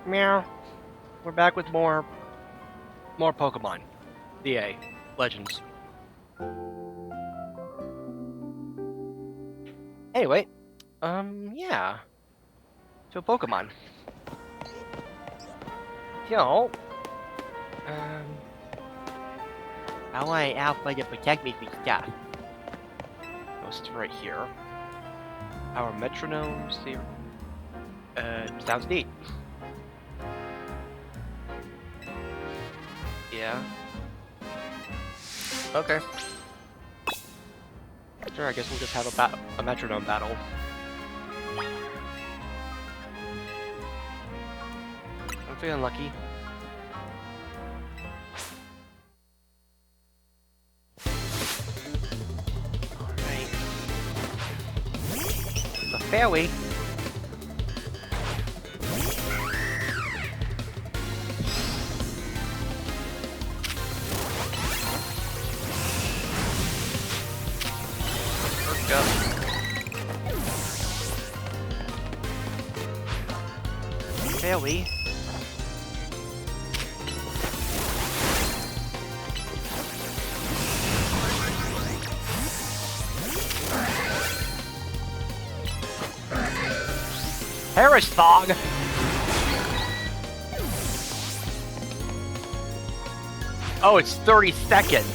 Meow. We're back with more Pokemon. DA Legends. Anyway, yeah. So Pokemon. Yo, I want Alpha to protect me from stuff. Oh, it's right here. Our metronomes here. Sounds neat. Yeah. Okay. Sure, I guess we'll just have a metronome battle. I'm feeling lucky. Alright. A fairy. Go. Fairy. Harris Thog. Oh, it's 30 seconds.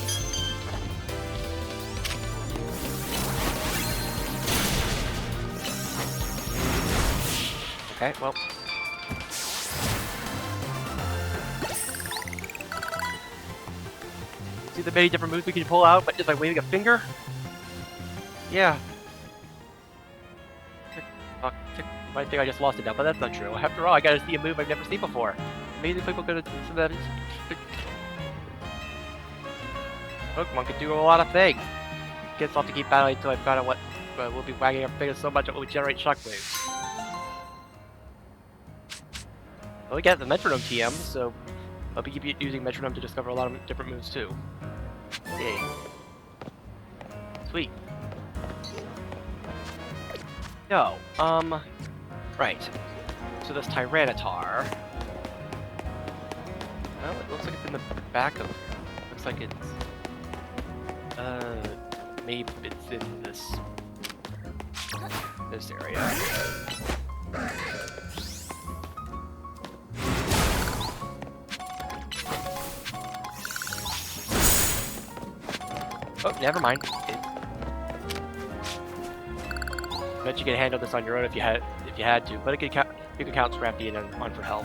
Okay, well. See the many different moves we can pull out, but just like waving a finger? Yeah. Fuck. I think I just lost it now, but that's not true. After all, I gotta see a move I've never seen before. Maybe people could have that. Pokemon could do a lot of things. Guess I'll have to keep battling until I find out what we'll be wagging our fingers so much it will generate shockwaves. Well, we got the metronome TM, so I'll be using metronome to discover a lot of different moves too. Yay. Sweet. So, right. So this Tyranitar. Well, it looks like it's in the back of. Looks like it's. Maybe it's in this area. Oh, never mind. Bet you can handle this on your own if you had to, but you could count Scrappy and on for help.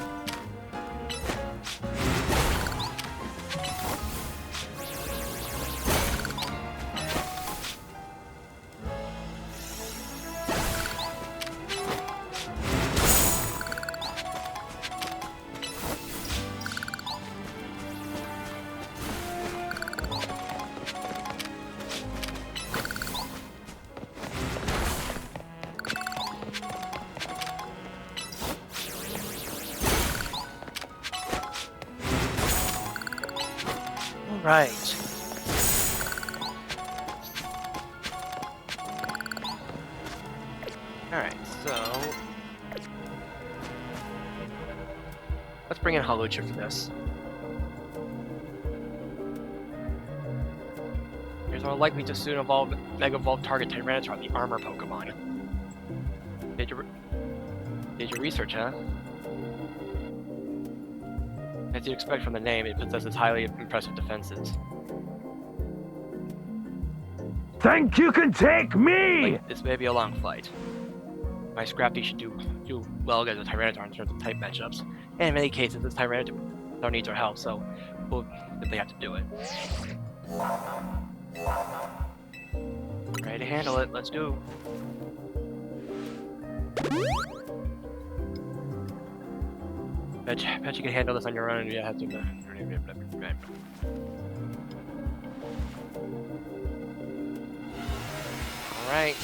Right. Alright, so let's bring in Holucha for this. Here's our likely to soon evolve Mega Evolved target Tyranitar, the armor Pokemon. Did your research, huh? As you'd expect from the name, it possesses highly impressive defenses. Think you can take me? Like, this may be a long fight. My Scrappy should do well against a Tyranitar in terms of type matchups. And in many cases, this Tyranitar needs our help, so we'll simply have to do it. Ready to handle it, let's do. Bet you can handle this on your own. Yeah, have to. All right.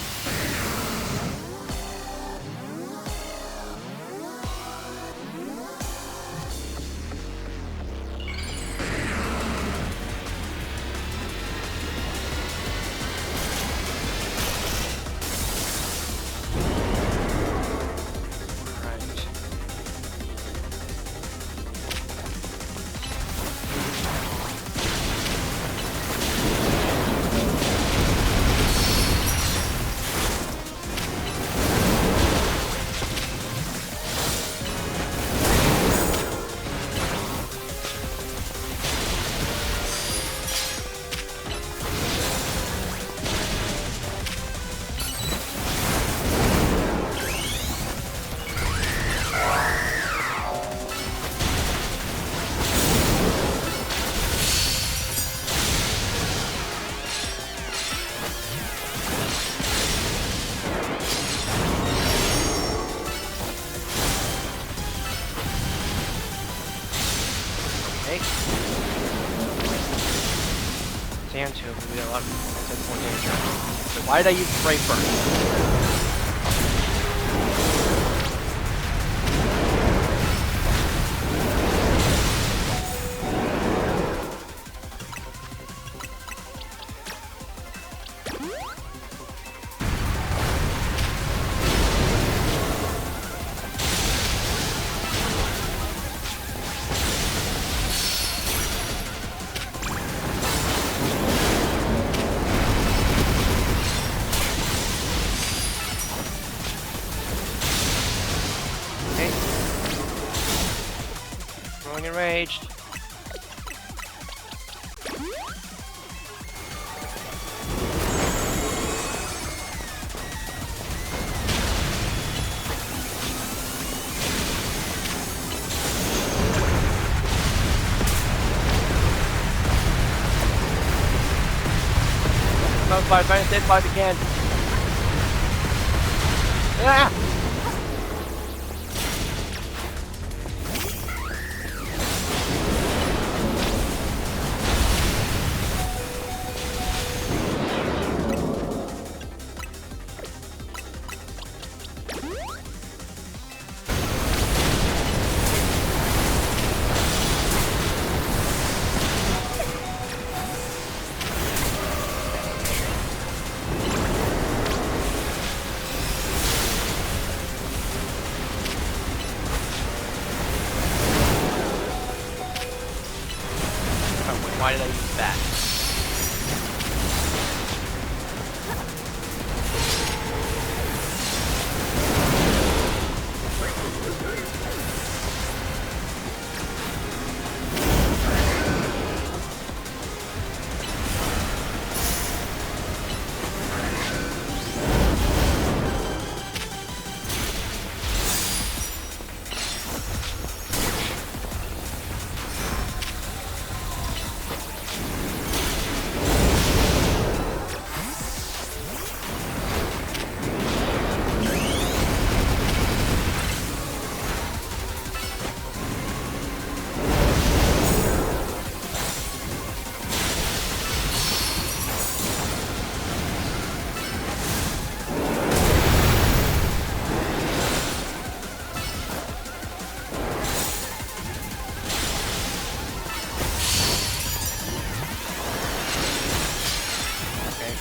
Okay. Sand tube, we got a lot of more danger. So why did I use spray first? Growing enraged. Come on, fire, try to stay alive if you can. Ah! Why did I use that?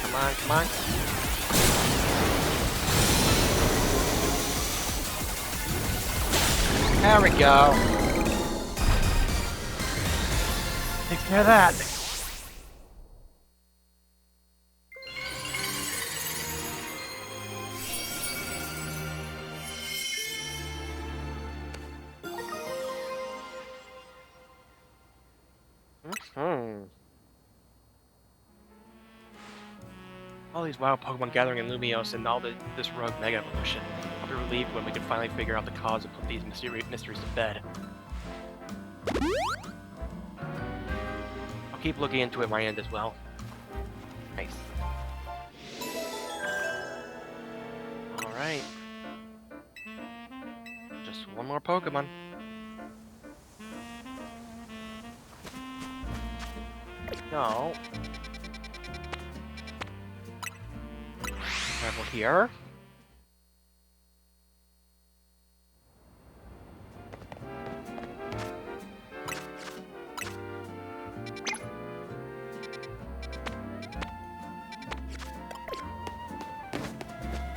Come on, come on. There we go. Take care of that. All these wild Pokemon gathering in Lumiose and all this rogue Mega Evolution. I'll be relieved when we can finally figure out the cause and put these mysteries to bed. I'll keep looking into it my end as well. Nice. Alright. Just one more Pokemon. No. Travel here.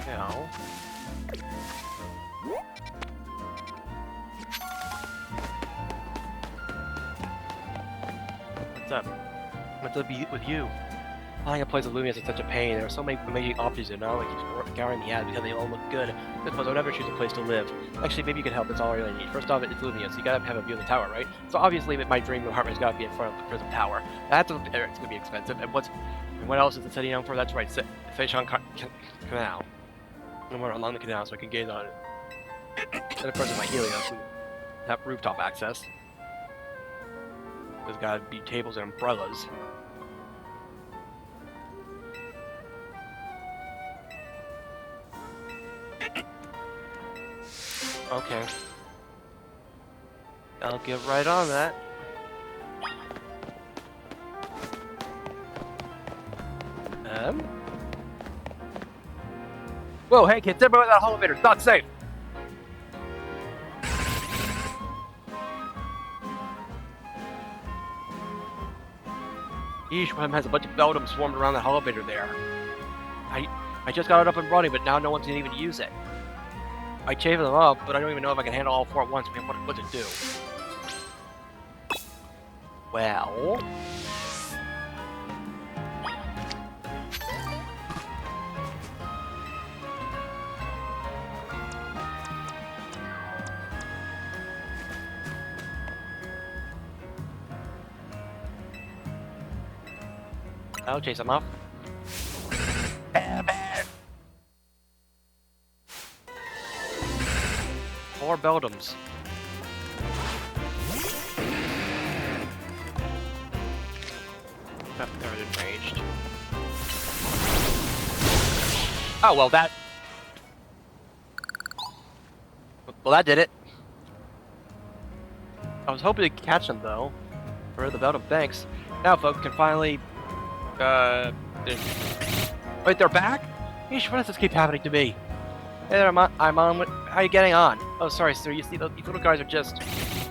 No. What's up? What's up with you? Flying a place of Lumiose is such a pain. There are so many amazing options, you know? It keeps scouring the ads because they all look good. I suppose I would never choose a place to live. Actually, maybe you could help. That's all I really need. First off, it's Lumiose, so you gotta have a view of the tower, right? So obviously, my dream apartment's gotta be in front of the Prism Tower. It's gonna be expensive. And what else is the city known for? That's right, Seishan Canal. And we're along the canal, so I can gaze on it. And of course, my Helios, and have rooftop access. There's gotta be tables and umbrellas. Okay. I'll get right on that. Whoa, hey kids, everyone in that elevator, it's not safe! Yeesh, one of them has a bunch of Beldums swarmed around that elevator there. I just got it up and running, but now no one can even use it. I chafed them up, but I don't even know if I can handle all 4 at once. Man, what to do? Well... I'll chase them off. 4 Beldums. Oh, they're enraged. Oh, well that... Well, that did it. I was hoping to catch them, though. For the Beldum, thanks. Now folks can finally... Wait, they're back? Yeesh, why does this keep happening to me? Hey there, I'm on. How are you getting on? Oh, sorry, sir. You see, these little guys are just...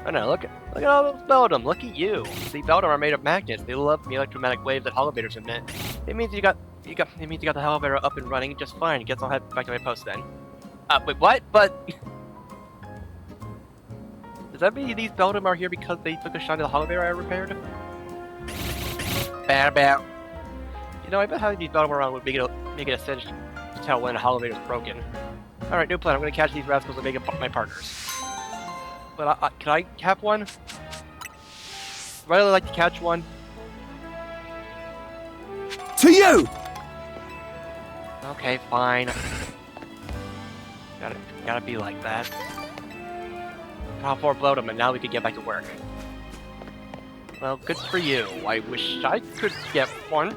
I don't know, look at all those Beldum. Look at you. The Beldum are made of magnets. They love the electromagnetic waves that elevators emit. It means you got the elevator up and running just fine. Guess I'll head back to my post then. Wait, what? But... Does that mean these Beldum are here because they took a shot at the elevator I repaired? Bam. You know, I bet having these Beldum around would make it a cinch to tell when a elevator's broken. Alright, new plan. I'm gonna catch these rascals and make them my partners. But can I have one? I'd really like to catch one. To you! Okay, fine. Gotta be like that. How far blowed them, and now we can get back to work. Well, good for you. I wish I could get one.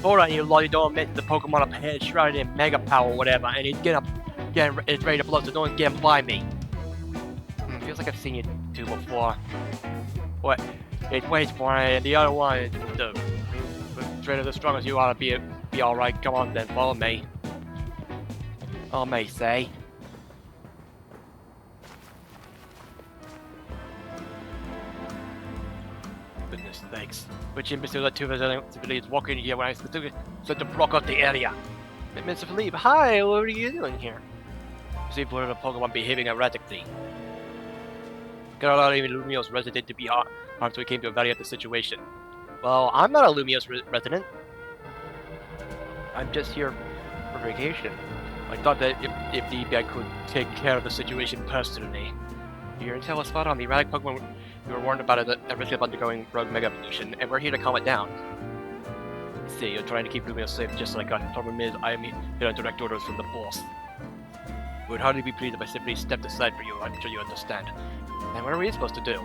Hold on, you lot, you don't admit the Pokemon up ahead shrouded in Mega Power or whatever, and it's ready to blow, so no one's getting by me. Feels like I've seen you two before. What? It's wait for it, and the other one is the trainer as strong as you ought to be alright. Come on then, follow me. I may say. Goodness sakes. Which imbecile let 2 of us civilians walk in here when I specifically said to block off the area? Mr. Philippe, hi, what are you doing here? See for the Pokemon behaving erratically. Got a lot of even Lumiose resident to be harmed, so we came to evaluate the situation. Well, I'm not a Lumiose resident. I'm just here for vacation. I thought that if need be, I could take care of the situation personally. Your intel was spot on. The erratic Pokemon we were warned about it at risk of undergoing rogue mega pollution, and we're here to calm it down. See, you're trying to keep Lumiose safe just like us. The problem is, I am here on direct orders from the boss. It would hardly be pleased if I simply stepped aside for you. I'm sure you understand. And what are we supposed to do?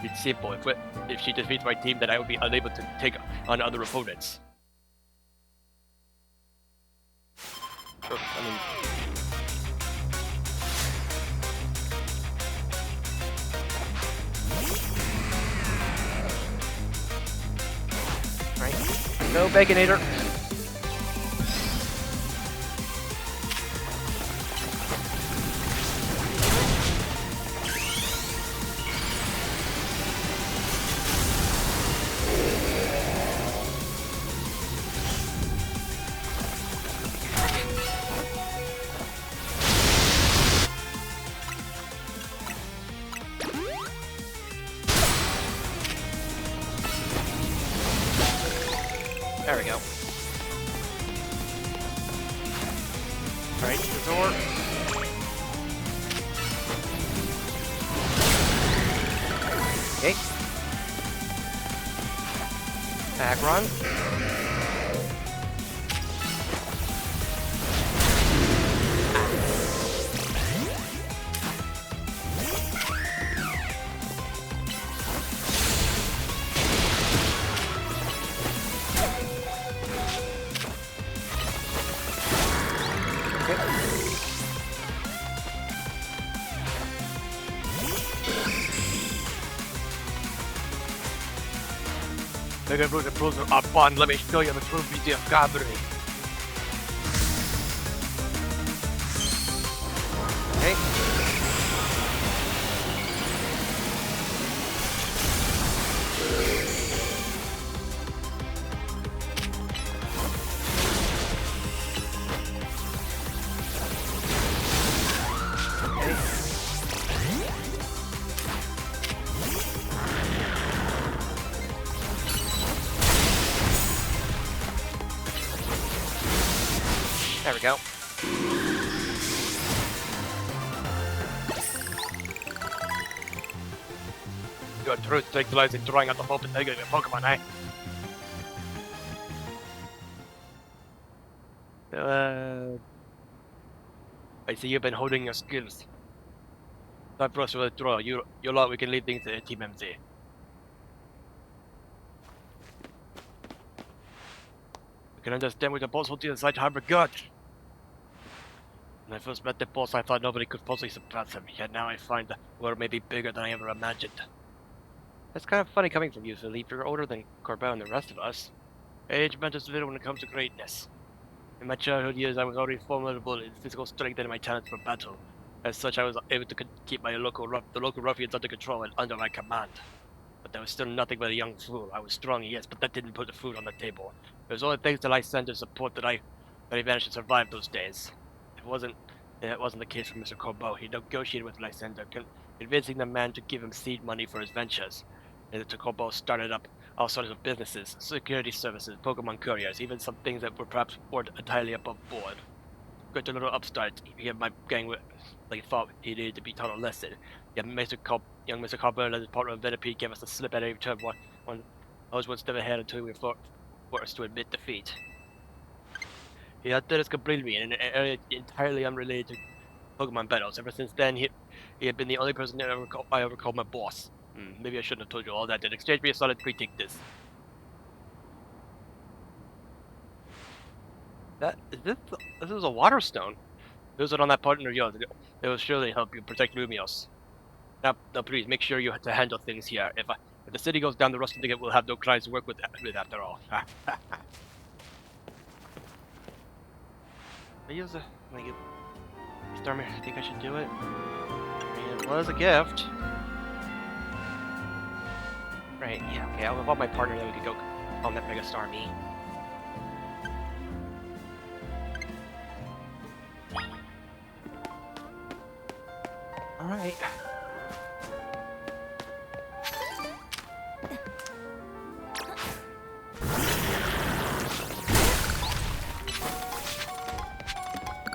It's simple. If she defeats my team, then I will be unable to take on other opponents. I mean... Right. Go, Baconator. There we go. Alright, Resort. Okay. Aggron. Mega Bruiser Pros are fun. Let me show you the true beauty of Gabri. Okay. There we go. Your truth takes lies in drawing out the hope and negative of your Pokemon, eh? I see you've been holding your skills. Time for us to withdraw. You lot, we can leave things to Team MZ. We can understand what the boss holding inside to harbor God. When I first met the boss, I thought nobody could possibly surpass him. Yet now I find the world may be bigger than I ever imagined. That's kind of funny coming from you, Philippe. You're older than Corbel and the rest of us. Age matters little when it comes to greatness. In my childhood years, I was already formidable in physical strength and in my talents for battle. As such, I was able to keep the local ruffians under control and under my command. But I was still nothing but a young fool. I was strong, yes, but that didn't put the food on the table. It was only thanks to Lysander's support that I managed to survive those days. It wasn't the case for Mr. Corbeau. He negotiated with Lysander, convincing the man to give him seed money for his ventures. And Mr. Corbeau started up all sorts of businesses, security services, Pokemon couriers, even some things that were perhaps weren't entirely above board. Good little upstart. He and my gang thought he needed to be taught a lesson. Yet young Mr. Corbeau and his partner Venipede gave us a slip at every turn. One I was one step ahead until we were forced to admit defeat. He outdid us completely in an area entirely unrelated to Pokemon battles. Ever since then, he had been the only person I ever called my boss. Maybe I shouldn't have told you all that. In exchange for a solid free, take this. This is a water stone. Use it on that partner of yours. It will surely help you protect Lumios. Now, please make sure you have to handle things here. If the city goes down the rusted ticket, we'll have no clients to work with after all. Stormy, I think I should do it. I mean, it was a gift. Right, yeah, okay, I'll involve my partner, then we could go on that Mega Starmie. Alright.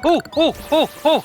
Oh, oh, oh, oh!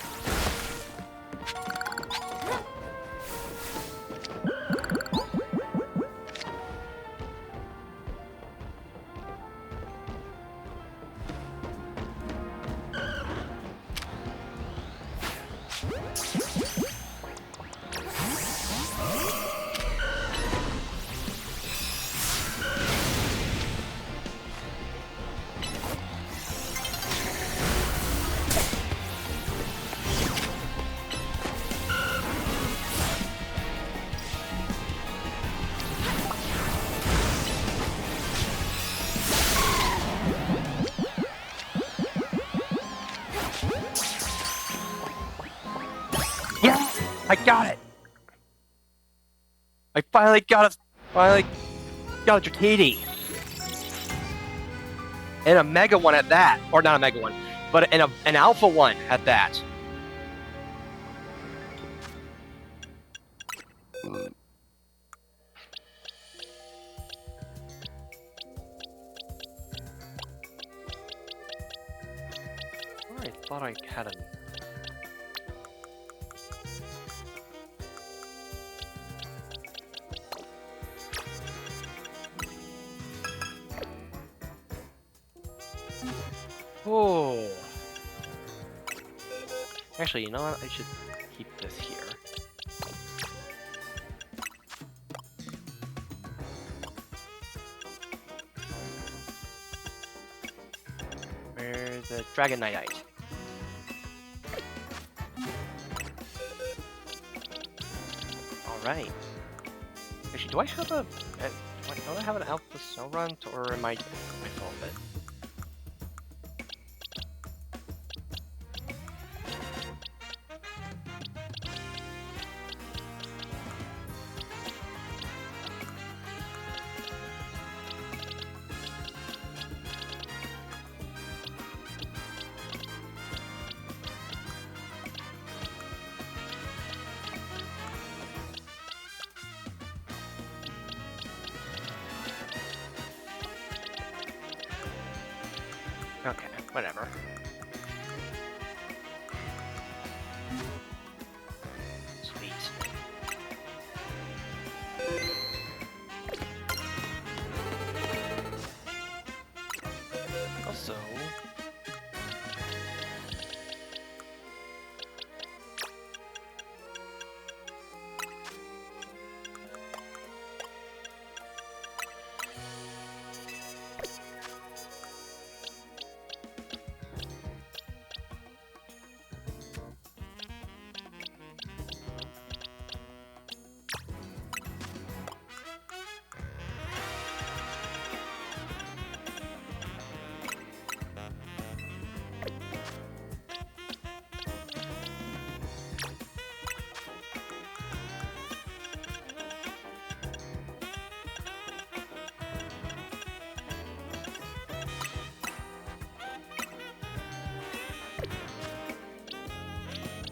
I got it! I finally got it! Finally got a Dratini! And a Mega one at that. Or not a Mega one, but an Alpha one at that. I thought I had a... Oh. Actually, you know what? I should keep this here. Where's the Dragonite? Alright. Actually, do I have a... Don't I have an Alpha Snow Runt, or am I full of it? Okay, whatever. Sweet. Also...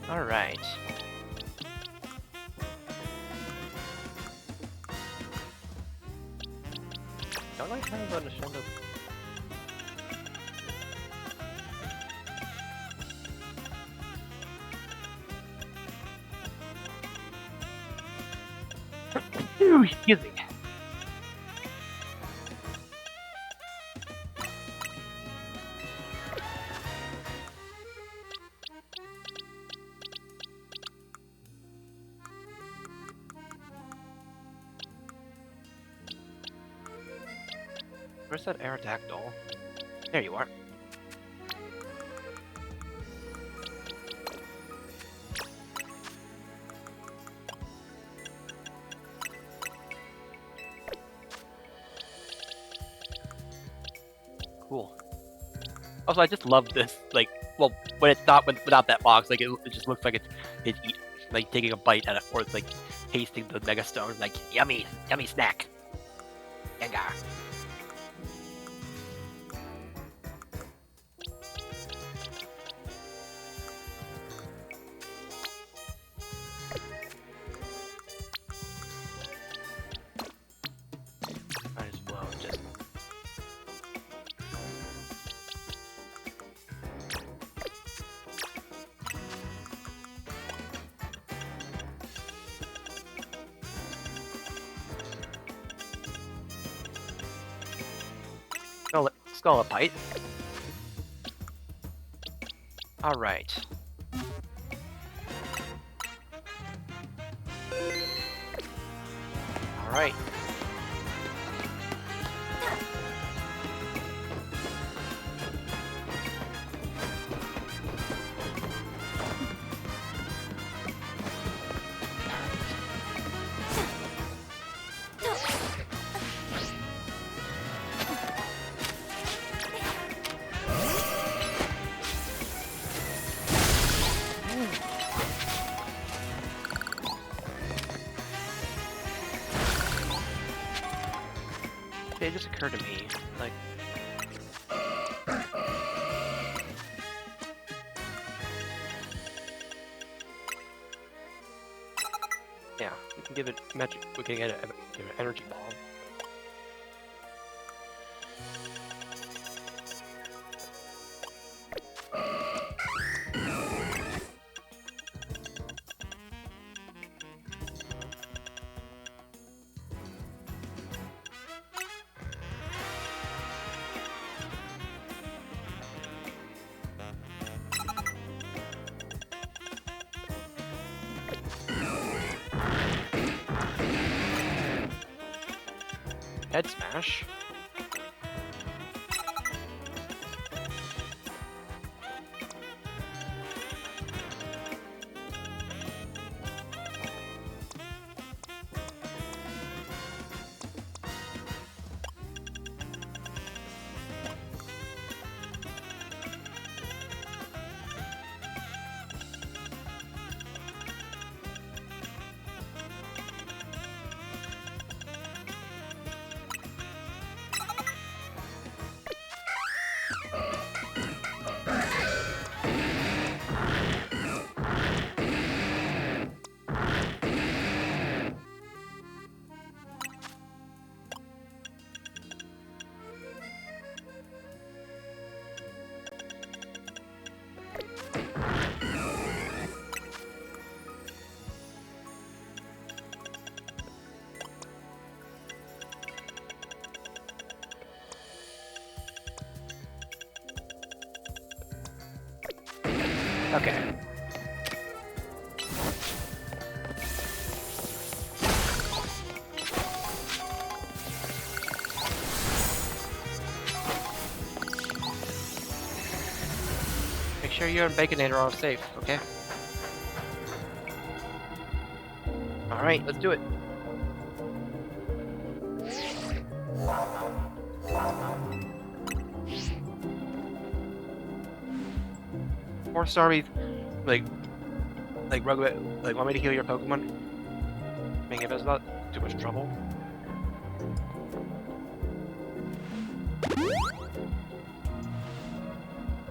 Alright. Don't I have a Nintendo? Ooh, excuse me. Where's that Aerodactyl? There you are. Cool. Also, I just love this, like, well, when it's not, without that box, like, it just looks like it's like, taking a bite at it, or it's, like, tasting the Mega Stone, like, yummy, yummy snack. Yengar. Might as well just... Scolopite. Alright. Alright. It just occurred to me, like... Yeah, we can give it magic, we can give it an energy ball. Head smash. Okay. Make sure you and Baconator are safe, okay? Alright, let's do it. Or sorry, like Ruglet, like want me to heal your Pokemon? I mean, if it's not too much trouble.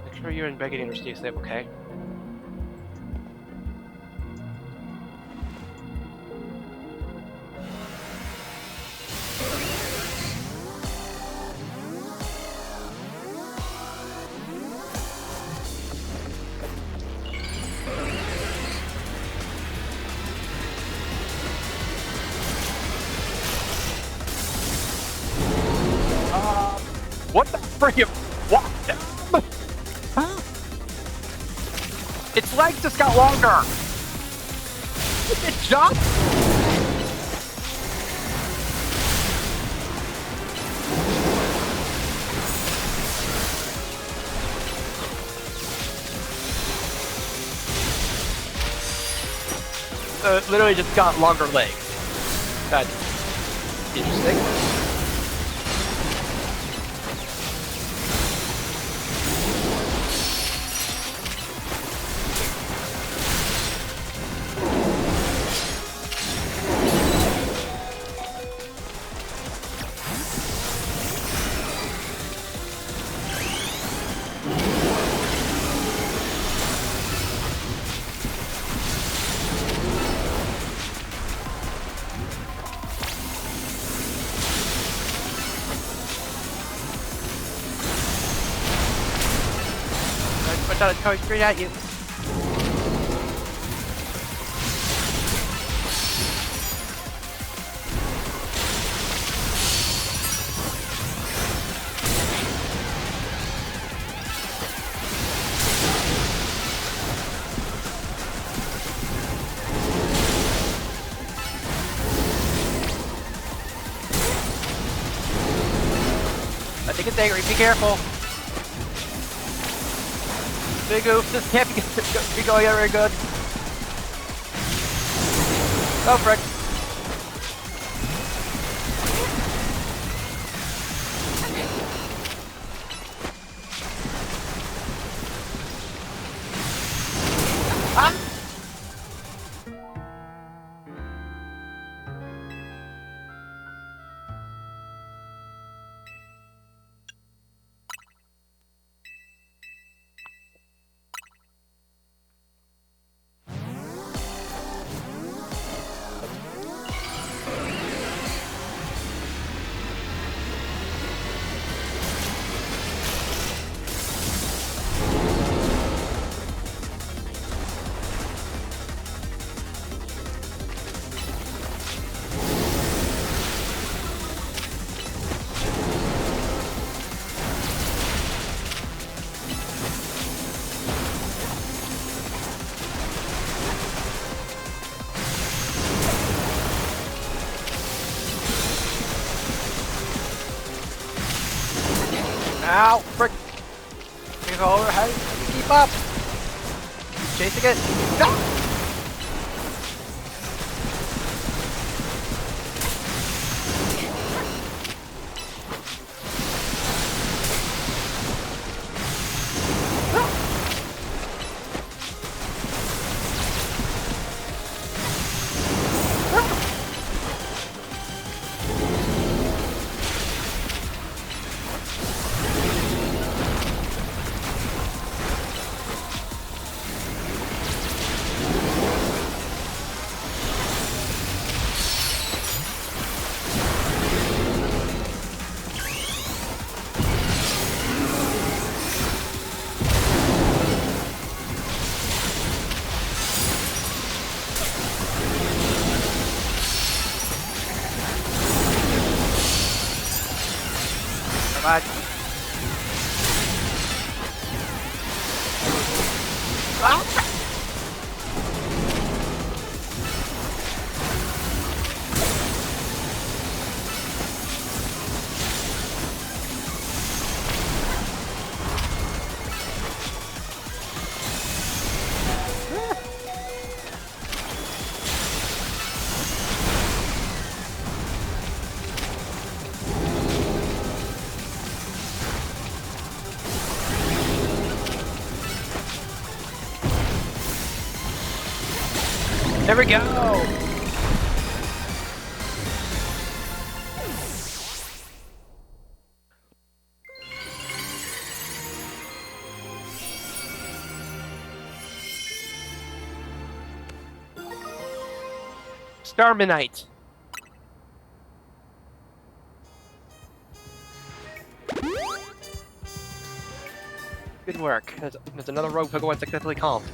Make sure you and Baconator stay safe, okay? What the frick? What? Huh? Its legs just got longer! It jumped? Literally just got longer legs. That's interesting. I thought it's coming straight at you. I think it's angry. Be careful. Big oof, this can't be going very good. Oh, frick. Ah! Ow! Frick! Take it over. How do you keep up? Keep chasing it. No! Come on. There we go! Starmanite. Good work. There's another rogue Pokemon successfully calmed.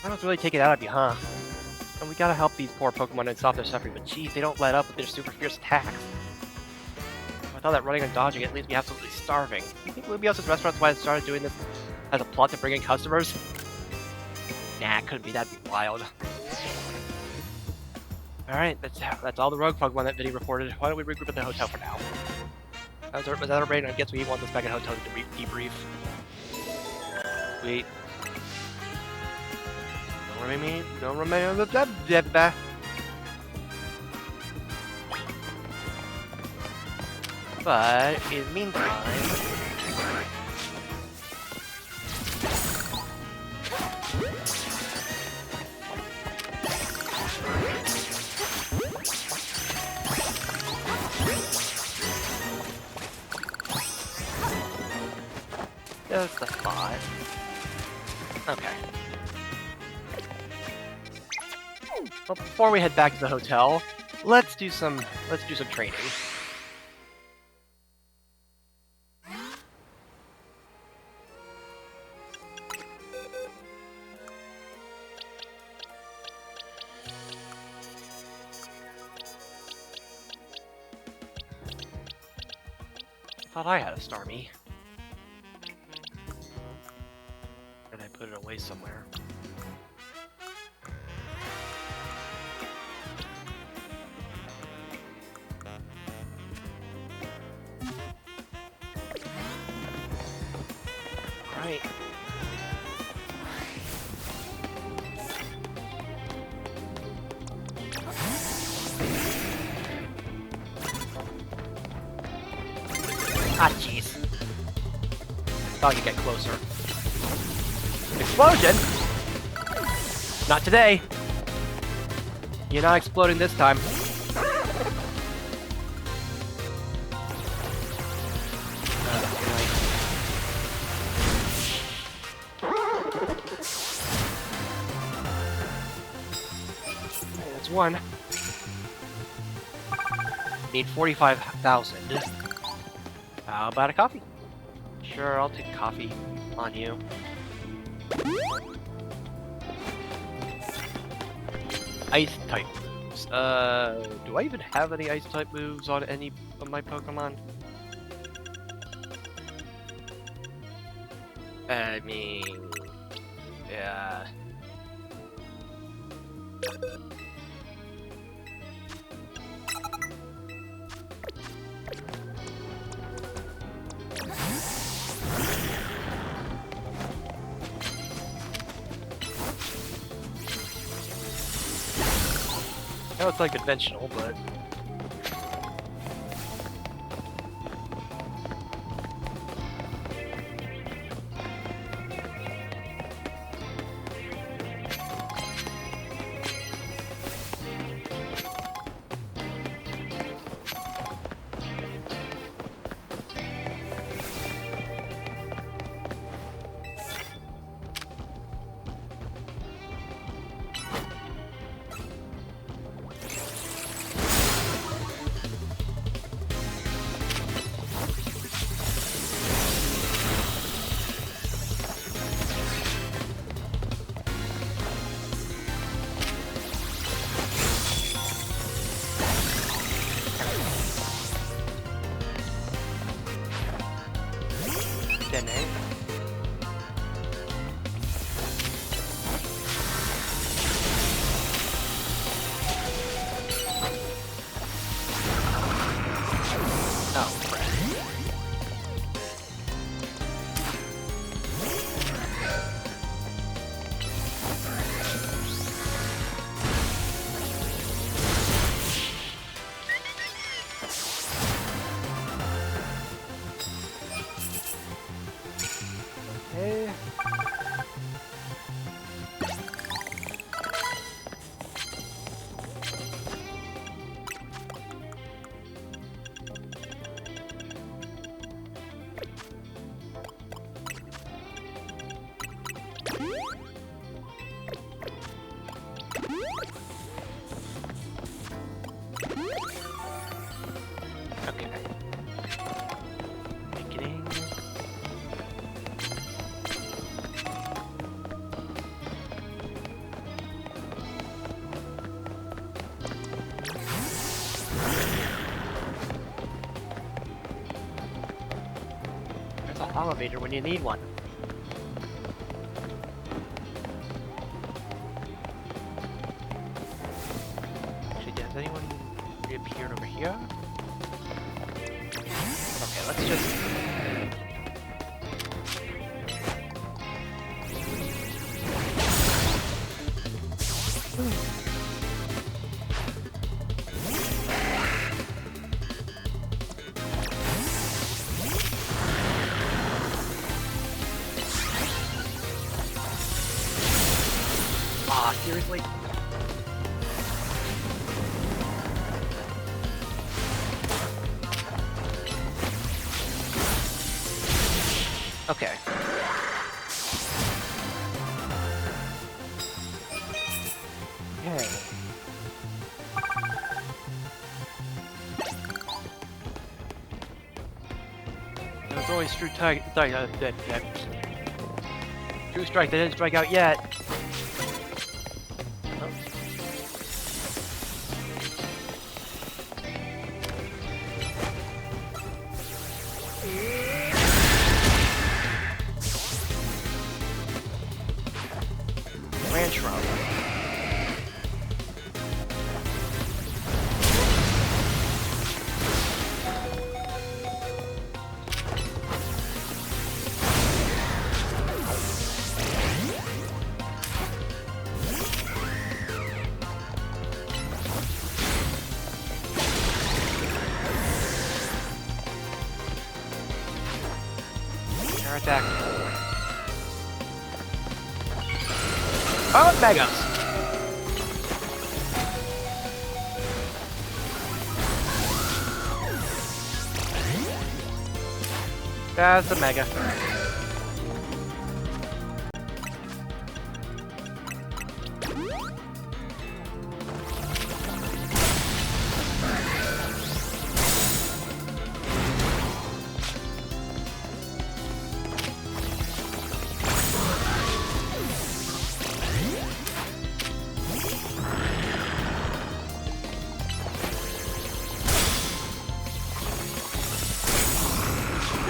That was really taken out of you, huh? And we gotta help these poor Pokemon and stop their suffering, but geez, they don't let up with their super fierce attacks. I thought that running and dodging it leaves me absolutely starving. You think Lumios's restaurant's why I started doing this as a plot to bring in customers? Nah, it couldn't be. That'd be wild. Alright, that's all the rogue Pokemon that Vinny reported. Why don't we regroup at the hotel for now? Was that our brain? I guess we want this back at hotel to debrief. Sweet. Don't remember the dead. But in the meantime, just the spot. Okay. Well, before we head back to the hotel, let's do some training. Thought I had a Starmie. And I put it away somewhere. Right. Ah, jeez. Thought you'd get closer. Explosion? Not today. You're not exploding this time. That's one. Need 45,000. How about a coffee? Sure, I'll take coffee on you. Ice type moves. Do I even have any ice type moves on any of my Pokemon? I mean, yeah. I know it's like conventional, but elevator when you need one. Actually, has anyone reappeared over here? Okay, let's just... Ah, seriously? Okay. Okay. There's always true strike. True strike. They didn't strike out yet. Oh. Ranch Road. Air attack. Oh, Megas! That's the Mega.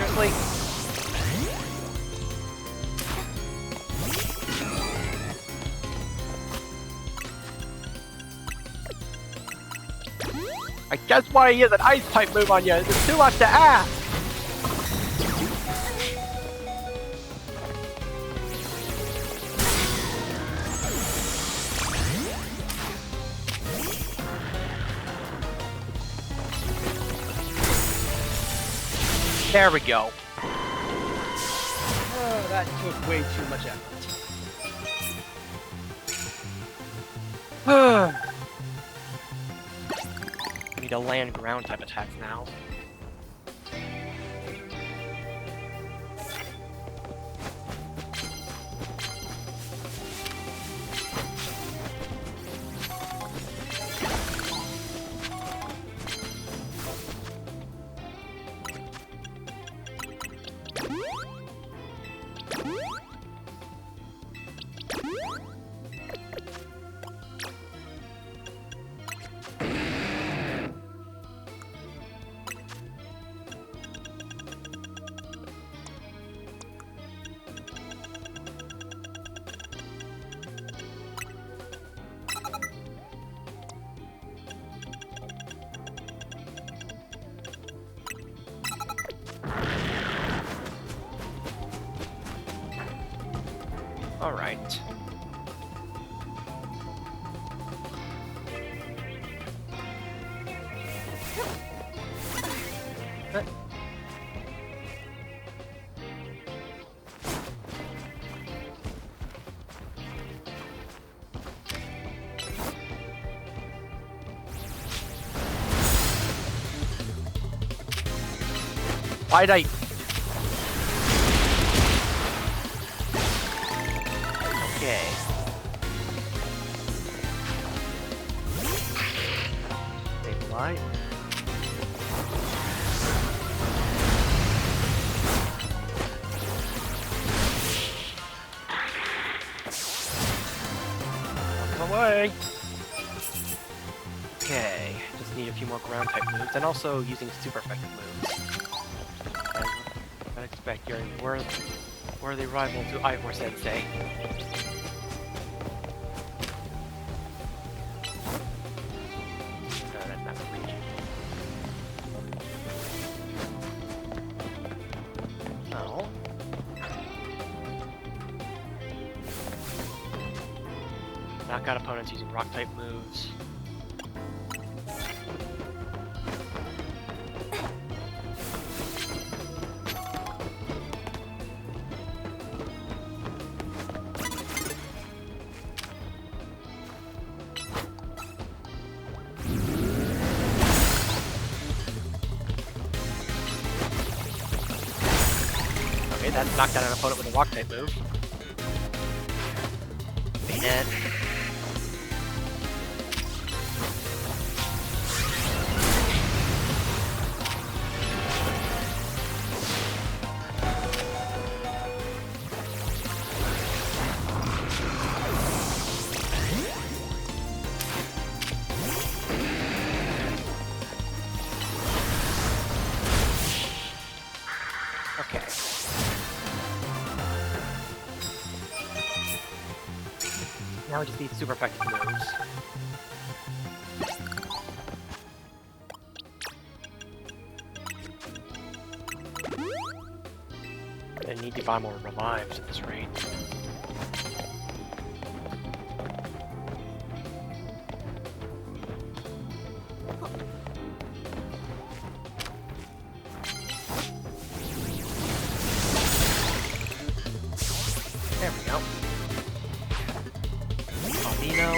Seriously? I guess why he has an ice type move on you. It's too much to ask. There we go. Oh, that took way too much effort. I need a land ground type attacks now. All right. Why'd I? Okay. Big light. Away. Okay, just need a few more ground type moves, and also using super effective moves. prospect. You're a worthy rival to Ivor Sensei. No, that's not reach. No. Knock out opponents using rock-type moves. Okay, that knocked out an opponent with a rock-type move. And okay. Now we just need super effective moves. I need to buy more revives at this rate. There we go. Albino.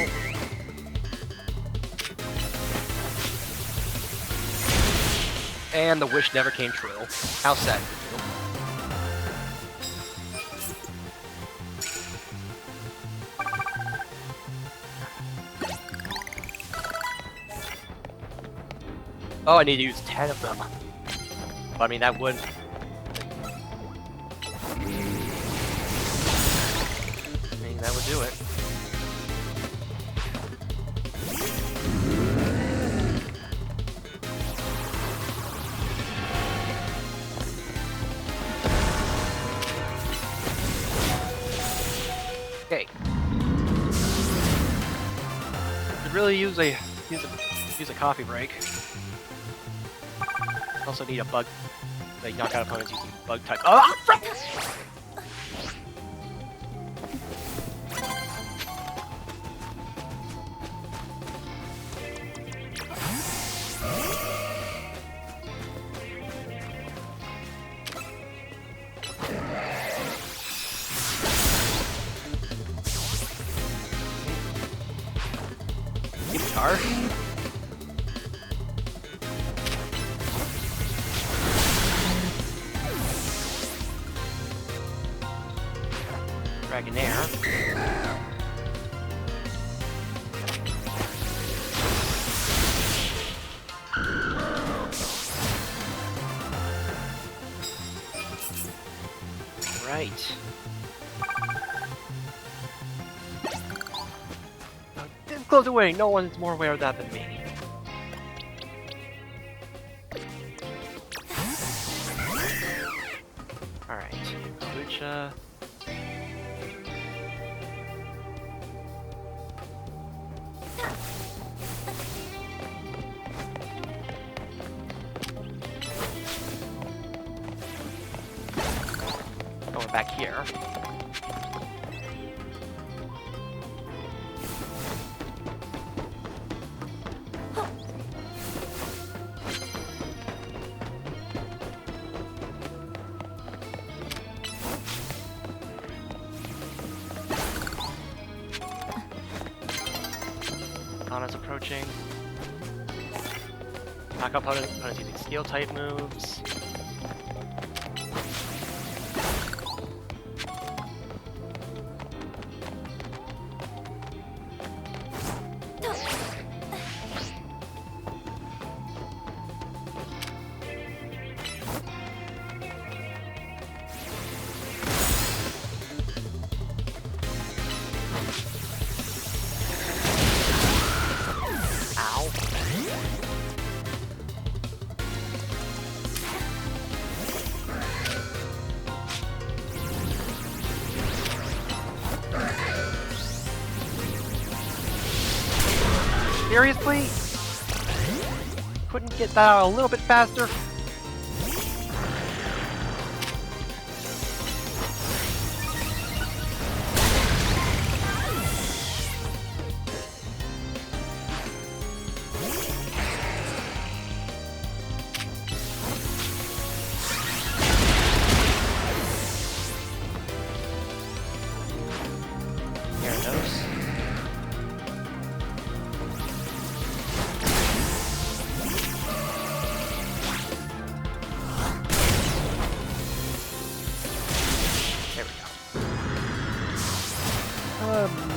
And the wish never came true. How sad for you. Oh, I need to use 10 of them. But I mean, that would... I mean, that would do it. Okay. Could really use a coffee break. Also need a bug. Like knock out opponents using bug type. Oh, frick! Guitar. Dragonair. Right. Now, didn't close away. No one's more aware of that than me. Alright. Lucha. Going back here. Anna's approaching. Knock out opponents using steel type moves. Ow. Seriously? Couldn't get that out a little bit faster? Gyarados. There we go. Um,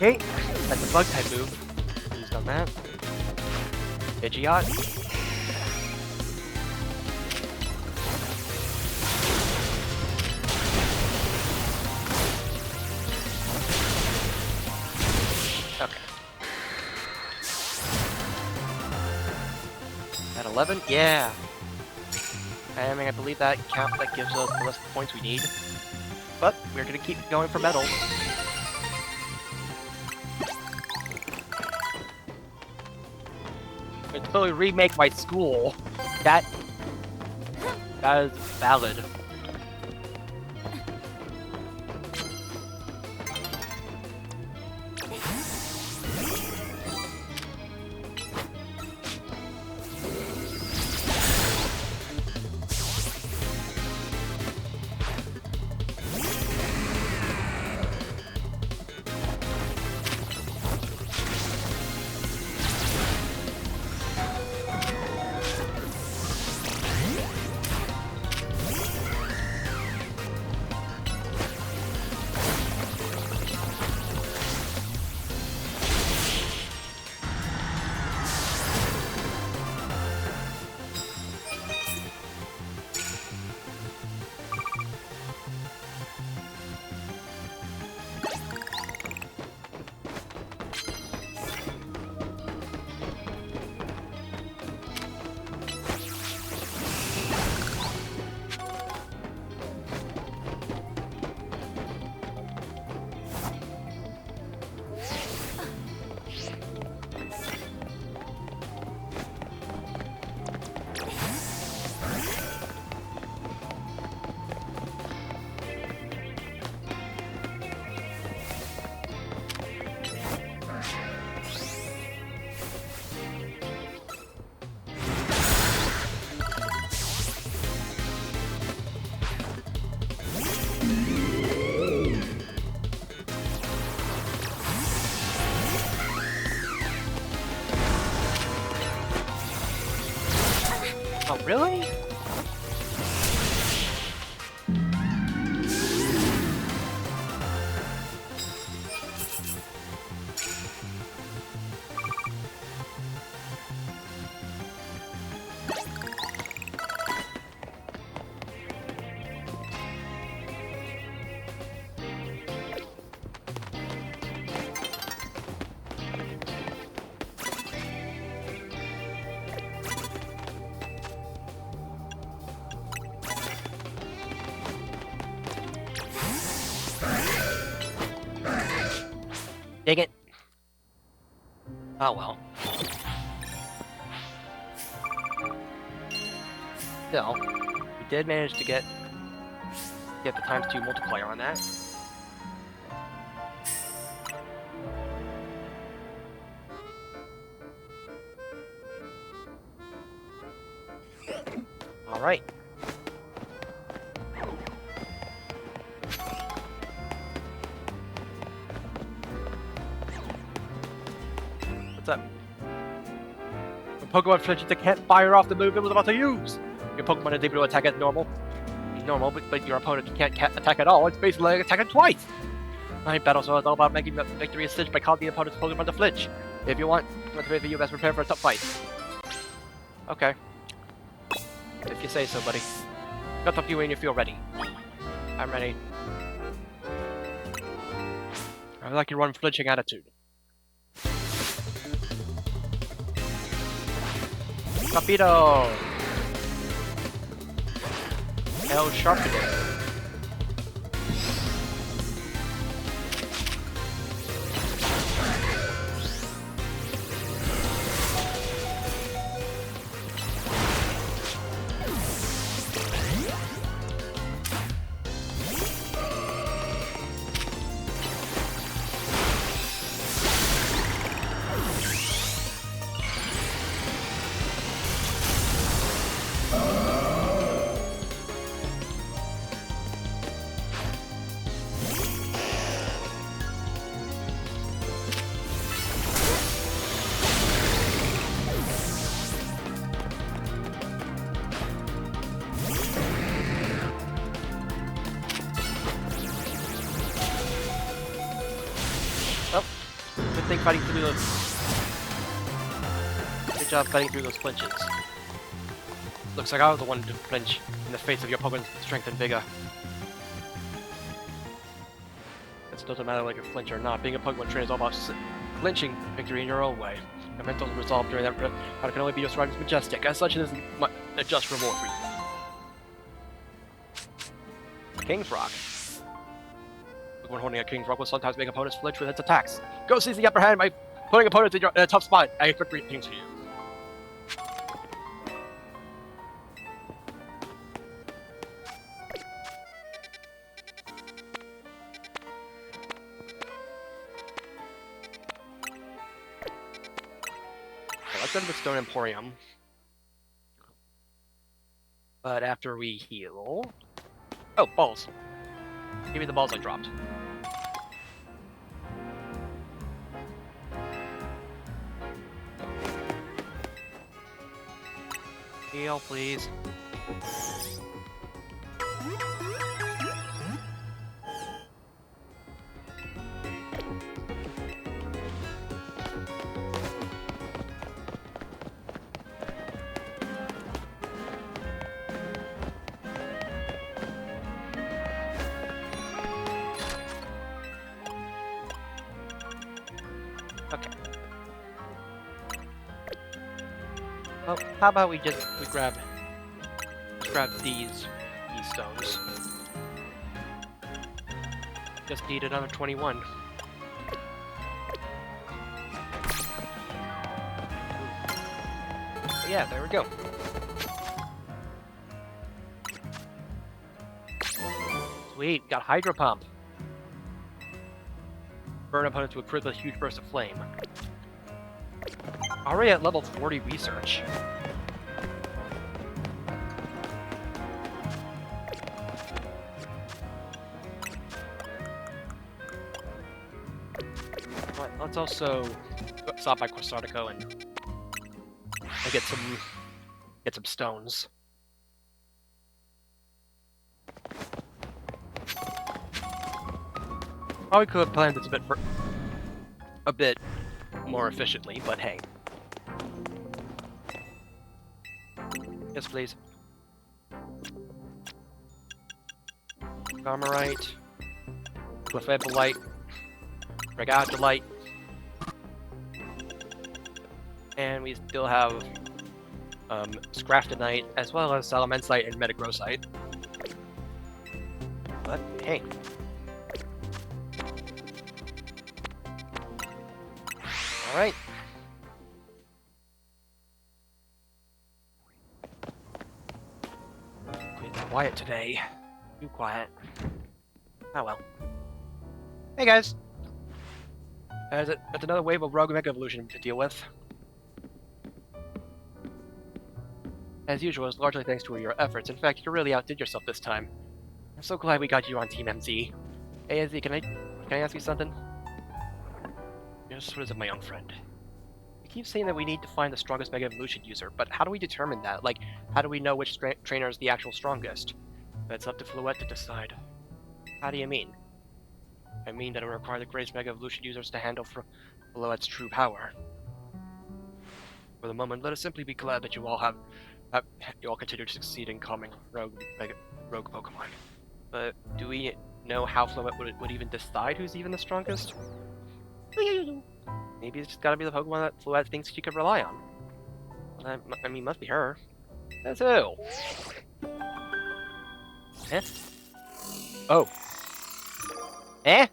Okay, that's a bug type move. Used on that. Pidgeot. Okay. At 11? Yeah. I mean, I believe that count that gives us the rest of the points we need. But we're gonna keep going for medals. Until we remake my school. That is valid. Oh, really? Dang it. Oh well. Still, we did manage to get the ×2 multiplier on that. Alright. that? When Pokemon flinches, they can't fire off the move it was about to use. Your Pokemon is able to attack as normal. Normal, but your opponent can't attack at all. It's basically like attacking twice. Battle so it's all about making victory a cinch by causing the opponent's Pokemon to flinch. If you want to you best prepare for a tough fight. Okay. If you say so, buddy. Got up you when you feel ready. I'm ready. I like your unflinching attitude. Torpedo! El Sharpener. Fighting through those. Good job fighting through those flinches. Looks like I was the one to flinch in the face of your Pokemon's strength and vigor. It doesn't matter whether you flinch or not. Being a Pokemon trainer is all about flinching victory in your own way. Your mental resolve during that battle can only be described as majestic. As such, it is a just reward for you. King's Rock. When holding a King's Rock will sometimes make opponents flinch with its attacks. Go seize the upper hand by putting opponents in a tough spot. I expect great things for you. Okay, let's go to the Stone Emporium. But after we heal... Oh, balls. Give me the balls I dropped. Heal, please. Okay. Well, how about we grab these stones. Just need another 21. Yeah, there we go. Sweet, got Hydro Pump. Burn opponents with a huge burst of flame. Already at level 40 research. But let's also stop by Quasartico and get some stones. Probably could have planned this a bit more efficiently, but hey. Yes, please. Armorite, Clefabulite, Regadulite, and we still have Scraftonite as well as Salamensite and Metagrossite. But hey. Alright. Quiet today. Too quiet. Oh well. Hey guys! That's another wave of Rogue Mega Evolution to deal with. As usual, it's largely thanks to your efforts. In fact, you really outdid yourself this time. I'm so glad we got you on Team MZ. Hey MZ, can I ask you something? Yes, what is it, my young friend? keep saying that we need to find the strongest Mega Evolution user, but how do we determine that? Like, how do we know which trainer is the actual strongest? That's up to Floette to decide. How do you mean? I mean that it will require the greatest Mega Evolution users to handle Floette's true power. For the moment, let us simply be glad that you all continue to succeed in calming rogue Pokemon. But do we know how Floette would even decide who's even the strongest? Maybe it's just gotta be the Pokemon that Floette thinks she could rely on. Well, I mean, must be her. That's who? Eh? Oh. Eh?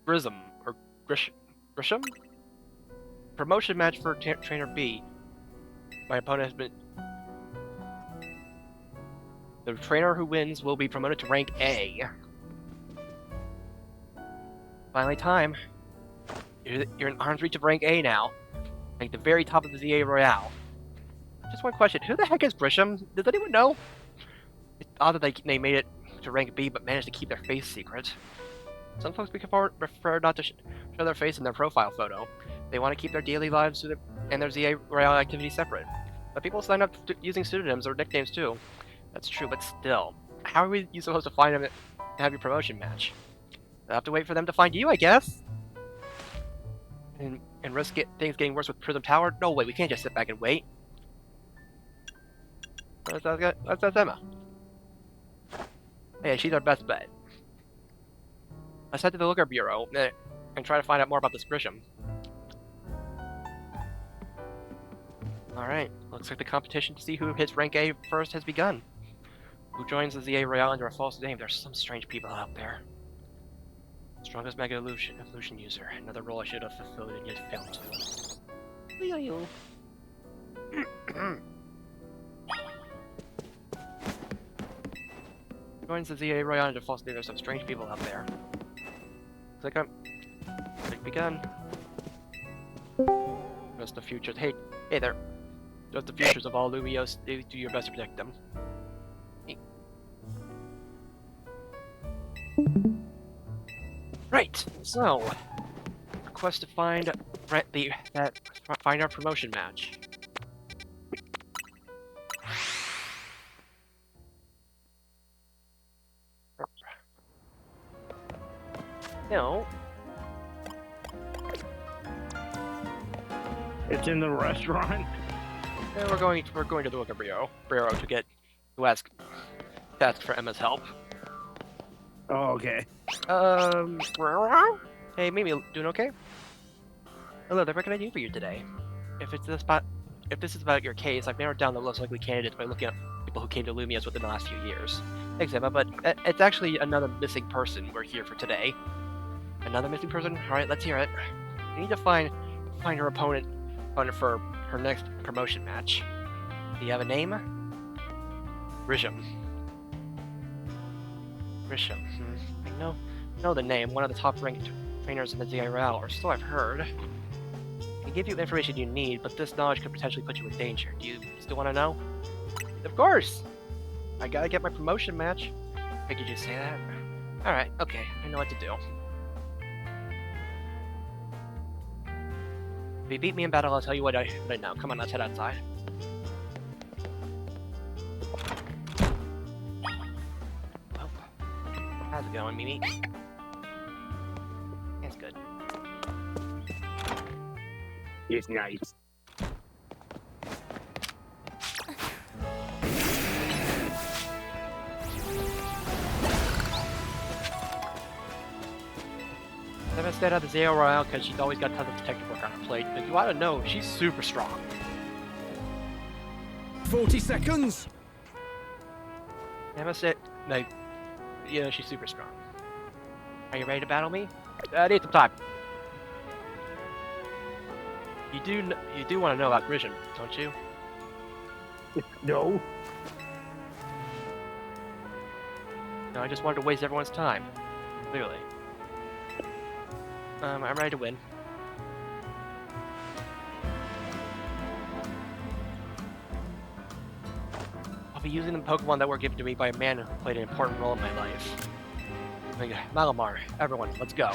Grism, or Grisham? Promotion match for Trainer B. My opponent has been... The trainer who wins will be promoted to rank A. Finally time. You're in arm's reach of rank A now. Like the very top of the ZA Royale. Just one question, who the heck is Grisham? Does anyone know? It's odd that they made it to rank B but managed to keep their face secret. Some folks prefer not to show their face in their profile photo. They want to keep their daily lives and their ZA Royale activities separate. But people sign up using pseudonyms or nicknames too. That's true, but still. How are you supposed to find them to have your promotion match? I'll have to wait for them to find you, I guess? And risk things getting worse with Prism Tower? No way, we can't just sit back and wait. That's Emma. Hey, she's our best bet. Let's head to the Looker Bureau and try to find out more about this Grisham. Alright, looks like the competition to see who hits rank A first has begun. Who joins the ZA Royale under a false name? There's some strange people out there. Strongest Mega Evolution user. Another role I should have fulfilled and yet failed to. Joins the ZA Royale under false name. There's some strange people out there. Looks like I've begun. Just the futures. Hey there. Just the futures of all Lumios. Do your best to protect them. Right. So, request to find our promotion match. No. It's in the restaurant. And we're going to the Looker Bureau to ask for Emma's help. Oh, okay. Hey, Mimi, doing okay? Hello, what can I do for you today? If this is about your case, I've narrowed down the most likely candidates by looking at people who came to Lumias within the last few years. Thanks, Emma, but it's actually another missing person we're here for today. Another missing person? Alright, let's hear it. We need to find her opponent for her next promotion match. Do you have a name? Grisham. I know the name, one of the top-ranked trainers in the ZA Royale, or so I've heard. I can give you information you need, but this knowledge could potentially put you in danger. Do you still want to know? Of course! I gotta get my promotion match. Figured you'd say that. Alright, okay, I know what to do. If you beat me in battle, I'll tell you what I know. Come on, let's head outside. Well, how's it going, Mimi? It's good. It's nice. Never stayed at the ZA Royale because she's always got tons of detective work on her plate, but you ought to know, she's super strong. 40 seconds! Never said, no, you know, she's super strong. Are you ready to battle me? I need some time. You do want to know about Grisham, don't you? No. No, I just wanted to waste everyone's time. Clearly. I'm ready to win. I'll be using the Pokemon that were given to me by a man who played an important role in my life. Malamar, everyone, let's go.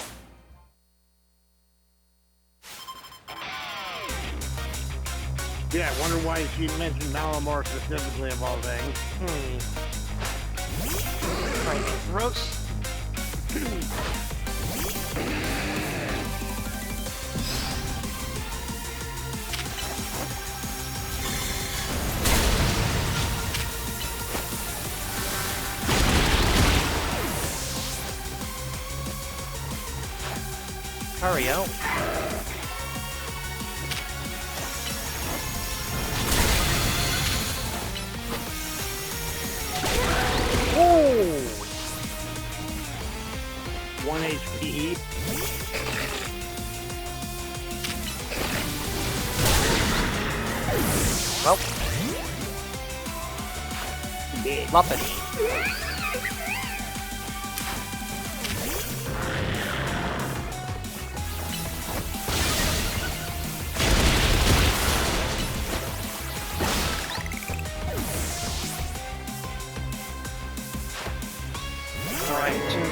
Yeah, I wonder why she mentioned Malamar specifically of all things. Alright, gross. Hurry up. Oh! 1 HP. Well, Dead. Muppet.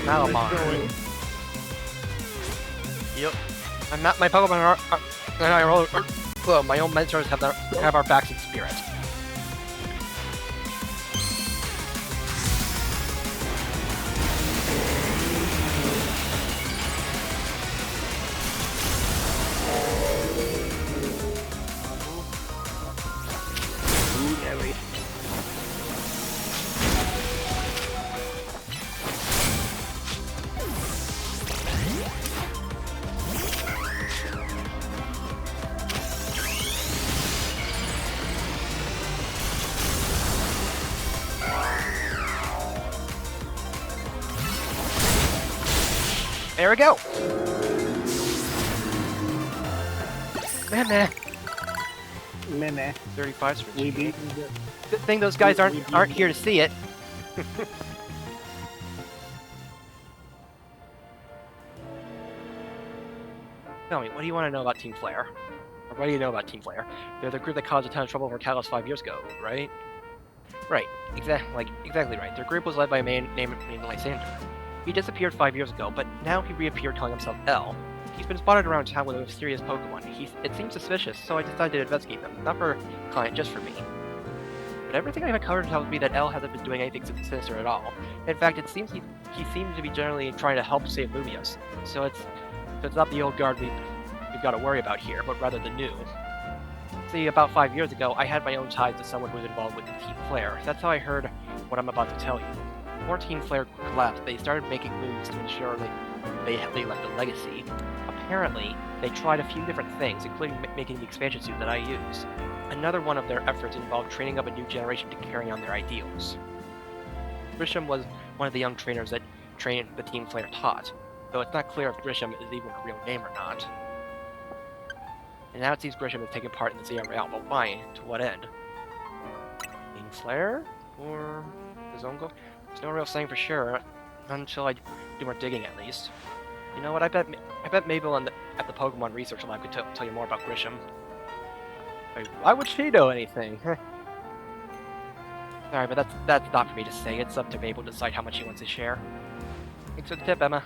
Malamar. Yep. My Pokemon and I roll. Well, my own mentors have our backs in spirit. Ooh, heavy. There we go. Meh. Meh. 35 switch. We beat. Good thing those guys aren't here to see it. Tell me, what do you want to know about Team Flare? Or what do you know about Team Flare? They're the group that caused a ton of trouble for Kalos 5 years ago, right? Right, exactly right. Their group was led by a man named Lysander. He disappeared 5 years ago, but now he reappeared calling himself L. He's been spotted around town with a mysterious Pokemon. It seems suspicious, so I decided to investigate them. Not for client, just for me. But everything I've uncovered tells me that L hasn't been doing anything sinister at all. In fact, it seems he seems to be generally trying to help save Lumios. So it's not the old guard we've got to worry about here, but rather the new. See, about 5 years ago, I had my own ties to someone who was involved with Team Flare. That's how I heard what I'm about to tell you. Before Team Flare collapsed, they started making moves to ensure they left a legacy. Apparently, they tried a few different things, including making the expansion suit that I use. Another one of their efforts involved training up a new generation to carry on their ideals. Grisham was one of the young trainers that the Team Flare taught, though it's not clear if Grisham is even a real name or not. And now it seems Grisham has taken part in the ZRL, but why? To what end? Team Flare? Or his own goal? There's no real saying for sure, until I do more digging at least. You know what, I bet Mabel at the Pokemon Research Lab could tell you more about Grisham. Why would she know anything? Sorry, but that's not for me to say. It's up to Mabel to decide how much she wants to share. Thanks for the tip, Emma.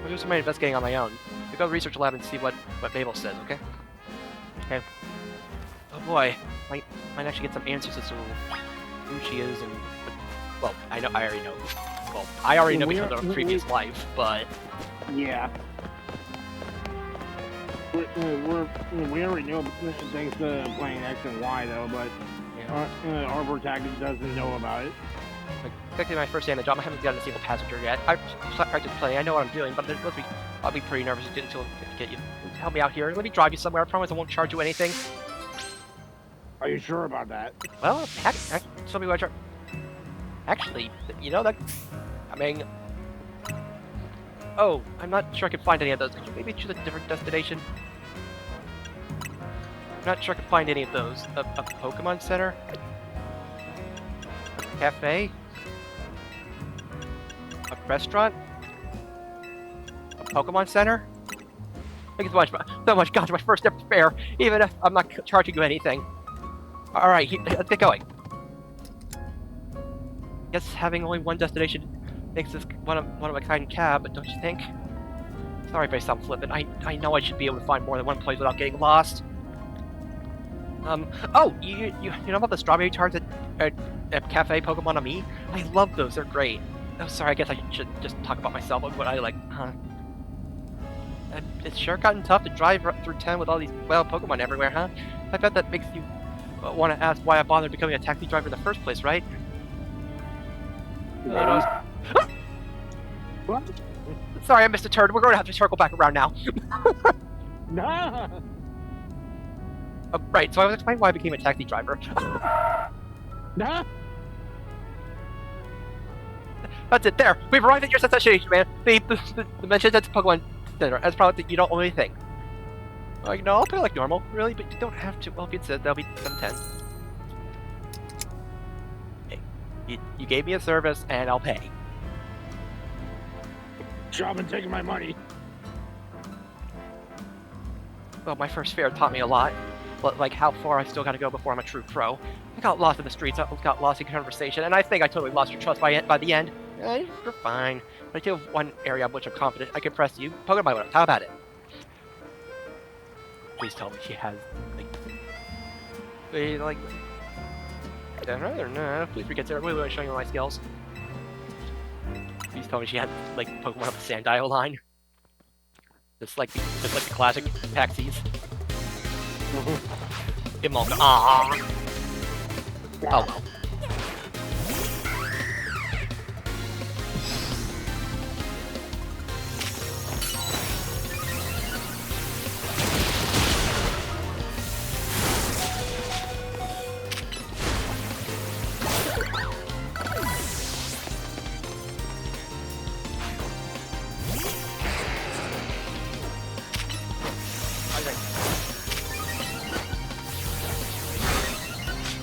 I'll do some investigating on my own. We'll go to the Research Lab and see what Mabel says, okay? Okay. Oh boy, might actually get some answers as to who she is and well, I already know. Well, I already know because of a previous life, but yeah. We already know thanks to playing X and Y though, but our protagonist doesn't know about it. Like, technically my first day on the job, I haven't gotten a single passenger yet. I've practiced playing, I know what I'm doing, but I'll be pretty nervous until I get you. Help me out here. Let me drive you somewhere. I promise I won't charge you anything. Are you sure about that? Well, show me what I actually, you know that. I mean, oh, I'm not sure I can find any of those. Could you maybe choose a different destination? I'm not sure I can find any of those. A Pokemon Center? A cafe? A restaurant? A Pokemon Center? Thank you so much. God, my first ever fare, even if I'm not charging you anything. Alright, let's get going. Guess having only one destination makes this one of a kind cab, don't you think? Sorry if I sound flippant. I know I should be able to find more than one place without getting lost. Oh, you know about the strawberry tarts at Cafe Pokemon Ami? I love those. They're great. Oh, sorry. I guess I should just talk about myself and what I like. Huh? It's sure gotten tough to drive through town with all these wild Pokemon everywhere, huh? I bet that makes you want to ask why I bothered becoming a taxi driver in the first place, right? What? Sorry, I missed a turn. We're going to have to circle back around now. Nah. Right, so I was explaining why I became a taxi driver. Nah. That's it, there! We've arrived at your destination, man! The mentioned at the Pokemon Center. That's probably you don't owe anything. Like, no, I'll pay like normal, really, but you don't have to. Well, if you said that'll be $7.10. Hey, you gave me a service, and I'll pay. Job and taking my money. Well, my first fare taught me a lot. But, like, how far I still gotta go before I'm a true pro. I got lost in the streets, I got lost in conversation, and I think I totally lost your trust by the end. You're fine. But I do have one area on which I'm confident I can press you. Pokemon, how about it? Please tell me she has, like... Please forget to really showing you my skills. Please tell me she had, like, Pokemon up the Sandile line. Just like the classic taxis. Emolga. Aww. Oh well.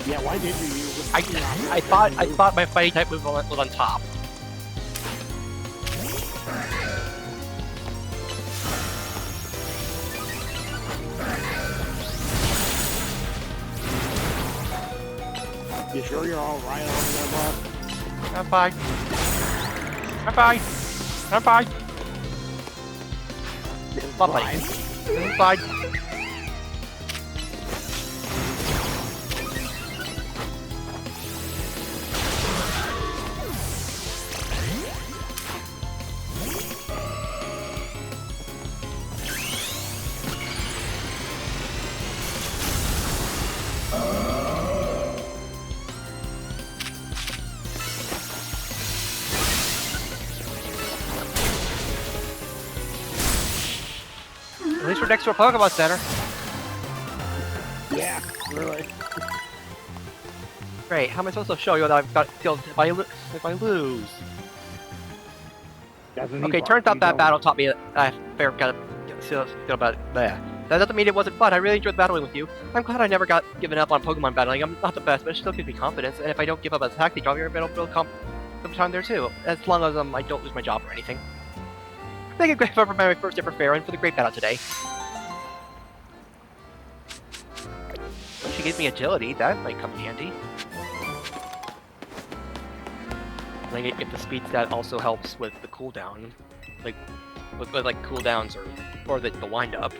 Yeah, why did you use it? I thought my fighting type move was on top. You sure you're all right over there, boss? I'm fine. I'm fine. I'm fine. Stop fighting. I'm fine. At least we're next to a Pokemon Center. Yeah, really. Great. How am I supposed to show you that I've got skills if I lose? Okay, turns out that battle taught me I fair got a skill about that. That doesn't mean it wasn't fun. I really enjoyed battling with you. I'm glad I never got given up on Pokemon battling. I'm not the best, but it still gives me confidence. And if I don't give up as a taxi driver, it'll build some time there too. As long as I don't lose my job or anything. Thank you for my first ever fair and for the great battle today. She gave me agility. That might come in handy. Like if the speed stat also helps with the cooldown, like with like cooldowns or the wind up,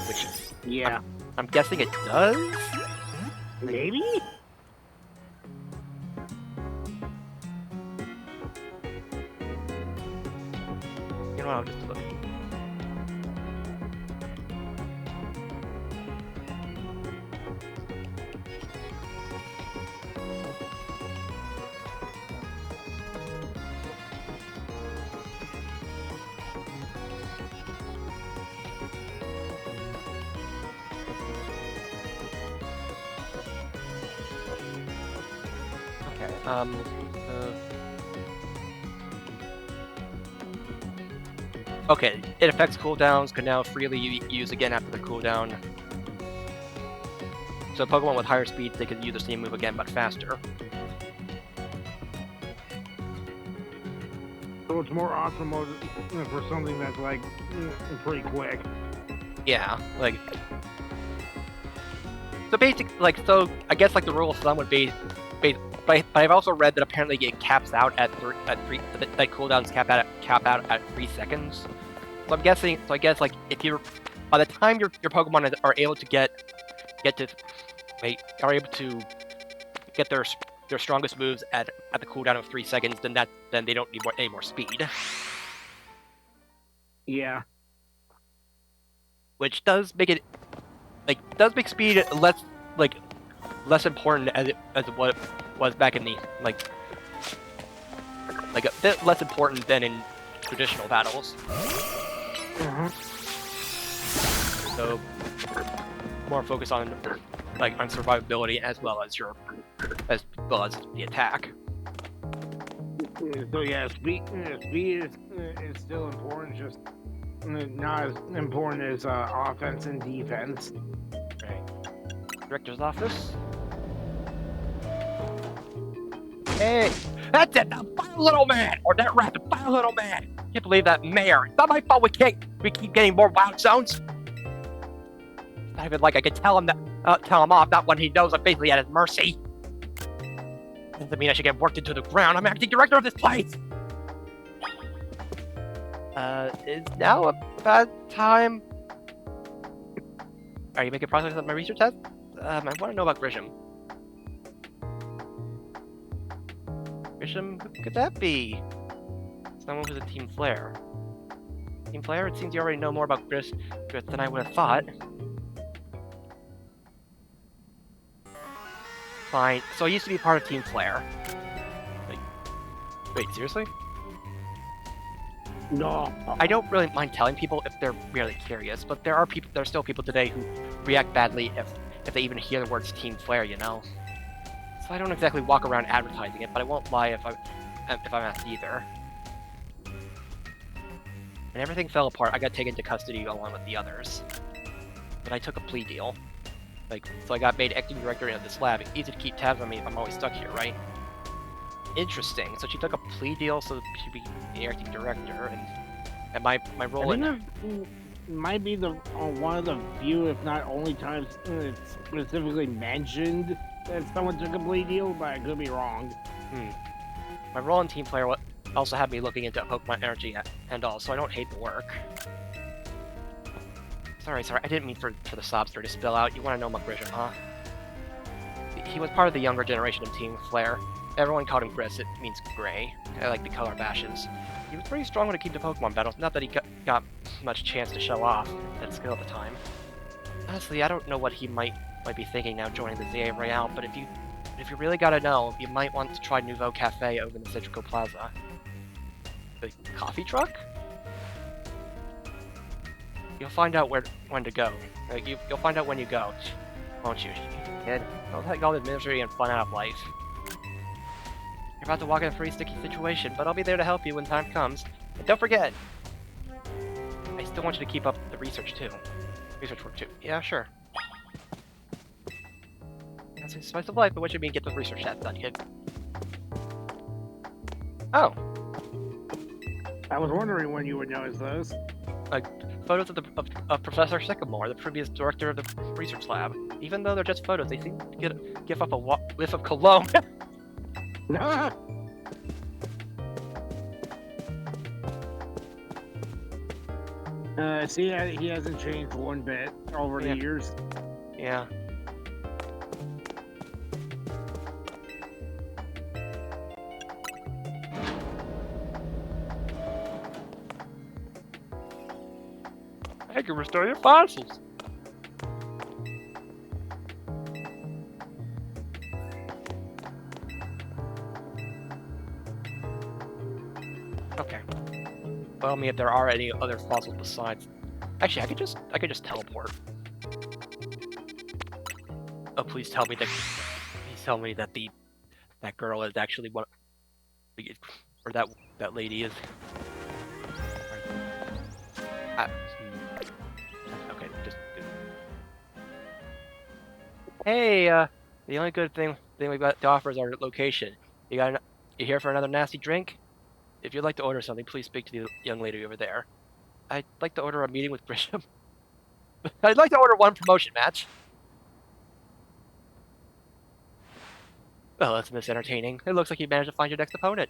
which yeah, I'm guessing it does. Maybe. You know what? I'll just look. Okay, it affects cooldowns, can now freely use again after the cooldown. So Pokemon with higher speeds, they can use the same move again, but faster. So it's more optimal for something that's like pretty quick. Yeah, like... So so I guess like the rule of thumb would be... But I've also read that apparently it caps out at three. That cooldowns cap out at 3 seconds. So I'm guessing. So I guess like if you're by the time your Pokemon are able to get to they are able to get their strongest moves at the cooldown of 3 seconds, then they don't need any more speed, Yeah. which does make it make speed less important as what it was back in the a bit less important than in traditional battles. So more focus on survivability as well as the attack. So yeah, speed is still important, just not as important as offense and defense. Right. Director's office. Hey, that's it! Now find a little man! Or that rapid, find a little man! Can't believe that mayor. It's not my fault we keep getting more wild zones. It's not even like I could tell him off, not when he knows I'm basically at his mercy. Doesn't mean I should get worked into the ground. I'm acting director of this place! Is now a bad time? Are you making progress on my research test? I want to know about Grisham. Grisham? Who could that be? Someone who's a Team Flare. Team Flare? It seems you already know more about Gris than I would have thought. Fine. So I used to be part of Team Flare. Wait, seriously? No. I don't really mind telling people if they're really curious, but there are still people today who react badly if they even hear the words Team Flare, you know? So I don't exactly walk around advertising it, but I won't lie if I'm asked either. When everything fell apart, I got taken into custody along with the others. But I took a plea deal. So I got made acting director of this lab. Easy to keep tabs on me if I'm always stuck here, right? Interesting. So she took a plea deal so she'd be the acting director, and my role in... I think that might be one of the few, if not only times it's specifically mentioned that someone took a plea deal, but I could be wrong. My role in Team Flare also had me looking into Pokemon energy and all, so I don't hate the work. Sorry, I didn't mean for the sob story to spill out. You want to know about Grisham, huh? He was part of the younger generation of Team Flare. Everyone called him Gris, it means gray. I like the color of ashes. He was pretty strong when it came to Pokemon battles, not that he got much chance to show off that skill at the time. Honestly, I don't know what he might be thinking now joining the ZA Royale, but if you really gotta know, you might want to try Nouveau Cafe over in the Citrico Plaza. The coffee truck? You'll find out when to go. You'll find out when you go, won't you, kid? Don't take all the misery and fun out of life. You're about to walk in a pretty sticky situation, but I'll be there to help you when time comes. And don't forget, I still want you to keep up the research work too. Yeah, sure. That's a slice of life, but what you mean get the research done, kid? Oh. I was wondering when you would notice those. Photos of Professor Sycamore, the previous director of the research lab. Even though they're just photos, they seem to give off a whiff of cologne. See, he hasn't changed one bit over the years. Yeah. I can restore your fossils. Okay. Tell me if there are any other fossils besides. Actually, I could just teleport. Oh, please tell me that that girl is actually one, or that lady is. Okay, just. Hey, the only good thing we've got to offer is our location. You here for another nasty drink? If you'd like to order something, please speak to the young lady over there. I'd like to order a meeting with Grisham. I'd like to order one promotion match. Oh, that's misentertaining. It looks like you managed to find your next opponent.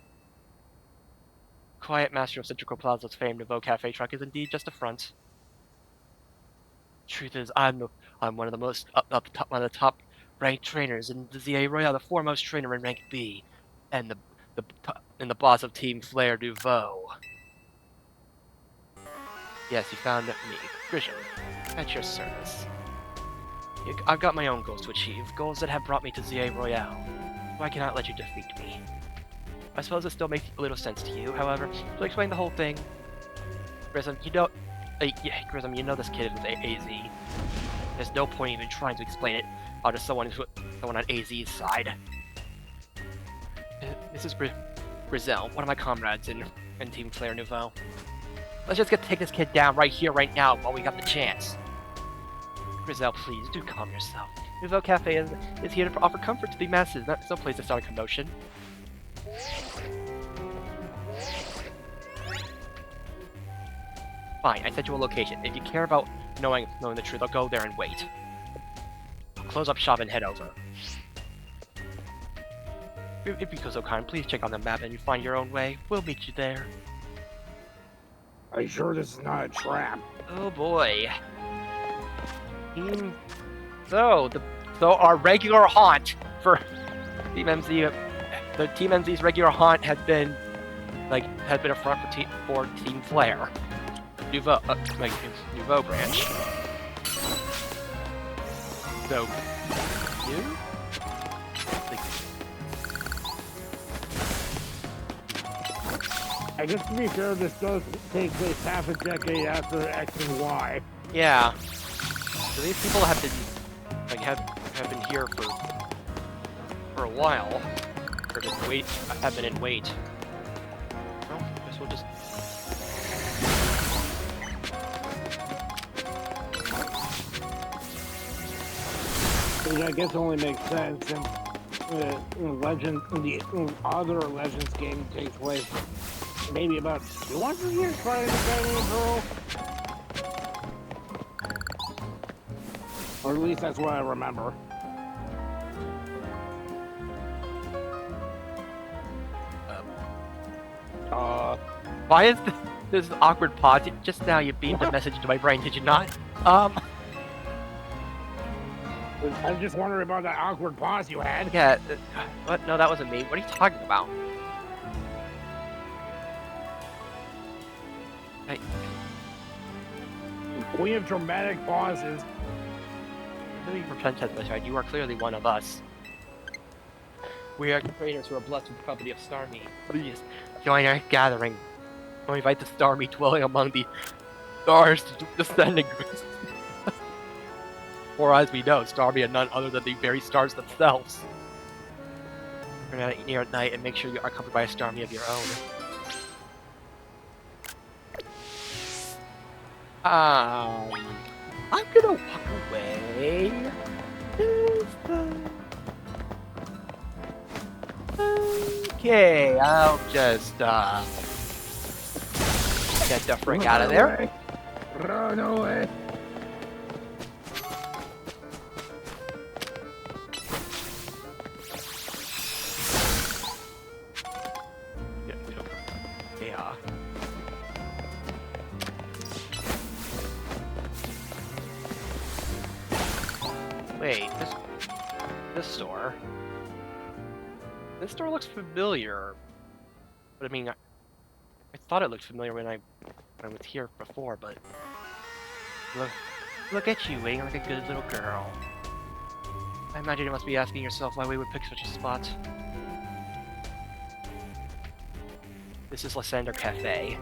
Quiet master of Citrico Plaza's famed Nouveau Cafe truck is indeed just a front. Truth is, I'm one of the most one of the top ranked trainers, and the ZA Royale, the foremost trainer in rank B, and the boss of Team Flare Nouveau. Yes, you found me, Grisham, at your service. I've got my own goals to achieve, goals that have brought me to ZA Royale. So I cannot let you defeat me. I suppose it still makes a little sense to you, however, to explain the whole thing. Grissom, Grissom, you know this kid is with AZ. There's no point even trying to explain it to someone on AZ's side. This is Grizel, one of my comrades in Team Flare Nouveau. Let's just take this kid down right here, right now, while we got the chance. Grizel, please, do calm yourself. Nouveau Cafe is here to offer comfort to the masses, not some place to start a commotion. Fine, I sent you a location. If you care about knowing the truth, I'll go there and wait. I'll close up shop and head over. If you feel so kind, please check on the map and you find your own way. We'll meet you there. Are you sure this is not a trap? Oh boy. So our regular haunt for Team MZ, the Team MZ's regular haunt has been a front for Team Flare. Nouveau branch. So, you? I guess to be fair, this does take place half a decade after X and Y. Yeah. So these people have been have been here for a while, or just have been in wait. Well, I guess we'll just. Which I guess only makes sense since the other Legends game takes place maybe about 200 years prior to Diamond and Pearl. Or at least that's what I remember. Why is this awkward pause? Just now you beamed a message to my brain, did you not? I'm just wondering about that awkward pause you had. Yeah, what? No, that wasn't me. What are you talking about? Hey. We have dramatic pauses. Maybe pretend that's right. You are clearly one of us. We are trainers who are blessed with the company of Starmie. Please, join our gathering. We invite the Starmie dwelling among the stars to descend in grace. For as we know, Starmie are none other than the very stars themselves. We're gonna eat near at night and make sure you are accompanied by a Starmie of your own. I'm gonna walk away. Okay, I'll just get the frick out of there. Run away. Yeah. Wait, this store. This store looks familiar. But I mean, I thought it looked familiar when I was here before, but look at you, waiting like a good little girl. I imagine you must be asking yourself why we would pick such a spot. This is Lysander Cafe.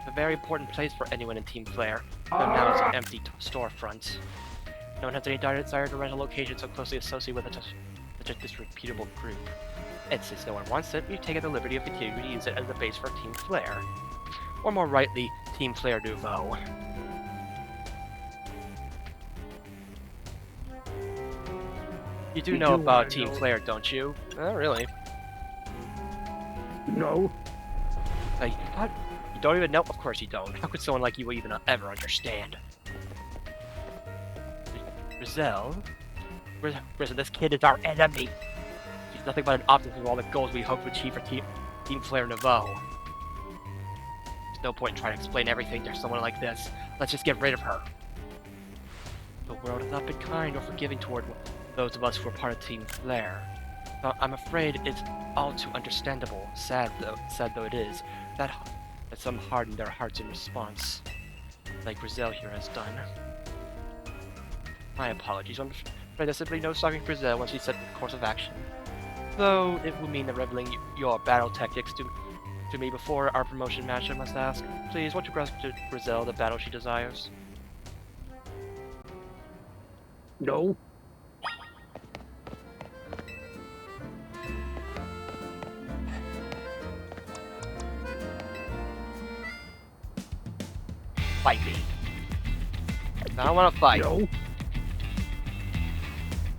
A very important place for anyone in Team Flare, though now it's an empty storefront. No one has any desire to rent a location so closely associated with such a disreputable group. And since no one wants it, we've taken the liberty of continuing to use it as the base for Team Flare. Or more rightly, Team Flare Nouveau. You do know about Team Flare, don't you? Not really. No. Like, what? You don't even know? Of course you don't. How could someone like you even ever understand? Grizel? Grizel, this kid is our enemy. She's nothing but an obstacle to all the goals we hope to achieve for Team Flare Nouveau. There's no point in trying to explain everything to someone like this. Let's just get rid of her. The world has not been kind or forgiving toward those of us who are part of Team Flare. I'm afraid it's all too understandable, sad though it is, that some harden their hearts in response, like Grizel here has done. My apologies, I'm afraid there's simply no stopping Grizel once we set the course of action. Though it will mean that revealing your battle tactics to me before our promotion match, I must ask. Please, won't you grasp to Grizel the battle she desires? No. Fight me. I don't want to fight. No.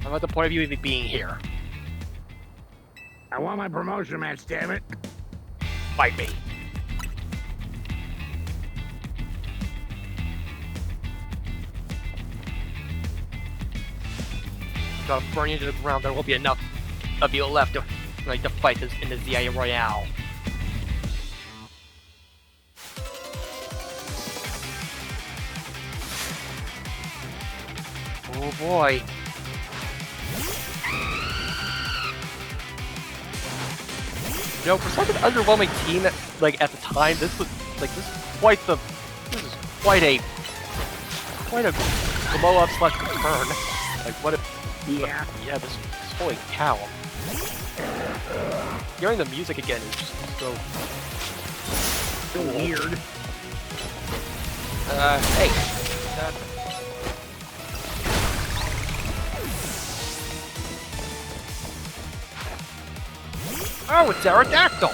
I'm at the point of you even being here. I want my promotion match, damn it. Fight me. Gotta burn you to the ground. There will be enough of you left to fight this in the ZIA Royale. Oh boy. You know, for such an underwhelming team at the time, this is quite a blow up / return. Like what a yeah, this holy cow. Hearing the music again is just so weird. Hey. Oh, it's Aerodactyl!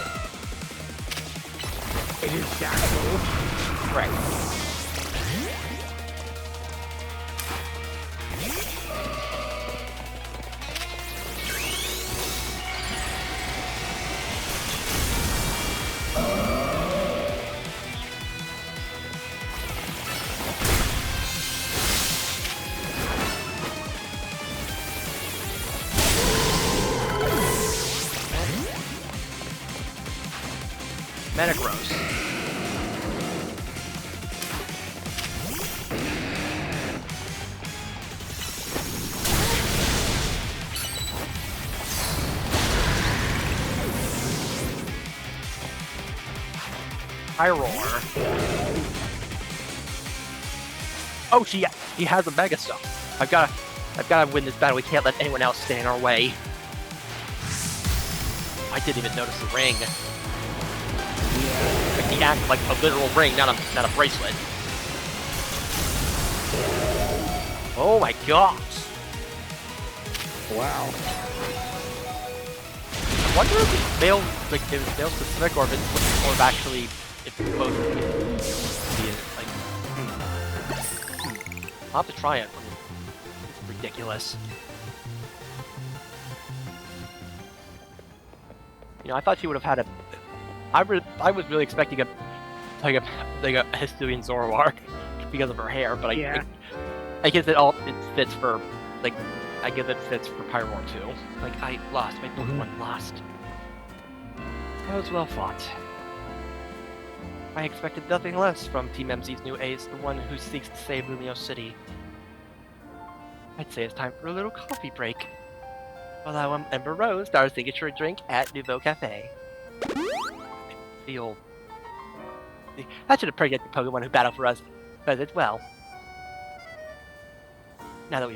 It is Dactyl. Right. Metagross. Pyroar. Oh, she has a Mega Stuff. I've gotta win this battle. We can't let anyone else stand in our way. I didn't even notice the ring. Like the act like a literal ring, not a bracelet. Oh my gosh! Wow. I wonder if it's male specific or if it's or if actually if both be like. I'll have to try it. It's ridiculous. You know, I thought she would have had a. I was really expecting a Hisuian Zoroark because of her hair, but I guess it fits for I guess it fits for Pyroar too. Like I lost, my Pokemon lost. That was well fought. I expected nothing less from Team MZ's new ace, the one who seeks to save Lumio City. I'd say it's time for a little coffee break. While I'm Ember Rose, our signature drink at Nouveau Cafe. Feel. That should have pregnant the Pokemon who battle for us, but as well. Now that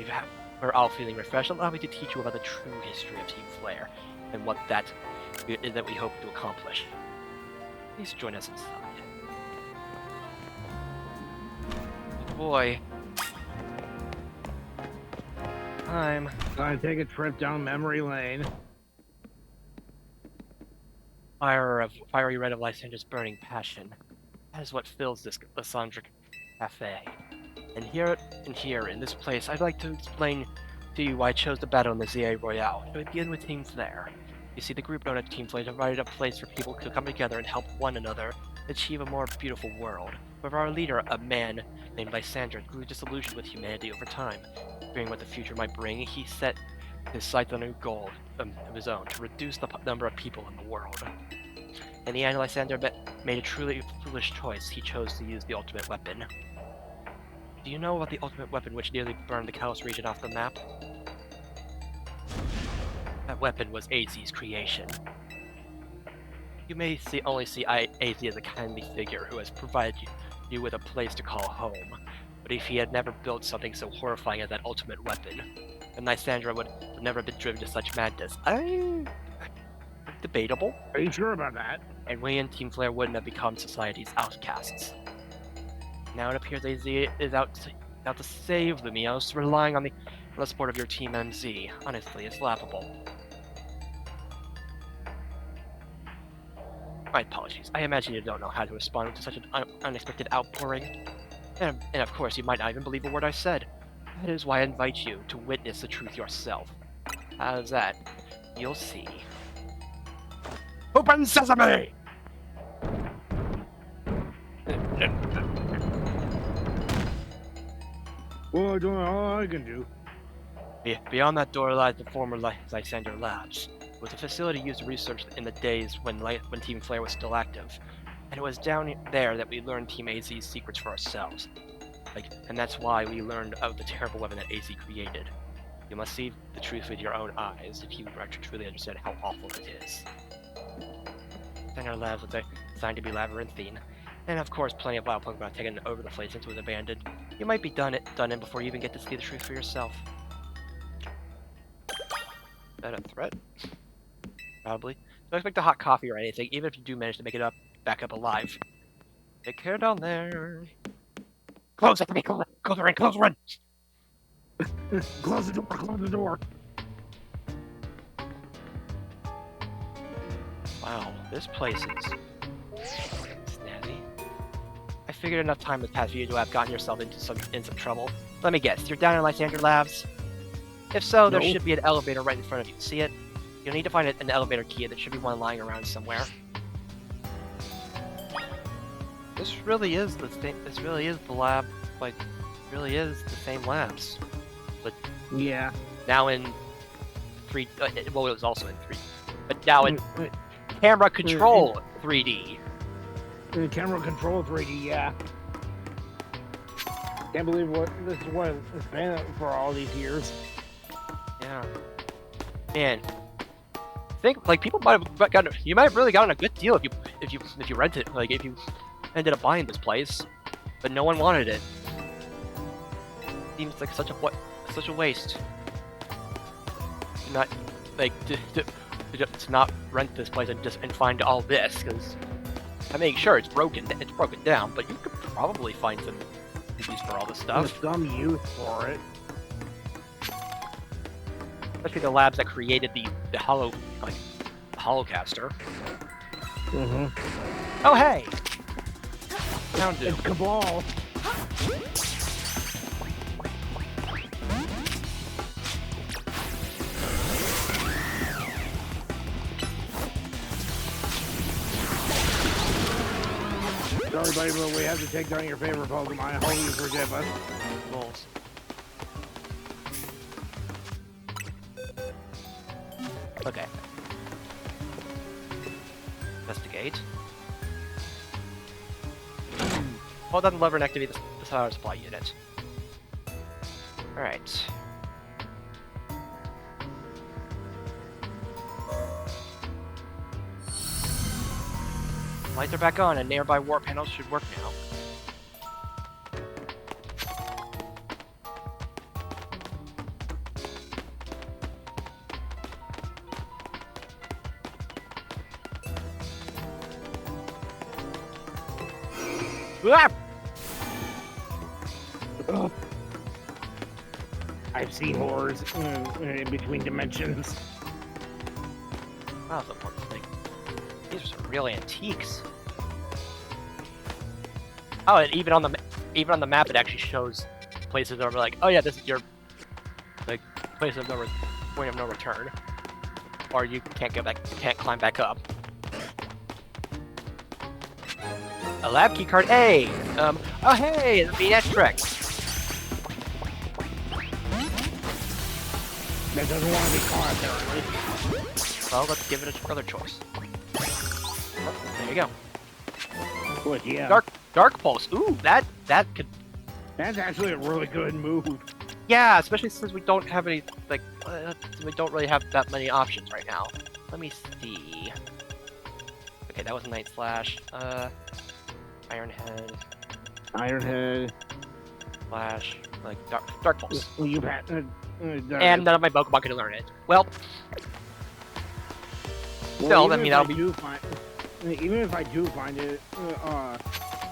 we're all feeling refreshed, allow me to teach you about the true history of Team Flare and what that is that we hope to accomplish. Please join us inside. Boy. I'm gonna take a trip down memory lane. Fiery red of Lysandra's burning passion. That is what fills this Lysandra Cafe. And here, in this place, I'd like to explain to you why I chose to battle in the ZA Royale. To begin with Team Flare. You see, the group known as Team Flare provided a place for people to come together and help one another achieve a more beautiful world. However, our leader, a man named Lysandra, grew disillusioned with humanity over time. Fearing what the future might bring, he set his sights on a goal of his own, to reduce the number of people in the world. In the end, Lysander made a truly foolish choice. He chose to use the ultimate weapon. Do you know about the ultimate weapon which nearly burned the Kalos region off the map? That weapon was AZ's creation. You may only see AZ as a kindly figure who has provided you with a place to call home. But if he had never built something so horrifying as that ultimate weapon, then Lysandra would never have been driven to such madness. Debatable. Are you sure about that? And we and Team Flare wouldn't have become society's outcasts. Now it appears AZ is out to save the Mios, relying on the support of your Team MZ. Honestly, it's laughable. My apologies. I imagine you don't know how to respond to such an unexpected outpouring. And of course, you might not even believe a word I said. That is why I invite you to witness the truth yourself. How's that? You'll see. Open sesame! Well, I don't know all I can do. Beyond that door lies the former Lysander Labs. It was a facility used to research in the days when Team Flare was still active. And it was down there that we learned Team AZ's secrets for ourselves. And that's why we learned of the terrible weapon that AZ created. You must see the truth with your own eyes if you actually truly understand how awful it is. Lysander Labs was designed to be labyrinthine. And of course, plenty of wild Pokemon taken over the place since it was abandoned. You might be done in before you even get to see the truth for yourself. Is that a threat? Probably. Don't expect a hot coffee or anything, even if you do manage to make it back up alive. Take care down there. Close it! Close the ring! Close the ring! Close the door! Close the door! Wow, this place is snazzy. I figured enough time has passed for you to have gotten yourself in some trouble. Let me guess, you're down in Lysander Labs? If so, there should be an elevator right in front of you. See it? You'll need to find an elevator key. There should be one lying around somewhere. This really is the thing. This really is the lab. Really is the same labs. But yeah. Now in 3. Well, it was also in 3. But now in camera control 3D. In camera control 3D, yeah. Can't believe this is what it's been for all these years. Yeah. Man. I think people might have gotten. You might have really gotten a good deal if you rented it. If you ended up buying this place, but no one wanted it. Seems like such a waste. Not to not rent this place and find all this, because I mean, sure, it's broken down, but you could probably find some use for all this stuff. There's some use for it. Especially the labs that created the Holocaster. Mm-hmm. Oh hey! Found it. It's Cabal. Sorry, buddy, but we have to take down your favorite Pokemon. I hope you forgive us. Rolls. Okay. Investigate. Hold down the lever and activate the power supply unit. Alright. Lights are back on and nearby warp panels should work now. I've seen horrors in between dimensions. Wow, that's an important thing. These are some real antiques. Oh, and even on the map, it actually shows places that are like, oh yeah, this is your place of point of no return, or you can't go back, can't climb back up. A lab key card. Hey, oh hey, the Phoenix. That doesn't want to be caught, apparently. Well, let's give it another choice. Oh, you go. But yeah, Dark Pulse. Ooh, that could. that's actually a really good move. Yeah, especially since we don't have any we don't really have that many options right now. Let me see. Okay, that was a Night Slash. Iron Head. Iron Head. Slash. Like Dark Pulse. Well, you had. And none of my Pokemon can learn it. Well, still, I mean, that'll be. Even if I do find it,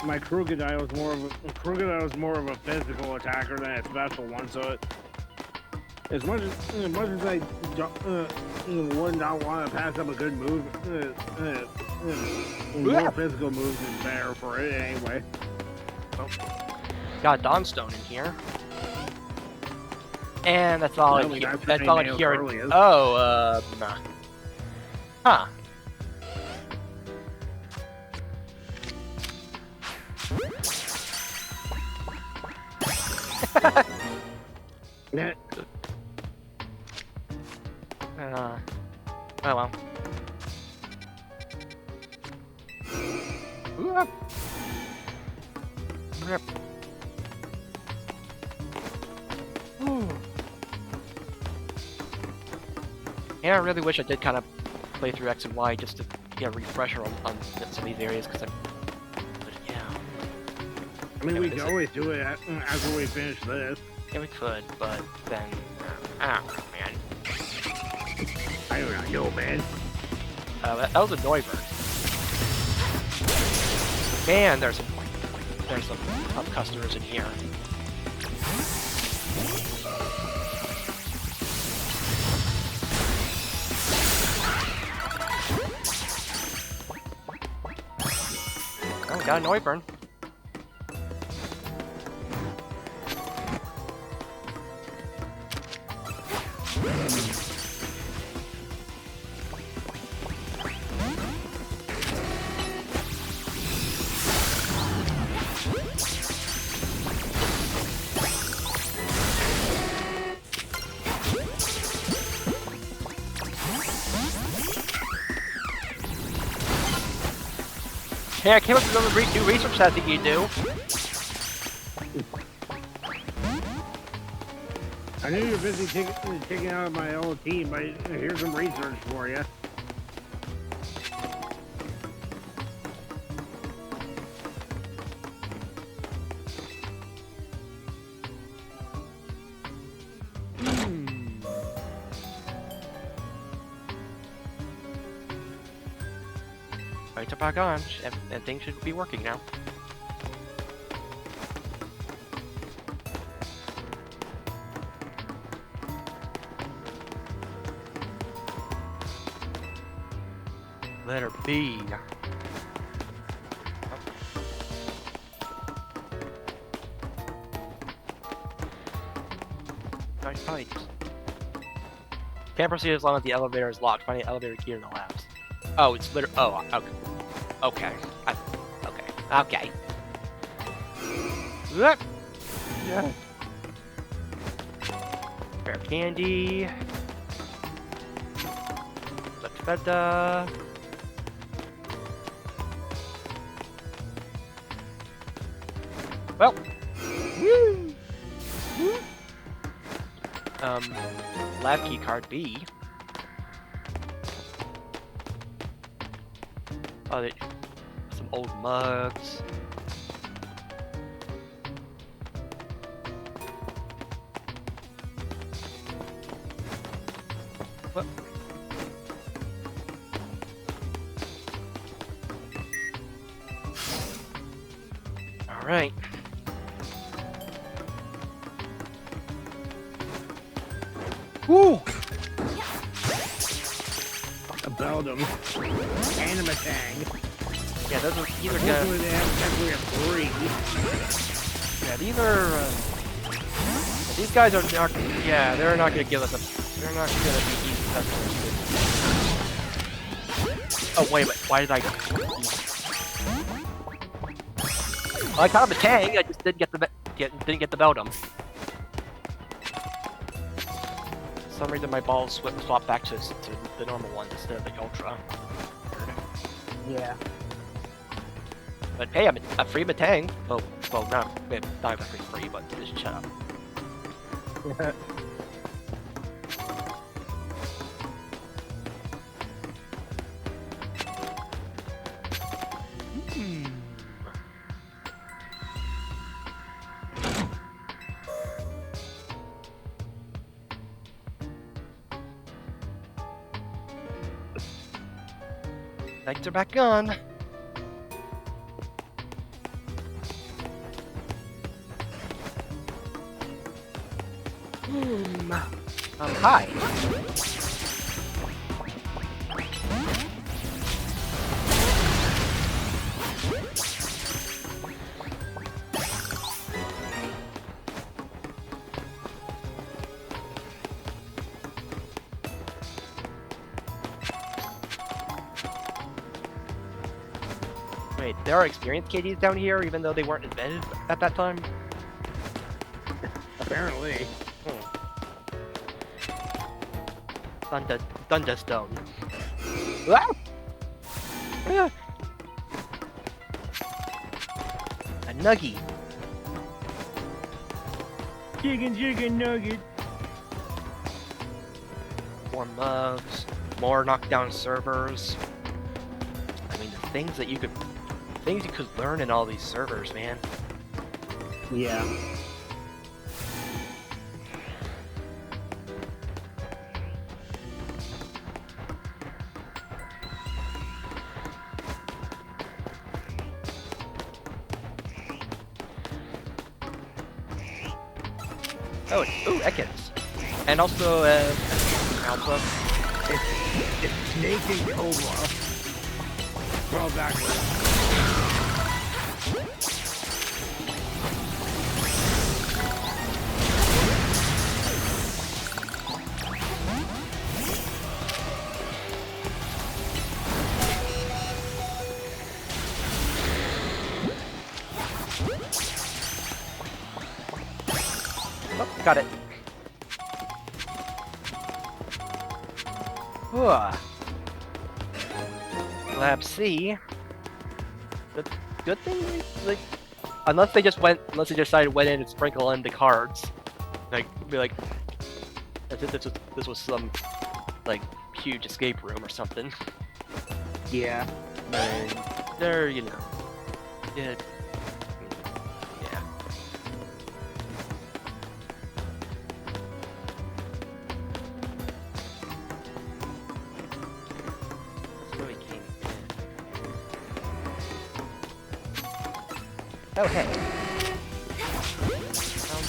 my Crocodile is more of a physical attacker than a special one. So, as much as I would not want to pass up a good move, more physical moves is better for it anyway. Oh. Got a Dawnstone in here. And that's all I hear. That's all I hear. Oh, huh. Yeah. Oh well. Yep. Yep. Yeah, I really wish I did kind of play through X and Y just to get a refresher on some of these areas, because but yeah. I mean, we could always do it after we finish this. Yeah, we could, but then I don't know, man. I don't know, man. That was a Noivern. Man, there's some tough customers in here. Oh, got a Noivern. Hey, I came up with some new research that I think you do. I knew you were busy taking out my old team, but here's some research for you. Lights are back on, and things should be working now. Letter B. Nice pipes. Can't proceed as long as the elevator is locked. Find the elevator key in the labs. Oh, it's literally. Oh, okay. Okay. Okay. Yep. Yeah. Rare candy. Feta. Well. Woo. Lab key card B. Oh, some old mugs. What? All right. Woo! About them. Animatang. Yeah, those are either Hopefully they have technically a 3. Yeah, these guys are not. Yeah, they're not gonna give us a. They're not gonna be easy customers. Oh wait a minute. Why did I? Well, I caught him a Tang. I just didn't get the didn't get the Beldum. For some reason, my balls swapped back to the normal one instead of the Ultra. Yeah. But hey, I'm a free Matang. Well, not exactly free, but just shut up. Lights are back on. Hi. Wait, there are experienced KDs down here, even though they weren't invented at that time? Apparently. Thunderstone. Ah! Ah! A nuggie. Chicken nugget. More mugs. More knockdown servers. I mean, the things you could learn in all these servers, man. Yeah. Oh, ooh, Ekans. And also, Alpha. It's Snake and Cobra. Well, backwards. Oh, got it. Lab C. Good thing, like, unless they decided went in and sprinkle in the cards, like, be like, this was some, like, huge escape room or something. Yeah. And they're, you know, yeah. Oh, hey. Found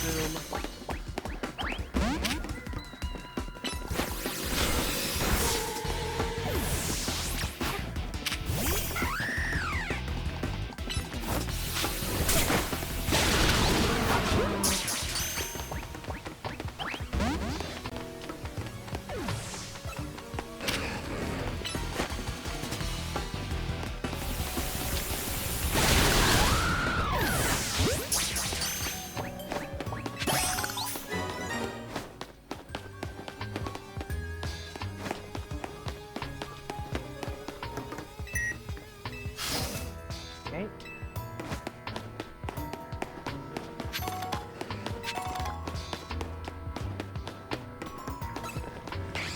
Okay.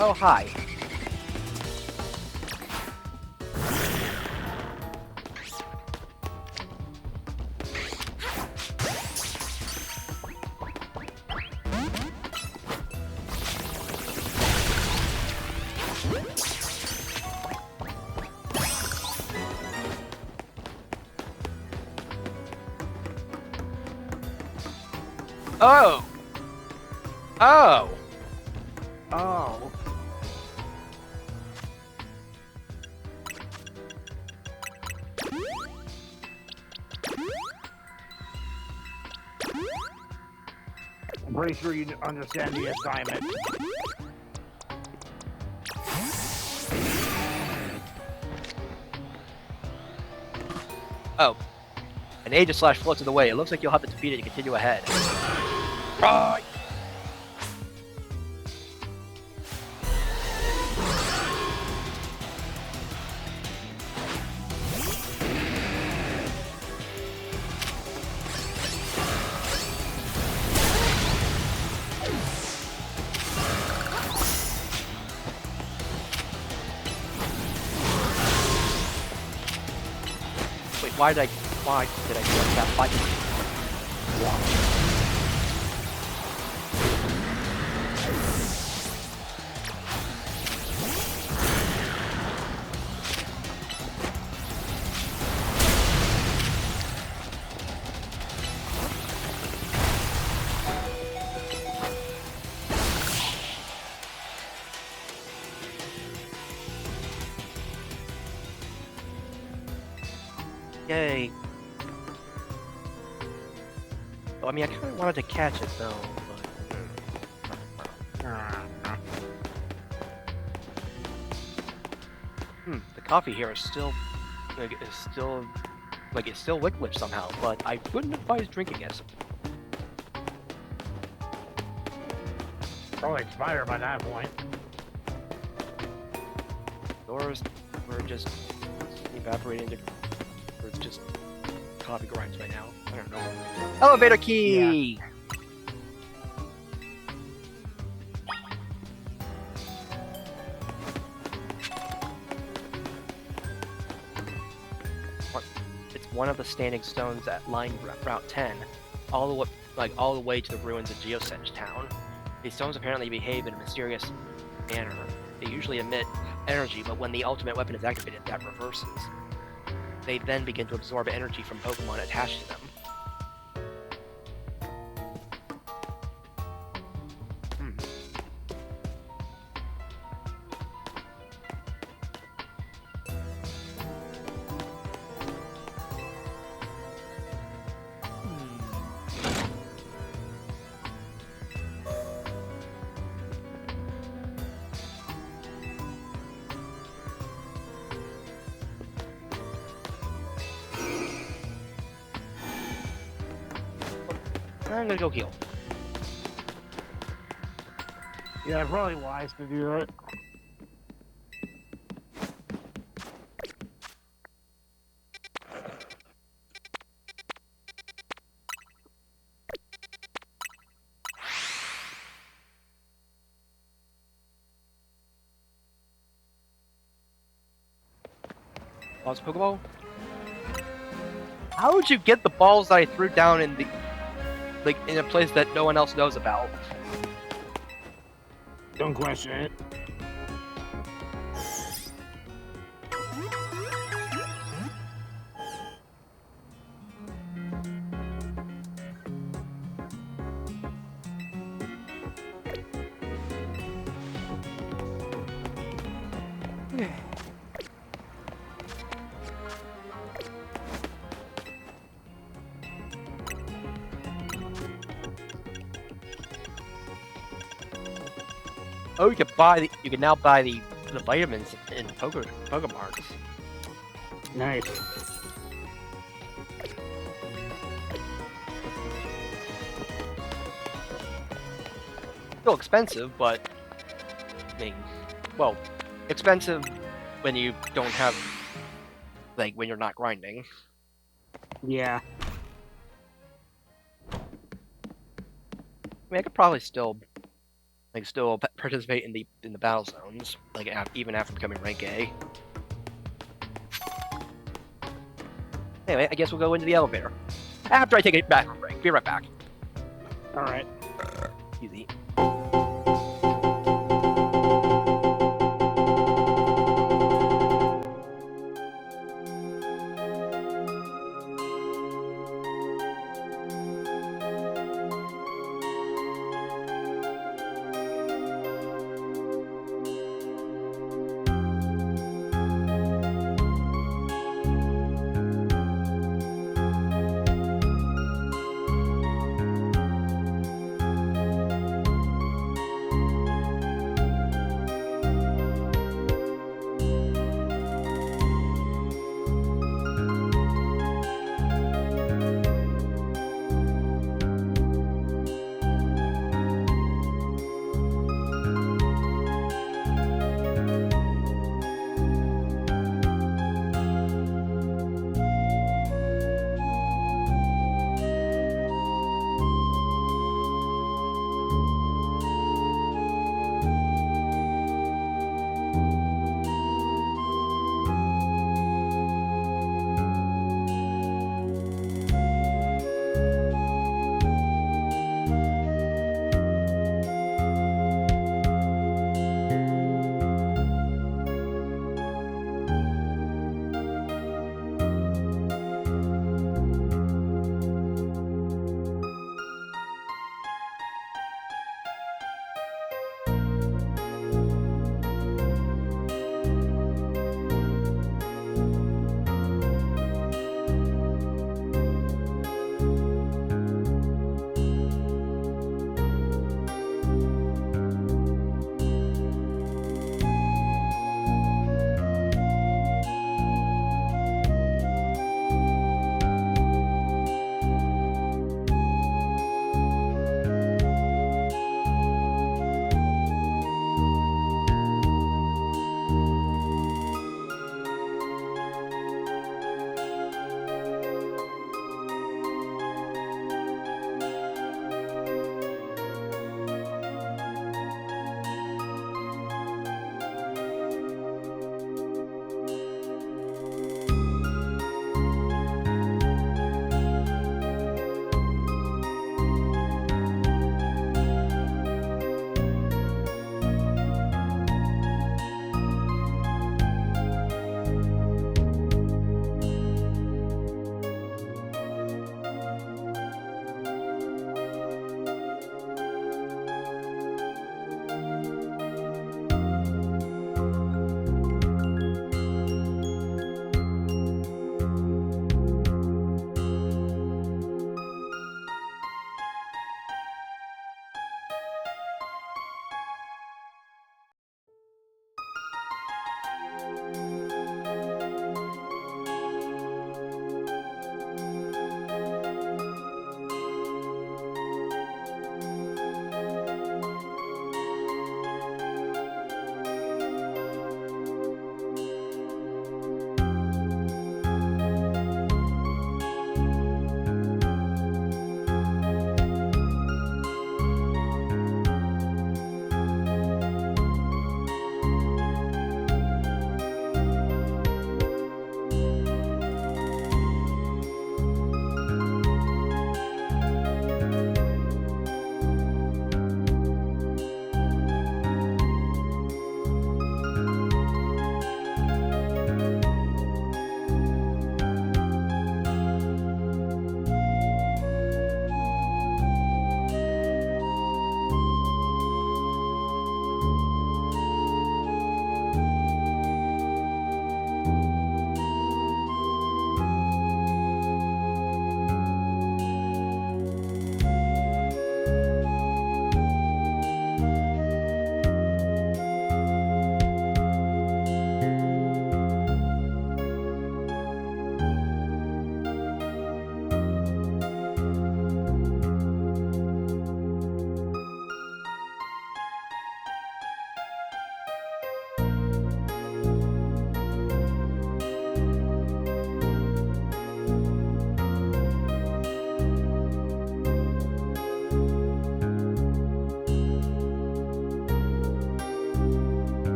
Oh, hi. Oh! Oh! Oh. I'm pretty sure you understand the assignment. Oh. An Aegis Slash floats in the way. It looks like you'll have to defeat it to continue ahead. Right. why did I press that button? Yay. Well, I mean, I kind of wanted to catch it though, but the coffee here is still it's still liquid somehow, but I wouldn't advise drinking it. Probably expired by that point. Doors were just evaporating, or it's just coffee grinds right now. I don't know. Elevator key! Yeah. It's one of the standing stones at line Route 10, all the way to the ruins of Geosenge Town. These stones apparently behave in a mysterious manner. They usually emit energy, but when the ultimate weapon is activated, that reverses. They then begin to absorb energy from Pokémon attached to them. I'm gonna go heal. Yeah, probably wise to do that. Lost Pokeball? How would you get the balls that I threw down in the in a place that no one else knows about? Don't question it. Oh, you can now buy the vitamins in Pokemarts. Nice. Still expensive, but I mean, well, expensive when you don't have when you're not grinding. Yeah. I mean, I could probably still participate in the battle zones, even after becoming rank A. Anyway, I guess we'll go into the elevator after I take a bathroom break. Be right back. All right. Easy.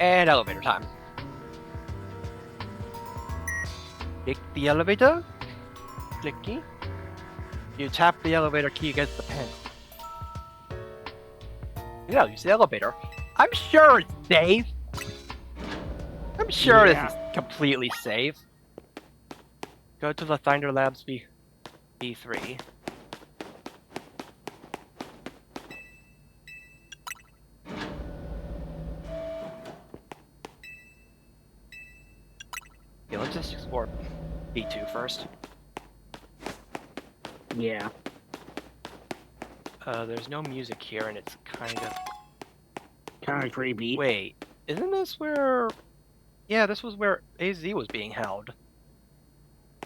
And elevator time. Click the elevator. Clicky. You tap the elevator key against the pen. Yeah, use the elevator. I'm sure it's safe. I'm sure Yeah. this is completely safe. Go to the Thunder Labs B3. Yeah, let's just explore B2 first. Yeah. There's no music here, and it's kind of creepy. Wait, isn't this where? Yeah, this was where AZ was being held.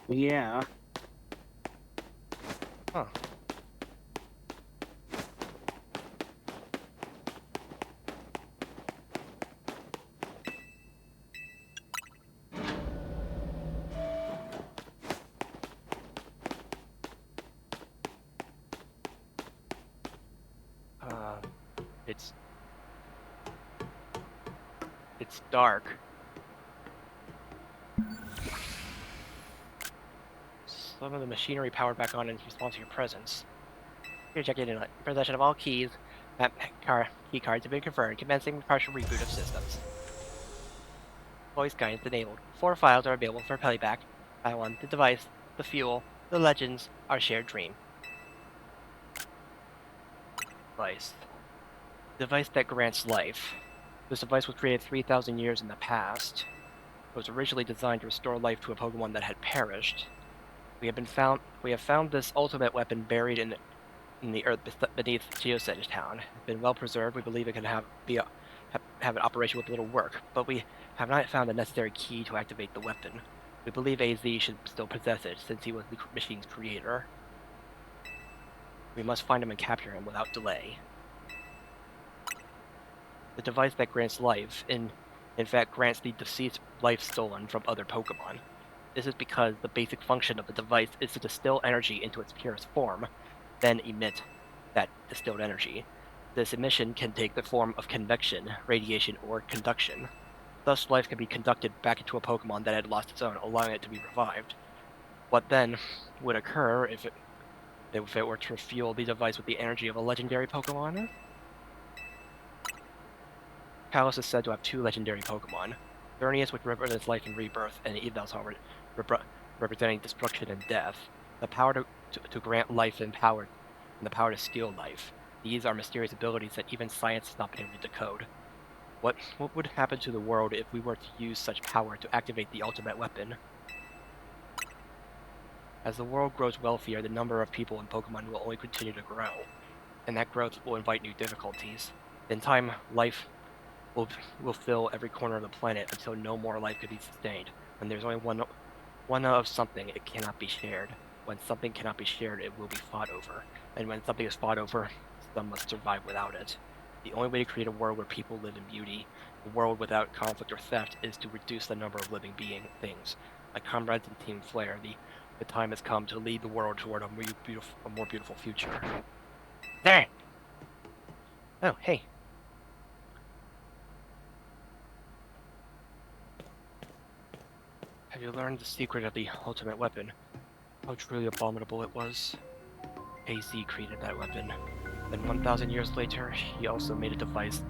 Yeah. Huh. It's dark. Some of the machinery powered back on in response to your presence. You're checking in. Possession of all keys. Key cards have been confirmed, commencing partial reboot of systems. Voice guidance enabled. 4 files are available for playback. File 1, the device, the fuel, the legends, our shared dream. Device. Device that grants life. This device was created 3,000 years in the past. It was originally designed to restore life to a Pokemon that had perished. We have found this ultimate weapon buried in the earth beneath Geosage Town. It's been well preserved. We believe it can have an operation with little work, but we have not found the necessary key to activate the weapon. We believe AZ should still possess it, since he was the machine's creator. We must find him and capture him without delay. The device that grants life, in fact, grants the deceased life stolen from other Pokemon. This is because the basic function of the device is to distill energy into its purest form, then emit that distilled energy. This emission can take the form of convection, radiation, or conduction. Thus, life can be conducted back into a Pokemon that had lost its own, allowing it to be revived. What then would occur if it were to fuel the device with the energy of a legendary Pokemon? Kalos is said to have 2 legendary Pokemon. Xerneas, which represents life and rebirth, and Evalsar, representing destruction and death. The power to grant life and power, and the power to steal life. These are mysterious abilities that even science has not been able to decode. What would happen to the world if we were to use such power to activate the ultimate weapon? As the world grows wealthier, the number of people in Pokemon will only continue to grow, and that growth will invite new difficulties. In time, life will fill every corner of the planet until no more life can be sustained. When there's only one of something, it cannot be shared. When something cannot be shared, it will be fought over. And when something is fought over, some must survive without it. The only way to create a world where people live in beauty, a world without conflict or theft, is to reduce the number of living things. My comrades in Team Flare, the time has come to lead the world toward a more beautiful future. There! Oh, hey. Have you learned the secret of the ultimate weapon? How truly abominable it was? AZ created that weapon. Then 1,000 years later, he also made a device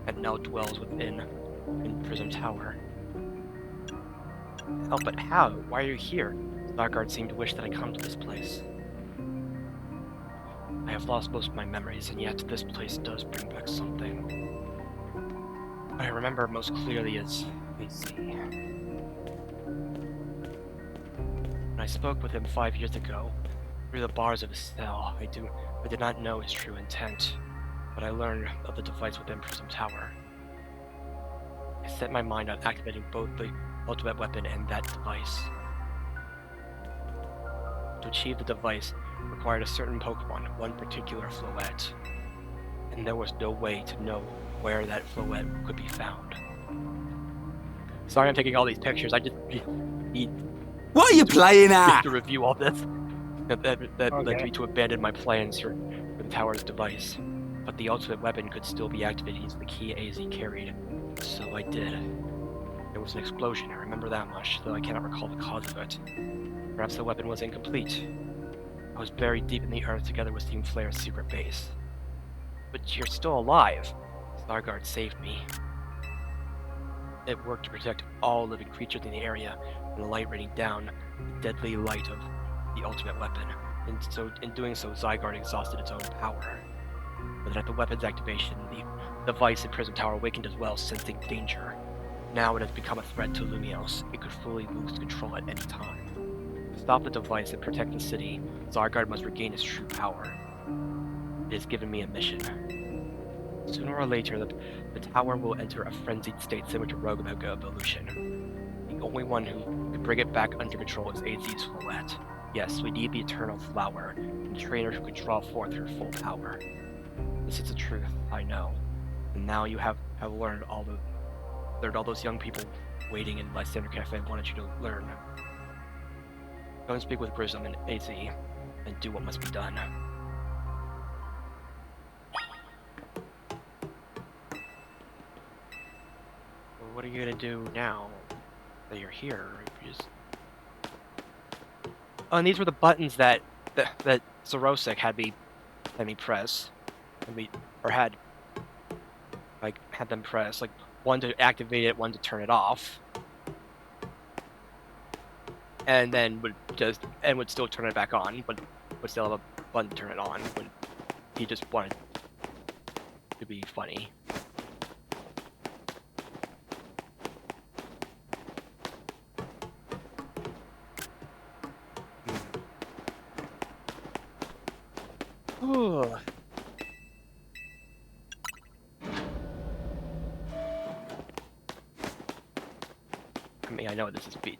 that now dwells in Prism Tower. Oh, but how? Why are you here? Stargard seemed to wish that I come to this place. I have lost most of my memories, and yet this place does bring back something. What I remember most clearly is AZ. When I spoke with him 5 years ago, through the bars of his cell, I did not know his true intent, but I learned of the device within Prism Tower. I set my mind on activating both the ultimate weapon and that device. To achieve the device required a certain Pokemon, one particular Floette, and there was no way to know where that Floette could be found. Sorry I'm taking all these pictures, I just need What are you playing at? to review all this. That led Okay. me to abandon my plans for the tower's device. but the ultimate weapon could still be activated using the key AZ carried. So I did. There was an explosion, I remember that much, though I cannot recall the cause of it. Perhaps the weapon was incomplete. I was buried deep in the earth together with Team Flare's secret base. But you're still alive. Starguard saved me. It worked to protect all living creatures in the area from the light raining down, the deadly light of the ultimate weapon. And so, in doing so, Zygarde exhausted its own power. But then at the weapon's activation, the device in Prism Tower awakened as well, sensing danger. Now it has become a threat to Lumiose. It could fully lose control at any time. To stop the device and protect the city, Zygarde must regain its true power. It has given me a mission. Sooner or later, the tower will enter a frenzied state similar to Rogue Mega Evolution. The only one who can bring it back under control is AZ's Floette. Yes, we need the Eternal Flower, and a trainer who can draw forth her full power. This is the truth, I know. And now you have learned all those young people waiting in Lysander Cafe wanted you to learn. Go and speak with Prism and AZ, and do what must be done. Well, what are you gonna do now that you're here? You just... Oh, and these were the buttons that Zorosek had me press. Had them press, like one to activate it, one to turn it off, and then would still turn it back on, but would still have a button to turn it on when he just wanted to be funny. Ooh. I mean, I know this is beat,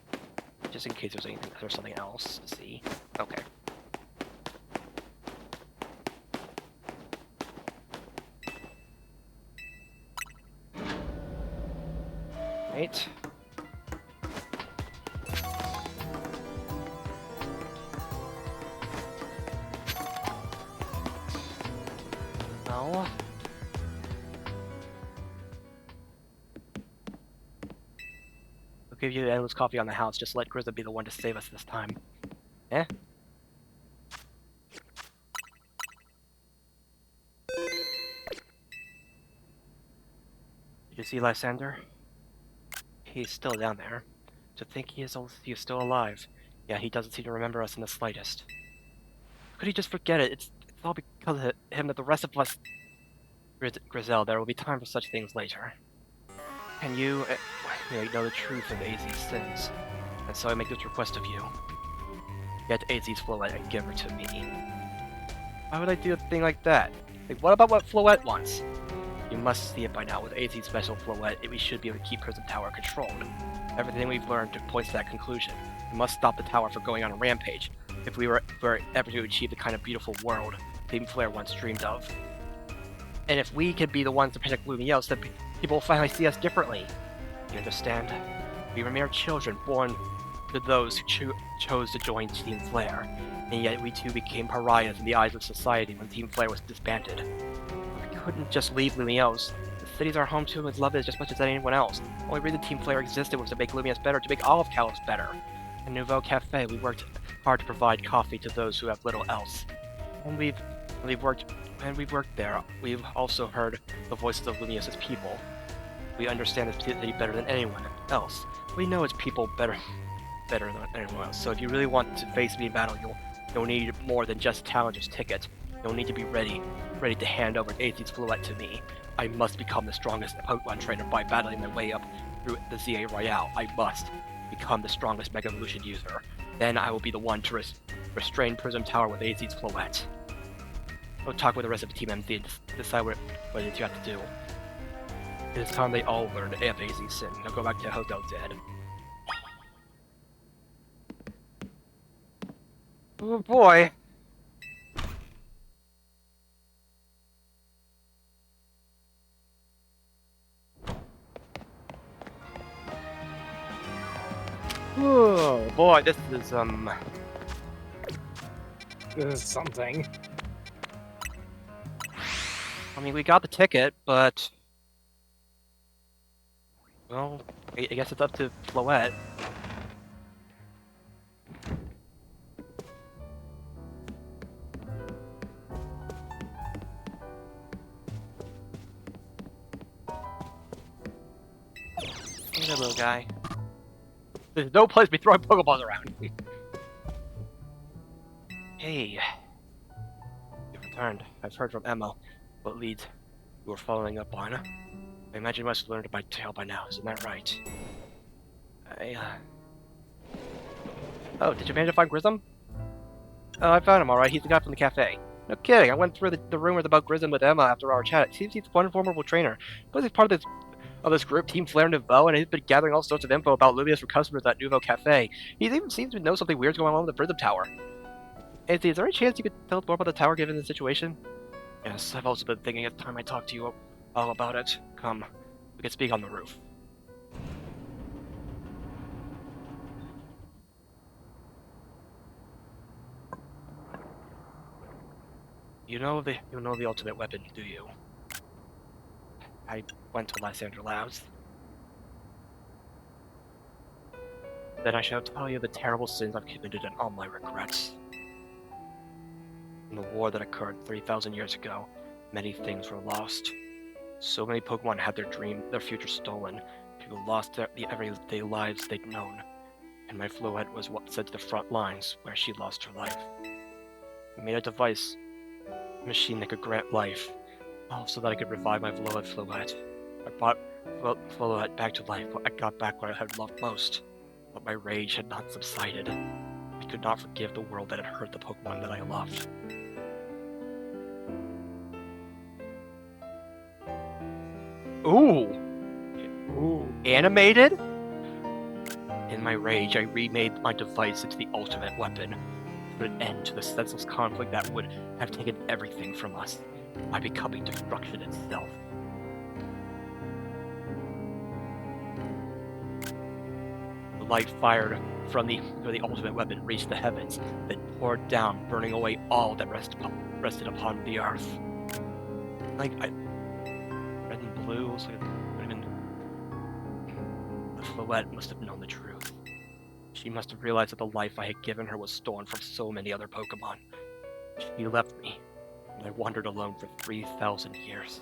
just in case there's something else to see. Okay. Right. Now. We'll give you endless coffee on the house, just let Grizza be the one to save us this time. Eh? Did you see Lysander? He's still down there. To think he is still alive. Yeah, he doesn't seem to remember us in the slightest. Could he just forget it? It's all because of him that the rest of us... Grizel, there will be time for such things later. Can you know the truth of AZ's sins? And so I make this request of you. Get AZ's Floette and give her to me. Why would I do a thing like that? Like, what about what Floette wants? You must see it by now. With AZ's special Floette, we should be able to keep Prism Tower controlled. Everything we've learned points to that conclusion. We must stop the tower from going on a rampage, if we were ever to achieve the kind of beautiful world Team Flare once dreamed of. And if we could be the ones to protect Lumiose, then people will finally see us differently. You understand? We were mere children born to those who chose to join Team Flare, and yet we too became pariahs in the eyes of society when Team Flare was disbanded. We couldn't just leave Lumiose. The city's our home too, and love it just as much as anyone else. The only reason Team Flare existed was to make Lumiose better, to make all of Kalos better. In Nouveau Cafe, we worked hard to provide coffee to those who have little else. And we've worked there. We've also heard the voices of Lumiose's people. We understand this city better than anyone else. We know its people better than anyone else. So if you really want to face me in battle, you'll need more than just Challenger's ticket. You'll need to be ready to hand over AZ's Floette to me. I must become the strongest Pokemon trainer by battling my way up through the ZA Royale. I must become the strongest Mega Evolution user. Then I will be the one to restrain Prism Tower with AZ's Floette. Go talk with the rest of Team MZ and decide what it is you have to do. It is time they all learned of AZ's sin. Now go back to Hotel Dead. Oh boy! Oh boy, this is This is something. I mean, we got the ticket, but... Well, I guess it's up to Floette. Look at that little guy. There's no place to be throwing Pokeballs around. Hey. You've returned. I've heard from Emma what leads you were following up on. I imagine you must have learned my tale by now, isn't that right? Oh, did you manage to find Grissom? Oh, I found him alright. He's the guy from the cafe. No kidding, I went through the rumors about Grissom with Emma after our chat. It seems he's one formidable trainer. But he's part of this group, Team Flare Nouveau, and he's been gathering all sorts of info about Lumias for customers at Nouveau Cafe. He even seems to know something weird's going on with the Prism Tower. Is there any chance you could tell us more about the tower given the situation? Yes, I've also been thinking it's time I talk to you all about it. Come, we can speak on the roof. You know the ultimate weapon, do you? I went to Lysander Labs. Then I shall tell you the terrible sins I've committed and all my regrets. In the war that occurred 3,000 years ago, many things were lost. So many Pokemon had their future stolen. People lost the everyday lives they'd known. And my Floette was what sent to the front lines, where she lost her life. I made a device, a machine that could grant life, all so that I could revive my beloved Floette. I brought Floette back to life. I got back what I had loved most, but my rage had not subsided. I could not forgive the world that had hurt the Pokemon that I loved. Ooh! Ooh. Animated? In my rage, I remade my device into the ultimate weapon, to put an end to the senseless conflict that would have taken everything from us, by becoming destruction itself. The light fired from the ultimate weapon reached the heavens, then poured down, burning away all that rested upon the earth. Red and blue, so the Floette must have known the truth. She must have realized that the life I had given her was stolen from so many other Pokemon. She left me, and I wandered alone for 3,000 years.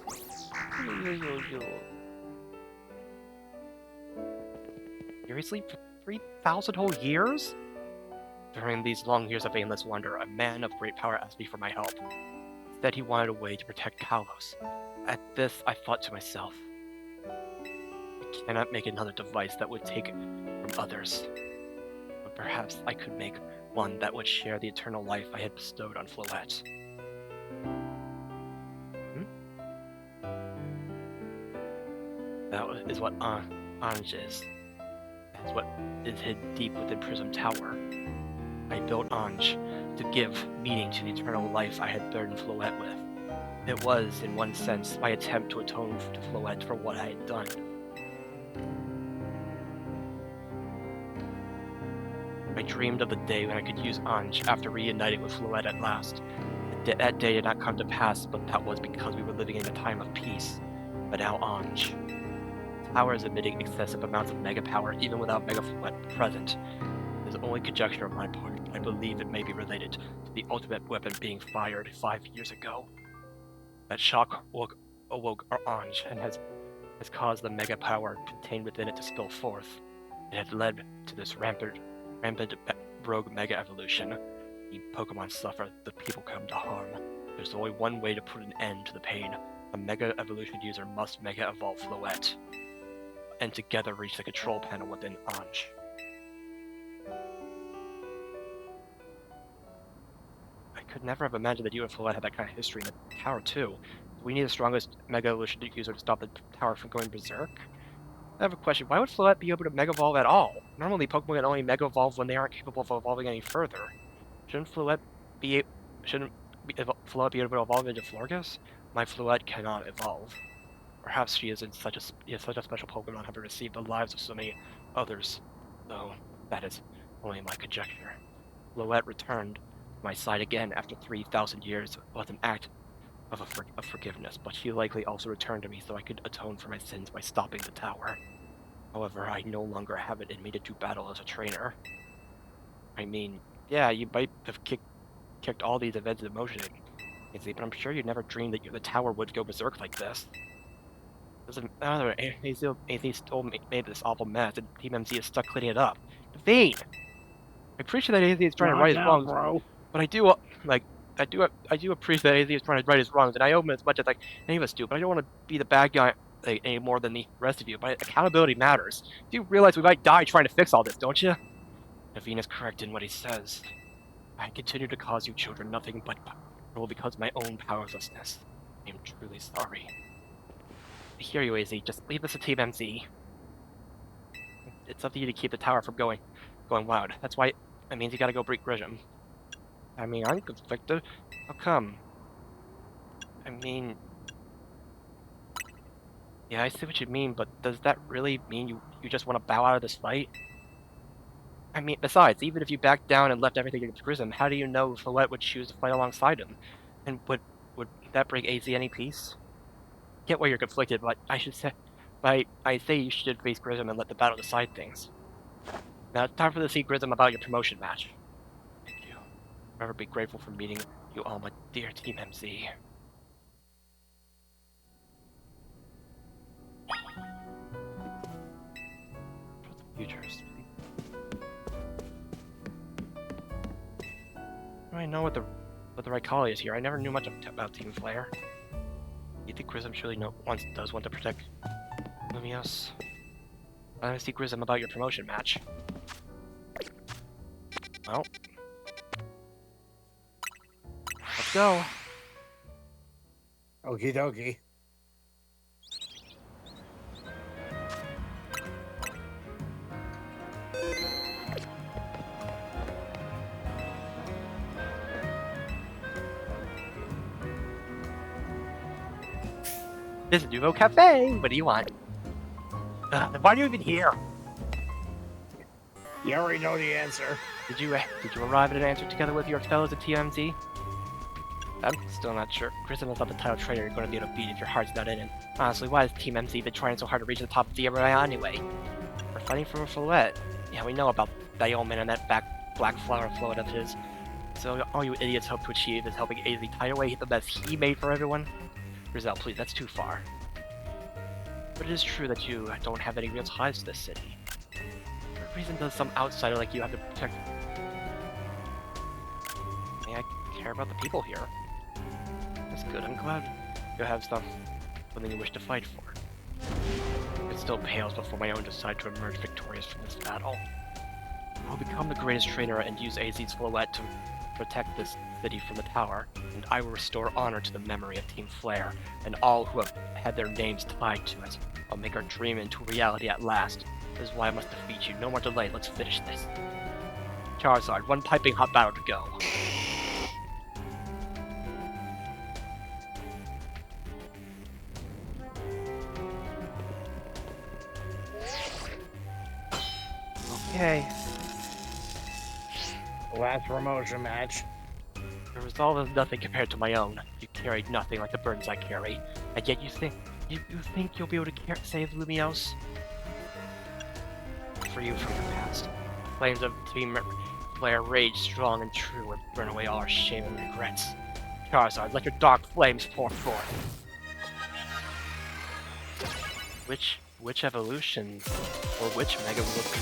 Seriously? For 3,000 whole years? During these long years of aimless wonder, a man of great power asked me for my help. Said he wanted a way to protect Kalos. At this, I thought to myself, I cannot make another device that would take from others. But perhaps I could make one that would share the eternal life I had bestowed on Floette. That is what Anj is. That's what is hid deep within Prism Tower. I built Anj to give meaning to the eternal life I had burdened Floette with. It was, in one sense, my attempt to atone to Floette for what I had done. I dreamed of the day when I could use Anj after reuniting with Floette at last. That day did not come to pass, but that was because we were living in a time of peace. But now Anj. Tower is emitting excessive amounts of Mega Power even without Mega Floette present. It is only conjecture on my part, but I believe it may be related to the ultimate weapon being fired 5 years ago. That shock awoke Anj and has caused the Mega Power contained within it to spill forth. It had led to this rampant rogue Mega Evolution. The Pokemon suffer, the people come to harm. There's only one way to put an end to the pain. A Mega Evolution user must Mega Evolve Floette, and together reach the control panel within Anj. I could never have imagined that you and Floette had that kind of history in the tower too. We need the strongest Mega Evolution user to stop the tower from going berserk. I have a question. Why would Floette be able to Mega Evolve at all? Normally, Pokemon can only Mega Evolve when they aren't capable of evolving any further. Shouldn't Floette be able to evolve into Florges? My Floette cannot evolve. Perhaps she is such a special Pokemon, having received the lives of so many others. Though that is only my conjecture. Floette returned to my side again after 3,000 years was an act of forgiveness, but she likely also returned to me so I could atone for my sins by stopping the tower. However, I no longer have it in me to do battle as a trainer. I mean, yeah, you might have kicked all these events in motion, Izzy, but I'm sure you never dreamed that the tower would go berserk like this. Doesn't matter. Izzy still made this awful mess, and Team MC is stuck cleaning it up. Vane! I appreciate that Izzy is trying to Not right his now, wrongs, bro. but I do I do appreciate that Izzy is trying to right his wrongs, and I owe him as much as like any of us do. But I don't want to be the bad guy any more than the rest of you. But accountability matters. Do you realize we might die trying to fix all this, don't you? Naveen is correct in what he says. I continue to cause you children nothing but trouble because of my own powerlessness. I am truly sorry. I hear you, AZ. Just leave this to Team MC. It's up to you to keep the tower from going wild. That's why it means you gotta go break Grissom. I mean, I'm conflicted. How come? I mean... Yeah, I see what you mean, but does that really mean you just want to bow out of this fight? I mean, besides, even if you backed down and left everything against Grissom, how do you know Follette would choose to fight alongside him? And would that bring AZ any peace? Get why you're conflicted, but I say you should face Grissom and let the battle decide things. Now it's time for the see Grissom about your promotion match. Thank you. Forever be grateful for meeting you all, my dear Team MC. Futures. I know what the right call is here. I never knew much about Team Flare. You think Grissom surely does want to protect Lumios? I want to see Grissom about your promotion match. Well, let's go. Okie dokie. This is Nouveau Cafe! What do you want? Why are you even here? You already know the answer. Did you arrive at an answer together with your fellows at TMZ? I'm still not sure. Grissom is not the title trainer you're going to be able to beat if your heart's not in it. Honestly, why has Team MC been trying so hard to reach the top of the arena anyway? We're fighting for a Follette. Yeah, we know about Dialman and that black flower float of his. So all you idiots hope to achieve is helping AZ tie away the mess he made for everyone? Rizal, please, that's too far. But it is true that you don't have any real ties to this city. What reason does some outsider like you have to protect... I care about the people here. That's good, I'm glad you have something you wish to fight for. It still pales before my own decide to emerge victorious from this battle. I'll become the greatest trainer and use AZ's Follette to protect this city from the tower, and I will restore honor to the memory of Team Flare and all who have had their names tied to it. I'll make our dream into reality at last. This is why I must defeat you. No more delay, let's finish this. Charizard, one piping hot battle to go. Okay. Last promotion match. Your resolve is nothing compared to my own. You carried nothing like the burdens I carry, and yet you think you'll be able to save Lumios? For you from your past. Flames of Team Flare rage strong and true and burn away all our shame and regrets. Charizard, let your dark flames pour forth. Which evolution or which Mega will it be?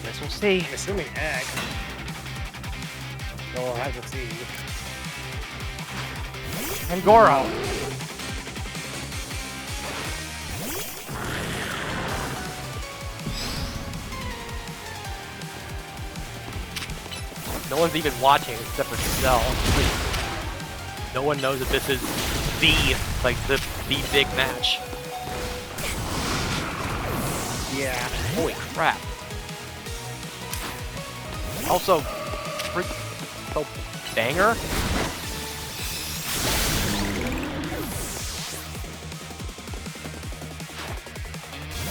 Guess we'll see. I'm assuming X. So we'll have to see. And Goro. No one's even watching except for Giselle. No one knows that this is the big match. Yeah. Holy crap. Also, banger?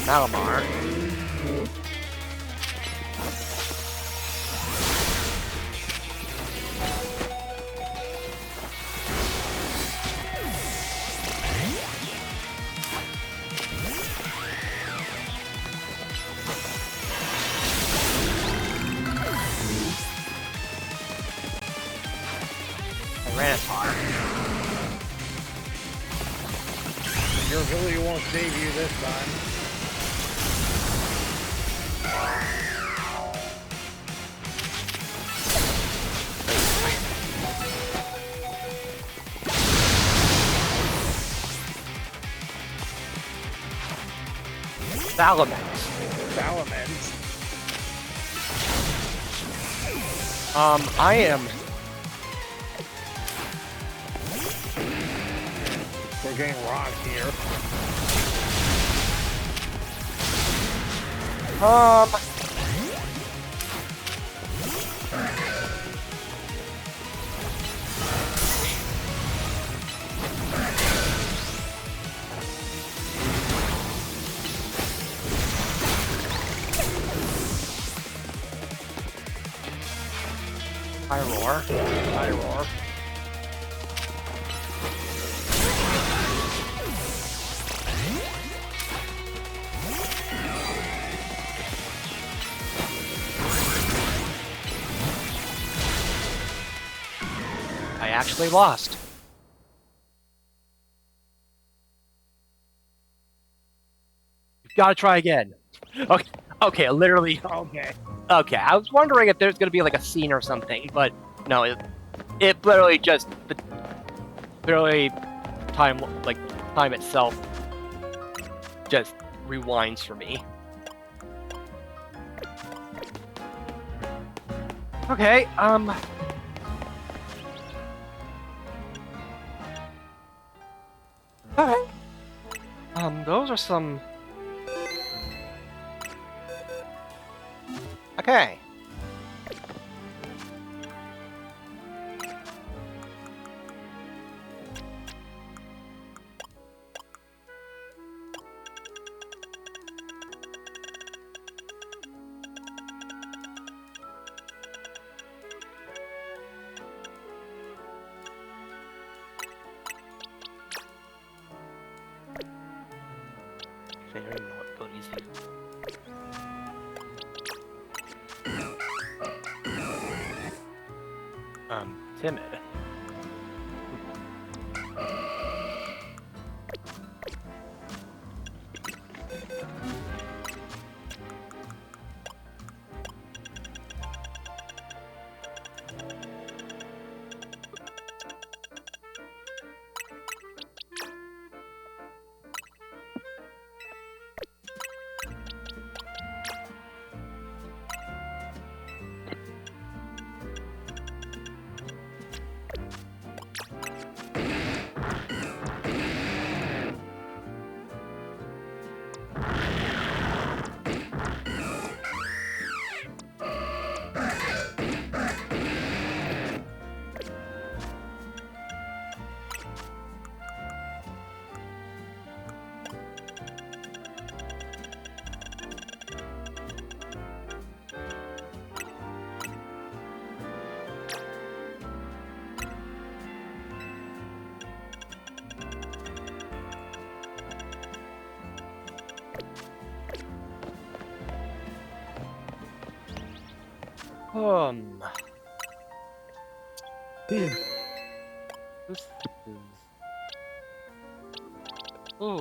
Malamar. Mantar. Your ability won't save you this time. Salamence. Salamence. I am. We're getting rocked here. I roar. I roar. I actually lost. You've got to try again. Okay. Okay. Literally. Okay. Okay. I was wondering if there's gonna be like a scene or something, but no. It literally just literally time itself just rewinds for me. Okay. Alright. Those are some. Okay. I don't even know what abilities do. Timid. This is... Oh,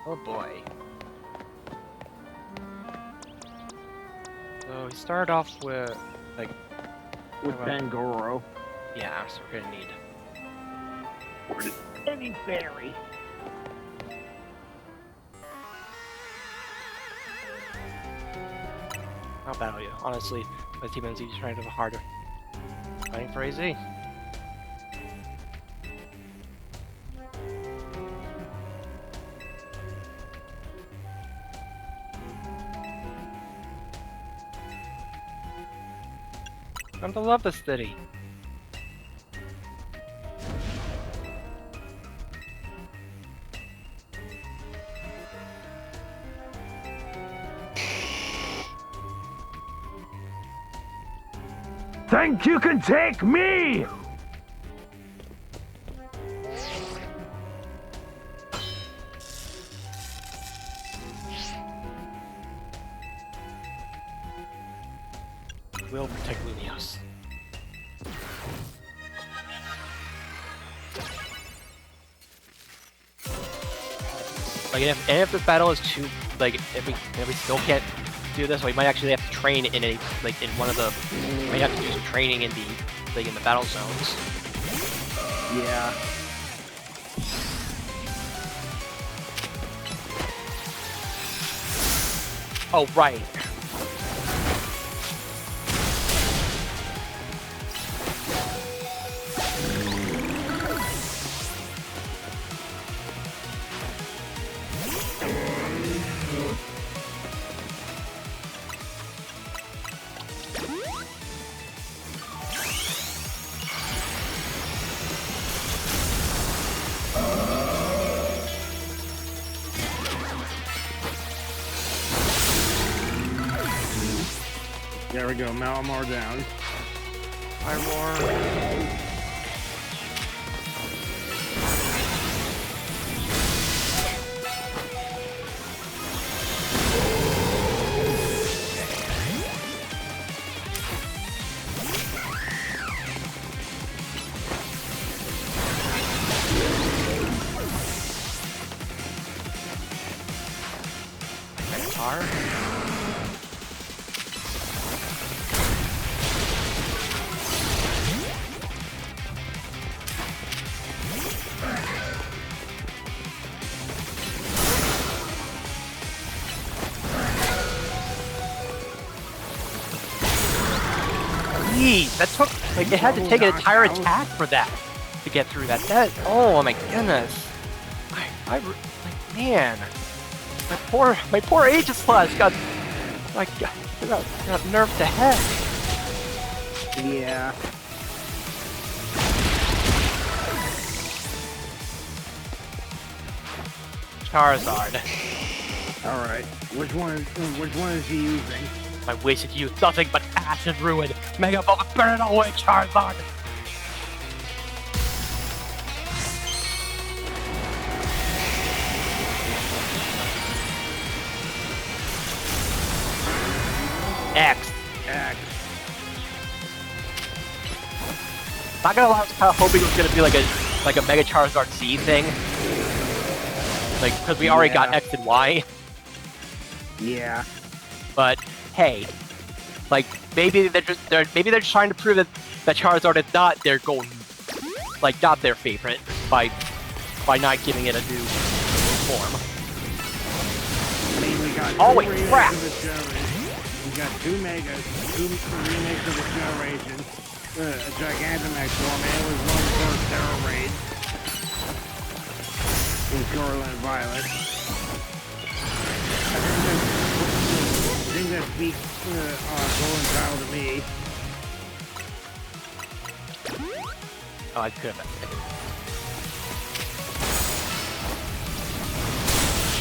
oh boy. So we start off with, like... With Pangoro. Yeah, so we're gonna need... Any berry. How bad are you? Honestly, my team NZ is trying to have a harder. Fighting for AZ. Come to love the city. Think you can take me? We'll protect Lumios. Like, if this battle is too, like, if we still can't do this, we might actually have to train in a, like, in one of the, we might have to do some training in the, like, in the battle zones. Yeah. Oh, right. There we go, Malamar down. Jeez, that took, like, it had to take an entire attack for that to get through that. Oh my goodness. Like, man, my poor Aegislash got nerfed to heck. Yeah. Charizard. Alright. Which one is he using? I wasted you nothing but acid ruin. Mega Ball, burn it away, Charizard. X. Not gonna lie, I was kind of hoping it was gonna be like a Mega Charizard Z thing. Like, because we already got X and Y. Yeah. But hey, like maybe they're just trying to prove that Charizard is not their golden, like not their favorite by not giving it a new form. I mean, we got Holy crap! We got two remakes of the generation, a Gigantamax form, and it was one for Terra Raid in Scarlet and Violet. I think that's beat Golden Child to me. Oh, I could have.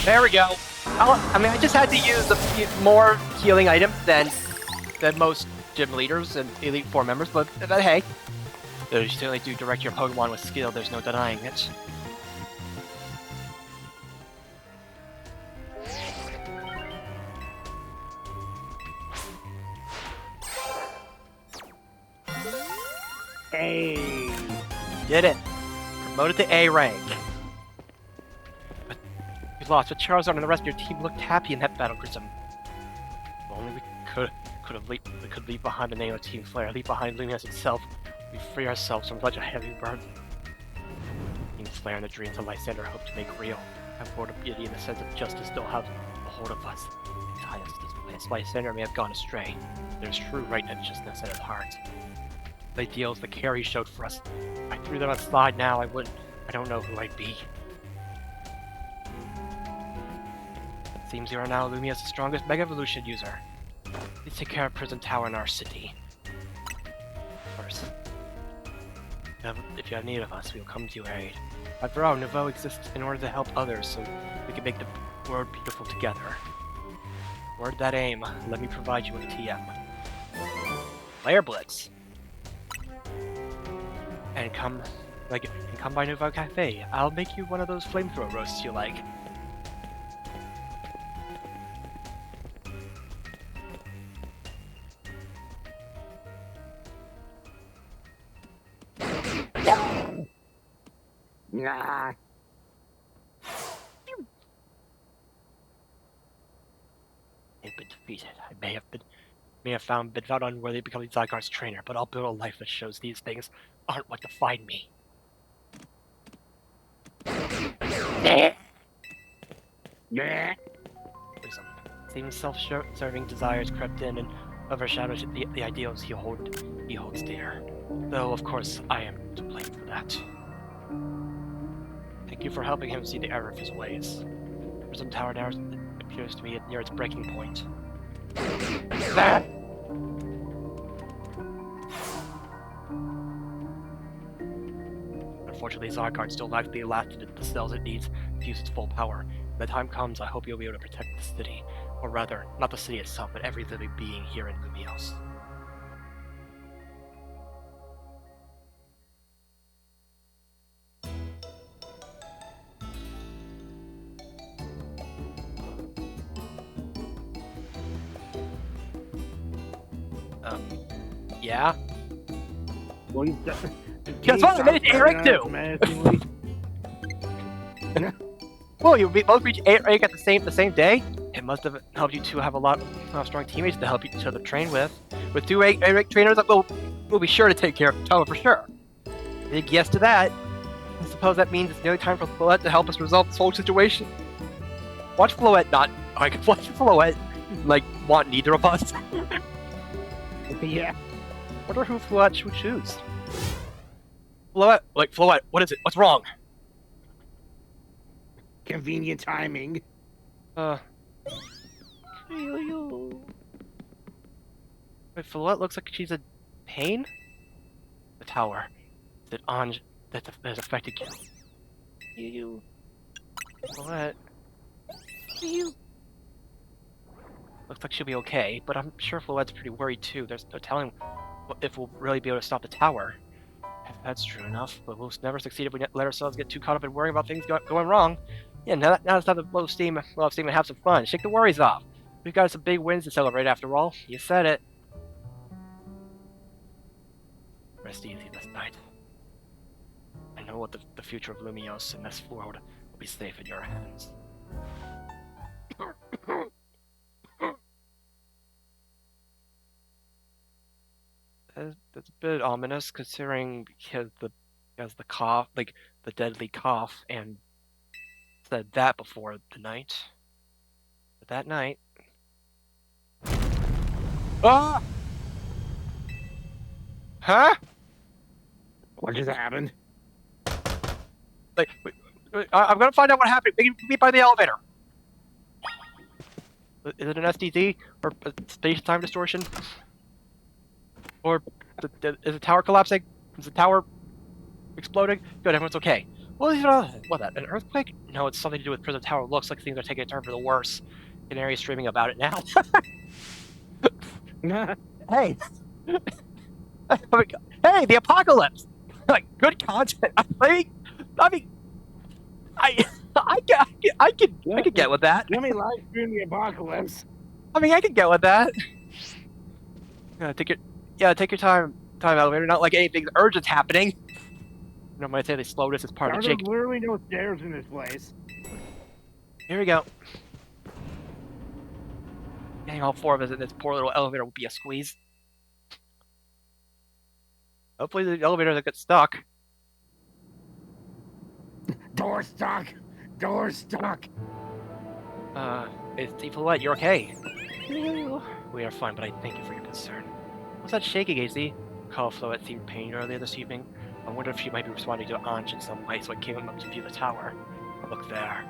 There we go. I mean, I just had to use a few more healing items than most gym leaders and Elite Four members, but hey, you certainly do direct your Pokemon with skill. There's no denying it. Hey. Did it. Promoted to A rank. But you lost, but Charizard and the rest of your team looked happy in that battle, Grissom. If only we could leave behind the name of Team Flare, leave behind Lumias itself. We free ourselves from such a heavy burden. Team Flare and the dreams of Lysander hope to make real. That board of beauty and the sense of justice still have a hold of us. As Lysander may have gone astray, there's true righteousness in his heart. The ideals the carry showed for us. If I threw them aside now, I don't know who I'd be. It seems you are now Lumia's strongest Mega Evolution user. Please take care of Prison Tower in our city. First, if you have need of us, we will come to your aid. After all, Nouveau exists in order to help others, so we can make the world beautiful together. Toward that aim, let me provide you with a TM. Layer Blitz! And come by Nouveau Cafe. I'll make you one of those flamethrower roasts you like. Nah. been defeated. I may have been found unworthy of becoming Zygarde's trainer, but I'll build a life that shows these things aren't what define me. Yeah. Even self-serving desires crept in and overshadowed the ideals he holds dear. Though, of course, I am to blame for that. Thank you for helping him see the error of his ways. Prism Tower now appears to be near its breaking point. Unfortunately, Zygarde still lacks the elasticity the cells it needs to use its full power. When the time comes, I hope you'll be able to protect the city. Or rather, not the city itself, but every living being here in Lumios. Yeah? Well, Guess what? I made it to Eric too! Menacingly. Well, you both reach Eric at the same day? It must have helped you two have a lot of strong teammates to help each other train with. With two Eric trainers, we'll be sure to take care of Toa for sure. Big yes to that. I suppose that means it's nearly time for Floette to help us resolve this whole situation. Watch Floette want neither of us. Yeah. Wonder who Floette would choose. Floette, what is it? What's wrong? Convenient timing. Wait, Floette looks like she's a pain? The tower. That Anj that has affected you. Floette. Looks like she'll be okay, but I'm sure Floette's pretty worried too. There's no telling if we'll really be able to stop the tower. If that's true enough, but we'll never succeed if we let ourselves get too caught up in worrying about things going wrong. Yeah, now it's time to blow steam and have some fun. Shake the worries off. We've got some big wins to celebrate after all. You said it. Rest easy this night. I know what the future of Lumios and this world will be safe in your hands. That's a bit ominous, considering because the cough, like the deadly cough, and said that before the night. But that night, ah, huh? What just happened? Like, I'm gonna find out what happened. Meet by the elevator. Is it an SDD or a space-time distortion? Or is the tower collapsing? Is the tower exploding? Good, everyone's okay. Well, what, that? An earthquake? No, it's something to do with Prism Tower. Looks like things are taking a turn for the worse. Canary's streaming about it now. Hey! Hey, the apocalypse! Like, good content. I could get with that. Let me live stream the apocalypse. I mean, I could get with that. Take your time, elevator. Not like anything urgent's happening. You know, might say they slowed us as part of There's Jake. literally no stairs in this place. Here we go. Getting all four of us in this poor little elevator would be a squeeze. Hopefully the elevator doesn't get stuck. Door stuck. Door stuck. It's Floette, you're okay. We are fine, but I thank you for your concern. What's that shaking, AC? Call Floette seemed pained earlier this evening. I wonder if she might be responding to Anj in some way, so I came up to view the tower. Look there.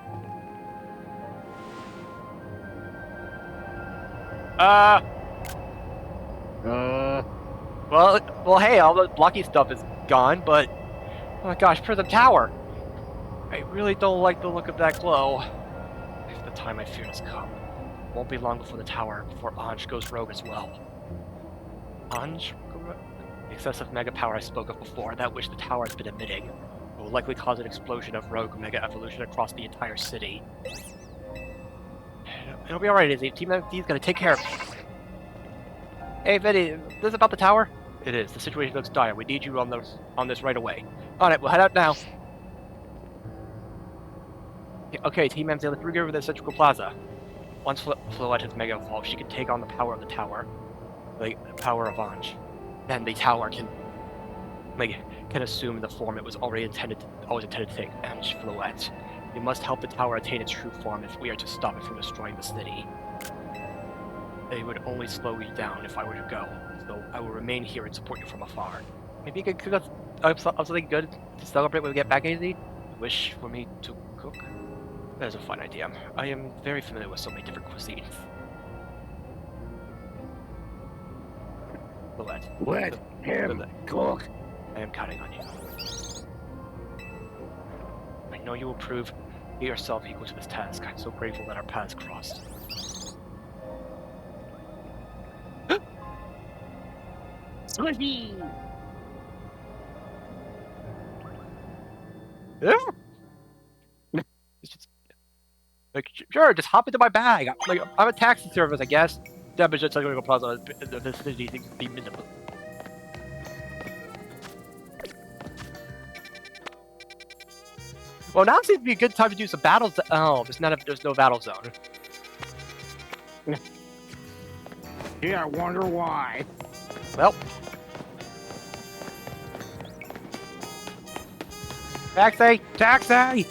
Well, hey, all the blocky stuff is gone, but oh my gosh, Prism Tower! I really don't like the look of that glow. If the time I fear has come, it won't be long before Anj goes rogue as well. Anj? The excessive mega power I spoke of before, that which the tower has been emitting, will likely cause an explosion of rogue mega evolution across the entire city. It'll be alright, Izzy. Team MFD's gonna take care of me. Hey, Vinny, is this about the tower? It is. The situation looks dire. We need you on this right away. Alright, we'll head out now. Okay, Team MZ, let's regroup with the Central Plaza. once Floette has Mega Evolved, she can take on the power of the tower, like the power of Ange. Then the tower can assume the form it was always intended to take, Ange Floette. We must help the tower attain its true form if we are to stop it from destroying the city. It would only slow you down if I were to go, so I will remain here and support you from afar. Maybe you could cook up something good to celebrate when we get back, AZ? Wish for me to cook? That is a fine idea. I am very familiar with so many different cuisines. Floette. Let him cook. I am counting on you. I know you will prove yourself equal to this task. I'm so grateful that our paths crossed. Squishy! Yeah. Like, sure, just hop into my bag. I'm a taxi service, I guess. Temperature technical plaza. The vicinity seems to be minimal. Well, now seems to be a good time to do some battles. Oh, there's no battle zone. Yeah, I wonder why. Well. Taxi! Taxi!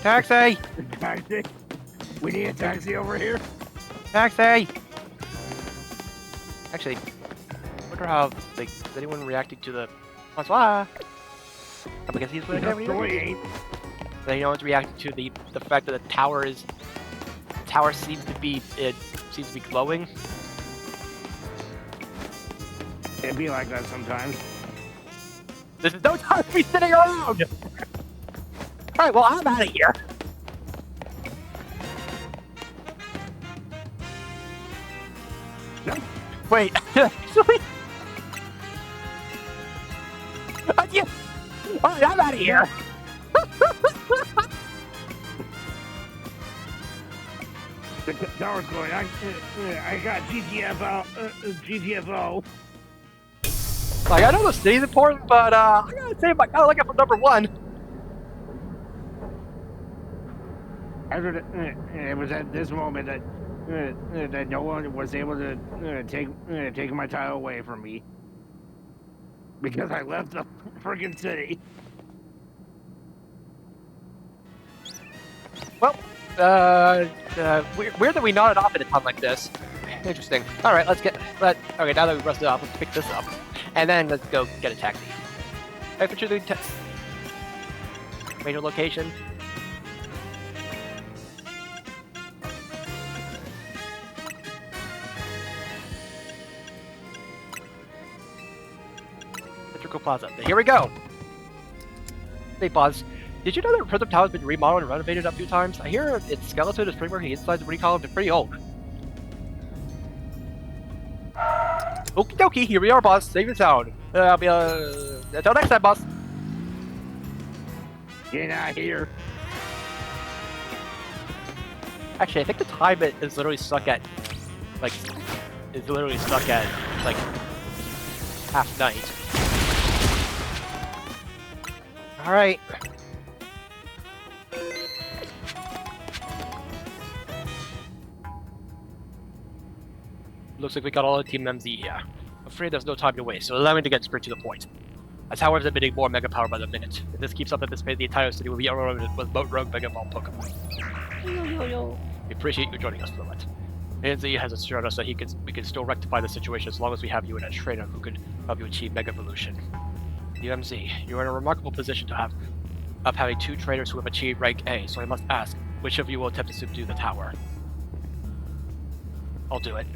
Taxi! Taxi? We need a taxi over here? Taxi! Actually, I wonder how, like, is anyone reacting to the bonsoir? Because he's with everything. Then no one's reacting to the fact that the tower seems to be glowing. It'd be like that sometimes. This is no time to be sitting around! Alright, well, I'm out of here. Wait, actually? Alright, I'm out of here. The tower's going. I got GTFO. Like, I know the city's important, but I gotta say, I kinda like it for number one. It was at this moment that no one was able to take my title away from me because I left the friggin' city. Well, weird that we nodded off at a time like this. Interesting. All right, okay, now that we've rested off, let's pick this up, and then let's go get a taxi. Right, for the major location. Central Plaza. Here we go. Hey, Buzz. Did you know that Prism Tower has been remodeled and renovated a few times? I hear its skeleton is pretty working inside the recall been pretty old. Okie dokie, here we are, boss. Save the town. I'll be, until next time, boss. Get out here. Actually, I think the time is literally stuck at, like, half night. Alright. Looks like we got all the Team MZ here. I'm afraid there's no time to waste, so allow me to get straight to the point. As Tower is emitting more Mega Power by the minute. If this keeps up at this pace, the entire city will be overrun with rogue Mega Ball Pokemon. We appreciate you joining us, Floette. MZ has assured us that we can still rectify the situation as long as we have you in a trainer who could help you achieve Mega Evolution. UMZ, you are in a remarkable position of having two trainers who have achieved rank A, so I must ask, which of you will attempt to subdue the tower? I'll do it.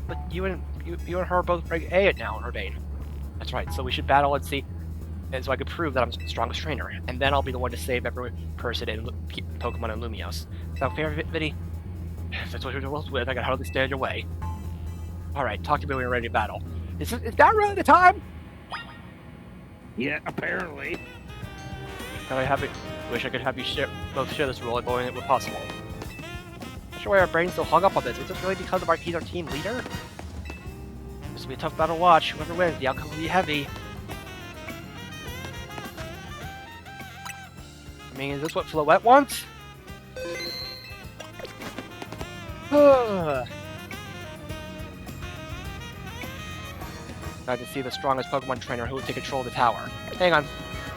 But you and her are both rank A now, Urbane. That's right, so we should battle and see, and so I can prove that I'm the strongest trainer, and then I'll be the one to save every person in Pokemon and Lumios. Sound fair, Vinny? If that's what you're with, I can hardly stand your way. Alright, talk to me when you're ready to battle. Is that really the time? Yeah, apparently. Wish I could have you both share this role if only it were possible. Not sure why our brain's so hung up on this. Is this really because he's our team leader? This will be a tough battle to watch. Whoever wins, the outcome will be heavy. I mean, is this what Floette wants? I can see the strongest Pokemon trainer who will take control of the tower. Hang on.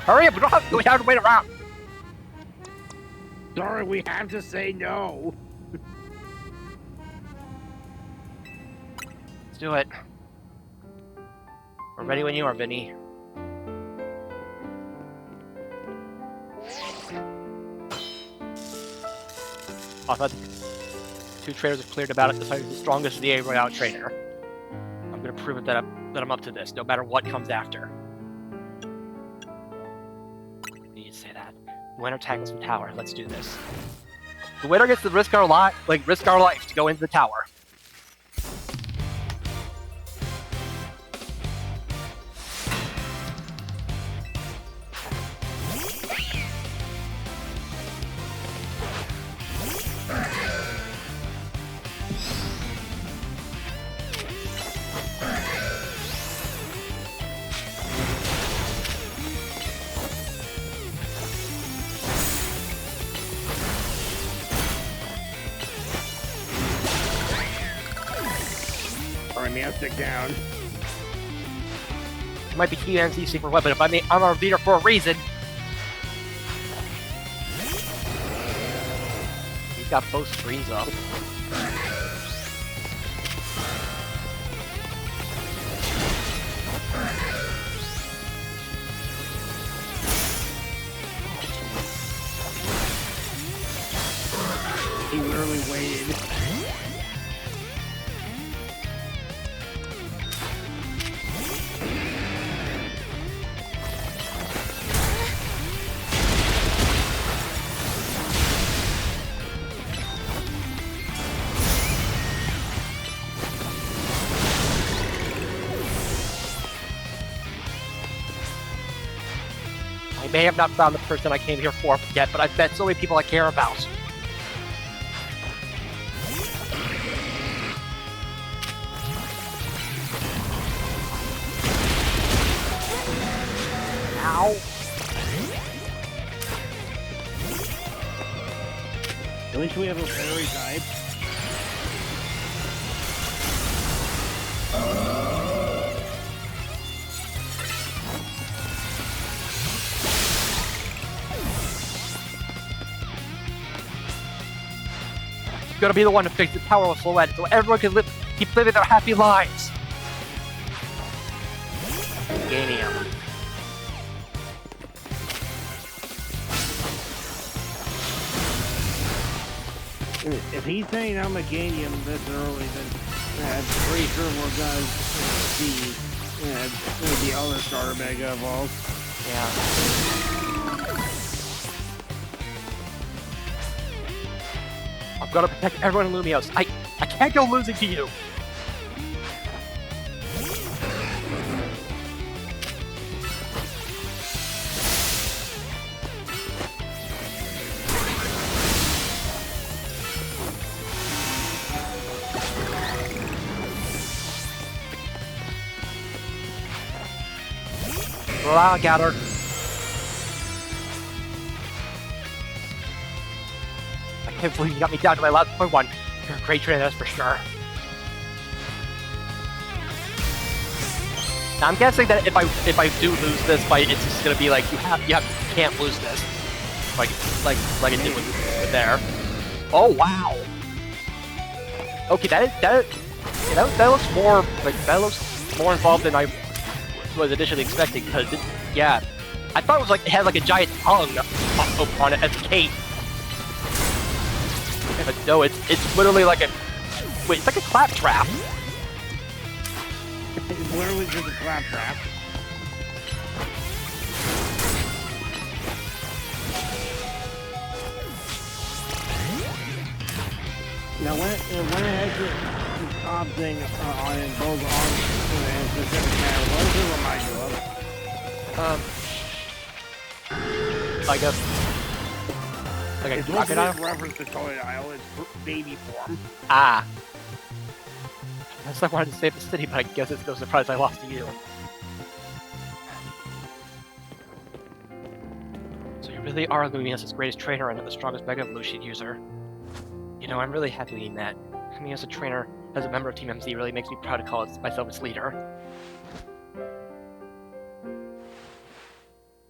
Hurry up! We have to wait around! Sorry, we have to say no. Let's do it. We're ready when you are, Vinny. I thought two trainers have cleared about it. Decided the strongest is the A Royale trainer. I'm gonna prove it that I'm up to this, no matter what comes after. You need to say that. Winner tackles the tower. Let's do this. The winner gets to risk our life to go into the tower. Alright, man, stick down. It might be TNC super weapon, but I'm a leader for a reason. He's got both screens up. He literally waited. I may have not found the person I came here for yet, but I've met so many people I care about. Ow. At least we have a fairy type. I'm gonna be the one to fix the tower with Silhouette so everyone can keep living their happy lives. Ganium. If he's saying I'm a Ganium this early, then I'm pretty sure we're gonna see the other starter mega evolve. Yeah. I'm gonna protect everyone in Lumios. I can't go losing to you. Well, I got her. I can't believe you got me down to my last .1. You're a great trainer, that's for sure. Now, I'm guessing that if I do lose this fight, it's just gonna be like you can't lose this, like it did with there. Oh wow. Okay, that looks more involved than I was initially expecting, because yeah, I thought it was like it had like a giant tongue on it as a cape. But no, it's literally like it's like a claptrap. It's literally just a claptrap. Now when it has the top thing on it, both arms and specific matter, what does it remind you of? I guess like a It's crocodile. reference to Totodile, it's baby form. Ah. That's why I wanted to save the city, but I guess it's no surprise I lost to you. So you really are Lumios' greatest trainer and the strongest Mega Evolution user. You know, I'm really happy in that. me as a trainer, as a member of Team MC, really makes me proud to call myself its leader.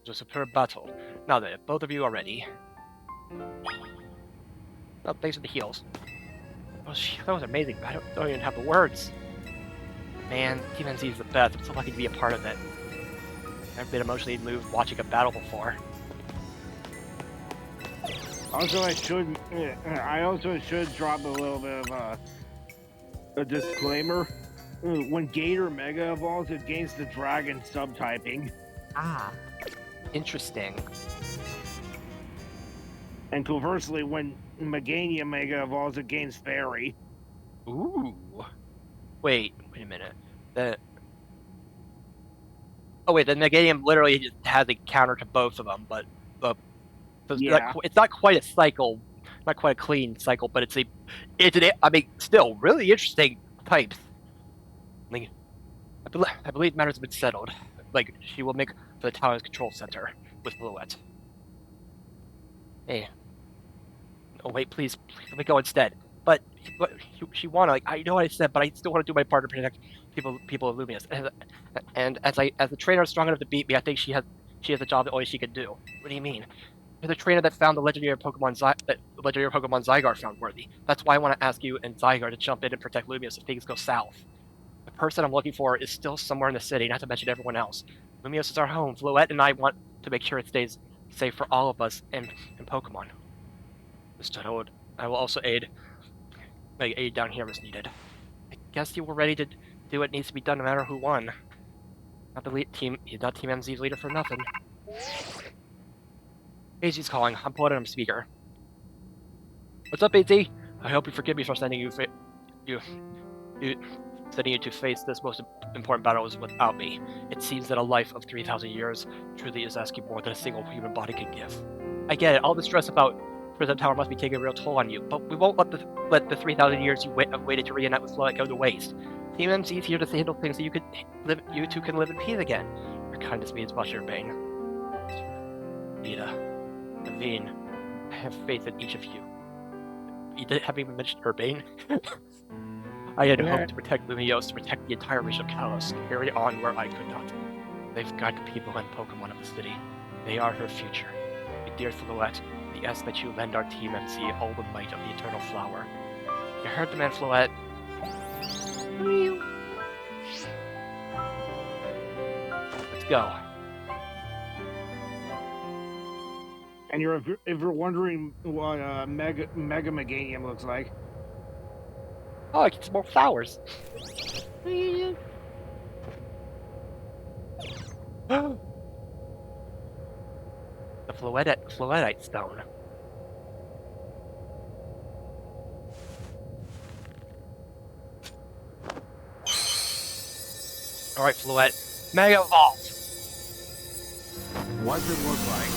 It was a superb battle. Now that both of you are ready. Oh, thanks for the heals. Oh, that was amazing. I don't even have the words. Man, Team MC is the best. I'm so lucky to be a part of it. I've been emotionally moved watching a battle before. Also, I also should drop a little bit of a disclaimer. When Gator Mega evolves, it gains the Dragon subtyping. Ah. Interesting. And conversely, when Meganium Mega evolves, it gains Fairy. Ooh. Wait a minute. Oh wait, the Meganium literally just has a counter to both of them, but Yeah. it's not quite a cycle, not quite a clean cycle, but I mean, still really interesting types. Like, I believe matters have been settled. Like, she will make for the tower's control center with Fluette. Hey. Oh wait, please let me go instead. But she wanna, like, I know what I said, but I still want to do my part to protect people of Lumius. And as the trainer is strong enough to beat me, I think she has a job that only she can do. What do you mean? You're the trainer that found the legendary Pokemon Zygarde found worthy. That's why I want to ask you and Zygarde to jump in and protect Lumius if things go south. The person I'm looking for is still somewhere in the city, not to mention everyone else. Lumius is our home. Fluette and I want to make sure it stays safe for all of us and Pokemon. I will also aid down here as needed. I guess you were ready to do what needs to be done no matter who won. He's not Team MZ's leader for nothing. AZ's calling. I'm putting him speaker. What's up, AZ? I hope you forgive me for sending you to face this most important battle without me. It seems that a life of 3,000 years truly is asking more than a single human body can give. I get it. All the stress about Prison Tower must be taking a real toll on you, but we won't let the 3,000 years you have waited to reunite with Floyd go to waste. Team MC is here to handle things so you two can live in peace again. Your kindness means much, Urbane. Vita, Naveen, I have faith in each of you. You haven't even mentioned Urbane. I had hoped to protect Lumiose, to protect the entire region of Kalos, carry on where I could not. They've got the people and Pokemon of the city. They are her future. My dear Floette, we ask that you lend our Team MC all the might of the Eternal Flower. You heard the man, Floette. Let's go. And if you're wondering what Mega Meganium looks like. Oh, I get some more flowers. The Floetite stone. Alright, Floette. Mega Evolve! What does it look like?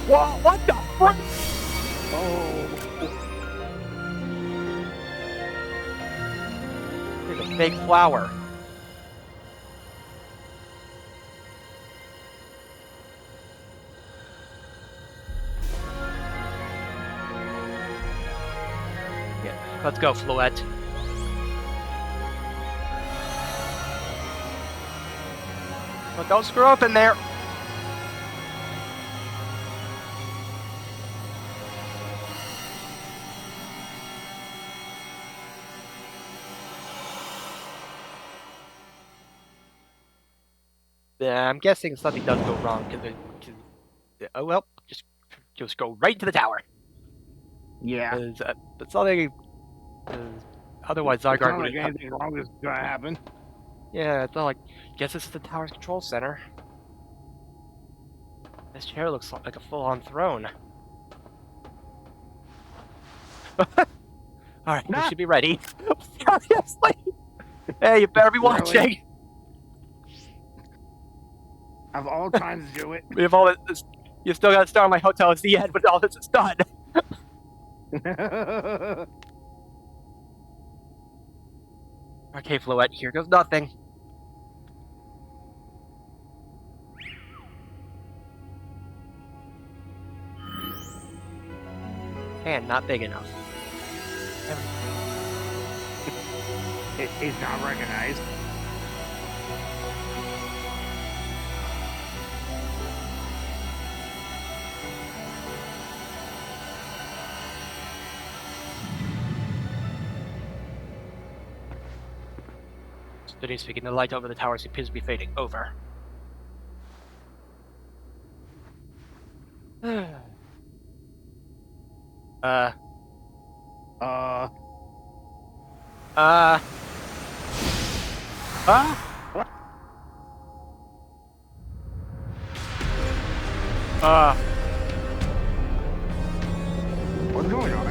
Whoa, what the frick? Oh. There's a fake flower. Yeah, let's go, Floette. Well, don't screw up in there. I'm guessing something does go wrong oh well, just go right to the tower. Yeah. But something. Otherwise, Zygarde would would have. Anything wrong is gonna happen. Yeah, it's not like. Guess this is the tower's control center. This chair looks like a full-on throne. Alright, we should be ready. Seriously? Hey, you better be watching! Really? Of all times to do it. We have all this. You still gotta start on my hotel at the end when all this is done. Okay, Floette, here goes nothing. And not big enough. It's not recognized. Studying speaking, the light over the tower appears to be fading. Over. Uh. Uh. What's going on?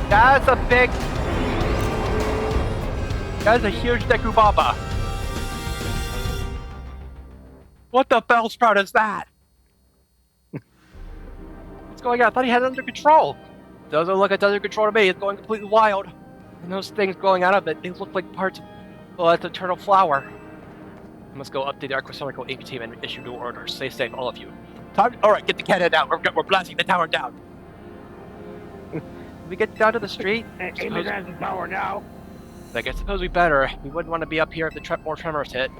That's a big... That's a huge Dekubaba. What the bellsprout is that? What's going on? I thought he had it under control. Doesn't look under control to me. It's going completely wild. And those things going out of it, they look like parts of... Well, that's eternal flower. I must go update the Architectural Inc. team and issue new orders. Stay safe, all of you. Alright, get the cannon out. We're blasting the tower down. We get down to the street. Amos has the power now. Like, I suppose we better. We wouldn't want to be up here if the more tremors hit.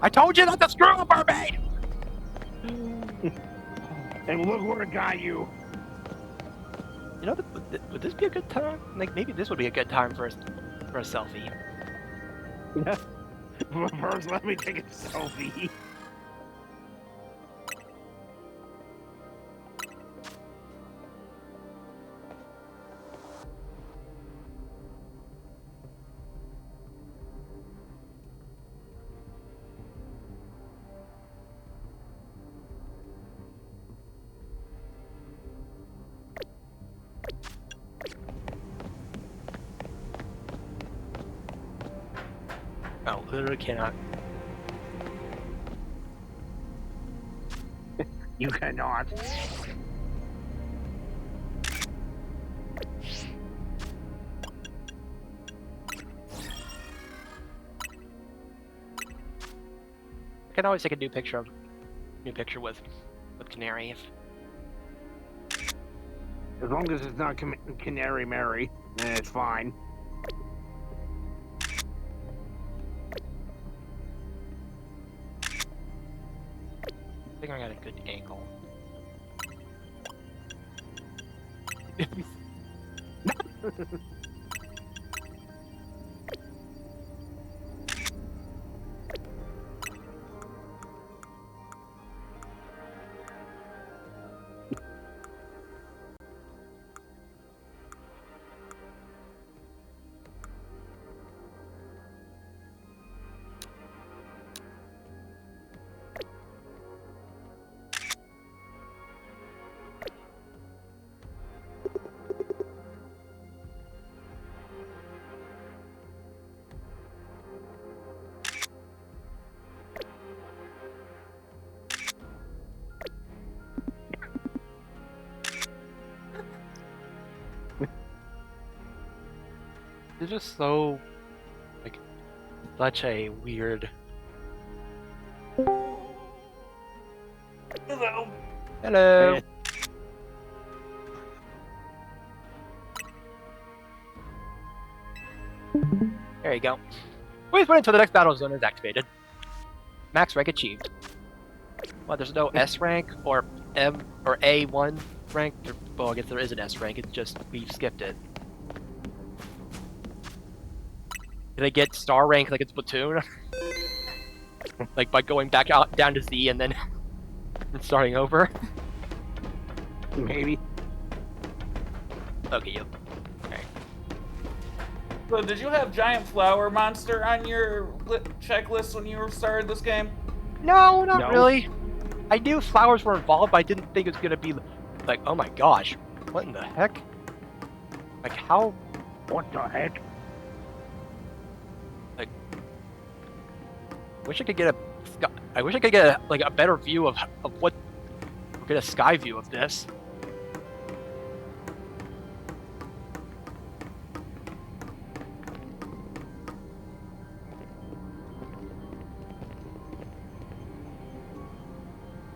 I told you not to screw up, mermaid! And look where it got you. You know, would this be a good time? Like, maybe this would be a good time for a selfie. First, let me take a selfie. No, literally cannot. You cannot. I can always take a new picture with Canary. As long as it's not Canary Mary, then it's fine. I think I got a good angle. It's just so, like, such a weird... Hello. Hello! Hey. There you go. Please wait until the next battle zone is activated. Max rank achieved. Well, there's no S rank or M or A1 rank. Well, I guess there is an S rank. It's just we've skipped it. Did I get star rank like it's Splatoon? Like by going back out down to Z and then starting over? Maybe. Okay, yep. Okay. So did you have Giant Flower Monster on your checklist when you started this game? No, not No. really. I knew flowers were involved, but I didn't think it was gonna be Like, oh my gosh, what in the heck? Like, how? What the heck? Wish I could get a. I wish I could get a better view of what. Get a sky view of this.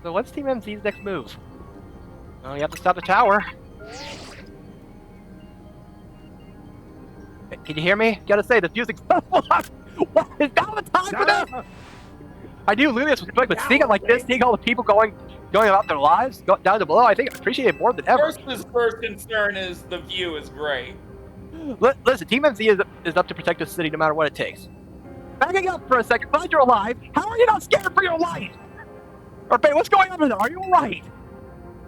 So what's Team MZ's next move? Well, you have to stop the tower. Hey, can you hear me? Gotta say, the music's what is now the time for this? I knew Lumius was quick, but seeing it like this, seeing all the people going about their lives, down to below, I think I appreciate it more than ever. His first concern is the view is great. Listen, Team MZ is up to protect the city no matter what it takes. Backing up for a second, glad you're alive. How are you not scared for your life? Or, babe, what's going on there? Are you alright?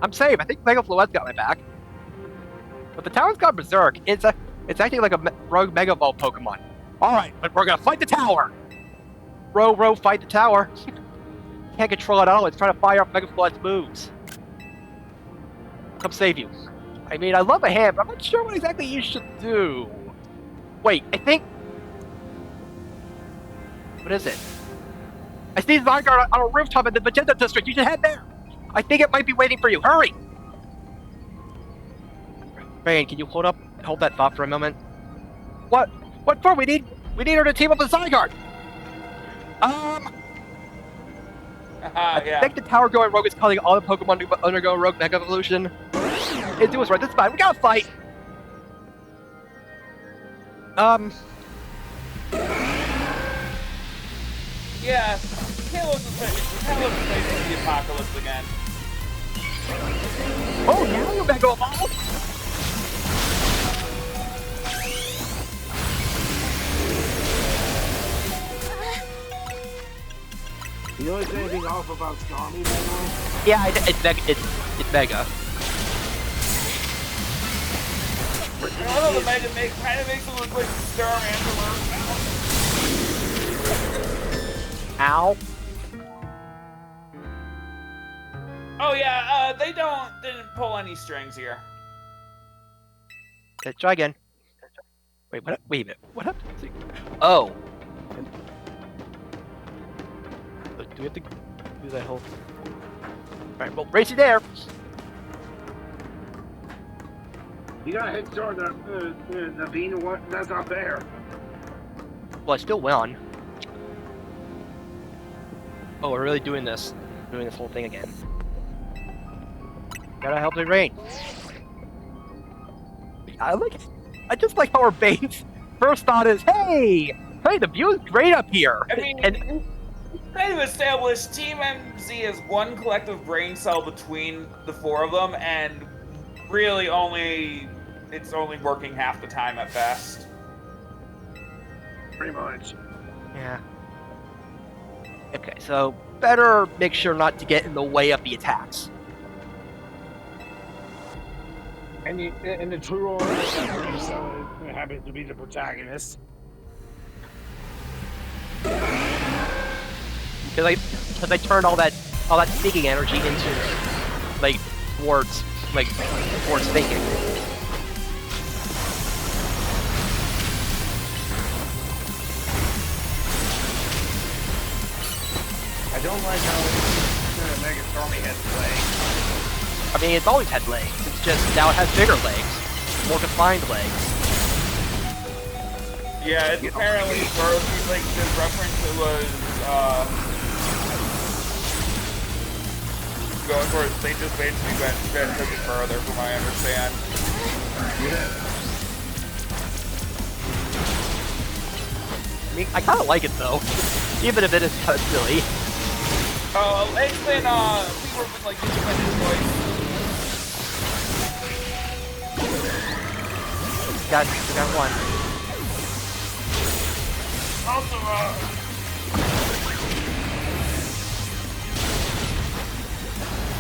I'm safe. I think Mega Fluette's got my back. But the tower's gone berserk. It's acting like a rogue Mega Evolved Pokemon. Alright, but we're gonna fight the tower! Row, fight the tower. Can't control it at all. It's trying to fire off Mega Fluette's moves. Come save you. I mean, I love a hand, but I'm not sure what exactly you should do. Wait, I think... What is it? I see Zygarde on a rooftop in the Magenta District. You should head there. I think it might be waiting for you. Hurry! Rain, can you hold that thought for a moment? What? What for? We need her to team up with Zygarde. I think the tower going rogue is calling all the Pokemon to undergo rogue Mega Evolution. It was right. That's fine. We gotta fight. Yeah, Caleb's facing the apocalypse again. Oh, now you're Mega Evolved. You notice anything off about Stormy, by the way? Yeah, it's Mega. I don't know, the Mega kind of makes it look like Starmantler. Ow. Oh yeah, they didn't pull any strings here. Okay, try again. Wait, what? Wait a minute. What happened? Oh. Do we have to do that whole? Alright, well, race you there. You gotta head toward the bean. What? That's not fair. Well, I still won. Oh, we're really doing this whole thing again. Gotta help the rain. I just like how our Bane's first thought is, hey, the view is great up here. I mean, kind of established Team MZ as one collective brain cell between the four of them, and really it's only working half the time at best. Pretty much. Yeah. Okay, so better make sure not to get in the way of the attacks. And the true order happens to be the protagonist. Because I turned all that speaking energy into towards thinking. I don't like how Mega Stormy has legs. I mean, it's always had legs. It's just now it has bigger legs, more defined legs. Yeah, it's apparently like the reference was going for it. They just basically took it further, from what I understand. I mean, I kind of like it though, even if it is kind of silly. Oh, it's been we were with like independent voice. Got one. Also,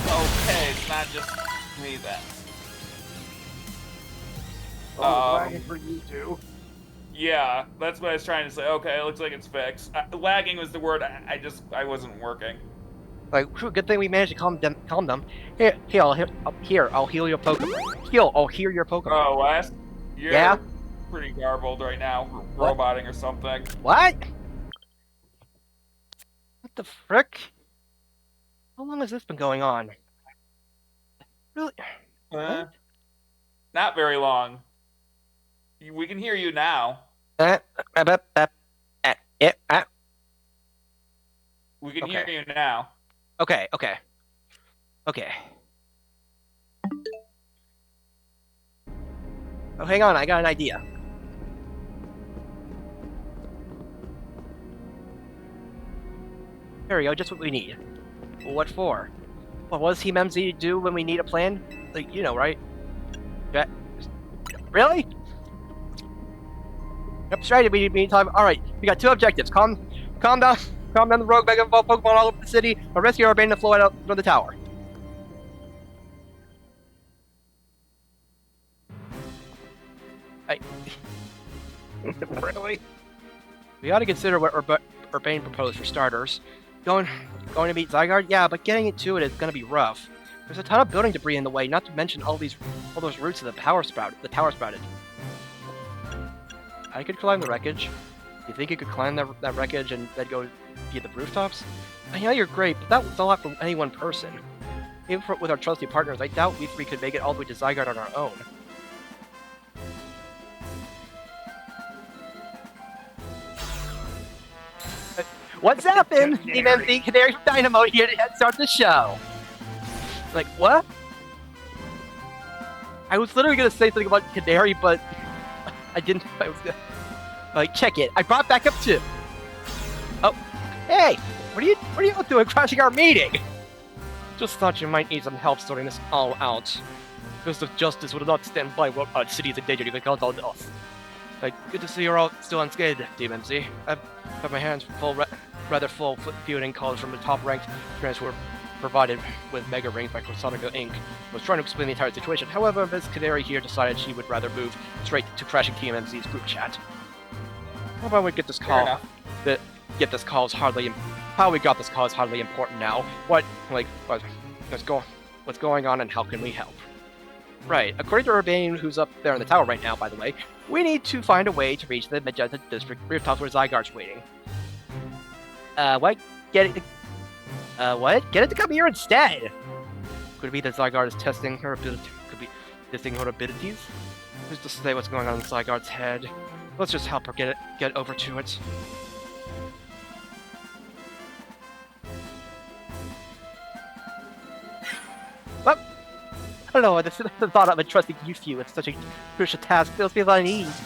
okay, it's not just me then. Lagging for you too. Yeah, that's what I was trying to say. Okay, it looks like it's fixed. Lagging was the word. I wasn't working. Like, phew, good thing we managed to calm them. Here, I'll heal your Pokemon. I'll heal your Pokemon. Oh, Wes, you're Yeah? pretty garbled right now, What? roboting or something. What? What the frick? How long has this been going on? Really? What? Not very long. We can hear you now. Uh, uh, uh, uh, uh, We can Okay. hear you now. Okay. Oh, hang on, I got an idea. Here we go, just what we need. What for? What does Team MZ do when we need a plan? Like, you know, right? Really? Yep, straight. We need time. All right, we got two objectives. Calm down the rogue mega Pokemon all over the city, or rescue our bane to flow out from the tower. Really? We ought to consider what Urbane proposed for starters. Going to meet Zygarde? Yeah, but getting it to it is going to be rough. There's a ton of building debris in the way, not to mention all those roots of the tower sprouted. I could climb the wreckage. You think you could climb that wreckage and then go via the rooftops? I know you're great, but that was a lot for any one person. Even with our trusty partners, I doubt we three could make it all the way to Zygarde on our own. What's happened? Team MZ Canary Dynamo here to start the show. Like, what? I was literally gonna say something about Canary, but I didn't. I was gonna... Like, check it. I brought back up too. Oh, hey! What are you doing crashing our meeting? Just thought you might need some help sorting this all out. Because of justice would not stand by while our city is in danger even count on us. Like, good to see you're all still unscathed, Team MZ. I've got my hands rather full fielding calls from the top-ranked trainers who were provided with Mega Rings by Corsonica Inc. I was trying to explain the entire situation. However, Ms. Canary here decided she would rather move straight to crashing Team MZ's group chat. How about we get this call? How we got this call is hardly important now. What's going on and how can we help? Right, according to Urbane, who's up there in the tower right now, by the way, we need to find a way to reach the Magenta District rooftops where Zygarde's waiting. What? Get it to come here instead! Could it be that Zygarde is testing her abilities? Who's to say what's going on in Zygarde's head? Let's just help her get over to it. Well, hello, the thought of entrusting you with such a crucial task fills me with unease.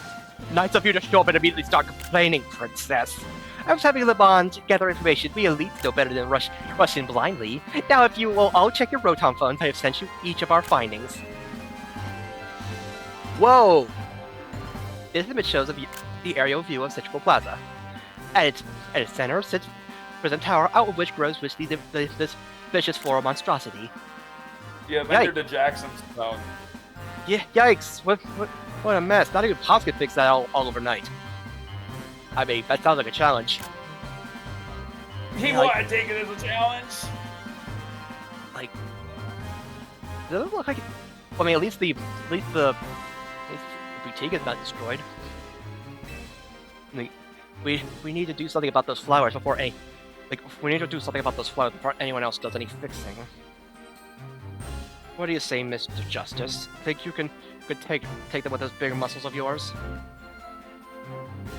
Nice of you to show up and immediately start complaining, Princess. I was having Le Bon gather information. We elites know better than rushing blindly. Now, if you will all check your Rotom phones, I have sent you each of our findings. Whoa! This image shows the aerial view of Citrical Plaza. At its center sits Prism Tower, out of which grows this vicious floral monstrosity. You have entered the Jackson zone. Yeah, yikes! What a mess! Not even Pops could fix that all overnight. I mean, that sounds like a challenge. He wanted to take it as a challenge. Like, does it look like? I mean, at least the boutique is not destroyed. We need to do something about those flowers before we need to do something about those flowers before anyone else does any fixing. What do you say, Mr. Justice? Think you could take them with those big muscles of yours?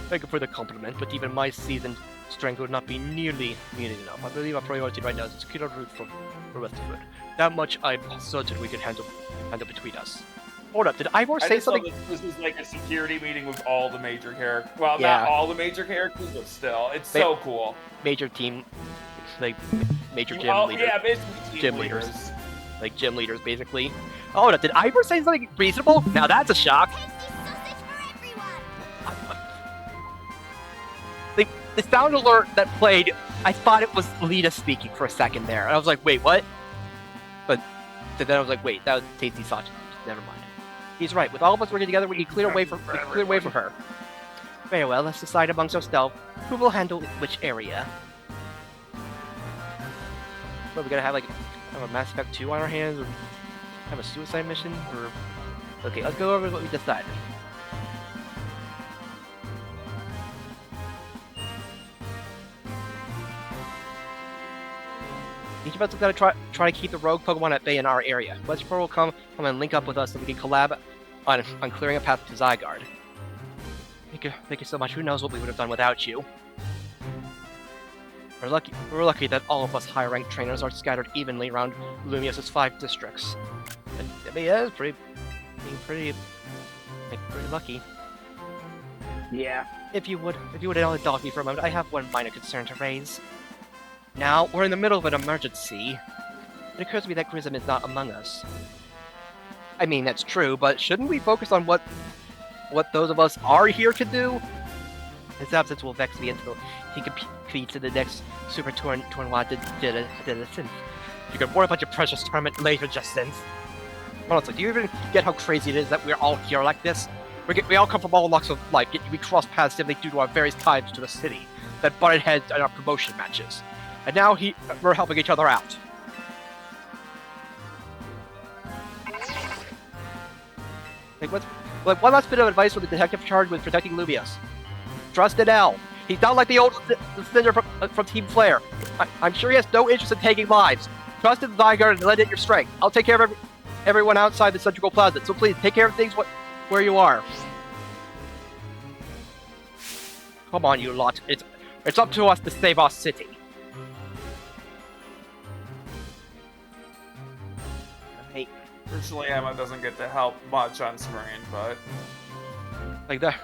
Thank you for the compliment, but even my seasoned strength would not be nearly enough. I believe our priority right now is to secure a route for Rutherford. That much I'm certain we can handle between us. Hold up, did Ivor say something? This is like a security meeting with all the major characters. Well, yeah. Not all the major characters, but still, it's so cool. Major team, like major gym leaders. Yeah, basically gym leaders. Like gym leaders, basically. Hold up, did Ivor say something reasonable? Now that's a shock. The sound alert that played, I thought it was Lita speaking for a second there. And I was like, wait, what? But then I was like, wait, that was Tasty Sausage. Never mind. He's right. With all of us working together, we can clear a way for her. Very well, let's decide amongst ourselves who will handle which area. What, we gonna have like have a Mass Effect 2 on our hands, or have a suicide mission, or okay, let's go over what we decided. Each of us is gonna try to keep the rogue Pokemon at bay in our area. Westport will come and link up with us so we can collab on clearing a path to Zygarde. Thank you so much. Who knows what we would have done without you? We're lucky that all of us high-ranked trainers are scattered evenly around Lumios's 5 districts. I mean, yeah, it's pretty lucky. Yeah. If you would indulge me for a moment, I have one minor concern to raise. Now, we're in the middle of an emergency. It occurs to me that Grism is not among us. I mean, that's true, but shouldn't we focus on what those of us are here to do? His absence will vex me until he competes in the next Super Tournoi de Since. You can warn a bunch of precious tournament later, just since. Honestly, do you even get how crazy it is that we're all here like this? We all come from all walks of life, yet we cross paths simply due to our various ties to the city that butted heads in our promotion matches. And now we're helping each other out. Like one last bit of advice for the detective charged with protecting Lumios. Trust in L. He's not like the old Cinder from Team Flare. I'm sure he has no interest in taking lives. Trust in Zygarde and lend it your strength. I'll take care of everyone outside the Central Plaza, so please take care of things where you are. Come on, you lot. It's up to us to save our city. Personally, Emma doesn't get to help much on screen, but like that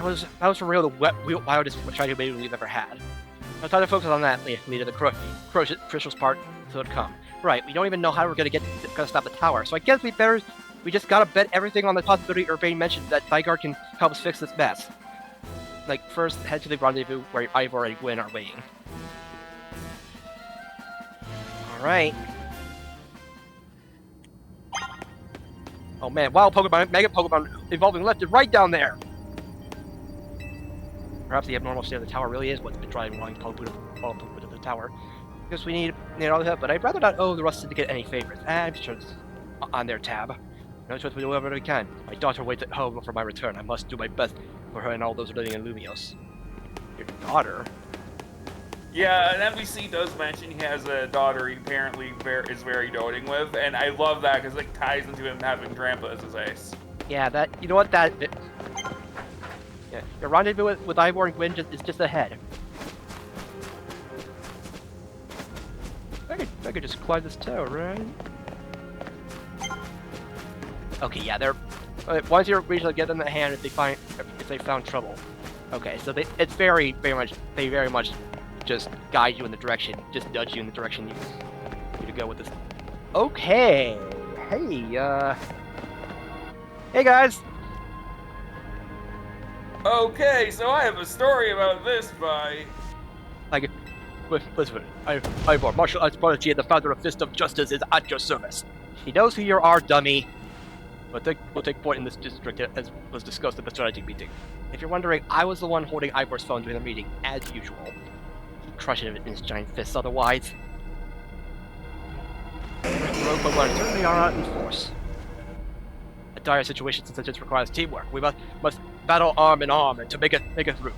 was for real the wildest tragedy meeting we've ever had. I'll try to focus on that later. The crucial part to come. Right, we don't even know how we're gonna stop the tower, so I guess we just gotta bet everything on the possibility Urbane mentioned that Zygarde can help us fix this mess. Like, first, head to the rendezvous where Ivor and Gwen are waiting. Alright. Oh man, wild Pokemon, Mega Pokemon evolving left and right down there! Perhaps the abnormal state of the tower really is what's been driving Wild Pokemon to the tower. Because we need all the help, but I'd rather not owe the Rust Syndicate any favors. I'm sure it's on their tab. No choice, we do whatever we can. My daughter waits at home for my return. I must do my best for her and all those living in Lumios. Your daughter? yeah, an NPC does mention he has a daughter he apparently is very doting with, and I love that because it ties into him having Grandpa as his ace. Yeah, you know what, yeah, your rendezvous with Ivor and Gwen is just ahead. I could just climb this tower, right? Okay, yeah, they're once you're ready to get them in the hand if they found trouble. Okay, so they very much just guide you in the direction, just nudge you in the direction you need to go with this. Okay, hey guys. Okay, so I have a story about this by... Like, listen, Ivor, martial arts prodigy and the founder of Fist of Justice is at your service. He knows who you are, dummy. But we'll take point in this district as was discussed at the strategy meeting. If you're wondering, I was the one holding Ivor's phone during the meeting, as usual. He'd crush it in his giant fists otherwise. Rogue Pokemon certainly are not in force. A dire situation such as this requires teamwork. We must battle arm in arm and to make it through.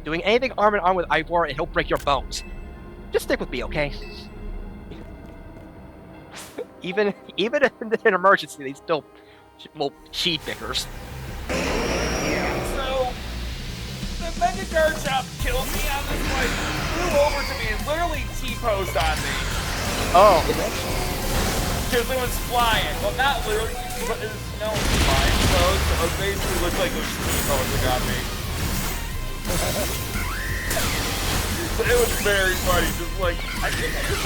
Doing anything arm in arm with Ivor and he'll break your bones. Just stick with me, okay? even in an emergency, they still cheat pickers. So, the Mega Garchomp killed me on this fight, flew over to me and literally T-posed on me. Oh. Because it was flying. Well, not literally, but it was flying pose, so it basically looked like it was T-posing on me. It was very funny, just like, I think I just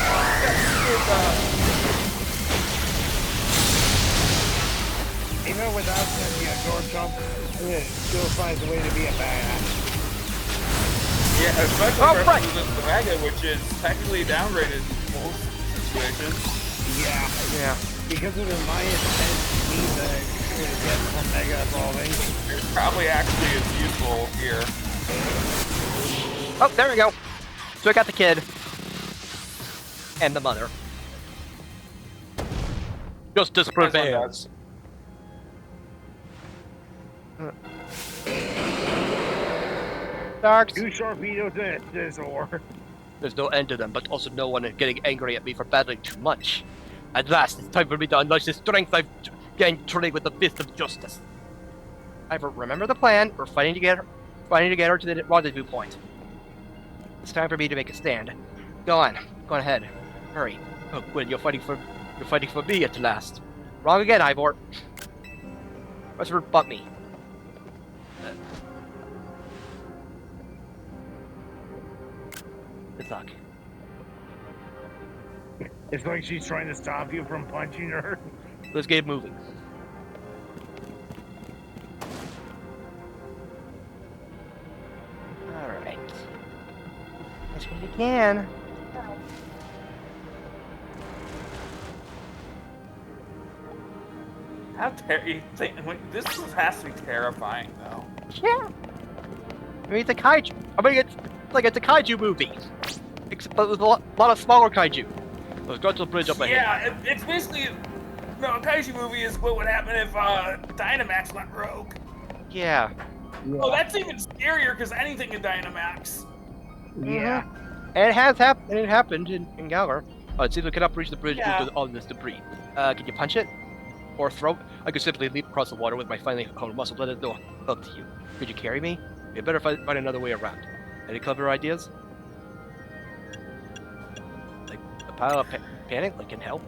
Even without sending a Garchomp, it still finds a way to be a badass. Yeah, especially for the Mega, which is technically downgraded in most situations. Yeah. Because it reminds me that get from Mega evolving. It probably actually is useful here. Oh, there we go. So I got the kid. and the mother. Justice prevails. Darks. 2 Sharpedos and a Scizor. There's no end to them, but also no one getting angry at me for battling too much. At last, it's time for me to unleash the strength I've gained training with the fist of justice. Ivor, remember the plan. We're fighting to get her to the rendezvous point. It's time for me to make a stand. Go on ahead. Hurry. Oh, Gwen, you're fighting for me at last. Wrong again, Ivor. What's her butt me? Good luck. It's like she's trying to stop you from punching her. Let's get moving. Alright. As good as you can. How you think this has to be terrifying though. Yeah. I mean, it's a kaiju. I mean, it's a kaiju movie. But with a lot of smaller kaiju. Let's go to the bridge up ahead. Yeah, it's basically no, a kaiju movie is what would happen if Dynamax went rogue. Yeah. Oh, that's even scarier because anything in Dynamax. Yeah. And it has happened. And it happened in Galar. Oh, it seems we cannot reach the bridge Yeah. due to all this debris. Can you punch it? Or throw? I could simply leap across the water with my finely honed muscle. Let it go up to you. Could you carry me? You better find another way around. Any clever ideas? Like a pile of panic that can help?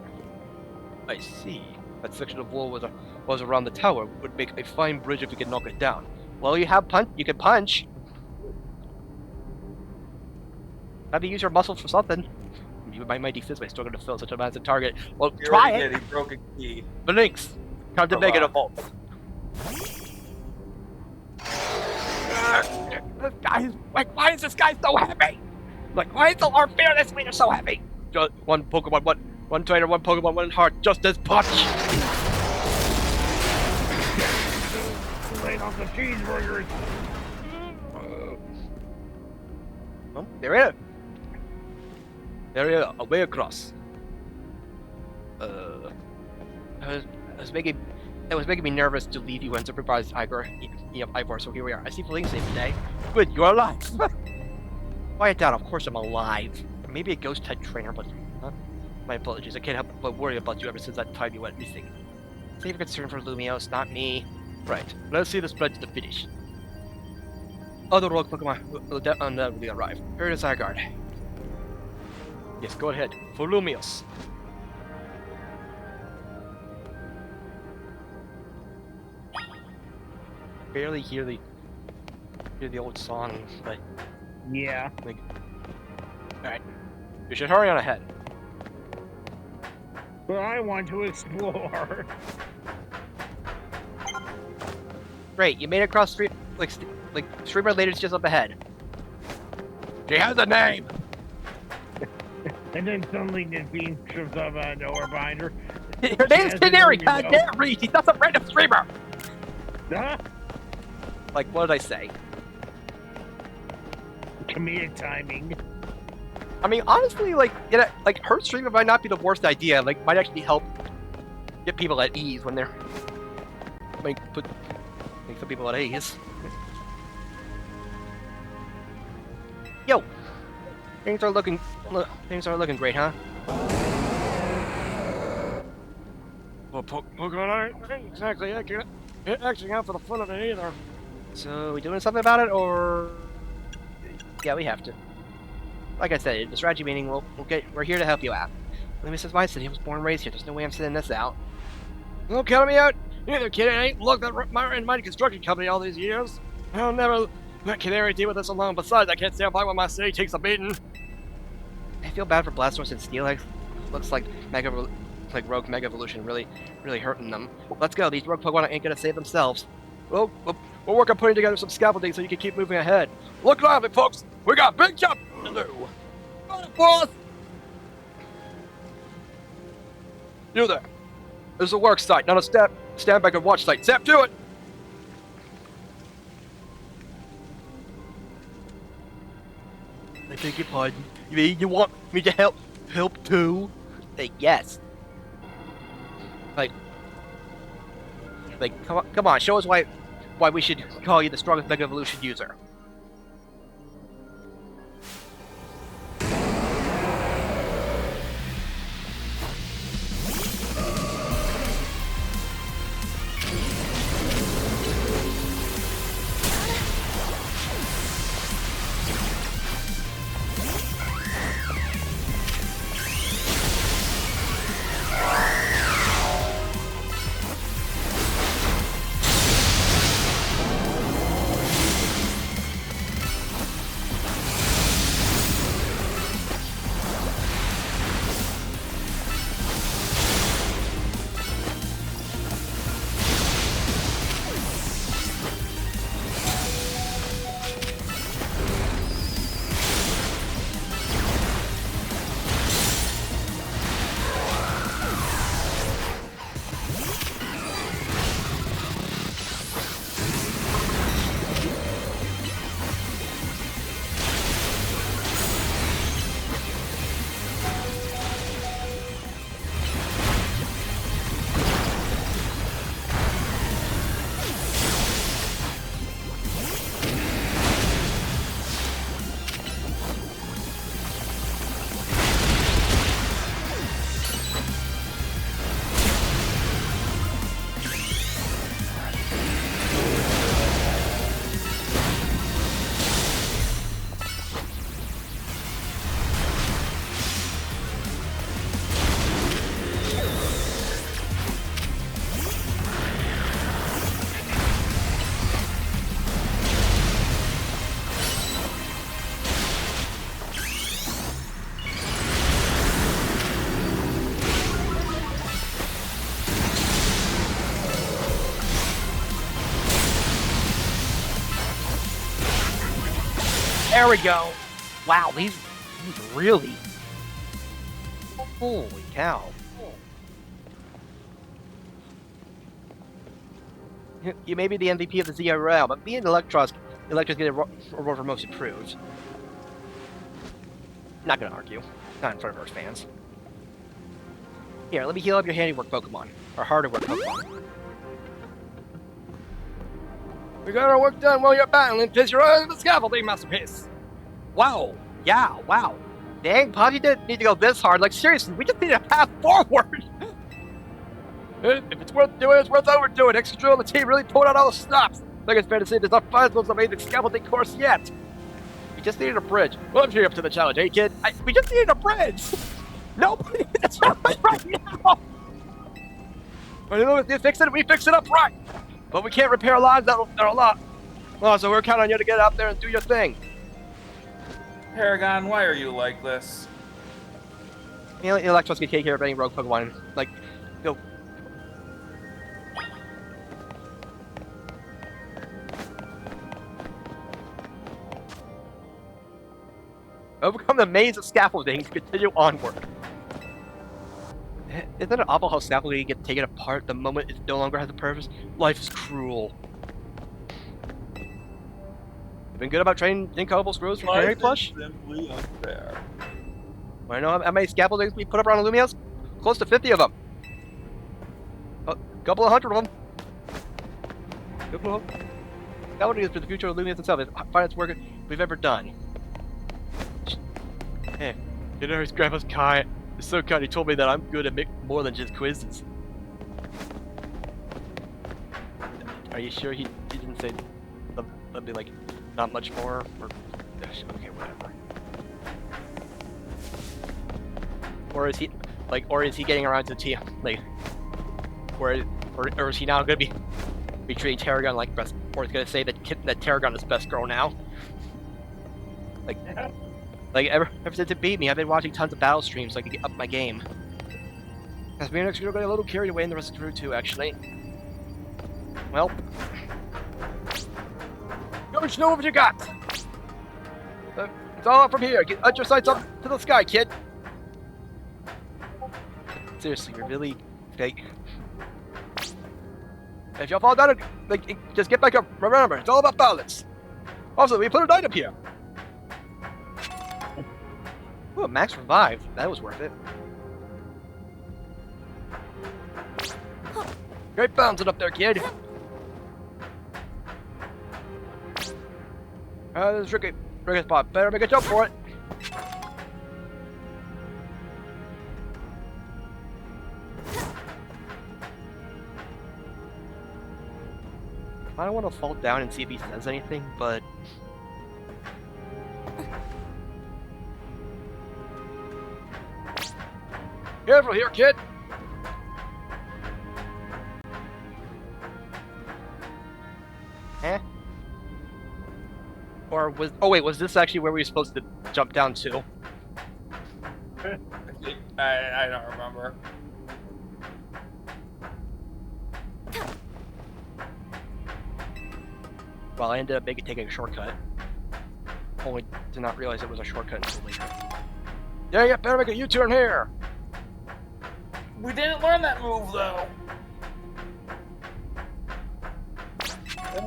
I see. That section of wall was around the tower. Would make a fine bridge if you could knock it down. Well, you can punch. Maybe use your muscles for something. You might mighty fist by struggling to fill such a massive target. Well, He try already it. did, he broke a key. Blinks. Time to Oh, make it wow. a vault. This guy's like, why is this guy so heavy? Like, why is our fearless leader so heavy? Just one Pokemon, one trainer, one Pokemon, one heart. Just this punch. Laying off the cheeseburgers. Oh, there it is. There it is. A way across. It was making me nervous to leave you unsupervised, Ivor. So here we are. I see Feline saved today. Good, you're alive. Quiet down. Of course I'm alive. Maybe a ghost type trainer, but my apologies. I can't help but worry about you ever since that time you went missing. Save your concern for Lumios, not me. Right. Let's see this spread to the finish. Other rogue Pokemon will undoubtedly arrive. Here is Zygarde. Yes, go ahead. For Lumios. Barely hear the old song, but Yeah. alright. You should hurry on ahead. But I want to explore. Great, you made it across street like streamer later's just up ahead. She has a name! And then suddenly Nidbean shows up out of nowhere behind her. Her name's She Canary! hasn't How even dare read! She's not some random streamer! Huh? Like, what did I say? Comedic timing. I mean, honestly, like, like her streaming might not be the worst idea. Like, might actually help get people at ease when they're make some people at ease. Yo, things are looking great, huh? Well, Pokemon aren't exactly acting out for the fun of it either. So, we doing something about it, or yeah, we have to. Like I said, the strategy meeting, we're here to help you out. This is my city. I was born and raised here. There's no way I'm sitting this out. Don't count me out. Neither, kid. I ain't looked at my mighty construction company all these years. I'll never let Canary deal with this alone. Besides, I can't stand by when my city takes a beating. I feel bad for Blastoise and Steelix. Looks like Rogue Mega Evolution really hurting them. Let's go. These rogue Pokemon ain't gonna save themselves. Well, we'll work on putting together some scaffolding so you can keep moving ahead. Look lively, folks. We got big jump to do. Go, boss. You there. This is a work site, not a stand back and watch site. Zap to it! I beg your pardon. You mean you want me to help Help too? Like, yes. Like, come on, show us why we should call you the strongest Mega Evolution user. There we go. Wow, he's really... Holy cow. You may be the MVP of the ZRL, but being Electra's get a reward for most improved. Not gonna argue. Not in front of our fans. Here, let me heal up your handiwork Pokemon. Or harder work Pokemon. We got our work done while you're battling. Place your eyes on the scaffolding, masterpiece. Wow. Yeah, wow. Dang, Pop, you didn't need to go this hard. Like, seriously, we just need a path forward. If it's worth doing, it's worth overdoing. Extra drill and the team really pulled out all the stops. Like it's fair to say there's not five most amazing scaffolding course yet. We just needed a bridge. Well, I'm sure you're up to the challenge, hey kid? We just needed a bridge. Nobody needs a challenge right now. But if you fix it, we fix it up right. But we can't repair lives that are a lot. Well, so we're counting on you to get out there and do your thing. Paragon, why are you like this? You know, Electros can take care of any rogue Pokemon. Like, go. Overcome the maze of scaffolding to continue onward. Isn't it awful how scaffolding gets taken apart the moment it no longer has a purpose? Life is cruel. You've been good about training incredible screws for Canary Plush? Simply unfair. I know how many scaffoldings we put up around Lumias? Close to 50 of them. A couple of hundred of them. Scaffolding is for the future of Lumias itself. It's the finest work we've ever done. Hey, you know his grandpa's Kai. He's so kind. He told me that I'm good at more than just quizzes. Are you sure he didn't say something like not much more? Or okay, whatever. Or is he getting around to the team like, or is he now gonna be treating Tarragon like best, or is he gonna say that Tarragon is best girl now? Like ever since it beat me, I've been watching tons of battle streams so I can get up my game. As me and X got a little carried away in the rest of the crew too, actually. Well, go and know what you got. It's all up from here. Get your sights up to the sky, kid. Seriously, we're really fake. If y'all fall down, just get back up. Remember, it's all about balance. Also, we put a knight up here. Ooh, max revive. That was worth it. Great bouncing up there, kid. This is tricky. Tricky spot. Better make a jump for it. I don't want to fall down and see if he says anything, but... Careful here, kid! Eh? Or was... Oh wait, was this actually where we were supposed to jump down to? I don't remember. Well, I ended up taking a shortcut. Only did not realize it was a shortcut until later. Yeah, better make a U-turn here! We didn't learn that move though.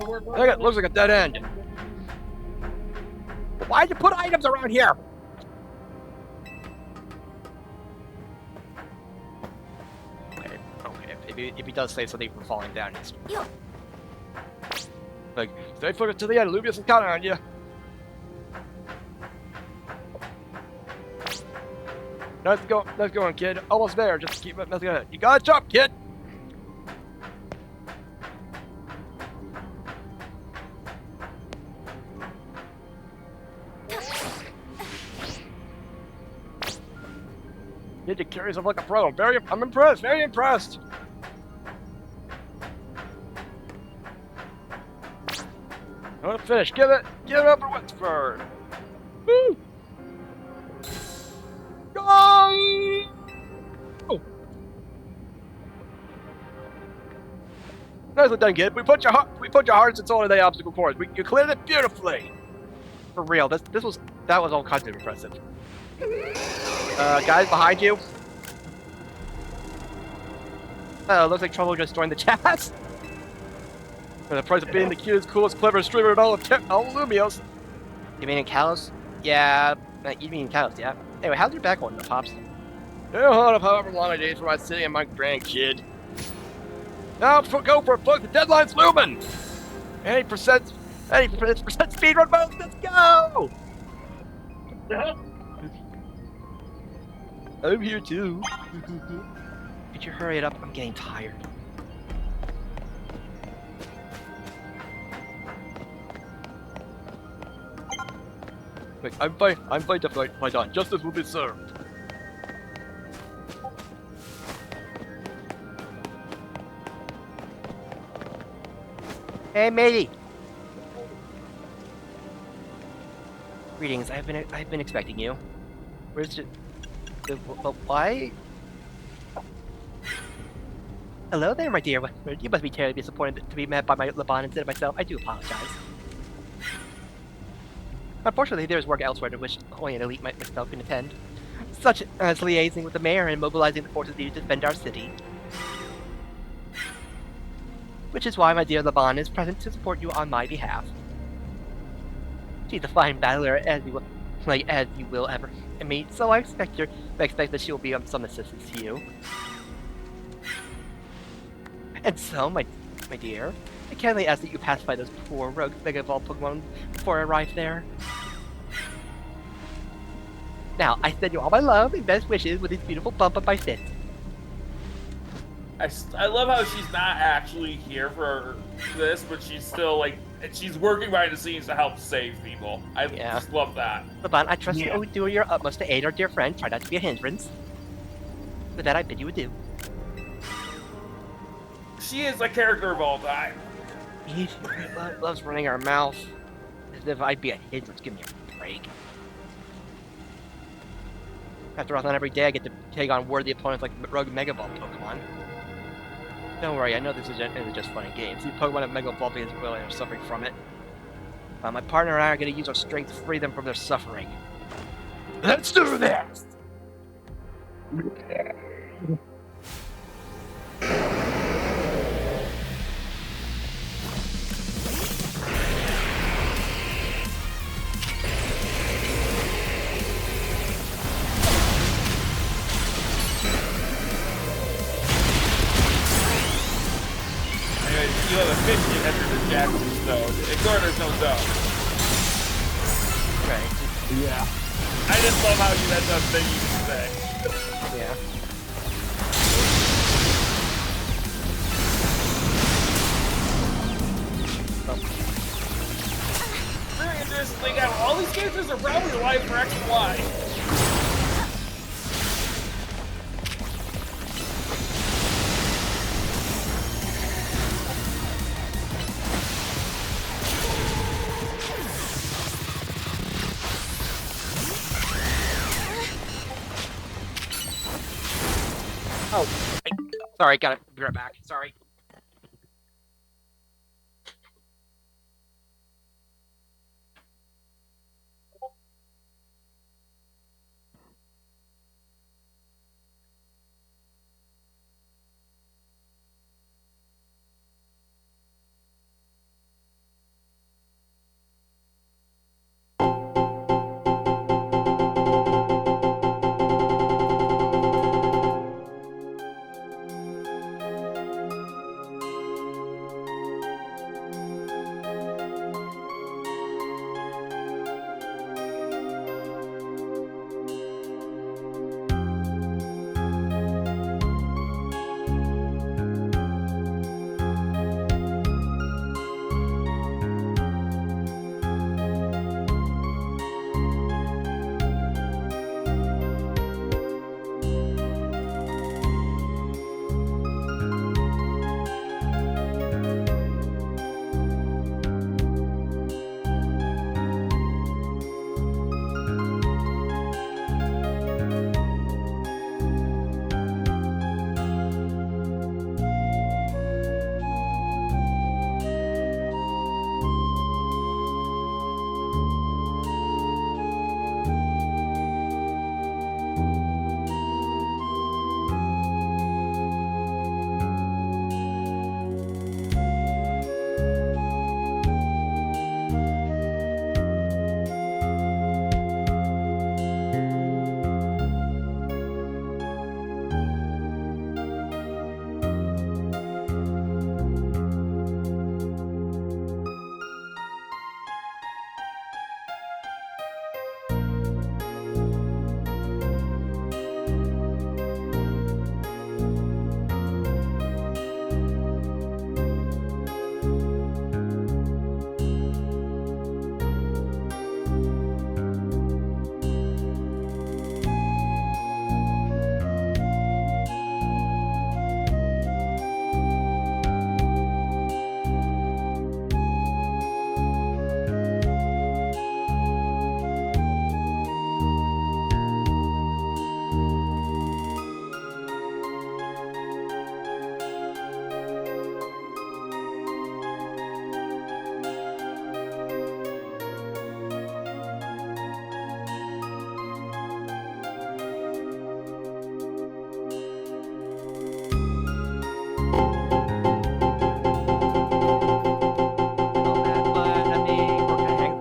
Look, it looks like a dead end. Why'd you put items around here? Okay, if he does say something from falling down, it's... Like, stay focused to the end, Lumius is counting on you. Nice going, kid. Almost there, just keep it messing it. You gotta jump, kid! Need to carry yourself like a pro. I'm impressed, very impressed. I'm gonna finish. Give it up for Wexford. Woo! Go! Oh. Nicely done, kid. We put your hearts and soul in the obstacle course. You cleared it beautifully. For real, that was all kinds of impressive. Guys behind you. Looks like Trouble just joined the chat. For the price of being the cutest, coolest, cleverest streamer in all of Lumios. You mean in Kalos? Yeah, you mean in Kalos, yeah. Anyway, how's your back going, Pops? It'll hold up however long it is for my city and my grandkid. Now go for it, folks. The deadline's looming. 80% speedrun mode. Let's go. I'm here too. Could you hurry it up? I'm getting tired. Wait, I'm fine to fight on. Justice will be served. Hey, matey. Greetings. I've been expecting you. Where's why? Hello there, my dear. You must be terribly disappointed to be met by my Laban instead of myself. I do apologize. Unfortunately, there is work elsewhere to which only an elite myself can attend, such as liaising with the mayor and mobilizing the forces needed to defend our city. Which is why my dear Laban is present to support you on my behalf. She's a fine battler, as you will ever meet, so I expect that she will be of some assistance to you. And so, my dear, I kindly ask that you pacify those poor rogue Mega Evolved Pokemon before I arrive there. Now, I send you all my love and best wishes with this beautiful bump on my fist. I love how she's not actually here for this, but she's still, like, she's working behind the scenes to help save people. I just love that. Laban, I trust you will do your utmost to aid our dear friend. Try not to be a hindrance. With that, I bid you adieu. She is a character of all time. She loves running her mouth. As if I'd be a hindrance. Give me a break. After all, not every day I get to take on worthy opponents like rogue Mega Ball Pokemon. Don't worry, I know this isn't just fun and games. These Pokemon have Mega Evolving as well and are suffering from it. My partner and I are going to use our strength to free them from their suffering. Let's do this! Jackson's zone. Ignore there's no zone. Right. Yeah. I just love how you end up thinking you say. Yeah. Very interestingly, now all these characters are probably alive for X and Y. Oh, sorry, gotta be right back. Sorry.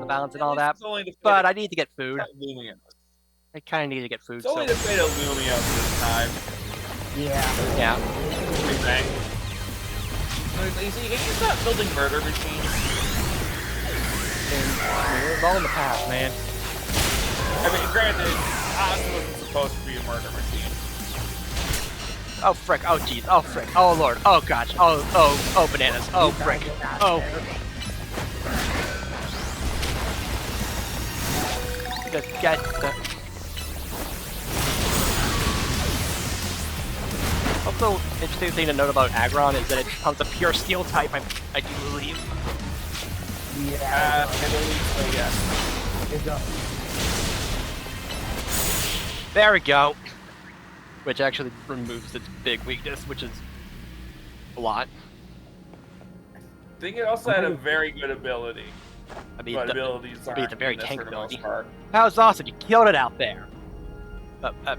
Balance and all that, but I need to get food. I kind of need to get food. It's only so. the fate of Lumia this time. Yeah. Yeah. What do you think? You see, can you stop building murder machines? It was all in the past, man. I mean, granted, Oz wasn't supposed to be a murder machine. Oh frick! Oh jeez! Oh frick! Oh lord! Oh gosh! Oh bananas! Oh frick! Oh. Just get the. Also, interesting thing to note about Aggron is that it becomes a pure steel type. I do believe. Yeah. I believe so, yes. It does. There we go. Which actually removes its big weakness, which is a lot. I think it also had a very good ability. I mean, But abilities it's a aren't very in this tank for the most ability. part. That was awesome. You killed it out there.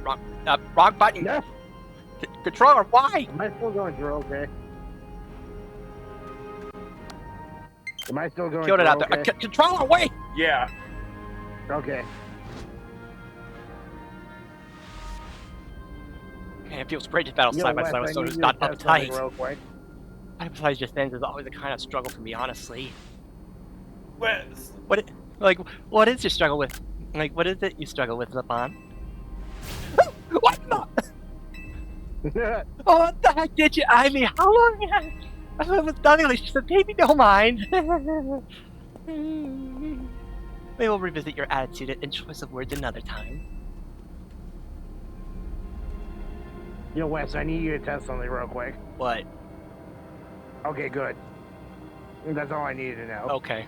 Wrong button. Yes. Controller, why? Am I still going through okay? Am I still going Killed it through out there. okay? Controller, wait! Yeah. Okay. Man, it feels great to battle You know side by what, side with I someone need who's you not to test something uptight. real quick. Besides just ends is always a kind of struggle for me, honestly. Well, What is your struggle with? Like, what is it you struggle with, Laban? What the? Oh, what the heck did you? I mean, how long? I was nothing. Like, she said, "Baby, don't mind." We will revisit your attitude and choice of words another time. Yo, Wes, I need you to test something real quick. What? Okay, good. That's all I needed to know. Okay.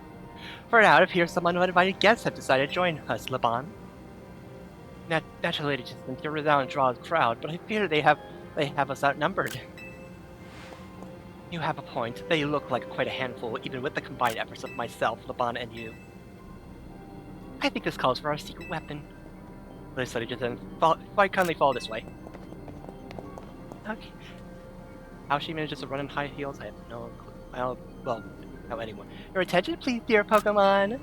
For now, it appears some uninvited guests have decided to join us, Laban. Naturally, just think your resound draws a crowd, but I fear they have us outnumbered. You have a point. They look like quite a handful, even with the combined efforts of myself, Laban, and you. I think this calls for our secret weapon. They study just then. Kindly follow this way. Okay. How she manages to run in high heels, I have no clue. Well, no, anyway. Your attention, please, dear Pokémon.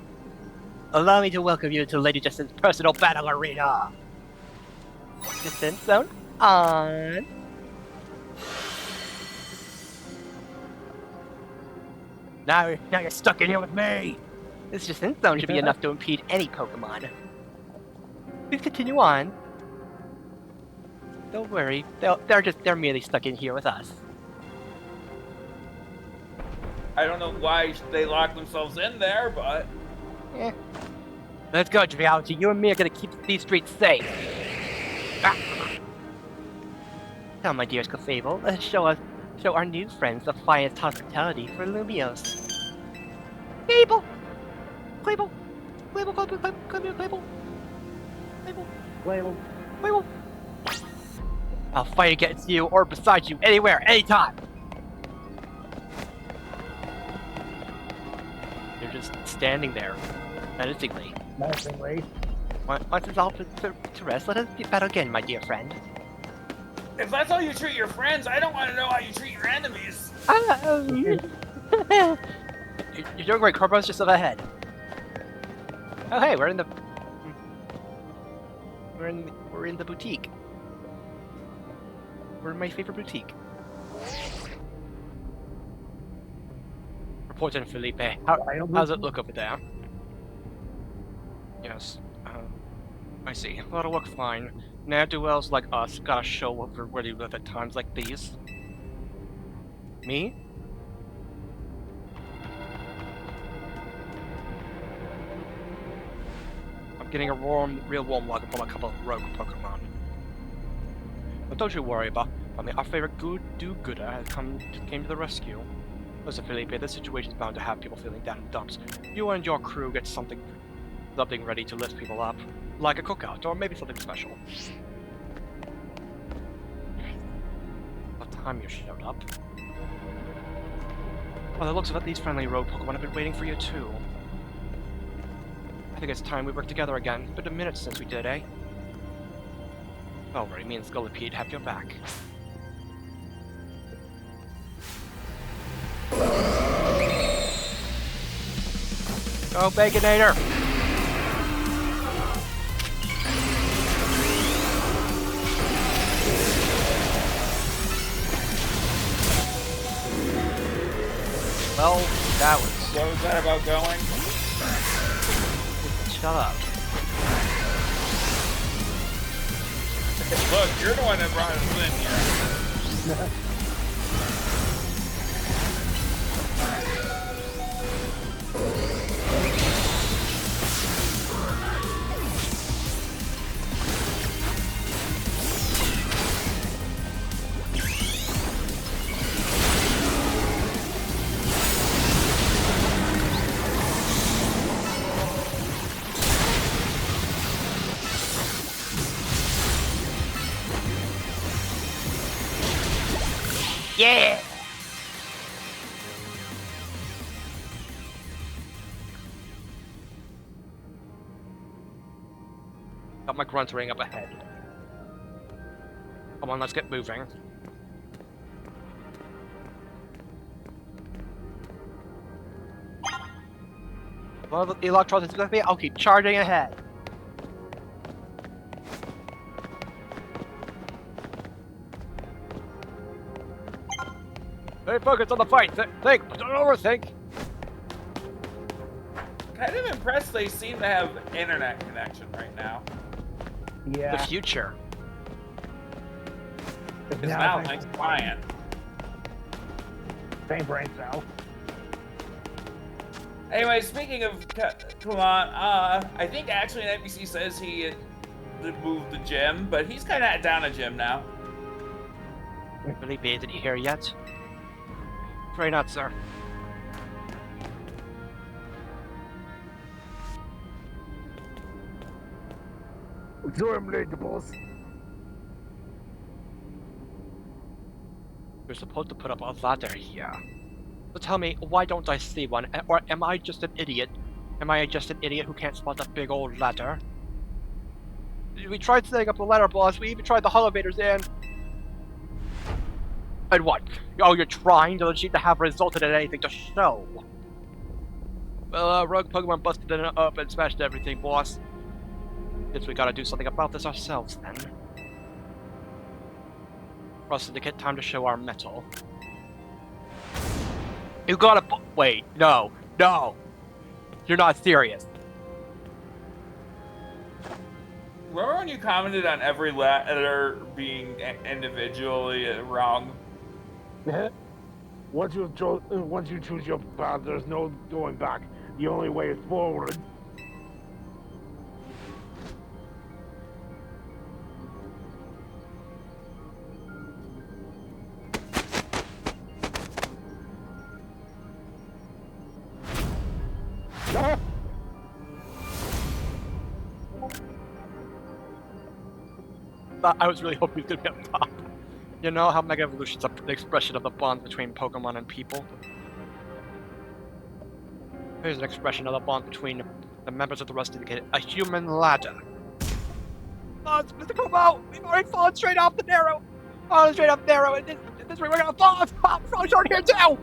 Allow me to welcome you to Lady Justin's personal battle arena. Distance zone on. Now you're stuck in here with me. This distance zone should be enough to impede any Pokémon. Please continue on. Don't worry, they're merely stuck in here with us. I don't know why they locked themselves in there, but Eh. Let's go, Reality. You and me are gonna keep these streets safe. Ah. Now, my dear Clefable, let's show our new friends the finest hospitality for Lumios. Fable! Clefable! Clefable, come here, Clefable! Label. Clefable! I'll fight against you or beside you anywhere, anytime! They're just standing there, menacingly. Menacingly. Once it's all put to rest, let us battle again, my dear friend. if that's how you treat your friends, I don't want to know how you treat your enemies. You're doing great, Corbo's just up ahead. Oh hey, we're in the boutique. We're in my favorite boutique. Report in Felipe. How's it look over there? Yes. I see. That'll look fine. Ne'er-do-wells like us gotta show up for where you live at times like these. Me? I'm getting a real warm welcome from a couple of rogue Pokemon. But don't you worry about me. Our favorite do-gooder has came to the rescue. Listen, Felipe, this situation's bound to have people feeling down in the dumps. You and your crew get something ready to lift people up. Like a cookout, or maybe something special. What time you showed up? Well, it looks like these friendly rogue Pokemon have been waiting for you too. I think it's time we work together again. It's been a minute since we did, eh? Don't worry, me and Scolipede have your back. Go, Baconator! Well, that was... What was that about going? Shut up. Look, you're the one that brought us in here. Yeah! Got my grunt ring up ahead. Come on, let's get moving. Well, the Electros is gonna be. I'll keep charging ahead. Stay focused on the fight. Think, but don't overthink. Kind of impressed they seem to have internet connection right now. Yeah. The future. Because now things flying. Same brain cell. Anyway, speaking of Pokemon, I think actually an NPC says he moved the gym, but he's kind of down a gym now. Really bathed in here yet? Afraid not, sir. Sure, I'm late, boss. You're supposed to put up a ladder here. So tell me, why don't I see one? Or am I just an idiot? Am I just an idiot who can't spot a big old ladder? We tried setting up the ladder, boss. We even tried the elevators in. And what? Oh, you're trying? Doesn't seem to have resulted in anything to show. Well, rogue Pokemon busted it up and smashed everything, boss. Guess we gotta do something about this ourselves, then. For us to get time to show our mettle. You gotta wait, no. You're not serious. Remember when you commented on every letter being individually wrong? Once you choose your path, there's no going back. The only way is forward. I was really hoping he was gonna be up top. You know how Mega Evolution's an expression of the bond between Pokemon and people? Here's an expression of the bond between the members of the rest of the kid. A human ladder. Oh, it's supposed to come out! We've already fallen straight off the narrow! Falling straight off narrow, and this way we're gonna fall! We're falling short here too!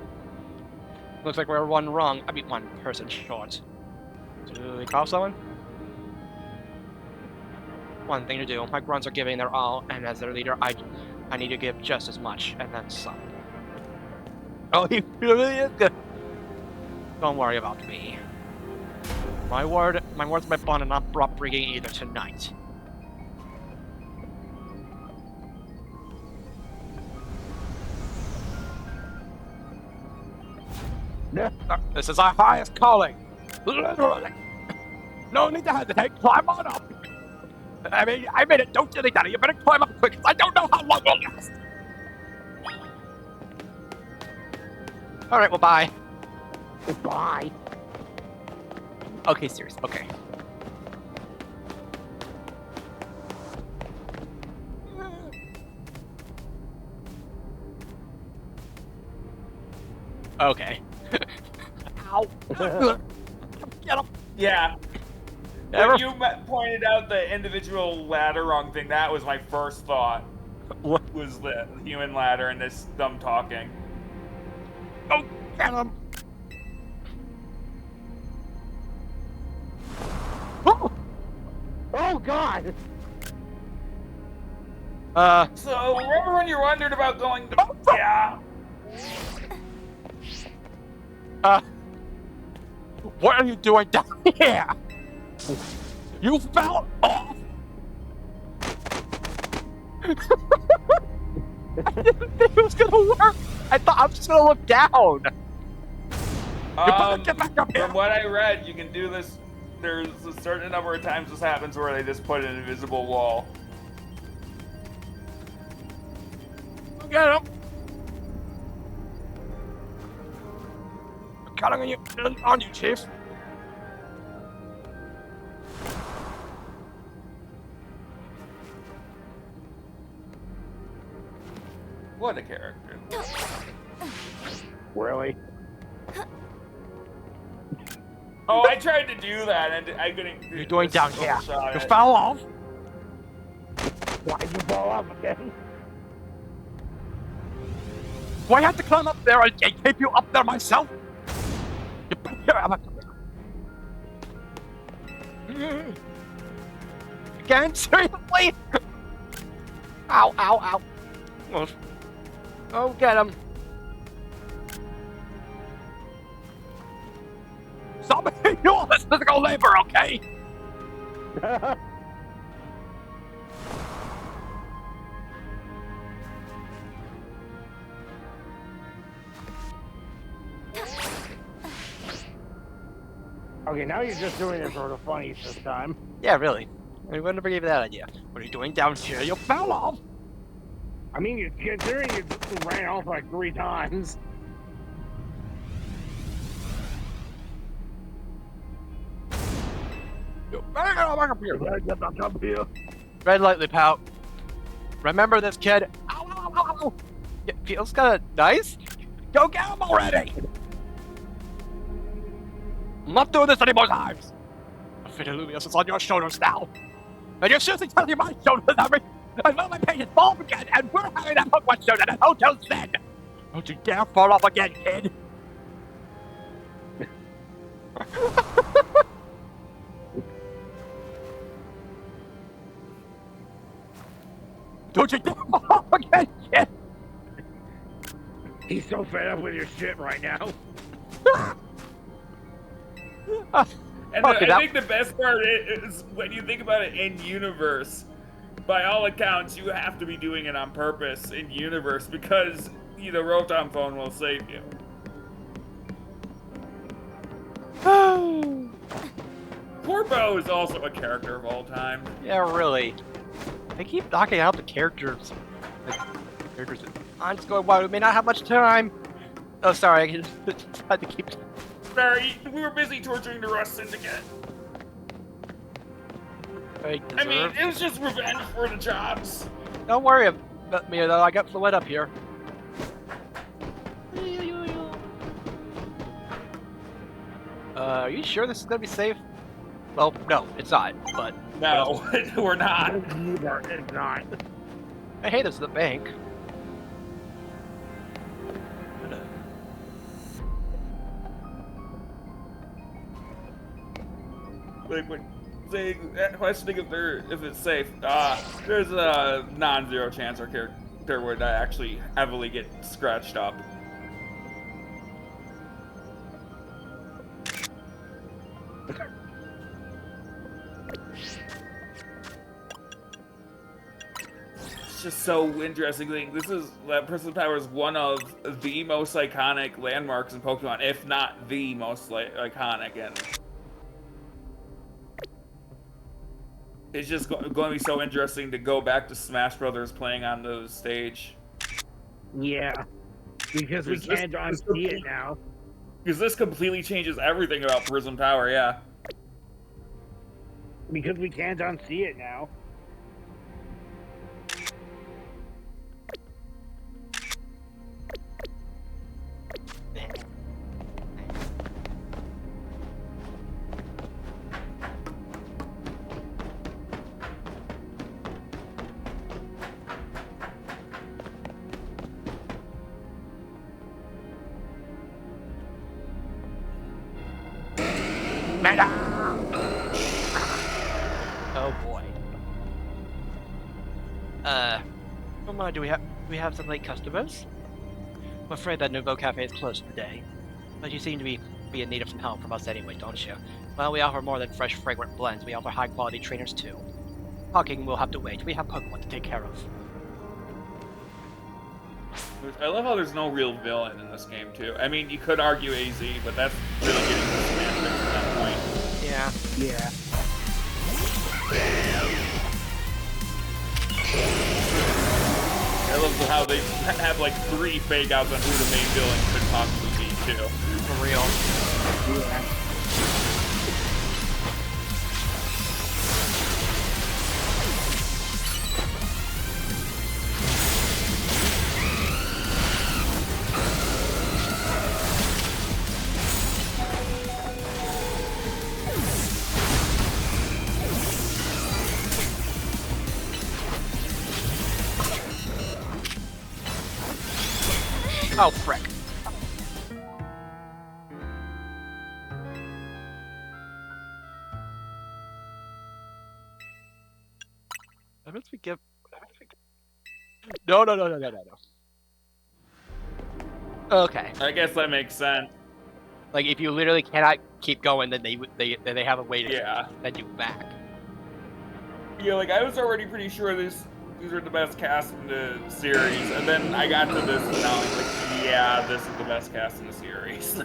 Looks like we're one person short. Do we call someone? One thing to do. My grunts are giving their all, and as their leader, I need to give just as much, and then some. Oh, he really is good. Don't worry about me. My word's my bond, and I'm not bringing either tonight. This is our highest calling. Literally. No need to hesitate. Climb on up. I made it. Don't dilly dally. You better climb up quick, 'cause I don't know how long we'll last. All right. Well, bye. Bye. Okay, serious. Okay. Okay. Ow. Get him. Yeah. Ever- When you pointed out the individual ladder wrong thing, that was my first thought. What? Was the human ladder and this dumb talking. Oh, get him. Oh. Oh God! So, remember when you wondered about going to... Yeah. What are you doing down here? You fell off! I didn't think it was gonna work! I thought I was just gonna look down! You better get back up here! From what I read, you can do this. There's a certain number of times this happens where they just put an invisible wall. Get him! I'm counting on you, Chief. What a character. Really? Oh, I tried to do that and I couldn't. You're doing down here. Shot You it. fell off. Why'd you fall off again? Do I have to climb up there and keep you up there myself? You better get up there. Again? Seriously? Ow, ow, ow. Oh, get him. do all this physical labor, okay? Okay, now you're just doing it for the funnies this time. Yeah, really. I mean, wouldn't gave you that idea. What are you doing down here? You fell off! I mean, considering you ran off like 3 times. You better get back up here. Get back up here. Tread lightly, pal. Remember this, kid. Ow, ow, ow, ow. It feels kind of nice. Go get him already! I'm not doing this any more times. The fate of Lumius is on your shoulders now. And you're seriously telling me my shoulders every... I know my pain is fall again, and we're having that Pokemon show at a hotel then. Don't you dare fall off again, kid. Don't you dare fall off again, kid. He's so fed up with your shit right now. And I think the best part is when you think about it in universe, by all accounts, you have to be doing it on purpose in universe because the Rotom phone will save you. Corbo is also a character of all time. Yeah, really. They keep knocking out the characters. I'm just going, wow, we may not have much time. Oh, sorry, I just had to keep... Sorry, we were busy torturing the Rust Syndicate. I mean, it was just revenge for the jobs. Don't worry about me, though. I got Fluid up here. Are you sure this is gonna be safe? Well, no, it's not, but... No, we're not. It's not. Hey, this is the bank. Like, questioning if it's safe. There's a non-zero chance our character would actually heavily get scratched up. It's just so interesting thing. That Prism Tower is one of the most iconic landmarks in Pokemon, if not the most iconic, and it's just going to be so interesting to go back to Smash Brothers playing on the stage. Yeah, because we can't unsee it now. Because this completely changes everything about Prism Tower, yeah. Because we can't unsee it now. Oh boy. Come on, do we have some late customers? I'm afraid that Nouveau Cafe is closed for the day. But you seem to be in need of some help from us anyway, don't you? Well, we offer more than fresh, fragrant blends. We offer high-quality trainers, too. Talking will have to wait. We have Pokemon to take care of. I love how there's no real villain in this game, too. I mean, you could argue AZ, but that's really getting to semantics at that point. Yeah. Yeah. I love how they have like 3 fake outs on who the main villain could possibly be, too. For real. Yeah. Oh, frick. I must we give... No. Okay. I guess that makes sense. Like if you literally cannot keep going, then they have a way to Yeah. send you back. Yeah, like I was already pretty sure these are the best cast in the series, and then I got to this and now I'm like, yeah, this is the best cast in the series.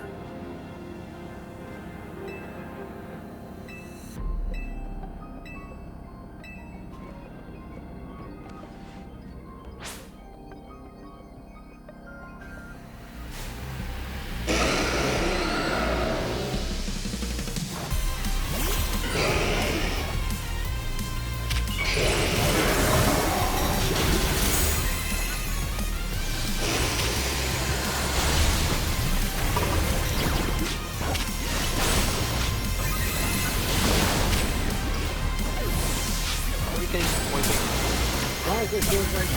Honestly, it feels like you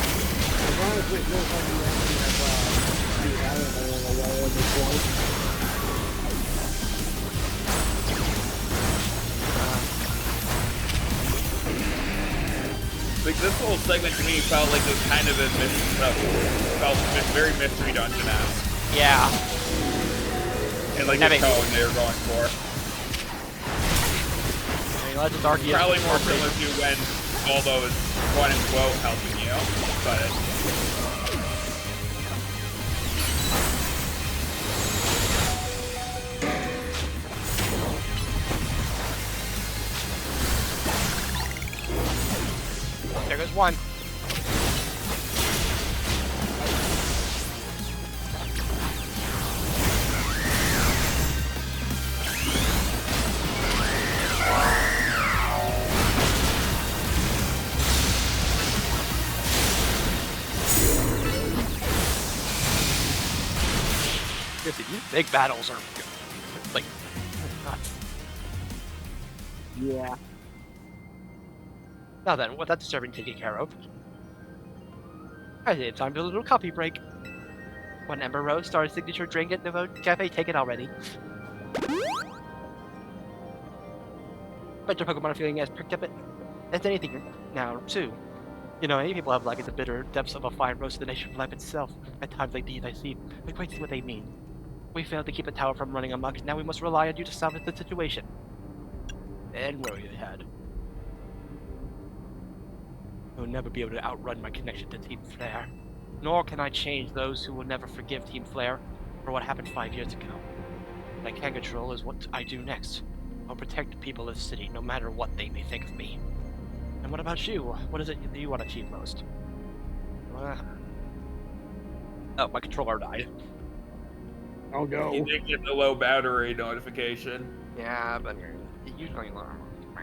actually have do that in a way at this point. Like this whole segment to me felt like it was kind of a felt very mystery dungeon-esque. Yeah. And like the tone they were going for. I mean, Legends Arceus Probably more similar to when Baldo is quote unquote helping you, but there goes one. Seriously, these big battles are like nuts. Yeah. Now then, with that disturbing taken care of, I think it's time for a little coffee break. When Ember Rose started signature drink at the cafe, take it already. But your Pokemon are feeling as pricked up as anything now, too. You know, many people have like the bitter depths of a fine roast of the nation of life itself. At times like these, I see, we quite see what they mean. We failed to keep the tower from running amok, now we must rely on you to salvage the situation. And where we had. I will never be able to outrun my connection to Team Flare. Nor can I change those who will never forgive Team Flare for what happened 5 years ago. What I can control is what I do next. I'll protect the people of the city, no matter what they may think of me. And what about you? What is it that you want to achieve most? Oh, my controller died. Oh no. you did get the low battery notification. Yeah, but usually... I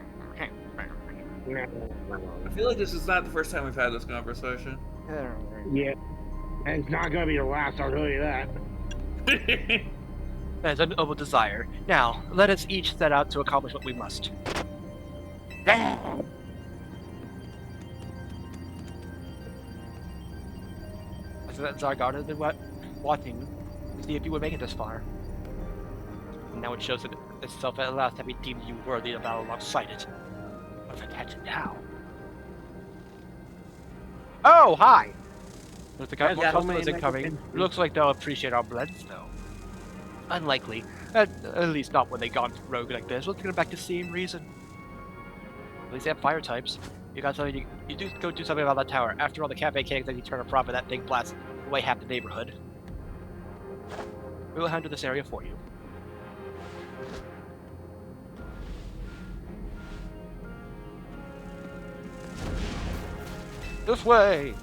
feel like this is not the first time we've had this conversation. Yeah. And it's not gonna be the last, I'll tell you that. That is a noble desire. Now, let us each set out to accomplish what we must. So that Zygarde has been watching to see if you would make it this far. And now it shows itself at last that we deemed you worthy of battle alongside it. What if I catch it now? Oh, hi! There's the guy Yeah, customers incoming. It looks like they'll appreciate our blends, though. Unlikely. At least not when they gone rogue like this. Let's get them back to seeing reason. At least they have fire types. You got something. You do go do something about that tower. After all, the cafe cakes that you turn a profit, that thing blasts away half the neighborhood. We will handle this area for you. This way!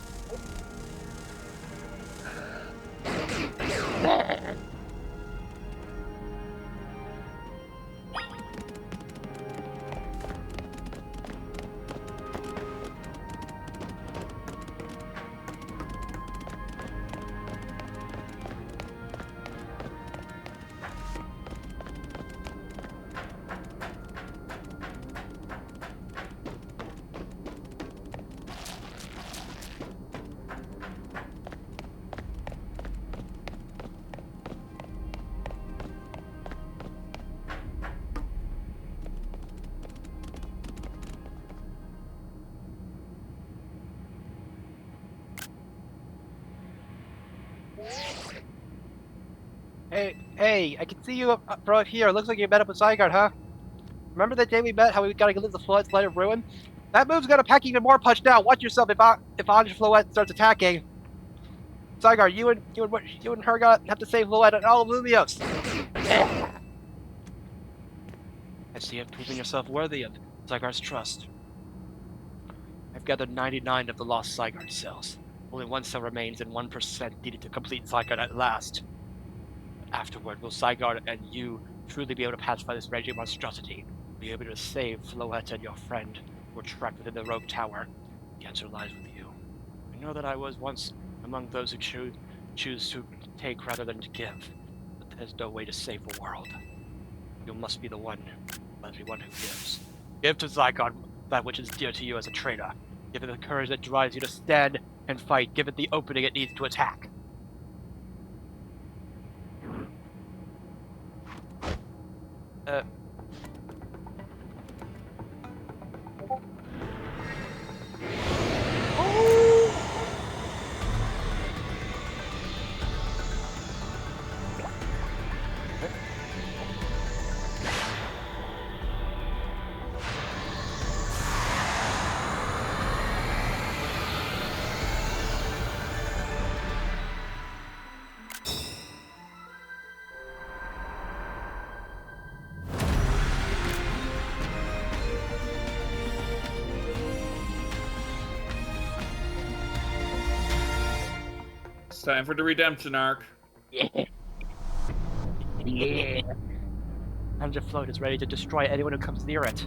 Hey, I can see you from up here. Looks like you met up with Zygarde, huh? Remember that day we met, how we gotta leave the Floette's Light of Ruin? That move's gonna pack even more punch now. Watch yourself if Ange Floette starts attacking. Zygarde, you and her gotta have to save Floette and all of Lumios. I see you've proven yourself worthy of Zygarde's trust. I've gathered 99 of the lost Zygarde cells. Only one cell remains and 1% needed to complete Zygarde at last. Afterward, will Zygarde and you truly be able to pacify this raging monstrosity? Be able to save Floette and your friend who were trapped within the rogue tower? The answer lies with you. I know that I was once among those who choose to take rather than to give, but there's no way to save the world. You must be the one who gives. Give to Zygarde that which is dear to you as a trainer. Give it the courage that drives you to stand and fight. Give it the opening it needs to attack. It's time for the redemption arc. Yeah. Yeah. Angel Float is ready to destroy anyone who comes near it.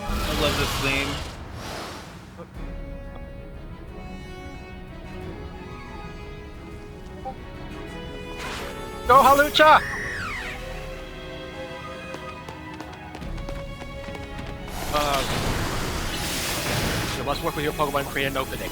I love this theme. Go Halucha! You must work with your Pokemon and create an opening.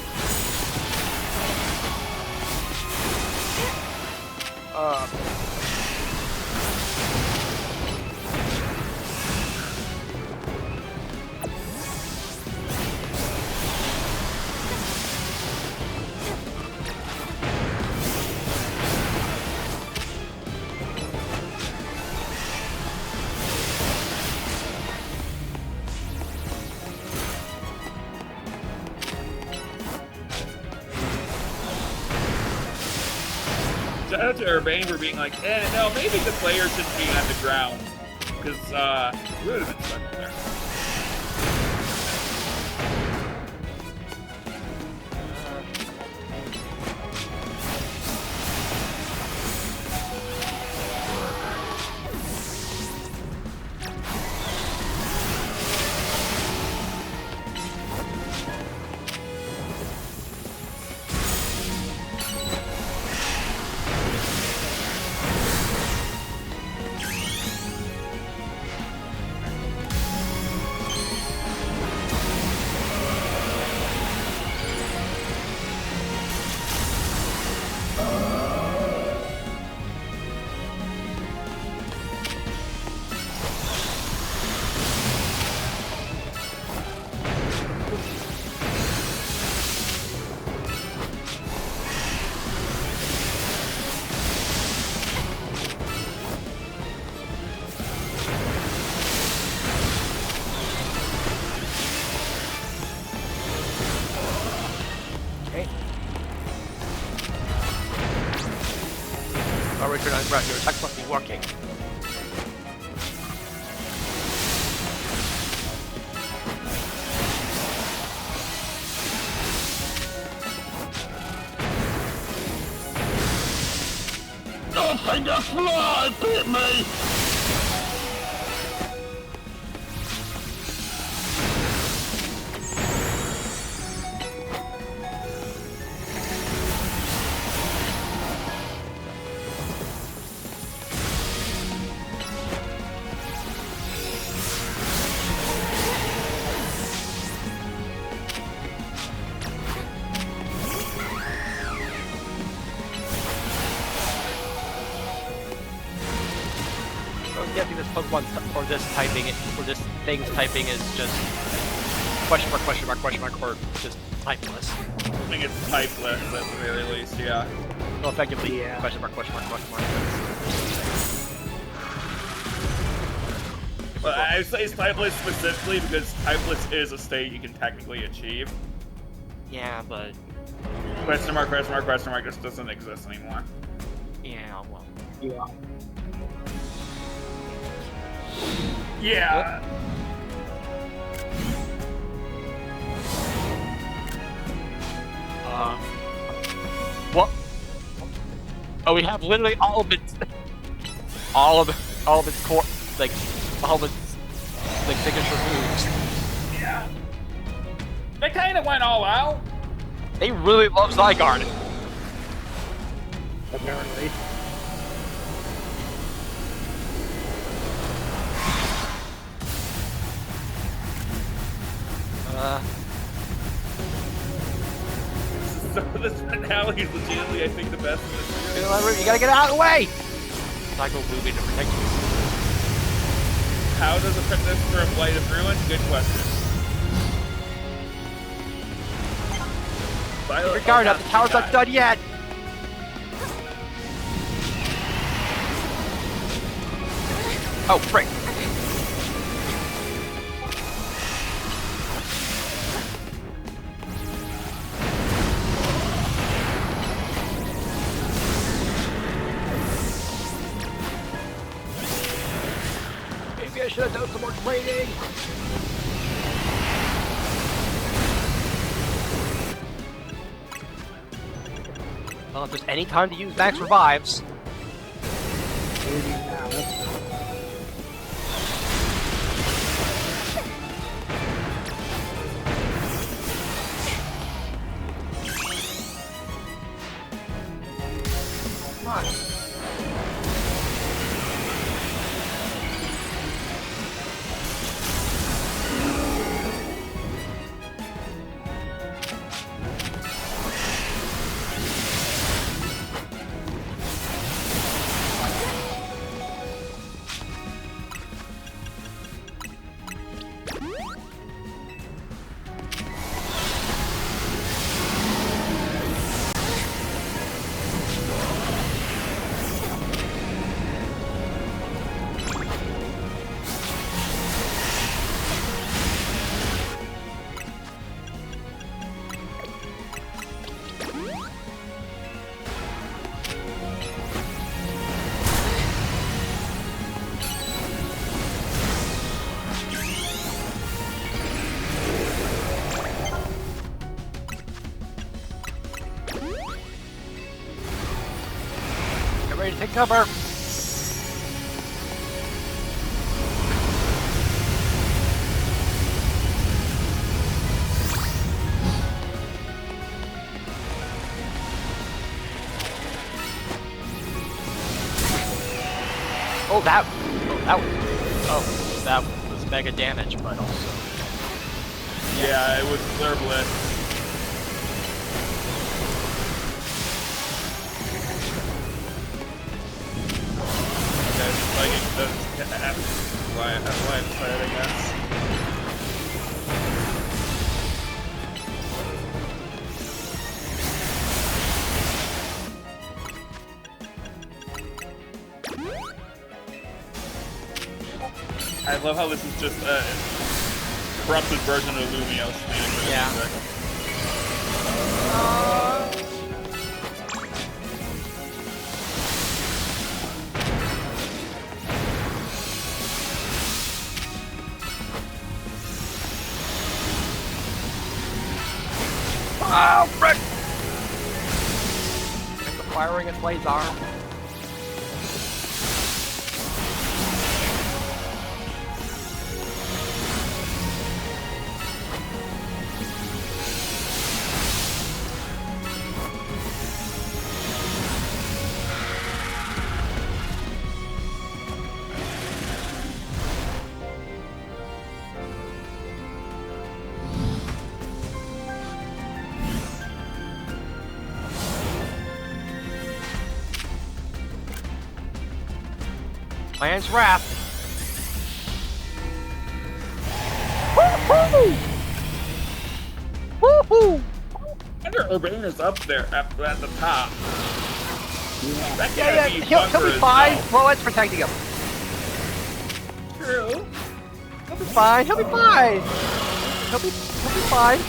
Shout out to Urbane for being like, no, maybe the player shouldn't be on the ground. Because, we would have been stuck there. Return on ground. Your attack must be working. Nothing to fly bit me! Pokemon or this typing or this thing's typing is just question mark, or just typeless. I think it's typeless at the very least, yeah. No, effectively, Yeah. question mark. But I say it's typeless specifically because typeless is a state you can technically achieve. Yeah, but Question mark just doesn't exist anymore. yeah, well. Yeah. Yeah. What? Oh, we have literally all of its core, like, all of its, like, signature moves. Yeah. They kind of went all out. They really love Zygarde. Apparently. So this finale is legitimately, I think, the best in this series. You gotta get out of the way! Cycle moving to protect you. How does a princess from Light of Ruin? Good question. Violet, Regard up, the tower's not done yet! Oh, frick. Maybe I should have done some more training! Well, if there's any time to use max revives, Maybe now. come on. Get ready to take cover! That was mega damage, but also. Yeah, it was Flare Blitz. Okay, that's why I'm excited, I guess. I love how this is just a corrupted version of Lumios. Yeah. Oh, frick! It's firing its blades arm. Lance Wrath. figure Urbana's up there at the top. That Yeah, can't be he'll fun for be fine. himself. Floet's protecting him. True. He'll be fine. He'll be fine. He'll be fine.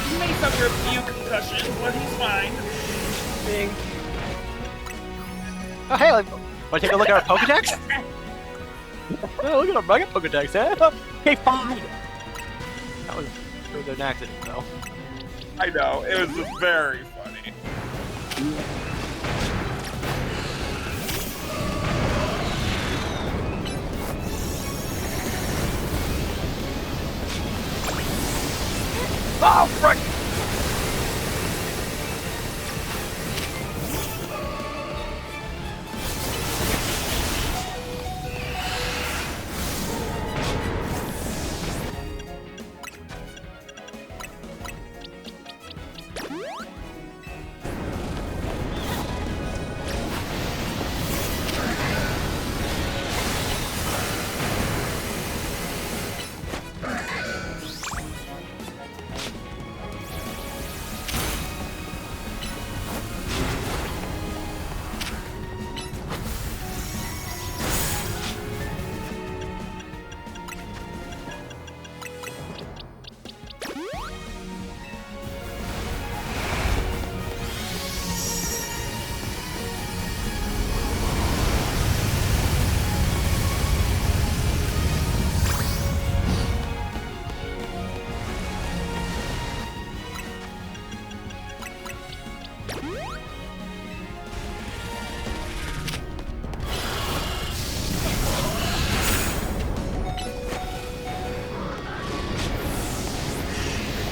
He may suffer a few concussions, but he's fine. Bing. Oh, hey, want to take a look at our Pokedex? Oh, look at our mega Pokedex, eh? Okay, fine. That was an accident, though. I know, it was just very funny. Oh, frick!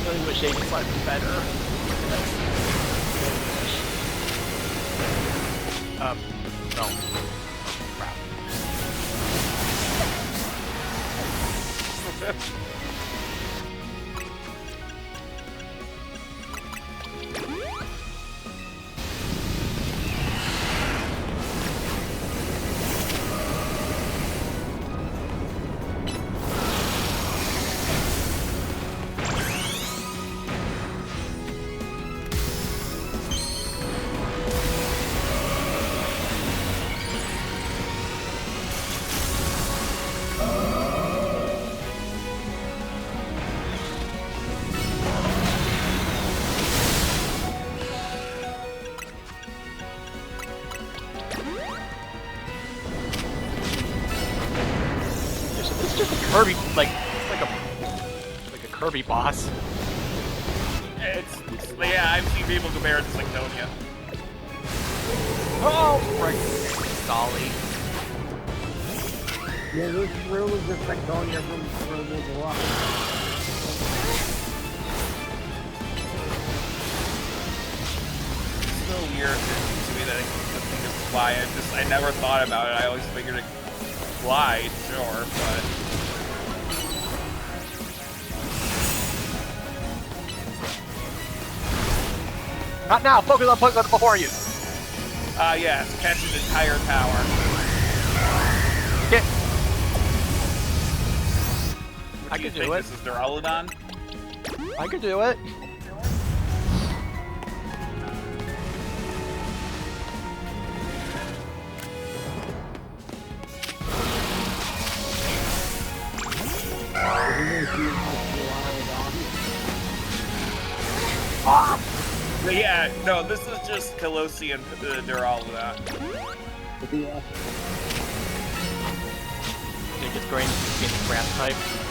Really wish Aiden was better. No. Oh, crap. It's just a Kirby, like a Kirby boss. Yeah, I've seen people compare it to Synctonia. Oh, frick. Golly. Yeah, this really is just like Donya from World War It's so weird to me that I think of fly. I never thought about it. I always figured it glide, sure, but Not now. Focus on Pokemon before you. yes, catch an entire tower. Get. I Do you could do think it. this is Duraludon? I could do it. But yeah, no, this is just Colossian Duraludon. Yeah. They just going in grass type.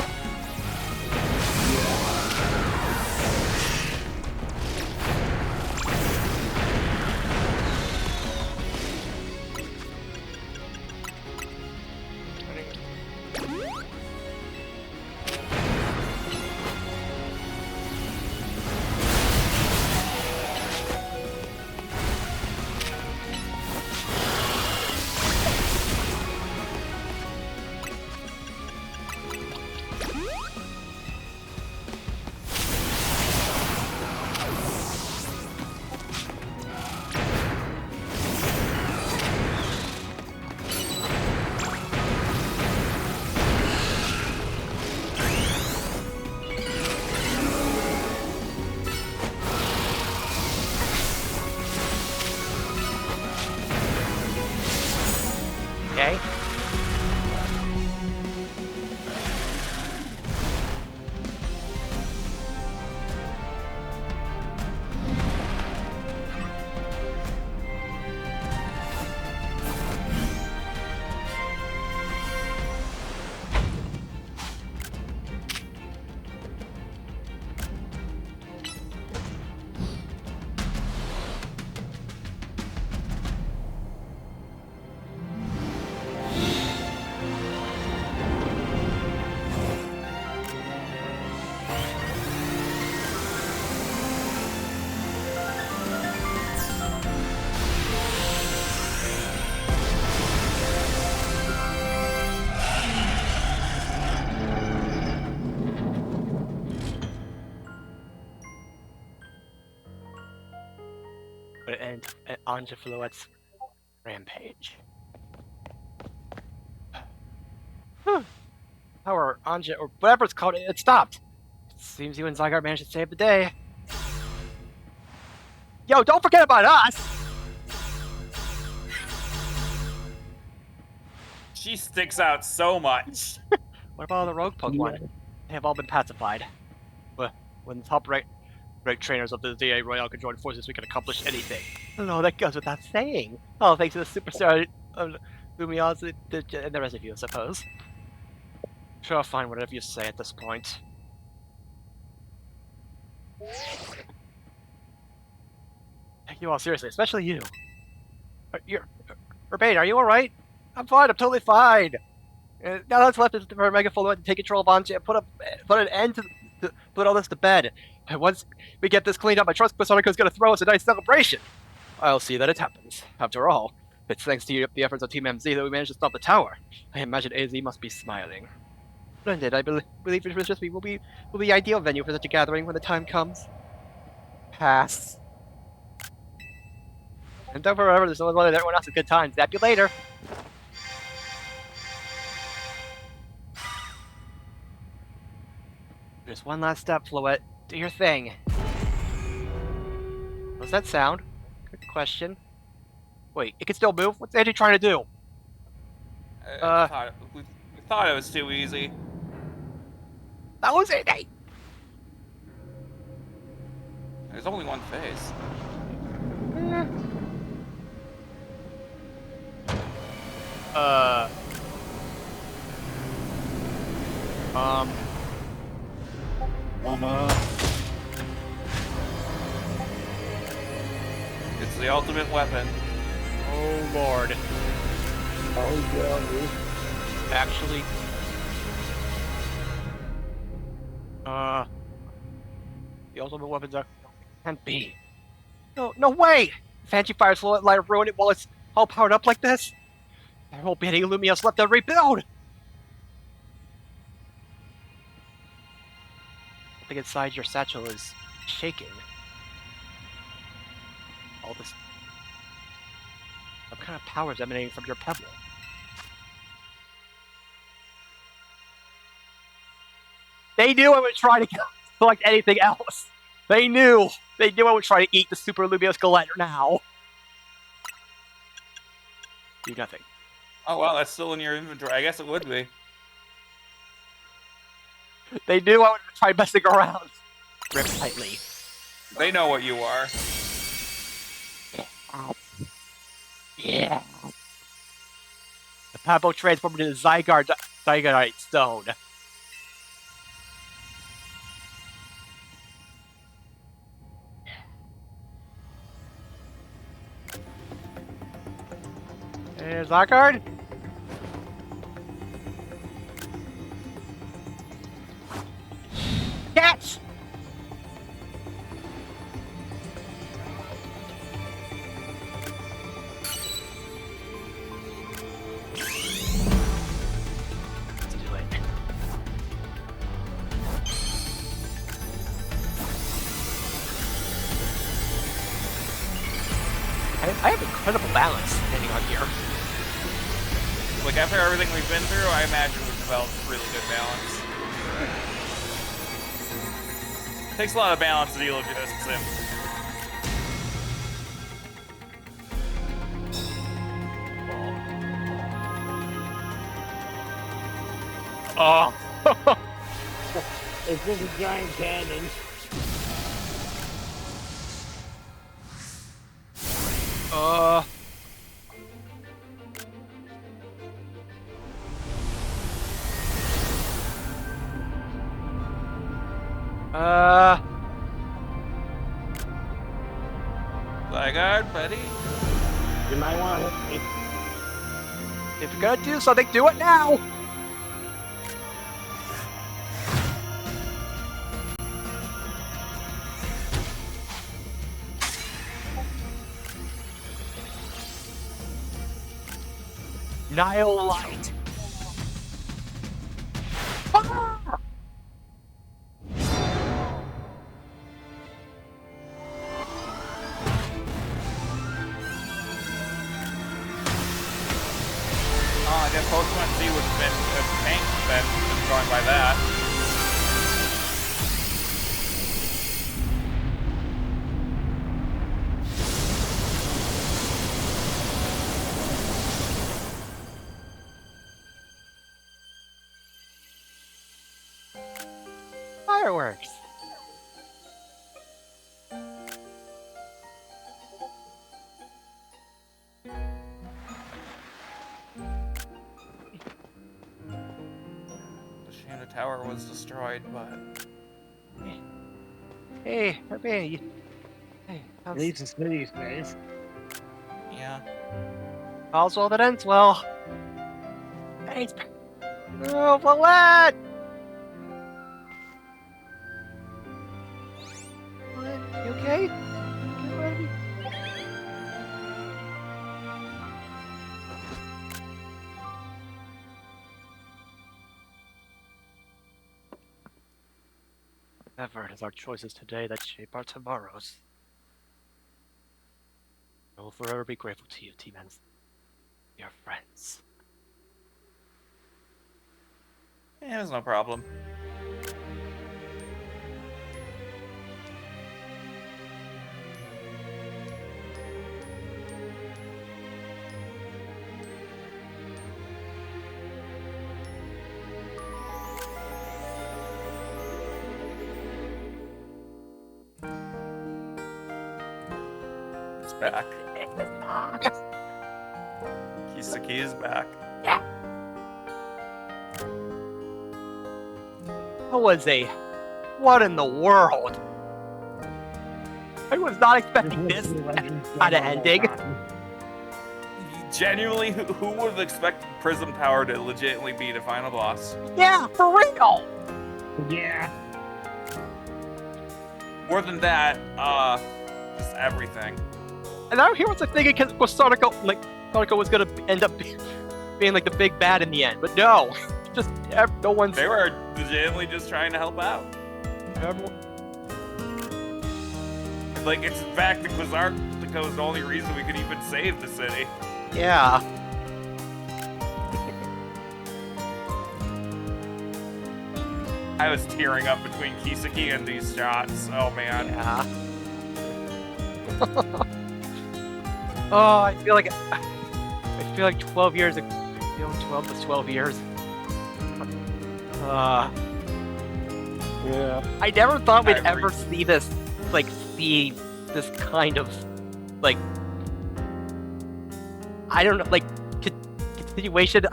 Okay? Put an end onto Fluet's rampage. Power, Anja, or whatever it's called, it stopped. It seems you and Zygarde managed to save the day. Yo, don't forget about us! She sticks out so much. What about all the rogue Pokemon? They have all been pacified. But when the top rank trainers of the DA Royale can join forces, we can accomplish anything. No, that goes without saying. Oh, thanks to the superstar Lumions and the rest of you, I suppose. Sure, I'll find whatever you say at this point. Take you all seriously, especially you. Urbane, are you alright? I'm fine, I'm totally fine. Now that's left is for Mega Full to take control of Anja and put an end to put all this to bed. And once we get this cleaned up, I trust Basonico's gonna throw us a nice celebration. I'll see that it happens. After all, it's thanks to the efforts of Team MZ that we managed to stop the tower. I imagine AZ must be smiling. Splendid, I believe River will be the ideal venue for such a gathering when the time comes. Pass. And don't forever, there's always one that everyone else a good time. Zap you later. Just one last step, Floette. Do your thing. What's that sound? Good question. Wait, it can still move? What's Angie trying to do? We thought it was too easy. That was it! Hey! There's only one face. It's the ultimate weapon. Oh lord. Oh yeah, dude. Actually... The ultimate weapons are... Can't be. No way! Fancy Fire's will light ruin it while it's all powered up like this? There won't be any Lumios left to rebuild! Something inside your satchel is shaking. All this... What kind of power is emanating from your pebble? They knew I would try to select anything else! They knew I would try to eat the Super Lumios Galette now! Do nothing. Oh well, that's still in your inventory. I guess it would be. They knew I would try messing around. Grip tightly. They know what you are. Yeah. The Pablo transformed into Zygarde Stone. Hey, Zygarde? Catch! Let's do it. I have incredible balance standing on here. Like, after everything we've been through, I imagine we've developed really good balance. Takes a lot of balance to deal with this sim. Oh. It's just a giant cannon. Uh. Zygarde, buddy. You might want to. If you're gonna do something, do it now! Nile Light! Ah! Oh, I guess Pokemon Z would have been a tank then, just going by that. Fireworks! The Shanda Tower was destroyed, but Hey, Herbie. Hey, At least the city space. yeah. all's well that ends well. Thanks. Oh, Paulette! What? You okay? You ready? Ever, it is our choices today that shape our tomorrows. I will forever be grateful to you, T-Mens. Your friends. Yeah, it was no problem. It's back. Kisaki is back. That was a... What in the world? I was not expecting this kind of ending. Genuinely, who would have expected Prism Tower to legitimately be the final boss? Yeah, for real! Yeah. More than that, just everything. And I don't hear what's the thing because Sonic was gonna end up being like the big bad in the end, but no, just no one's. They were legitimately just trying to help out. Like, it's in fact the Quasartico is the only reason we could even save the city. Yeah. I was tearing up between Kisaki and these shots. Oh man. Yeah. Oh, I feel like 12 years ago. I feel 12 to 12 years. Yeah. I never thought we'd ever see this, this kind of, like, I don't know, like, continuation.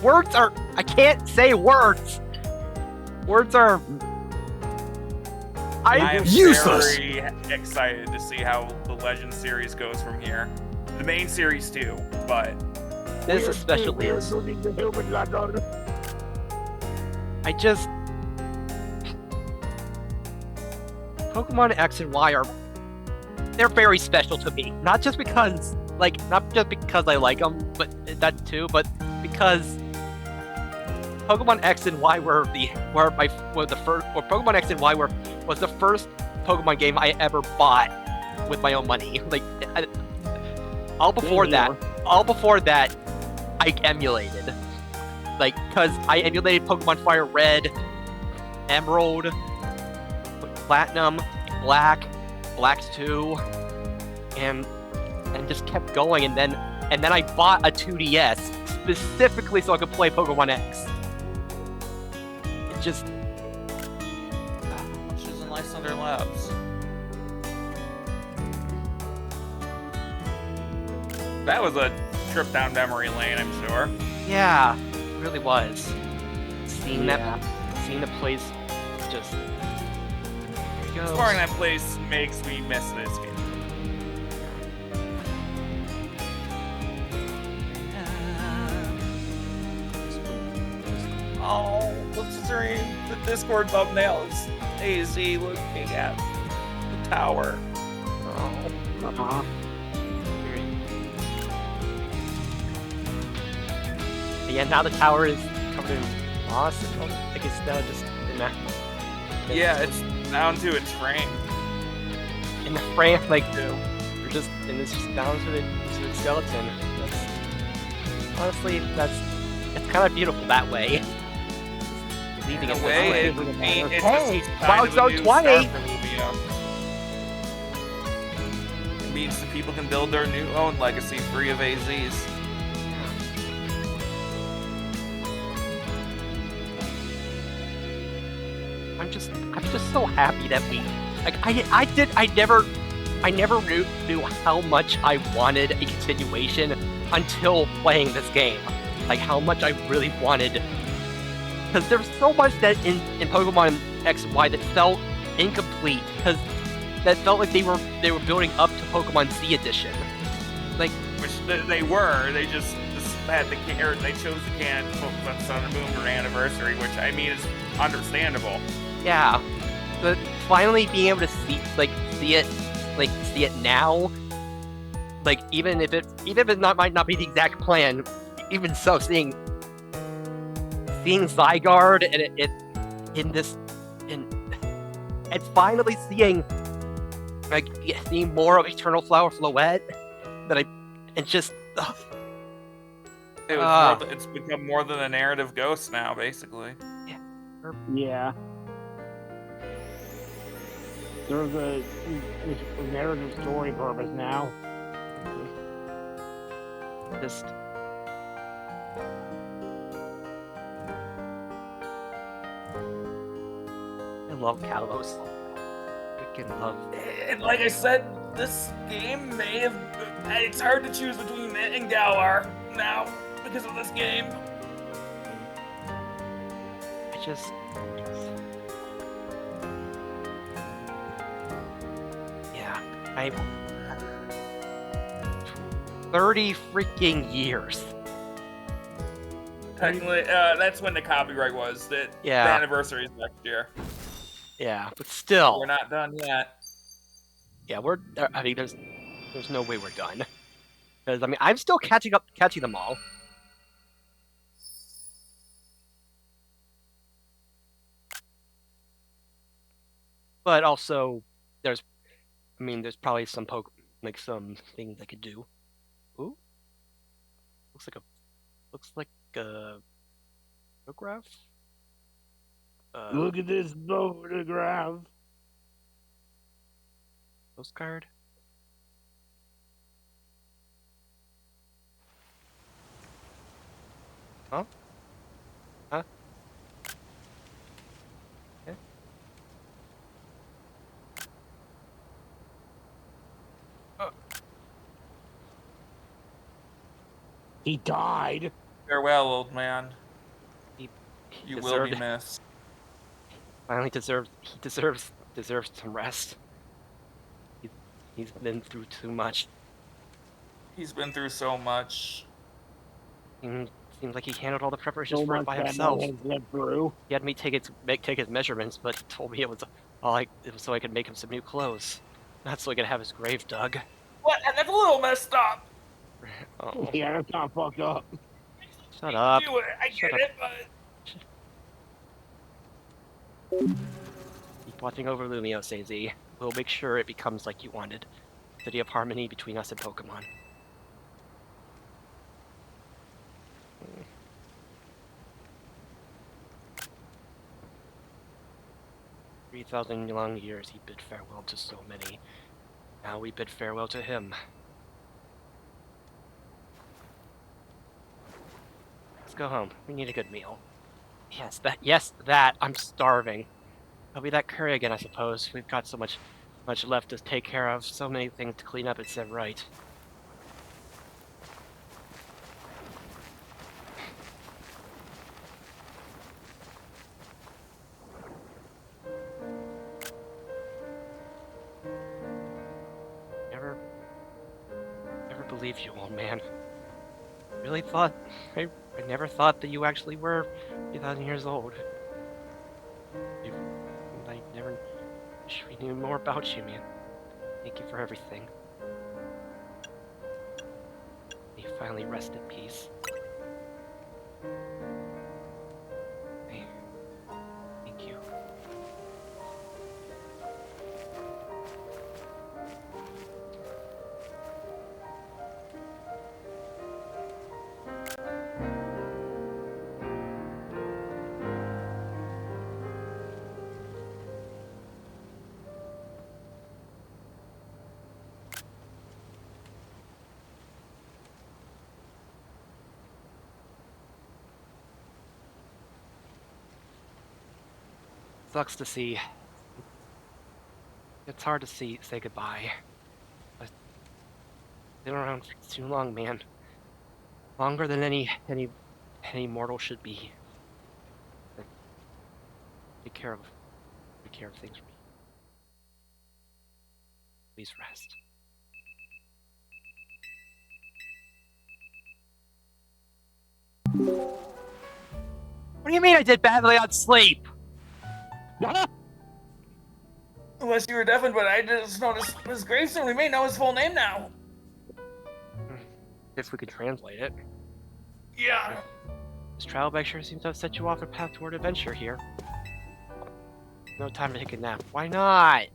Words are, I can't say words. Words are, I am useless. very excited to see how the Legend series goes from here. The main series too, but This especially is. I just... Pokemon X and Y are... They're very special to me. Not just because I like them, but that too, but because Pokemon X and Y was the first Pokemon game I ever bought with my own money. Like, all before that, I emulated. Like, cause I emulated Pokemon Fire Red, Emerald, Platinum, Black 2, and just kept going. And then I bought a 2DS specifically so I could play Pokemon X. just She doesn't like Thunder Labs. That was a trip down memory lane, I'm sure. yeah, it really was. Seeing Yeah. seeing the place, just there it goes. Exploring that place makes me miss this game. Oh, considering the Discord thumbnail is AZ looking at the tower. Oh. Uh-huh. But yeah, now the tower is covered in moss. And I guess now just in that. Yeah, it's down to its frame. in the frame, like Too. you're just and it's just down to the skeleton. That's honestly it's kind of beautiful that way. Leaving In it a way, this way. it means it's Hey, just wow, kind of it's so a new 20. start for Lumia. It means that people can build their new own legacy free of AZs. I'm just so happy that we like I never knew how much I wanted a continuation until playing this game. Like how much I really wanted, because there's so much that in Pokemon X and Y that felt incomplete, because that felt like they were building up to Pokemon Z Edition. Like Which they were. They just had the or they chose the can to focus on Sun and Moon for anniversary, which I mean is understandable. yeah, but finally being able to see it now, like even if it might not be the exact plan, even so seeing Zygarde and it in this and finally seeing seeing more of Eternal Flower Floette that it's It's become more than a narrative ghost now, basically. Yeah. There's a narrative story purpose now. just I love Kalos. Freaking love. And like I said, this game may have. It's hard to choose between it and Galar now because of this game. I just. Yeah, I. 30 freaking years. Technically, that's when the copyright was. The anniversary is next year. Yeah, but still. We're not done yet. Yeah, I mean, there's no way we're done. Because, I mean, I'm still catching them all. But also, there's probably some some things I could do. Ooh, looks like a photograph. Look at this photograph. Postcard. Huh? Huh? Okay. He died. Farewell, old man. He You will be deserved- missed. Finally he deserves some rest. He's been through too much. He's been through so much. Seems like he handled all the preparations So for it much by that himself. man has lived through. He had me take his measurements, but he told me it was so I could make him some new clothes. Not so I could have his grave dug. What? And that's a little messed up. Oh, Yeah, that's not fucked up. shut up. I Shut get up. it, but Keep watching over Lumiose, AZ. We'll make sure it becomes like you wanted. City of harmony between us and Pokemon. 3,000 long years he bid farewell to so many. Now we bid farewell to him. Let's go home. We need a good meal. Yes, that. I'm starving. I'll be that curry again, I suppose. We've got so much left to take care of. So many things to clean up, it's said right. Never believed you, old man. Really thought... I never thought that you actually were 3,000 years old. I never wish we knew more about you, man. Thank you for everything. May you finally rest in peace. Thank you. Sucks to see. It's hard to say goodbye. I've been around for too long, man. Longer than any mortal should be. But take care of things for me. Please rest. What do you mean I did badly on sleep? Unless you were deafened, but I just noticed his gravestone. We may know his full name now. If we could translate it. Yeah. This travel bag sure seems to have set you off a path toward adventure here. No time to take a nap. Why not?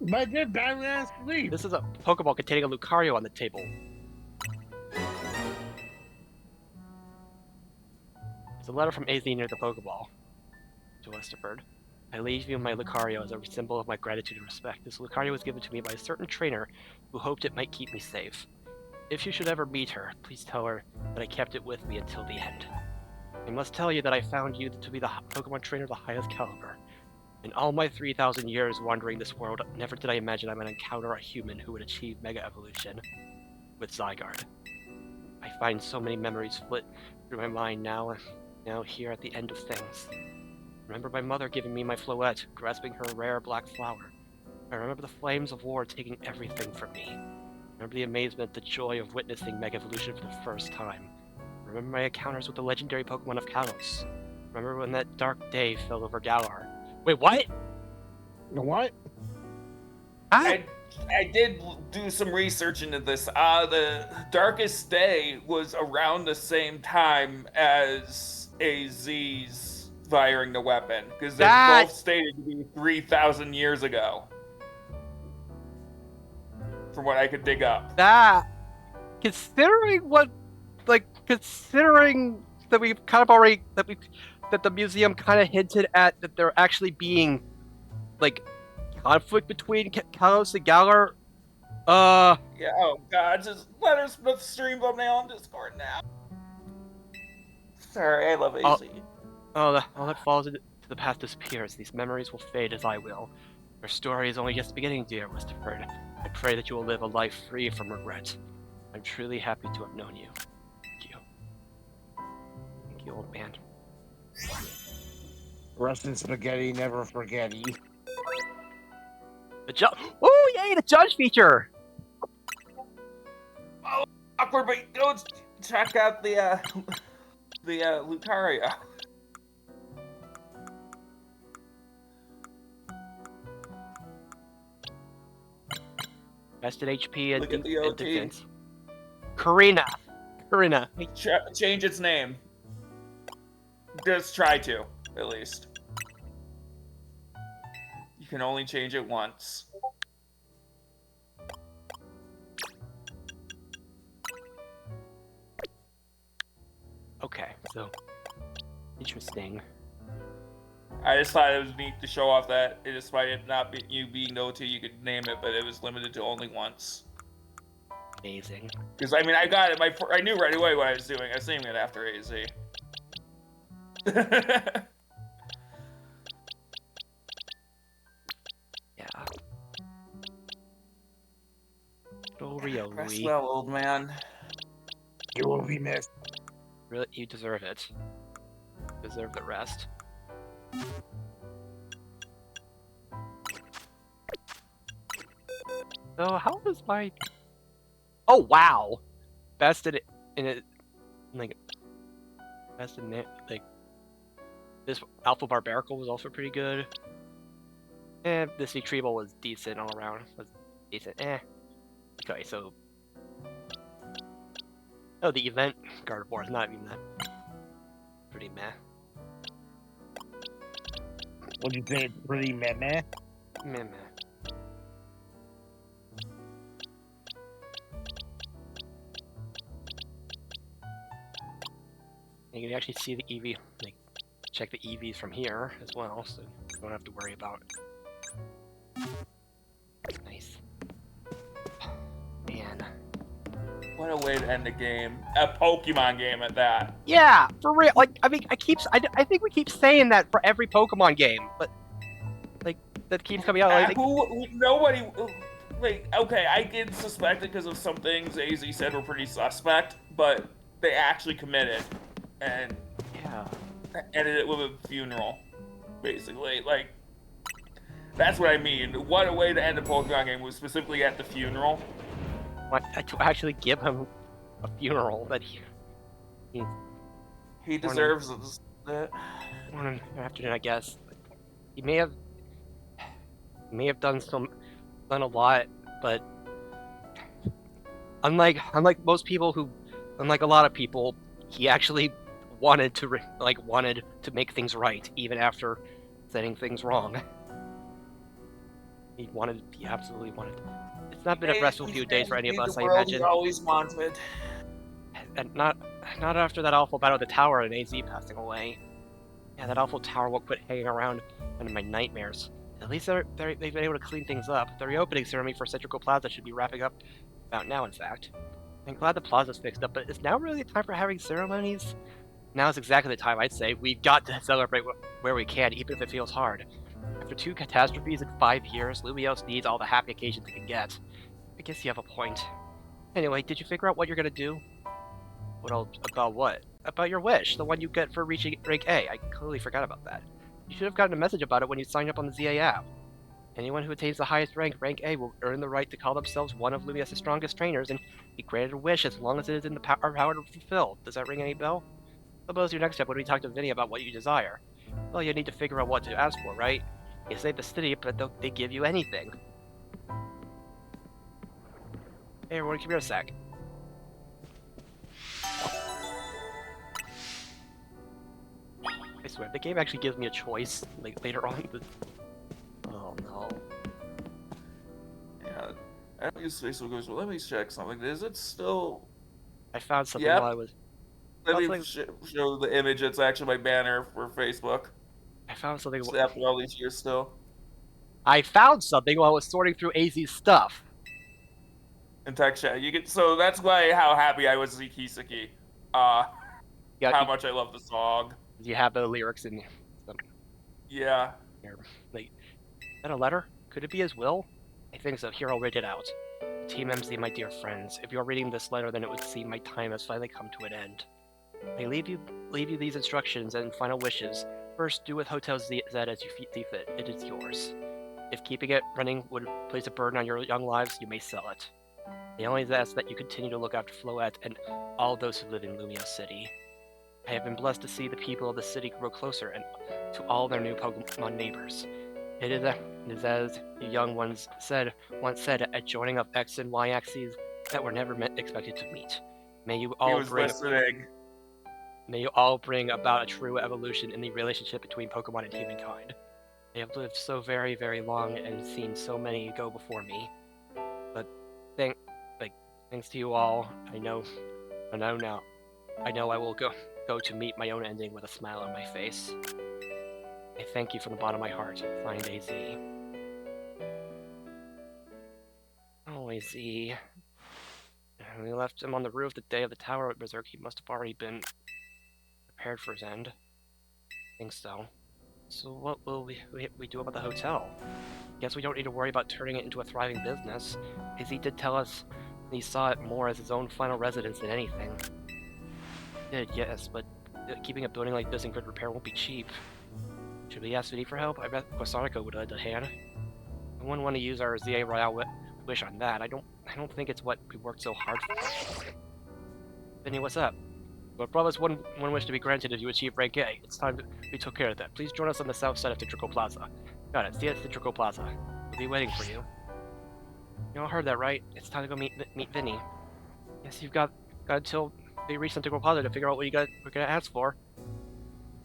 But I did badly on sleep. This is a Pokeball containing a Lucario on the table. There's a letter from AZ near the Pokeball. To Westerford. I leave you my Lucario as a symbol of my gratitude and respect. This Lucario was given to me by a certain trainer who hoped it might keep me safe. If you should ever meet her, please tell her that I kept it with me until the end. I must tell you that I found you to be the Pokemon trainer of the highest caliber. In all my 3,000 years wandering this world, never did I imagine I might encounter a human who would achieve Mega Evolution with Zygarde. I find so many memories flit through my mind now here at the end of things. Remember my mother giving me my Floette, grasping her rare black flower. I remember the flames of war taking everything from me. Remember the amazement, the joy of witnessing Mega Evolution for the first time. Remember my encounters with the legendary Pokemon of Kalos. Remember when that dark day fell over Galar. Wait, what? What? I did do some research into this. The Darkest Day was around the same time as AZ's firing the weapon, because they both stated to be 3,000 years ago. From what I could dig up. Considering that we've kind of already, that the museum kind of hinted at that there actually being, like, conflict between Kalos and Galar, Yeah, oh god, just let us put the stream thumbnail on Discord now. Sorry, I love AZ. All that falls into the path disappears. These memories will fade as I will. Your story is only just beginning, dear Westerford. I pray that you will live a life free from regret. I'm truly happy to have known you. Thank you. Thank you, old man. Rest in spaghetti, never forgetty. The judge. Oh, yay! The judge feature. Oh, awkward, but go check out the Lucario. Best in HP and, Look at the OT. and defense. Karina. Change its name. Just try to, at least. You can only change it once. Okay, so interesting. I just thought it was neat to show off that, despite it not be you being the OT, you could name it, but it was limited to only once. Amazing. Because I mean, I got it. I knew right away what I was doing. I was naming it after AZ. Yeah. Little Rio, Rest Louis. well, old man. You will be missed. Really, you deserve it. You deserve the rest. So how was my? Oh wow! Best in it, like best in it, like this Alpha Barbarical was also pretty good. And this Retrieval was decent all around. Was decent. Okay, so oh, the event Gardevoir is not even that pretty meh. Would you say it's pretty meh? Meh meh. You can actually see the EV, like check the EVs from here as well, so you don't have to worry about. Nice. Man. What a way to end a game. A Pokemon game at that. Yeah, for real. Like, I mean, I think we keep saying that for every Pokemon game, but like that keeps coming out. Like, Nobody. Like, okay, I did suspect it because of some things AZ said were pretty suspect, but they actually committed and yeah. ended it with a funeral, basically. Like, that's what I mean. What a way to end a Pokemon game was specifically at the funeral. To actually give him a funeral that He deserves it. one afternoon, I guess. He may have done a lot, but unlike a lot of people, he actually wanted to make things right even after setting things wrong. He absolutely wanted. It's not been a restful few days for any of us, I imagine. He always wanted. And not after that awful battle at the tower and AZ passing away. Yeah, that awful tower won't quit hanging around under my nightmares. At least they've been able to clean things up. The reopening ceremony for Centrical Plaza should be wrapping up about now, in fact. I'm glad the plaza's fixed up, but is now really the time for having ceremonies? Now is exactly the time, I'd say. We've got to celebrate where we can, even if it feels hard. After 2 catastrophes in 5 years, Lumiose needs all the happy occasions it can get. I guess you have a point. Anyway, did you figure out what you're gonna do? About what? About your wish, the one you get for reaching rank A. I clearly forgot about that. You should have gotten a message about it when you signed up on the ZA app. Anyone who attains the highest rank, rank A, will earn the right to call themselves one of Lumiose's strongest trainers and be granted a wish as long as it is in our power to fulfill. Does that ring any bell? Suppose your next step when we talk to Vinny about what you desire. Well, you need to figure out what to ask for, right? You save the city, but they give you anything. Hey everyone, come here a sec. I swear, the game actually gives me a choice later on. Oh no. Yeah. I don't use Facebook goes, well, let me check something. Is it still... I found something Yep. while I was... Let me show the image. It's actually my banner for Facebook. I found something... After all these years still. I found something while I was sorting through AZ's stuff. In tech chat. So that's why how happy I was to see Kiseki. How much I love the song. You have the lyrics in some... Yeah. Here. Like, is that a letter? Could it be his will? I think so. Here, I'll read it out. Team MZ, my dear friends, if you're reading this letter, then it would seem my time has finally come to an end. I leave you these instructions and final wishes. First, do with Hotel Z as you see fit. It is yours. If keeping it running would place a burden on your young lives, you may sell it. I only ask that you continue to look after Floette and all those who live in Lumiose City. I have been blessed to see the people of the city grow closer and to all their new Pokemon neighbors. It is as the young ones once said, a joining of X and Y axes that were never expected to meet. May you all bring about a true evolution in the relationship between Pokemon and humankind. I have lived so very, very long and seen so many go before me. But thanks to you all, I know I will go to meet my own ending with a smile on my face. I thank you from the bottom of my heart. Signed, AZ. Oh, AZ. We left him on the roof the day of the tower at Berserk. He must have already been prepared for his end. think so. So what will we do about the hotel? Guess we don't need to worry about turning it into a thriving business. Izzy did tell us he saw it more as his own final residence than anything. He did, yes, but keeping a building like this in good repair won't be cheap. Should we ask Vinny for help? I bet Quasarnico would lend a hand. I wouldn't want to use our ZA Royale wish on that. I don't think it's what we worked so hard for. Vinny, what's up? But promise one wish to be granted if you achieve rank A. It's time we took care of that. Please join us on the south side of Citrico Plaza. Got it. See you at Citrico Plaza. We'll be waiting for you. You all heard that, right? It's time to go meet Vinny. Yes, you've got until they reach Citrico Plaza to figure out what we're gonna ask for.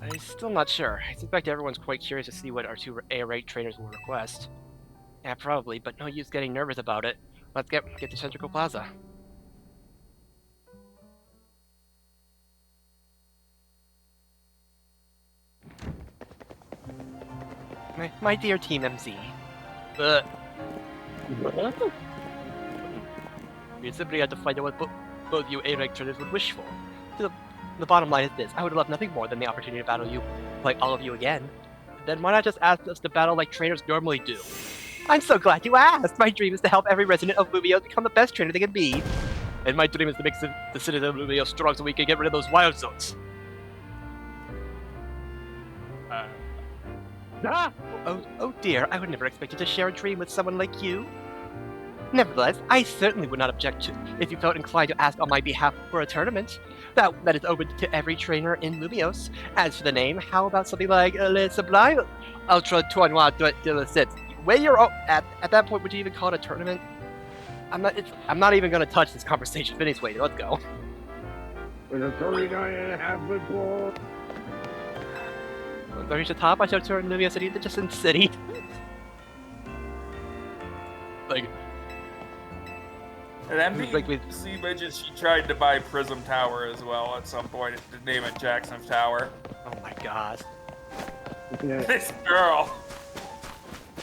I'm still not sure. I suspect everyone's quite curious to see what our 2 A-rate trainers will request. Yeah, probably, but no use getting nervous about it. Let's get to Citrico Plaza. My dear Team MZ. We simply had to find out what both you A-rank trainers would wish for. The bottom line is this: I would love nothing more than the opportunity to battle you, like all of you again. Then why not just ask us to battle like trainers normally do? I'm so glad you asked! My dream is to help every resident of Lumio become the best trainer they can be. And my dream is to make the citizens of Lumio strong so we can get rid of those wild zones. Oh dear, I would never expect you to share a dream with someone like you. Nevertheless, I certainly would not object to if you felt inclined to ask on my behalf for a tournament. That is open to every trainer in Lumios. As for the name, how about something like Le Sublime Ultra Tournoi de la Sit? Where you're at that point, would you even call it a tournament? I'm not even gonna touch this conversation. Vinny's waiting. Let's go. With a 39.5 foot ball. Once I reach the top, I shall turn Lumia City into Distant City. Like. At NPC Bridges, she tried to buy Prism Tower as well at some point to name it Jackson Tower. Oh my god. Yeah. This girl.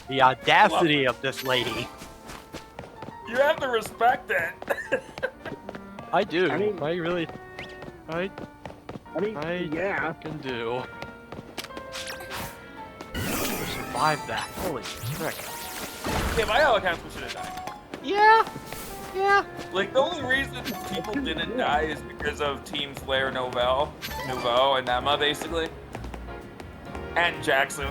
The audacity of this lady. You have to respect it. I do. I mean- I yeah. can do. Survive that. Holy frick. Yeah, by all accounts, we should have died. Yeah. Like, the only reason people didn't die is because of Team Slayer Nouveau and Emma, basically. And Jackson.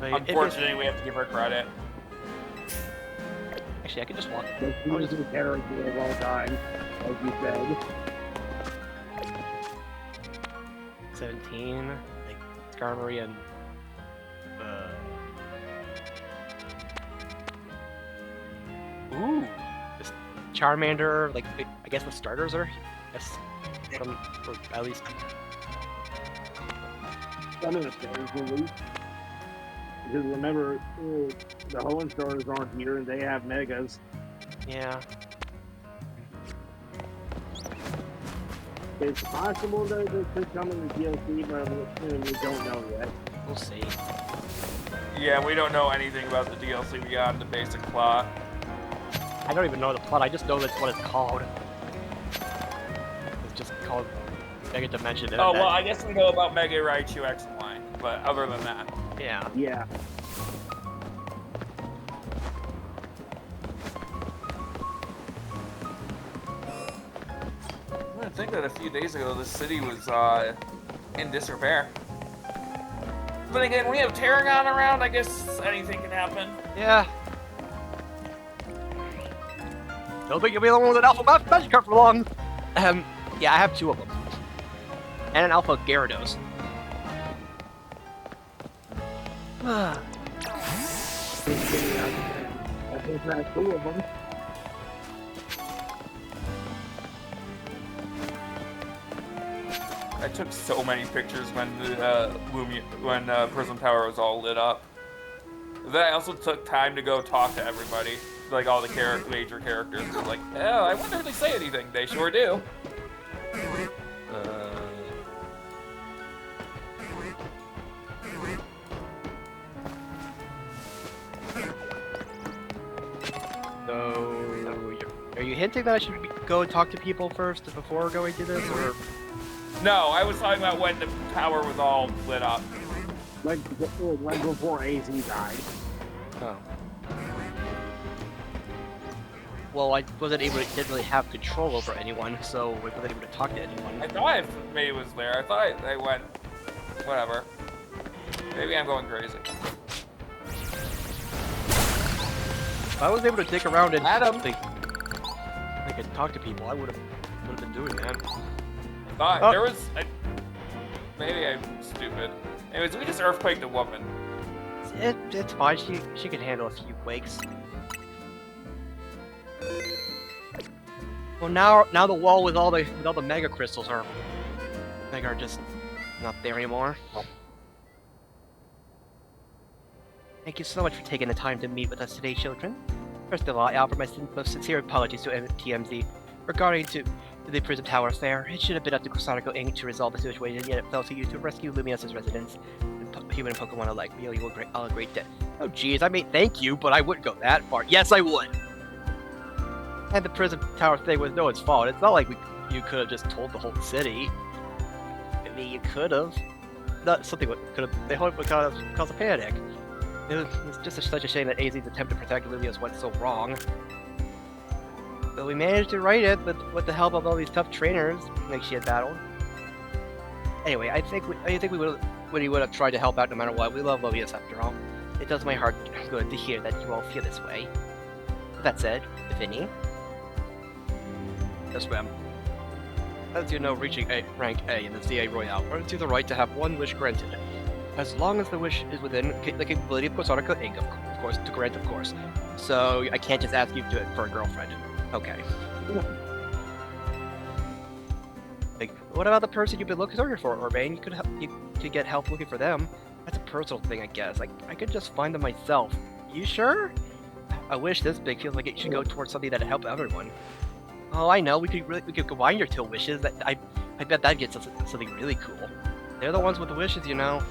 Like, Unfortunately, we have to give her credit. Actually, I can just walk. He was the character of all time, like you said. 17, like Skarmory and ooh, this Charmander. Like I guess the starters are, yes, or at least. Some of the stars, at least. Because remember, the Hoenn stars aren't here, and they have megas. Yeah. It's possible that they could come in the DLC, but we don't know yet. We'll see. Yeah, we don't know anything about the DLC beyond the basic plot. I don't even know the plot. I just know that's what it's called. It's just called Mega Dimension. Oh, well, I guess we know about Mega Raichu X and Y, but other than that. Yeah. Yeah. I think that a few days ago the city was in disrepair. But again, when you have Terragon around, I guess anything can happen. Yeah. Don't think you'll be the one with an Alpha Magikarp for long. Yeah, I have 2 of them. And an Alpha Gyarados. I think that's 2 of them. I took so many pictures when the Prism Tower was all lit up. Then I also took time to go talk to everybody, like all the major characters. I was like, oh, I wonder if they say anything. They sure do. So, are you hinting that I should go and talk to people first before going to this, or? No, I was talking about when the tower was all lit up. Like before AZ died. Oh. Well, I didn't really have control over anyone, so I wasn't able to talk to anyone. I thought maybe was there. I thought they went. Whatever. Maybe I'm going crazy. If I was able to dig around and Adam. I could talk to people, I would have been doing that. I thought Oh. there was. Maybe I'm stupid. Anyways, we just earthquaked a woman. It's fine. She can handle a few quakes. Well, now the wall with all the mega crystals are just not there anymore. Thank you so much for taking the time to meet with us today, children. First of all, I offer my most sincere apologies to TMZ regarding the Prism Tower affair. It should have been up to Chronicle Inc. to resolve the situation, yet it fell to you to rescue Luminos's residents, and human and Pokemon alike. We owe you all a great debt. Oh geez, I mean thank you, but I wouldn't go that far. Yes, I would! And the Prism Tower thing was no one's fault. It's not like you could have just told the whole city. I mean, you could have. They hope would cause a panic. It's just such a shame that AZ's attempt to protect Lumios went so wrong. But we managed to right it with the help of all these tough trainers like she had battled. Anyway, I think we would have tried to help out no matter what. We love Lumios after all. It does my heart good to hear that you all feel this way. With that said, if any. Yes, ma'am. As you know, reaching rank A in the ZA Royale earns you the right to have one wish granted. As long as the wish is within the capability of Quasartica Inc., of course, to grant, of course. So I can't just ask you to do it for a girlfriend. Okay. Like, what about the person you've been looking for, Urbane? You could get help looking for them. That's a personal thing, I guess. Like, I could just find them myself. You sure? A wish this big feels like it should go towards something that'd help everyone. Oh, I know. We could combine your two wishes. I bet that'd get something really cool. They're the ones with the wishes, you know.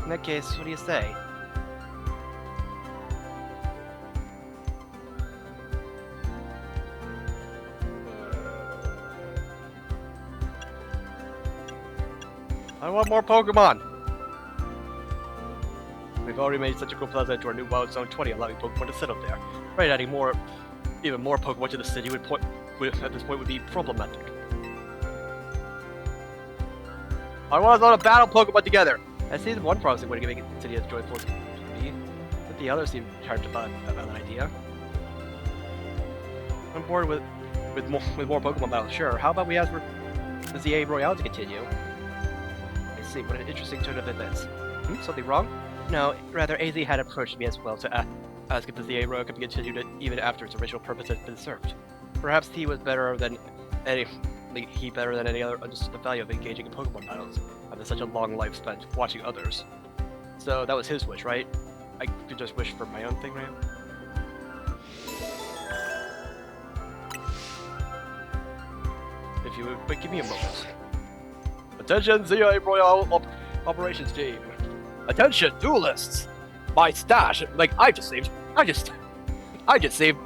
In that case, what do you say? I want more Pokemon! We've already made such a cool plaza into our new Wild Zone 20, allowing Pokemon to sit up there. Right, adding even more Pokemon to the city at this point would be problematic. I want us all to battle Pokemon together! I see one promising way to make the city as joyful as it could be, but the others seem charged about that idea. I'm bored with more Pokemon battles, sure. How about we ask for the ZA Royale to continue? I see, what an interesting turn of events. Something wrong? No, rather AZ had approached me as well to ask if the ZA Royale could be continued even after its original purpose had been served. Perhaps he was better than any other understood the value of engaging in Pokemon battles after such a long life spent watching others. So that was his wish, right? I could just wish for my own thing, right? If you would, but give me a moment. Attention, ZA Royale Operations Team. Attention, duelists. My stash, like I just saved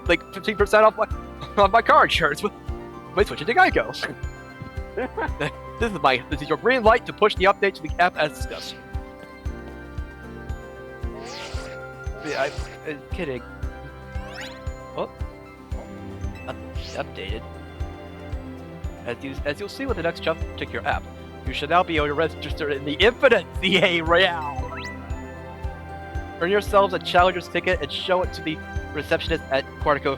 like 15% off my car insurance with switching to Geico. This is your green light to push the update to the app as discussed. Yeah, I'm kidding. Oh, updated. As you'll see with the next jump to your app, you should now be able to register in the infinite ZA Royale. Earn yourselves a challenger's ticket and show it to the receptionist at Quasartica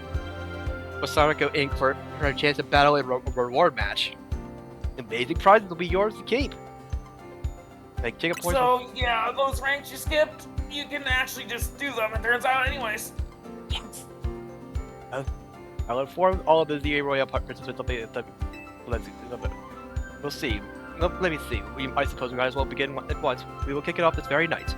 Inc. for a chance to battle in a reward match. Amazing prizes will be yours to keep. Like, take a point. So, yeah, those ranks you skipped, you can actually just do them, it turns out, anyways. Yes. I'll inform all of the ZA Royale participants of the we'll see. Let me see. I suppose we might as well begin at once. We will kick it off this very night.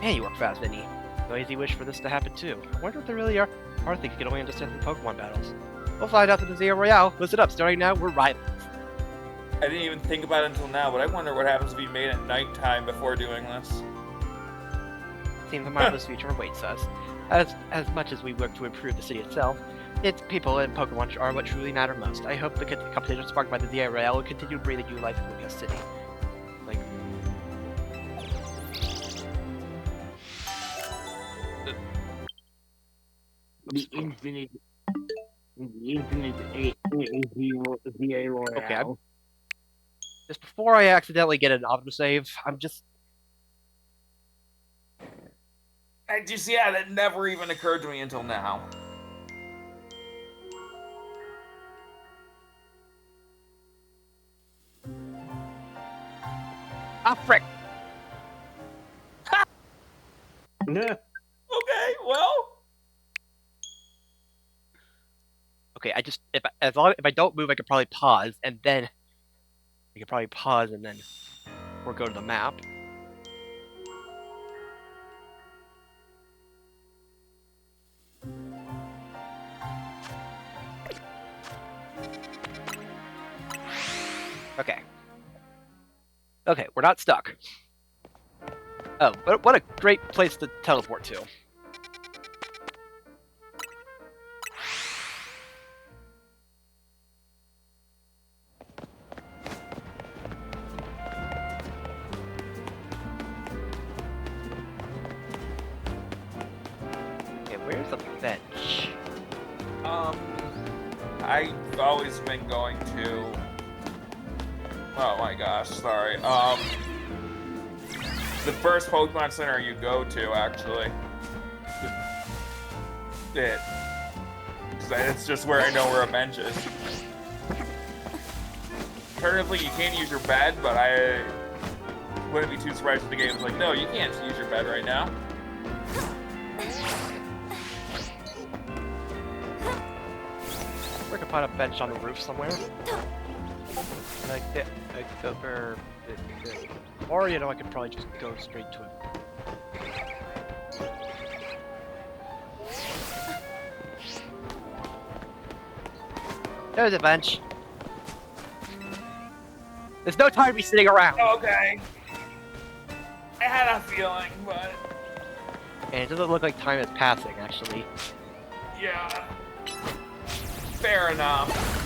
Man, you work fast, Vinny. No easy wish for this to happen too. I wonder if there really are things you can only understand through Pokemon battles. We'll find out through the ZA Royale. Listen up, starting now, we're rivals. I didn't even think about it until now, but I wonder what happens if you made it nighttime before doing this. Seems a marvelous future awaits us. As much as we work to improve the city itself, its people and Pokemon are what truly matter most. I hope the competition sparked by the ZA Royale will continue to breathe a new life in Lumia City. Like, The infinite ZA Royale. Okay, just before I accidentally get an autosave, I'm just... I just, yeah, that never even occurred to me until now. Ah, frick! Yeah. Okay, well. Okay, I just... If I don't move, I could probably pause, and then... I could probably pause, and then... Or go to the map. Okay. Okay, we're not stuck. Oh, but what a great place to teleport to. Okay, where's the bench? I've always been going to... Oh my gosh, sorry. The first Pokemon Center you go to, actually. It's just where I know where a bench is. Alternatively, you can't use your bed, but I wouldn't be too surprised if the game's like, no, you can't use your bed right now. We could find a bench on the roof somewhere. Like, or, you know, I could probably just go straight to it. There's a bench. There's no time to be sitting around. Okay. I had a feeling, but... And it doesn't look like time is passing, actually. Yeah. Fair enough.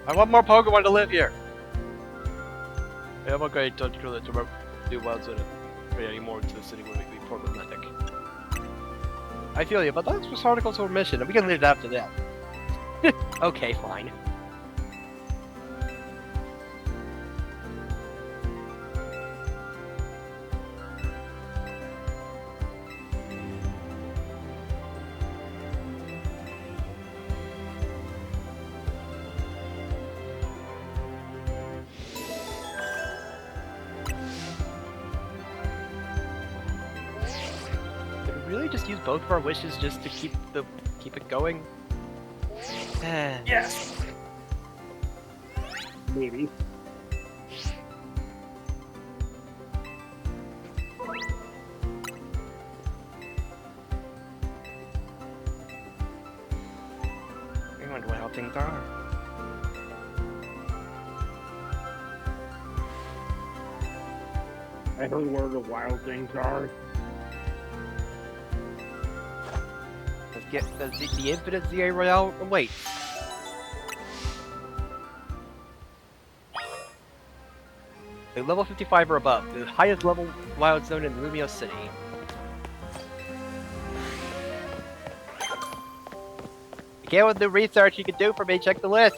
I want more Pokemon to live here. Yeah, I'm okay. Don't do that to do well to bring any more to the city would make me problematic. I feel you, but that's just articles of mission, and we can leave it after that. Okay, fine. Really just use both of our wishes just to keep it going? Yes. Maybe. I wonder how things are. I heard where the wild things are. Does the infinite ZA Royale wait? A level 55 or above, the highest level wild zone in Lumio City. Again, with the research you can do for me, check the list.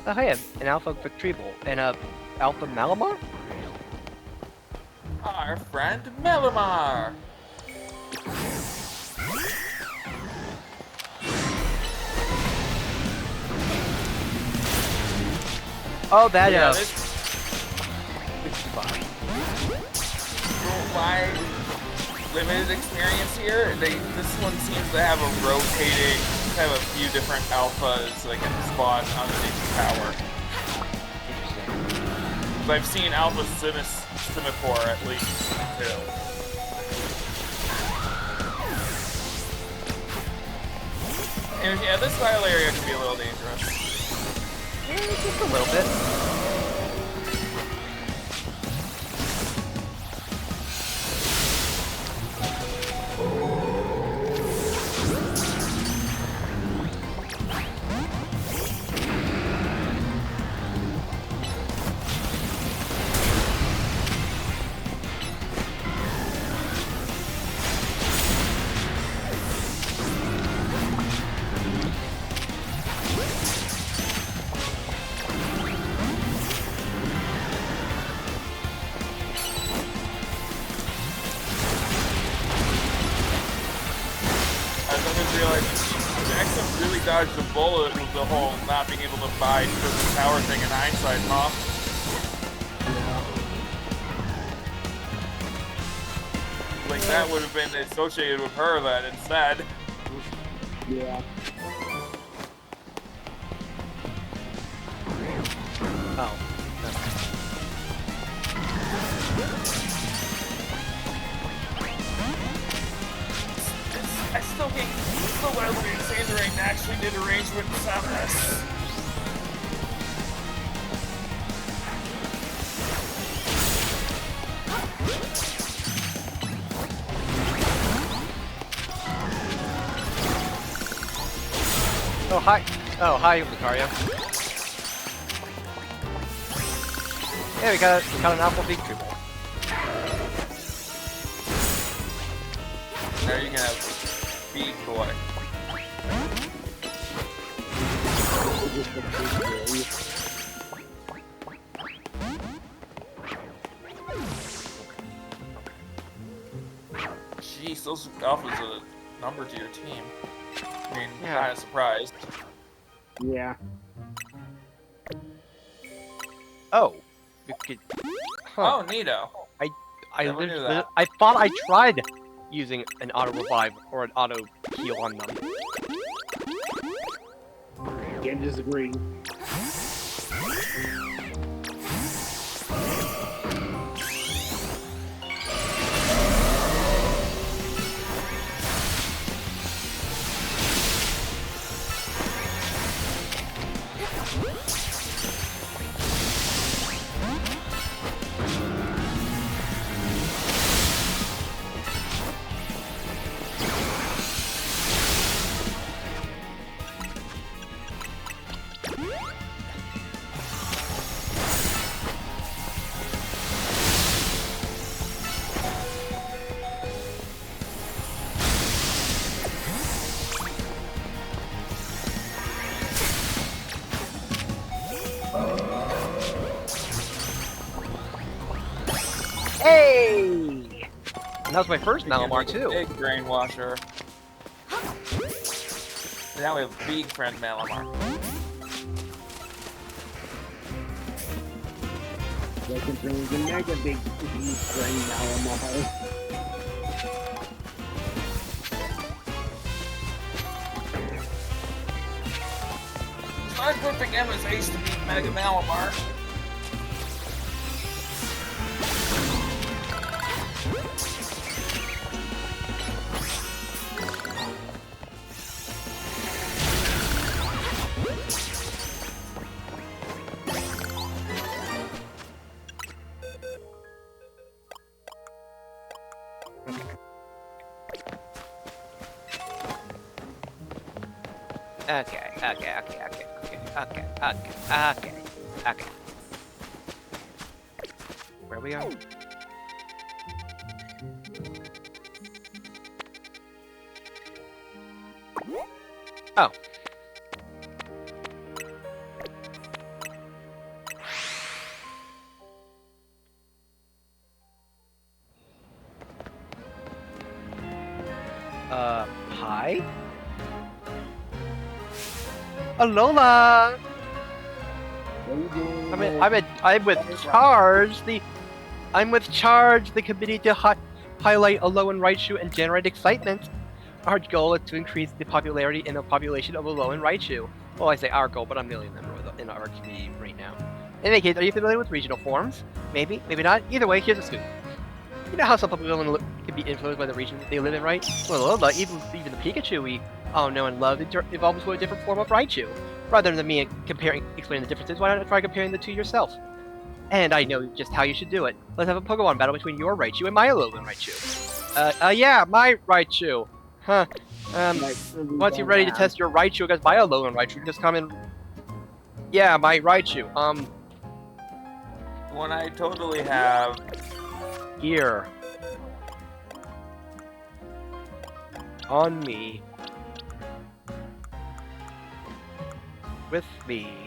Oh, hey, an Alpha Retrieval and a Alpha Malamar? Our friend Melamar. Oh, that, Yeah, this this is fine. my limited experience here. This one seems to have a rotating, have a few different alphas that can spawn underneath the tower. Interesting. I've seen Alpha Simipour at least too. And yeah, this style area can be a little dangerous. Just a little bit. Jackson really dodged a bullet with the whole not being able to bide for the tower thing in hindsight, huh? Like that would have been associated with her then instead. Yeah. Oh. I still can't. Still whether Sanderain actually did arrangements on this. Oh, hi. Oh, hi, Lucario. Yeah, we got an Alpha Big Triple. Now you can have Big Boy. Jeez, those Alphas are a number to your team. I mean, Yeah. kind of surprised. Yeah. Oh. You could... Huh. Oh, neato. I never knew that. I thought I tried using an auto revive or an auto heal on them. Can't disagree. Hey! And that was my first Malamar too. Big brainwasher. Now we have big friend Malamar. They can bring the mega big brain Malamar. I put the Emma's ace to beat Mega Malamar. Okay. Where we are? Oh. Hi. Alola. I'm with Charge, the committee to highlight Alolan Raichu and generate excitement. Our goal is to increase the popularity and the population of Alolan Raichu. Well, I say our goal, but I'm the only member in our community right now. In any case, are you familiar with regional forms? Maybe, maybe not. Either way, here's a scoop. You know how some Pokemon can be influenced by the region they live in, right? Well, Alola, even the Pikachu we all know and love, evolves into a different form of Raichu. Rather than me explaining the differences, why not try comparing the two yourself? And I know just how you should do it. Let's have a Pokemon battle between your Raichu and my Alolan Raichu. Yeah, my Raichu. Huh. Once you're ready to test your Raichu against my Alolan Raichu, just come in. Yeah, my Raichu. When I totally have... Here. On me. With me.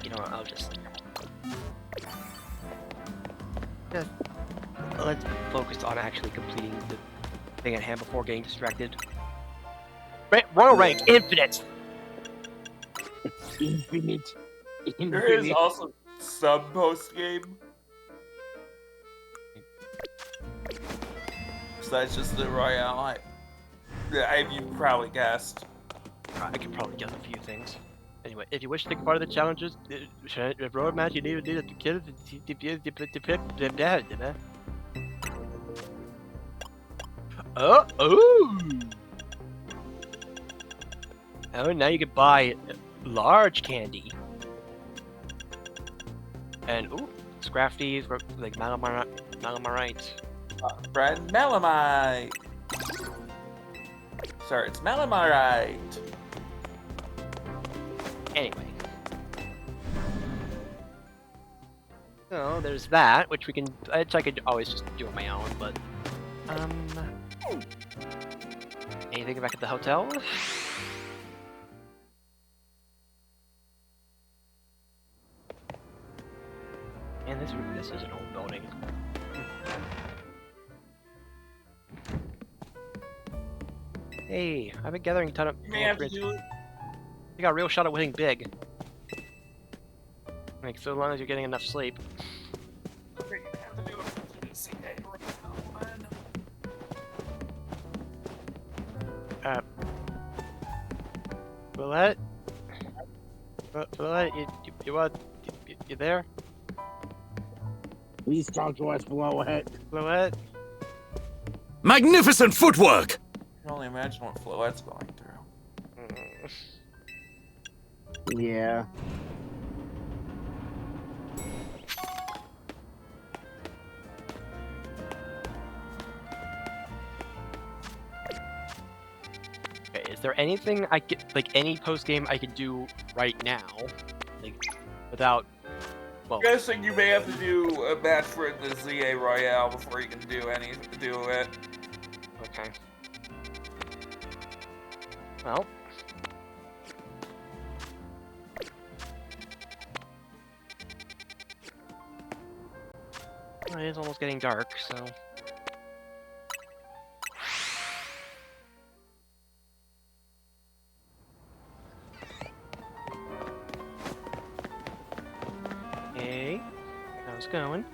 You know what, I'll just... Let's focus on actually completing the thing at hand before getting distracted. Royal Rank Infinite! Infinite. There is also sub-post game. Besides just the Royale, you probably guessed. I could probably guess a few things. Anyway, if you wish to take part of the challenges, road match, you need to kill the Oh, now you can buy large candy. And, ooh, Scrafties, like Malamarite. Friend Melamite. Sorry, it's Malamarite. Anyway. So, there's that, which we can, which I could always just do on my own, but, anything back at the hotel? Man, this is an old building. Hey, I've been gathering a ton of... You may have to do it. You got a real shot at winning big. Like, so long as you're getting enough sleep. You're gonna have to do it. Willette? Willette, you there? Please talk to us below it. Willette? Magnificent footwork! I can only imagine what Floette's going through. Yeah. Okay, is there anything I could, like, any post-game I could do right now? Like, without, well... I'm guessing you may have to do a match for the ZA Royale before you can do it. Okay. Well... It is almost getting dark, so... Okay, how's it going?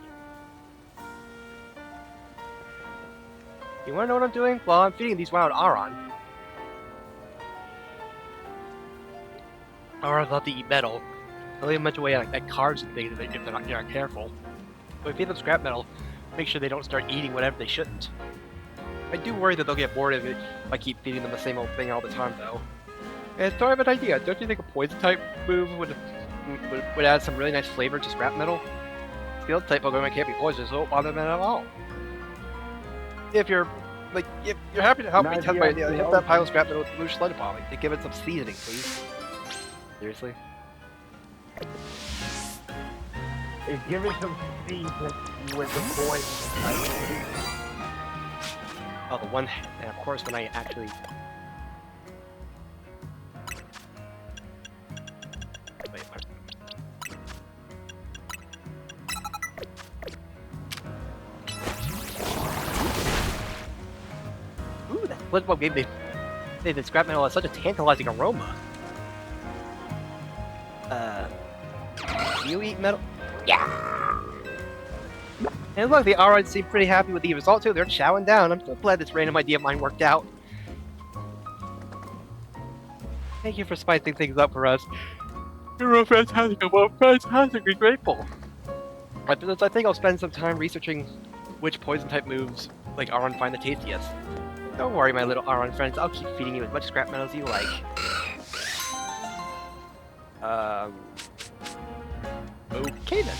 You wanna know what I'm doing? Well, I'm feeding these wild Aron. Aron's love to eat metal. They'll leave them much away like cards and things if they're not careful. But if you feed them scrap metal, make sure they don't start eating whatever they shouldn't. I do worry that they'll get bored of it if I keep feeding them the same old thing all the time, though. And so I have an idea. Don't you think a poison-type move would add some really nice flavor to scrap metal? Field-type Pokemon can't be poisonous, so it won't bother them at all. If you're happy to help me test my idea, hit that pile of scrap metal with blue sludge bomb to give it some seasoning, please. Seriously? Give it some seeds with the poison. Oh, the one, and of course when I actually... Wait, ooh, that sludge bomb gave me... The scrap metal has such a tantalizing aroma. Do you eat metal? Yeah! And look, the Aurons seem pretty happy with the result too. They're chowing down. I'm so glad this random idea of mine worked out. Thank you for spicing things up for us. You're a fantastic, I'm fantastically grateful. After this, I think I'll spend some time researching which poison-type moves like Auron find the tastiest. Don't worry, my little Auron friends. I'll keep feeding you as much scrap metal as you like. Okay then.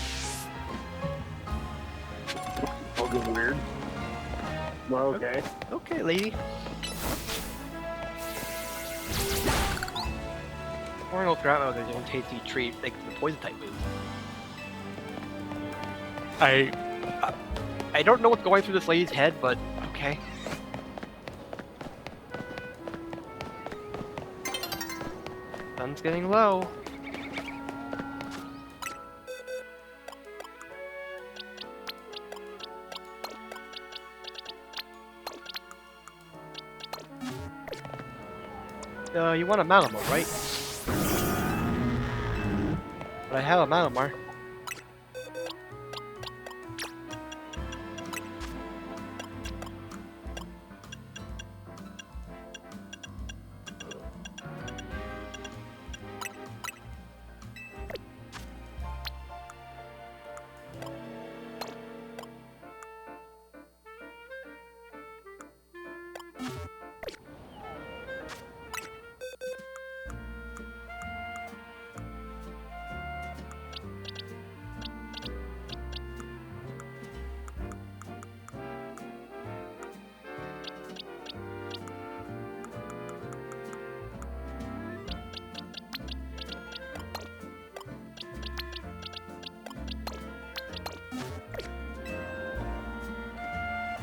All get weird. Well, okay. Okay, lady. Pouring old scrap metal is their own tasty treat, like the poison-type move. I don't know what's going through this lady's head, but okay. Sun's getting low. You want a Malamar, right? But I have a Malamar.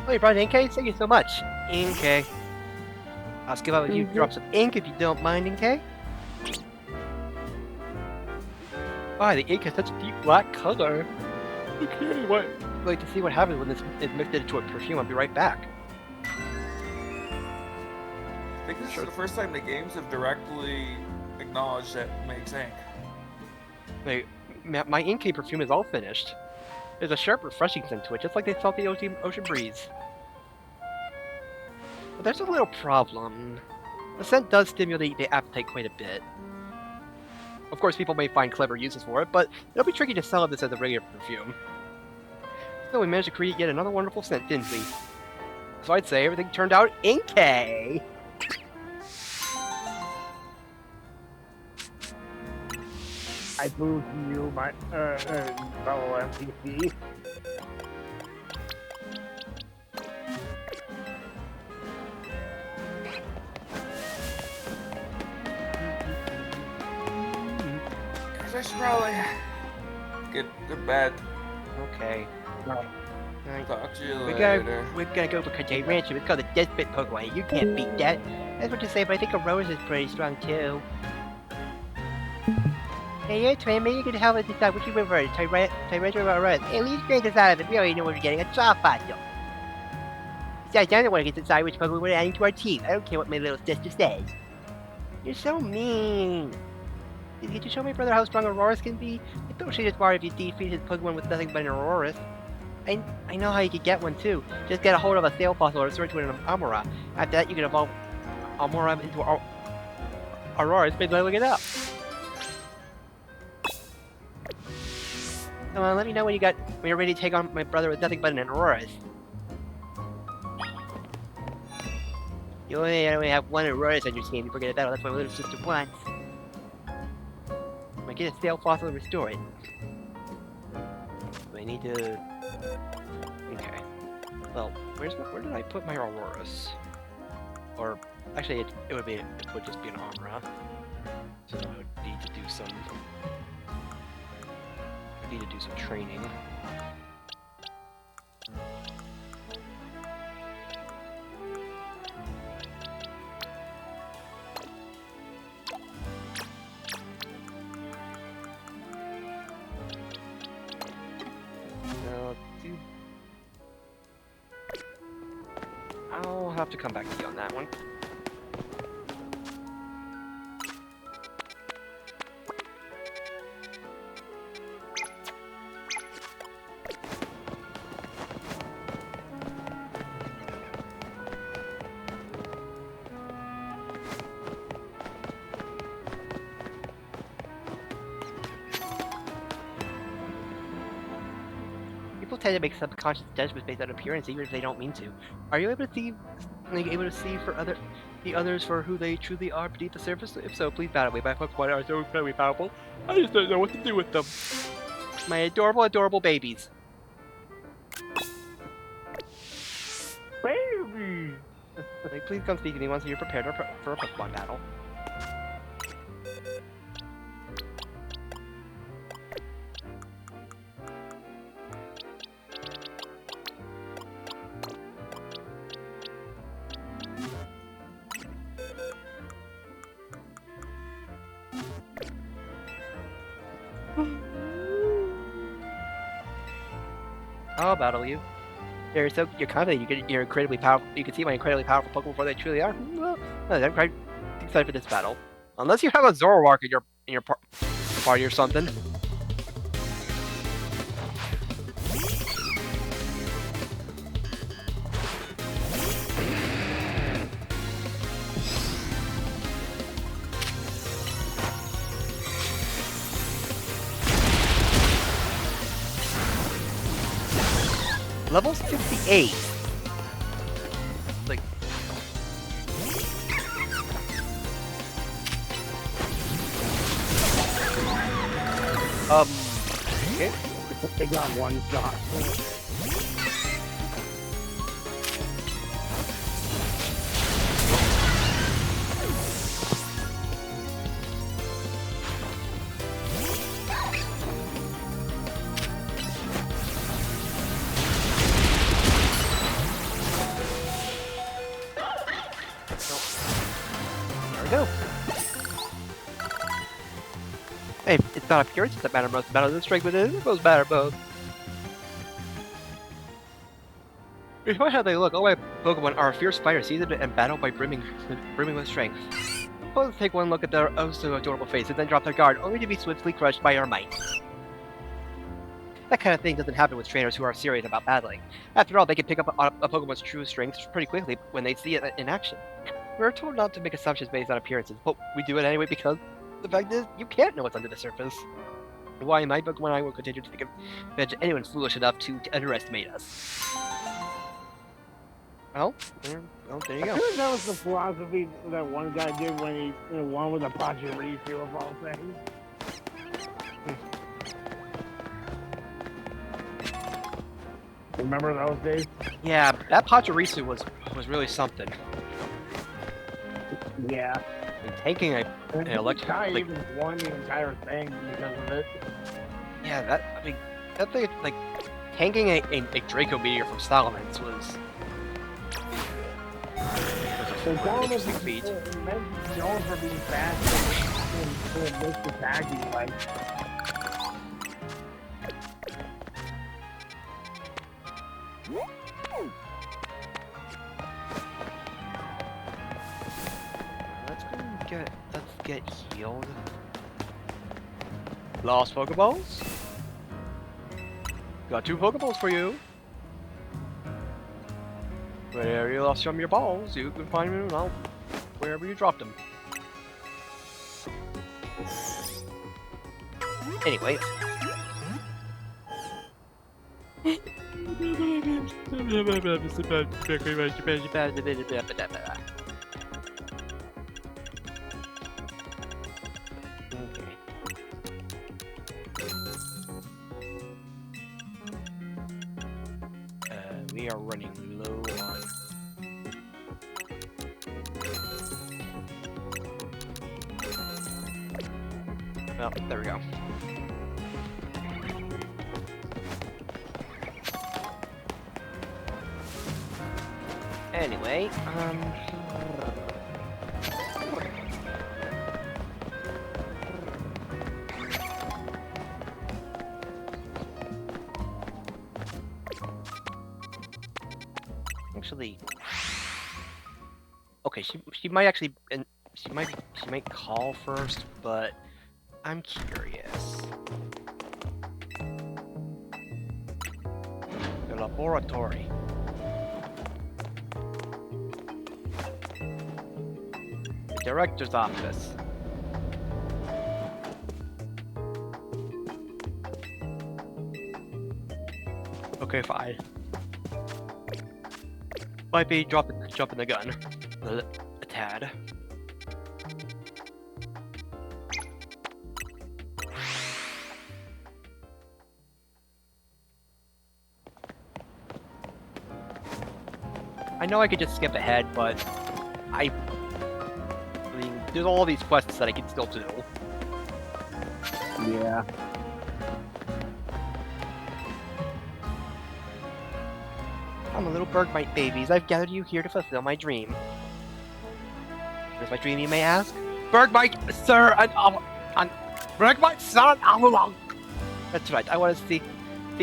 Oh, you brought Inkay? Thank you so much. Inkay. I'll skip out with you drops of ink if you don't mind, Inkay. Why, the ink has such a deep black color. Okay, what? I'd like to see what happens when this is mixed into a perfume. I'll be right back. I think this is the first time the games have directly acknowledged that it makes ink. Wait, my Inkay perfume is all finished. There's a sharp, refreshing scent to it, just like the salty ocean breeze. But there's a little problem. The scent does stimulate the appetite quite a bit. Of course, people may find clever uses for it, but it'll be tricky to sell this as a regular perfume. So we managed to create yet another wonderful scent, didn't we? So I'd say everything turned out Inkay! I boo to you, my fellow NPC. I should probably get to bed. Okay. Alright. Talk to you later. We're gonna go for Kajay Rancher. It's called the Desperate Pokemon. You can't beat that. That's what you say, but I think a Rose is pretty strong too. Hey, you're Twin, maybe you can help us decide which you prefer, Tyrantrum or Rose. At least grant us out of it. We already know what we're getting, a soft fossil. Besides, I don't want to get to decide which Pokemon we're adding to our team. I don't care what my little sister says. You're so mean. Did you show my brother how strong Auroras can be? I thought she'd just worry if you defeat his Pokemon with nothing but an Auroras. I know how you could get one too. Just get a hold of a Sail Fossil or search with an Amora. After that, you can evolve Amora into Auroras by leveling it up. Come on, let me know when you're ready to take on my brother with nothing but an Auroras. You only have one Auroras on your team. You forget a battle. That's my little sister wants. I get a stale fossil and restore it. I need to. Okay. Well, where did I put my Auroras? Or actually, it would just be an Aurora. So I would need to do some. I need to do some training. I'll have to come back to you on that one. People tend to make subconscious judgments based on appearance, even if they don't mean to. Are you able to see, for the others for who they truly are beneath the surface? If so, please battle me. My Pokemon are so incredibly powerful. I just don't know what to do with them. My adorable, adorable babies. Baby! Like, please come speak to me once you're prepared for a Pokemon battle. I'll battle you. You're confident. You're incredibly powerful. You can see my incredibly powerful Pokemon for they truly are. Well, I'm quite excited for this battle. Unless you have a Zoroark in your party or something. Level 68. Like. Okay. They got one shot. There we go. Hey, it's not appearance that matter most. Matter the strength within it. Both matter both. Despite how they look, all my Pokemon are fierce fighters, seasoned and battled by brimming with strength. Let's take one look at their oh so adorable faces, then drop their guard, only to be swiftly crushed by our might. That kind of thing doesn't happen with trainers who are serious about battling. After all, they can pick up a Pokemon's true strengths pretty quickly when they see it in action. We're told not to make assumptions based on appearances, but we do it anyway because the fact is, you can't know what's under the surface. Why my Pokemon and I will continue to take advantage of anyone foolish enough to underestimate us. Well, there you go. I think that was the philosophy that one guy did when he won with a Pachirisu of all things. Remember those days? Yeah, that Pachirisu was really something. Yeah. And taking an electric, guy like, even won the entire thing because of it. yeah, that thing, like, tanking a Draco Meteor from Salamence was So an Dom was interesting feat. known for being fast and missed attacking, like. Let's get healed. Lost Pokeballs? Got 2 Pokeballs for you. Wherever you lost some of your balls, you can find them wherever you dropped them. Anyway. we are running low on. Well, there we go. Anyway, actually, okay, she might actually, and she might call first, but I'm curious. The laboratory. The director's office. Okay, fine. Might be dropping the gun a tad. I know I could just skip ahead, but I mean, there's all these quests that I can still do. Yeah. I'm a little Bergmite babies. I've gathered you here to fulfill my dream. What is my dream, you may ask? Bergmite, sir, and Bergmite, son, Avalon. That's right. I want to see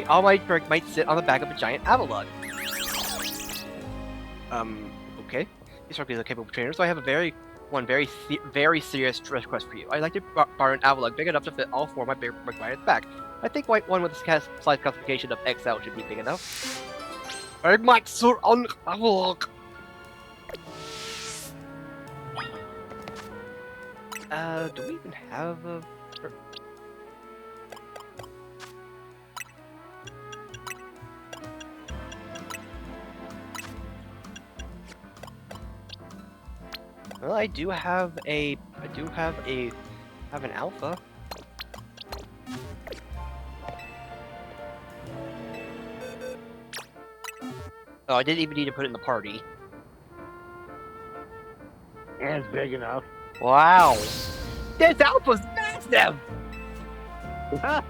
all my Bergmites sit on the back of a giant Avalon. Okay. These are a capable trainer, so I have a very serious request for you. I'd like to borrow an Avalon big enough to fit all four of my Bergmites back. I think one with a size classification of XL should be big enough. Bergmite, sir, on Avalon. Do we even have a... Well, I do have an alpha. Oh, I didn't even need to put it in the party. And it's big enough. Wow. This alpha's massive!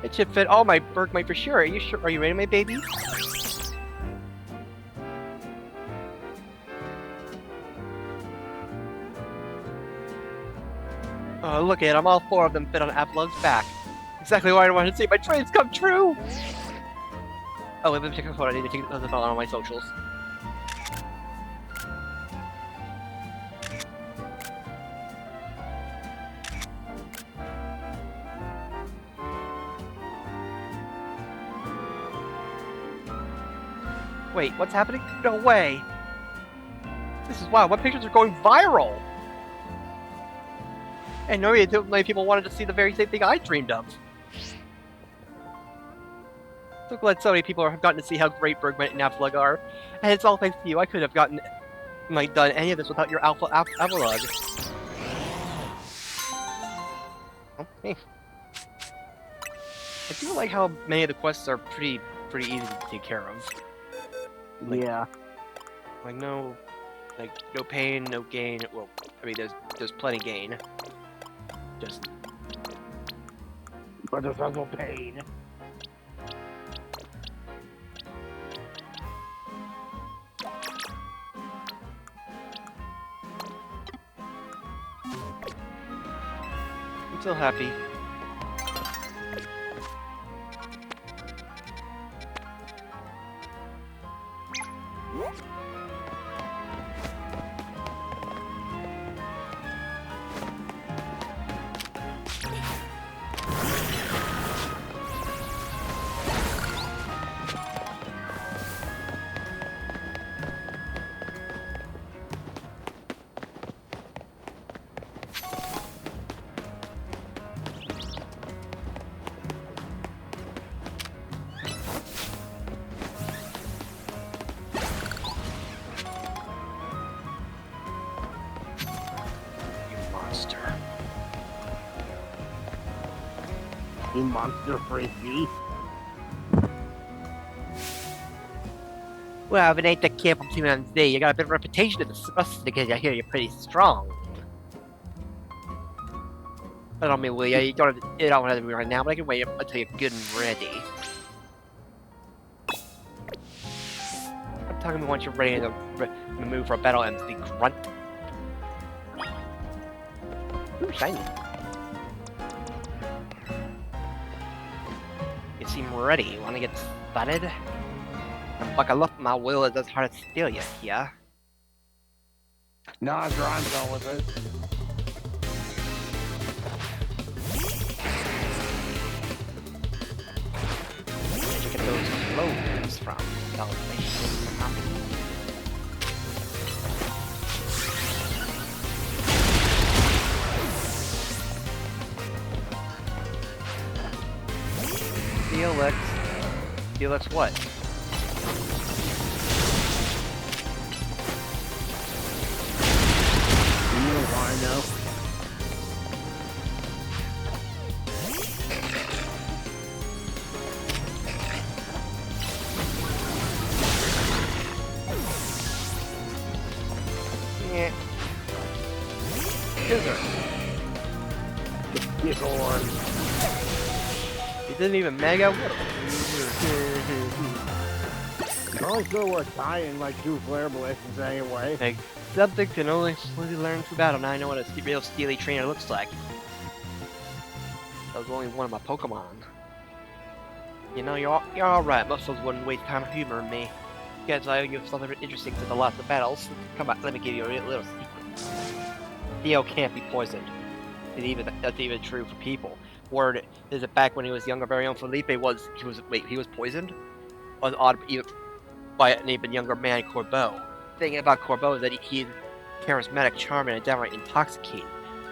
It should fit all my Bergmite for sure. Are you sure? Are you ready, my baby? Oh, look at them. All four of them fit on Avalon's back. Exactly why I wanted to see my dreams come true! Oh, let me take a photo. I need to take the photo on my socials. Wait, what's happening? No way! This is wild. My pictures are going viral! And no, many people wanted to see the very same thing I dreamed of. So glad so many people have gotten to see how great Bergman and Avalog are. And it's all thanks to you. I could have done any of this without your Avalog. Okay. I do like how many of the quests are pretty easy to take care of. Like, Yeah. Like no pain, no gain. Well, I mean there's plenty gain. Just. But there's also pain. I'm still happy. You monster freaky. Well, if it ain't the kid from Team MZ, you got a bit of reputation in the Thrust because I hear you're pretty strong. I don't mean, you don't have to be right now, but I can wait until you're good and ready. I'm talking about once you're ready to move for a battle MC grunt. Ooh, shiny. You seem ready. Wanna get started? Buckle up, my will is as hard to steal you here. Nah, sure, I'm going with it. Where'd you get those clothes from? Salvation Company? Felix. Felix what? I know. Yeah. Scissor. Get on. He didn't even mega. Probably still worth tying like 2 flare blessings anyway. Like, subject can only slowly learn through battle. Now I know what a real steely trainer looks like. That was only one of my Pokemon. You know, you're alright. Most of those wouldn't waste time humoring me. Guess I owe you something interesting to the lots of battles. Come on, let me give you a little secret. Theo can't be poisoned. That's even true for people. Word is that back when he was younger, very young Felipe he was poisoned? Was odd even by an even younger man, Corbeau. The thing about Corbeau is that he's charismatic, charming, and downright intoxicating.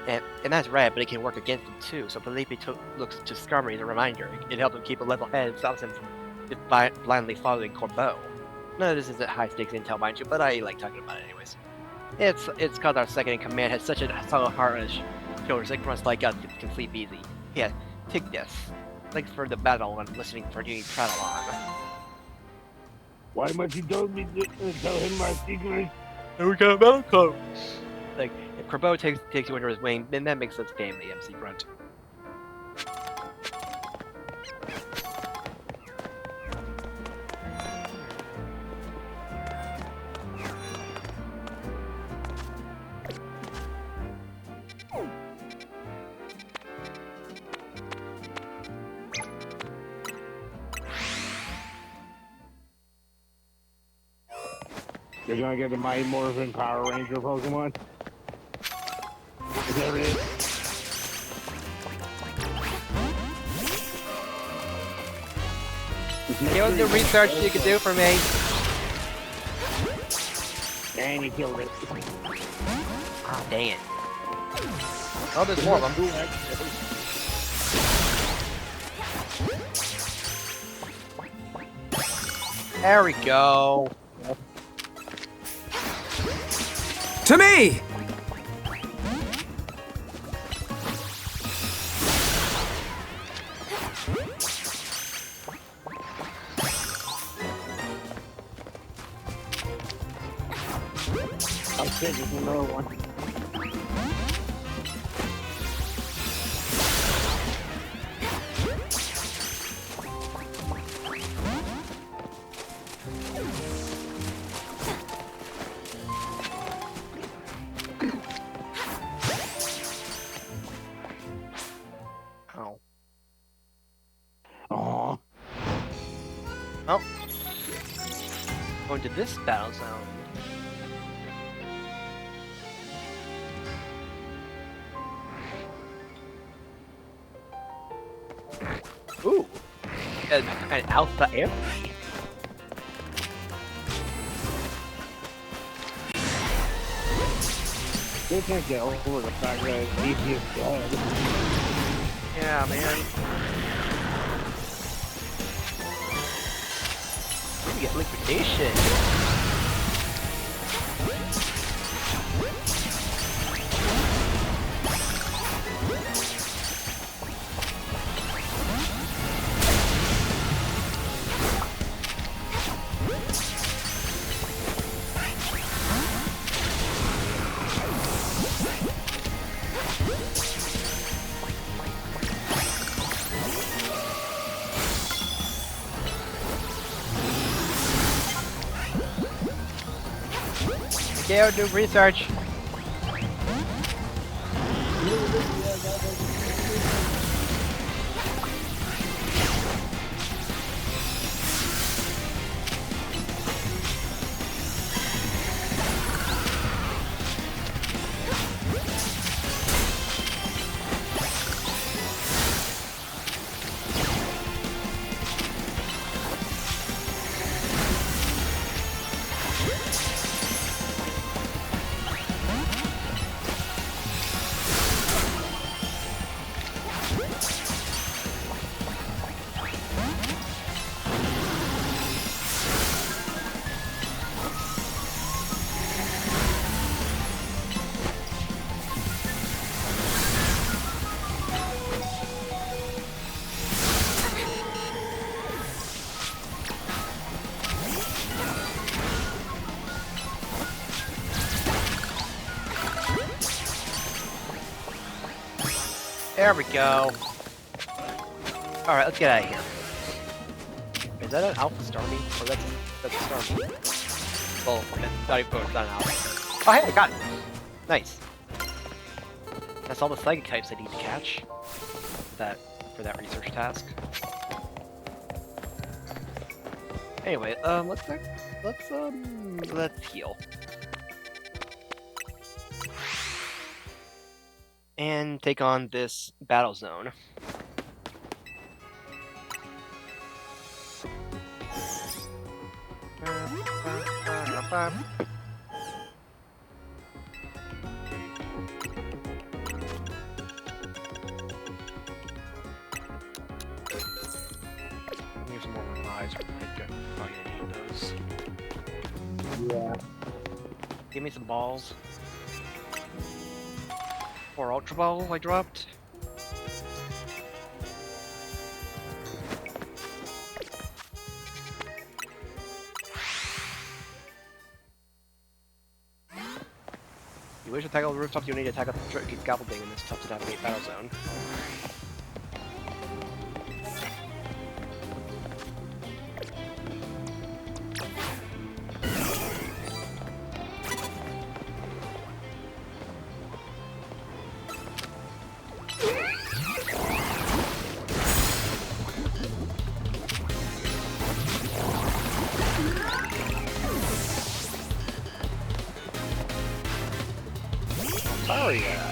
And that's rad, but it can work against him too. So Felipe looks to Skarmory as a reminder. It helps him keep a level head and stops him from just blindly following Corbeau. None of this isn't high stakes intel, mind you, but I like talking about it anyways. It's cause our second in command has such a solid heart as killers like runs like us can sleep easy. Yeah, take this. Thanks for the battle and listening for you prattle on. Why must you tell me tell him my secret? And we got a battle club. Like, if Corbeau takes you under his wing, then that makes us family, MC Grunt. You're gonna get the Mighty Morphin Power Ranger Pokemon? Is that it? Here's the research you can do for me. And you killed it. Ah, dang it. Oh, there's more of them. There we go. To me! I said there's another one. Oh. Aww. Oh. Going to this battle zone. Ooh. An alpha air. They can't get over the fact that AC is dead. Yeah, man. You get liquidation. Go do research. There we go. Alright, let's get out of here. Is that an Alpha Starmie? Or that's a Starmie? Well, it's not even, it's not an Alpha. Oh hey, I got it! Nice. That's all the Psychic types I need to catch. For that research task. Anyway, let's heal. And take on this battle zone. Here's some more revives. Probably gonna need those. Yeah. Give me some balls. Or Ultra Ball I dropped. You wish to tackle the rooftops, you need to tackle the scaffolding in this tough to navigate battle zone. Oh yeah.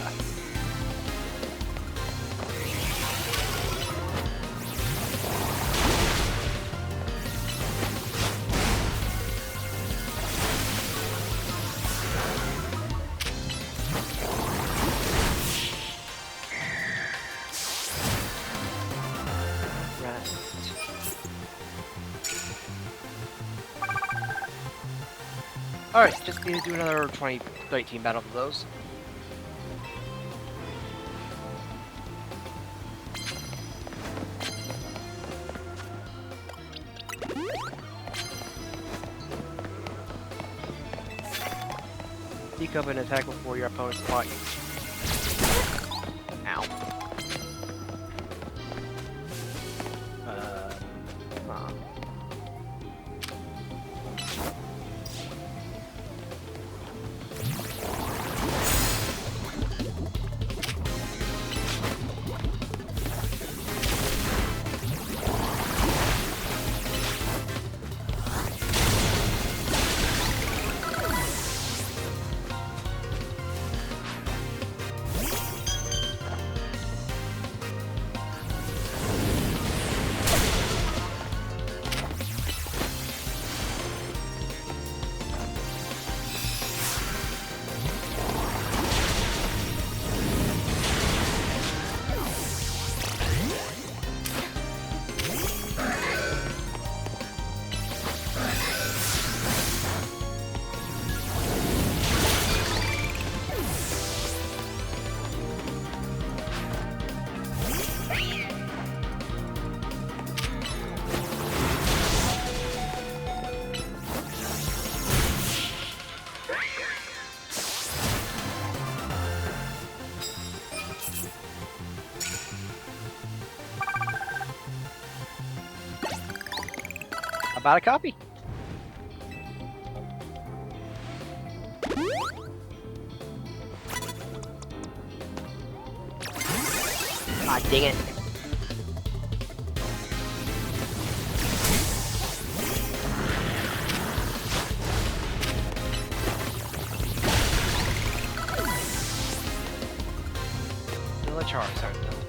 Alright, just need to do another 20-team battle for those. Sneak up and attack before your opponent spot you. Ow. Huh. About a copy. Ah, dang it. Still a Charizard, though.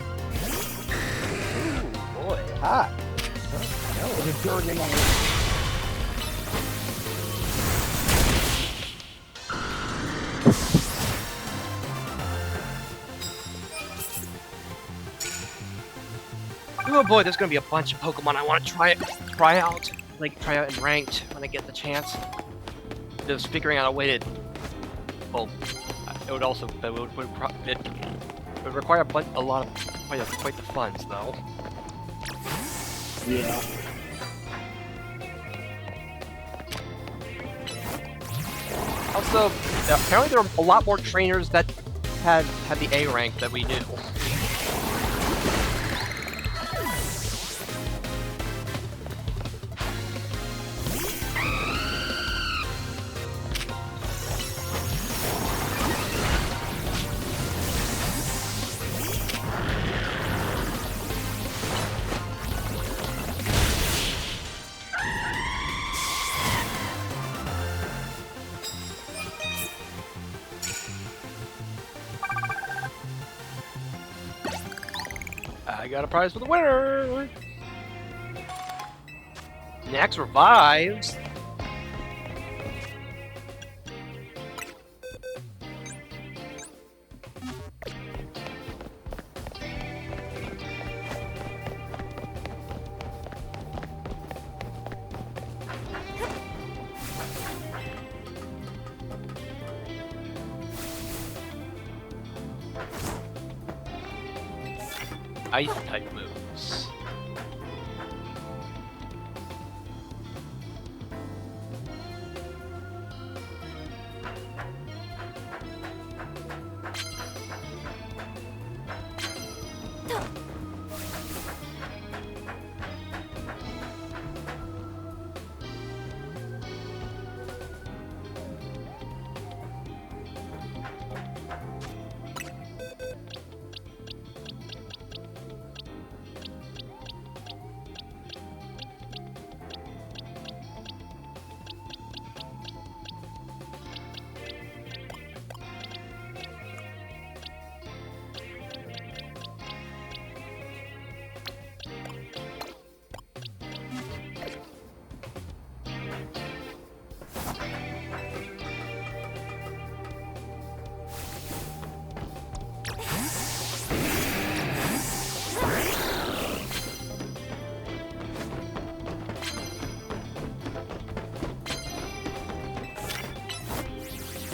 Ooh, boy, hot. It's a dirty one. Oh boy, there's gonna be a bunch of Pokemon I want to try out in ranked when I get the chance. Just figuring out a way to, well, it would also, but it would require quite the funds though. Yeah. Also, apparently there are a lot more trainers that had the A rank that we knew. I got a prize for the winner! Next revives. Ice type moves.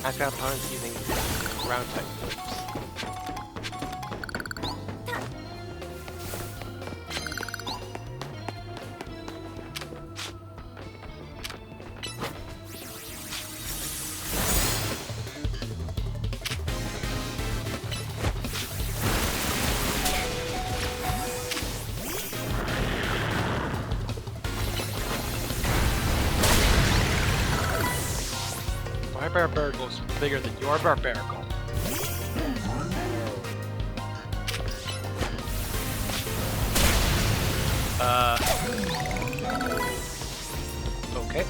I've got opponents using ground type moves. My Barbarago's bigger than your Barbarago. Okay.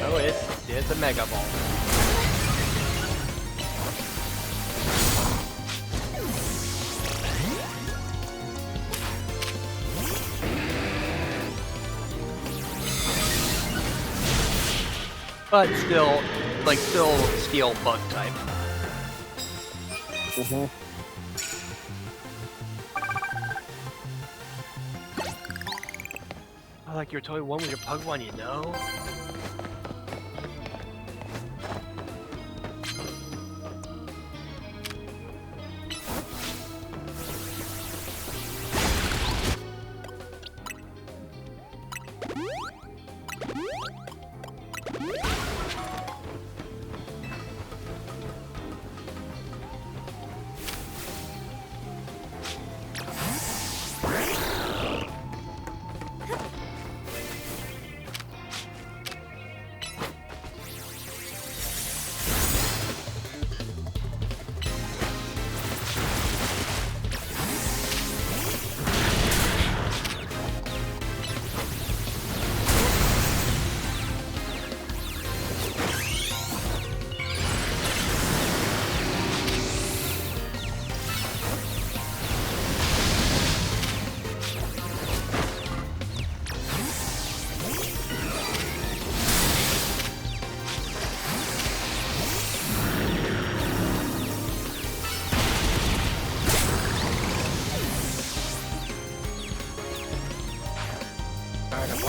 Oh, it's a Mega Ball. But still, still steel bug type. I like your toy one with your pug one, you know?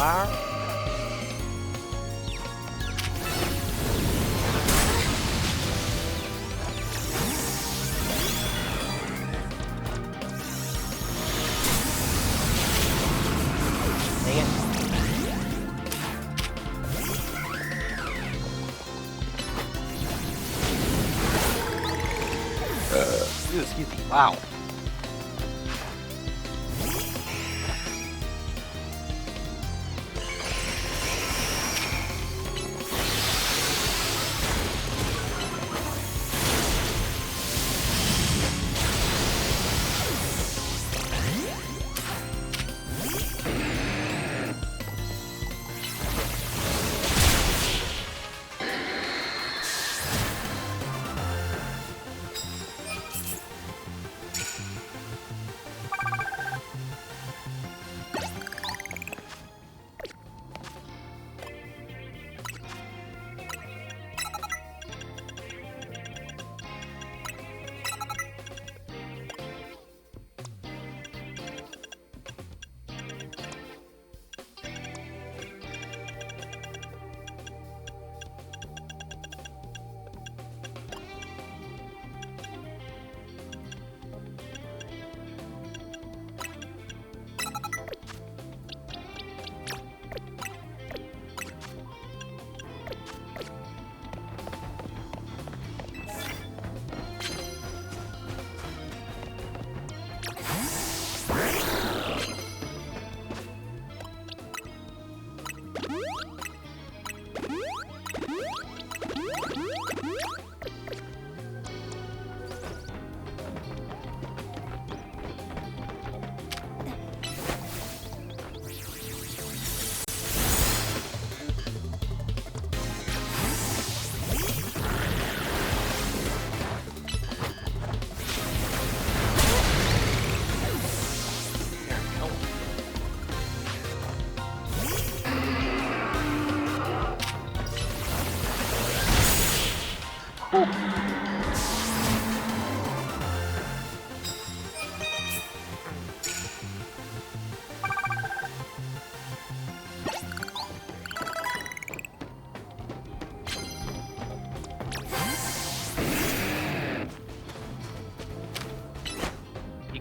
flower. Dang it. Excuse me. Wow.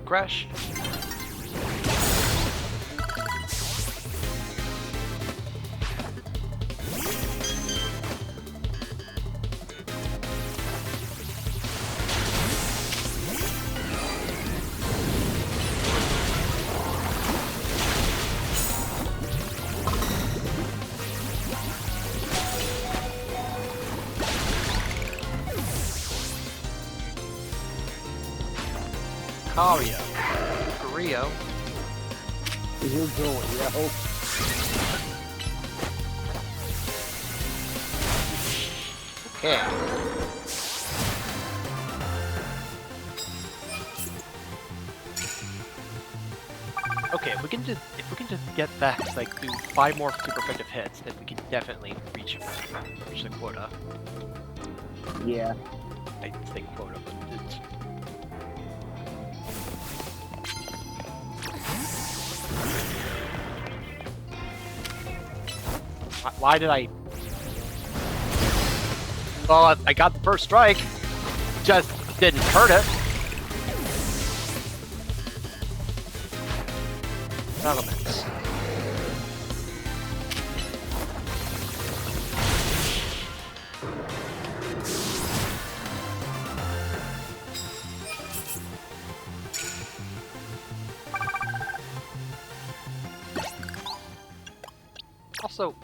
Crash. Karia. Rio. You doing, yo? Okay. Okay, if we can just get that, like, do 5 more super effective hits, then we can definitely reach the quota. Yeah. I think quota, but it's... Why did I... Well, I got the first strike, just didn't hurt it. Elements. Also,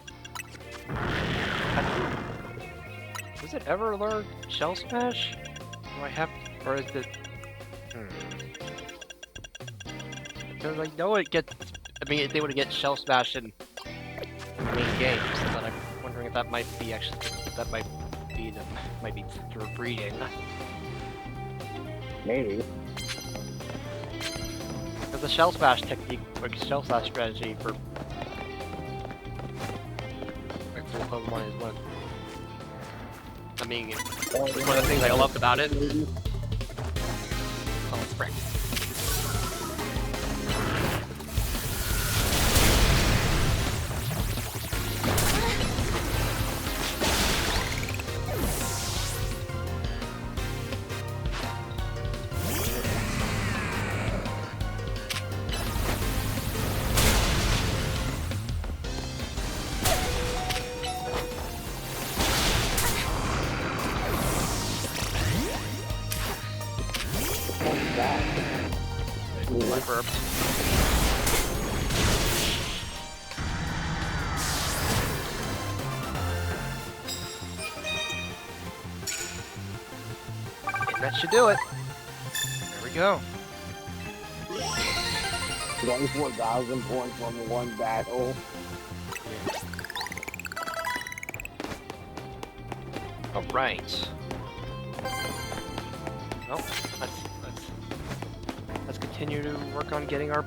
does it ever learn Shell Smash? Do I have, or is it? Because I know it gets. I mean, they would get Shell Smash in main games, but I'm wondering if that might be actually might be through breeding. Maybe. Because the Shell Smash technique, or Shell Smash strategy for Pokemon is one. I mean, it's one of the things I loved about it. Oh, frick. that? I burped. And that should do it. There we go. 24,000 points from one battle. All right. Well, let's continue to work on getting from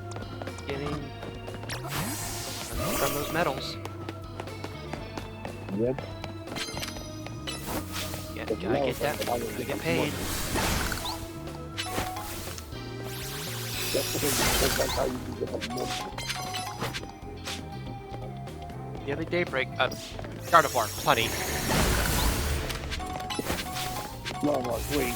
those medals. Yep. Yeah, gotta get that. Gotta get paid. That's how you get the most. Yeah, the daybreak. Gardevoir, plenty. No, sweet.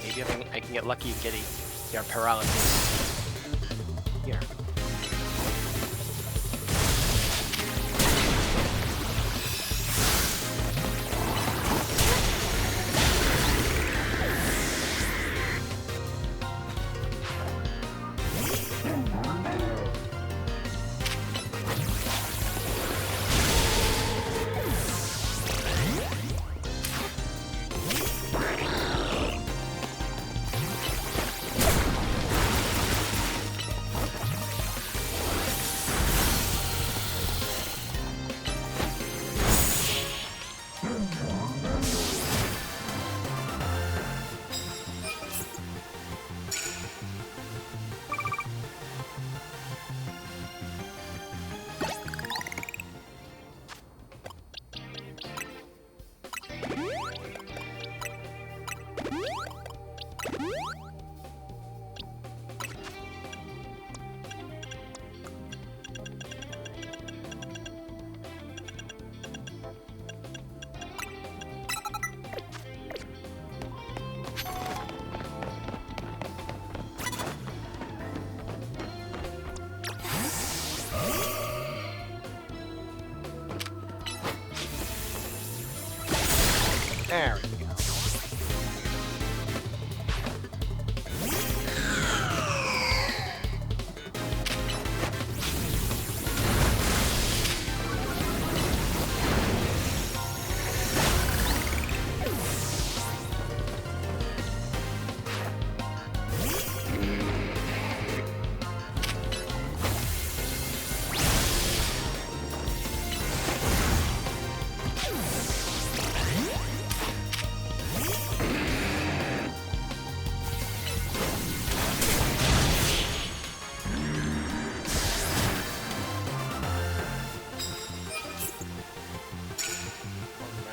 Maybe I can get lucky and get our paralysis. Here. There we go.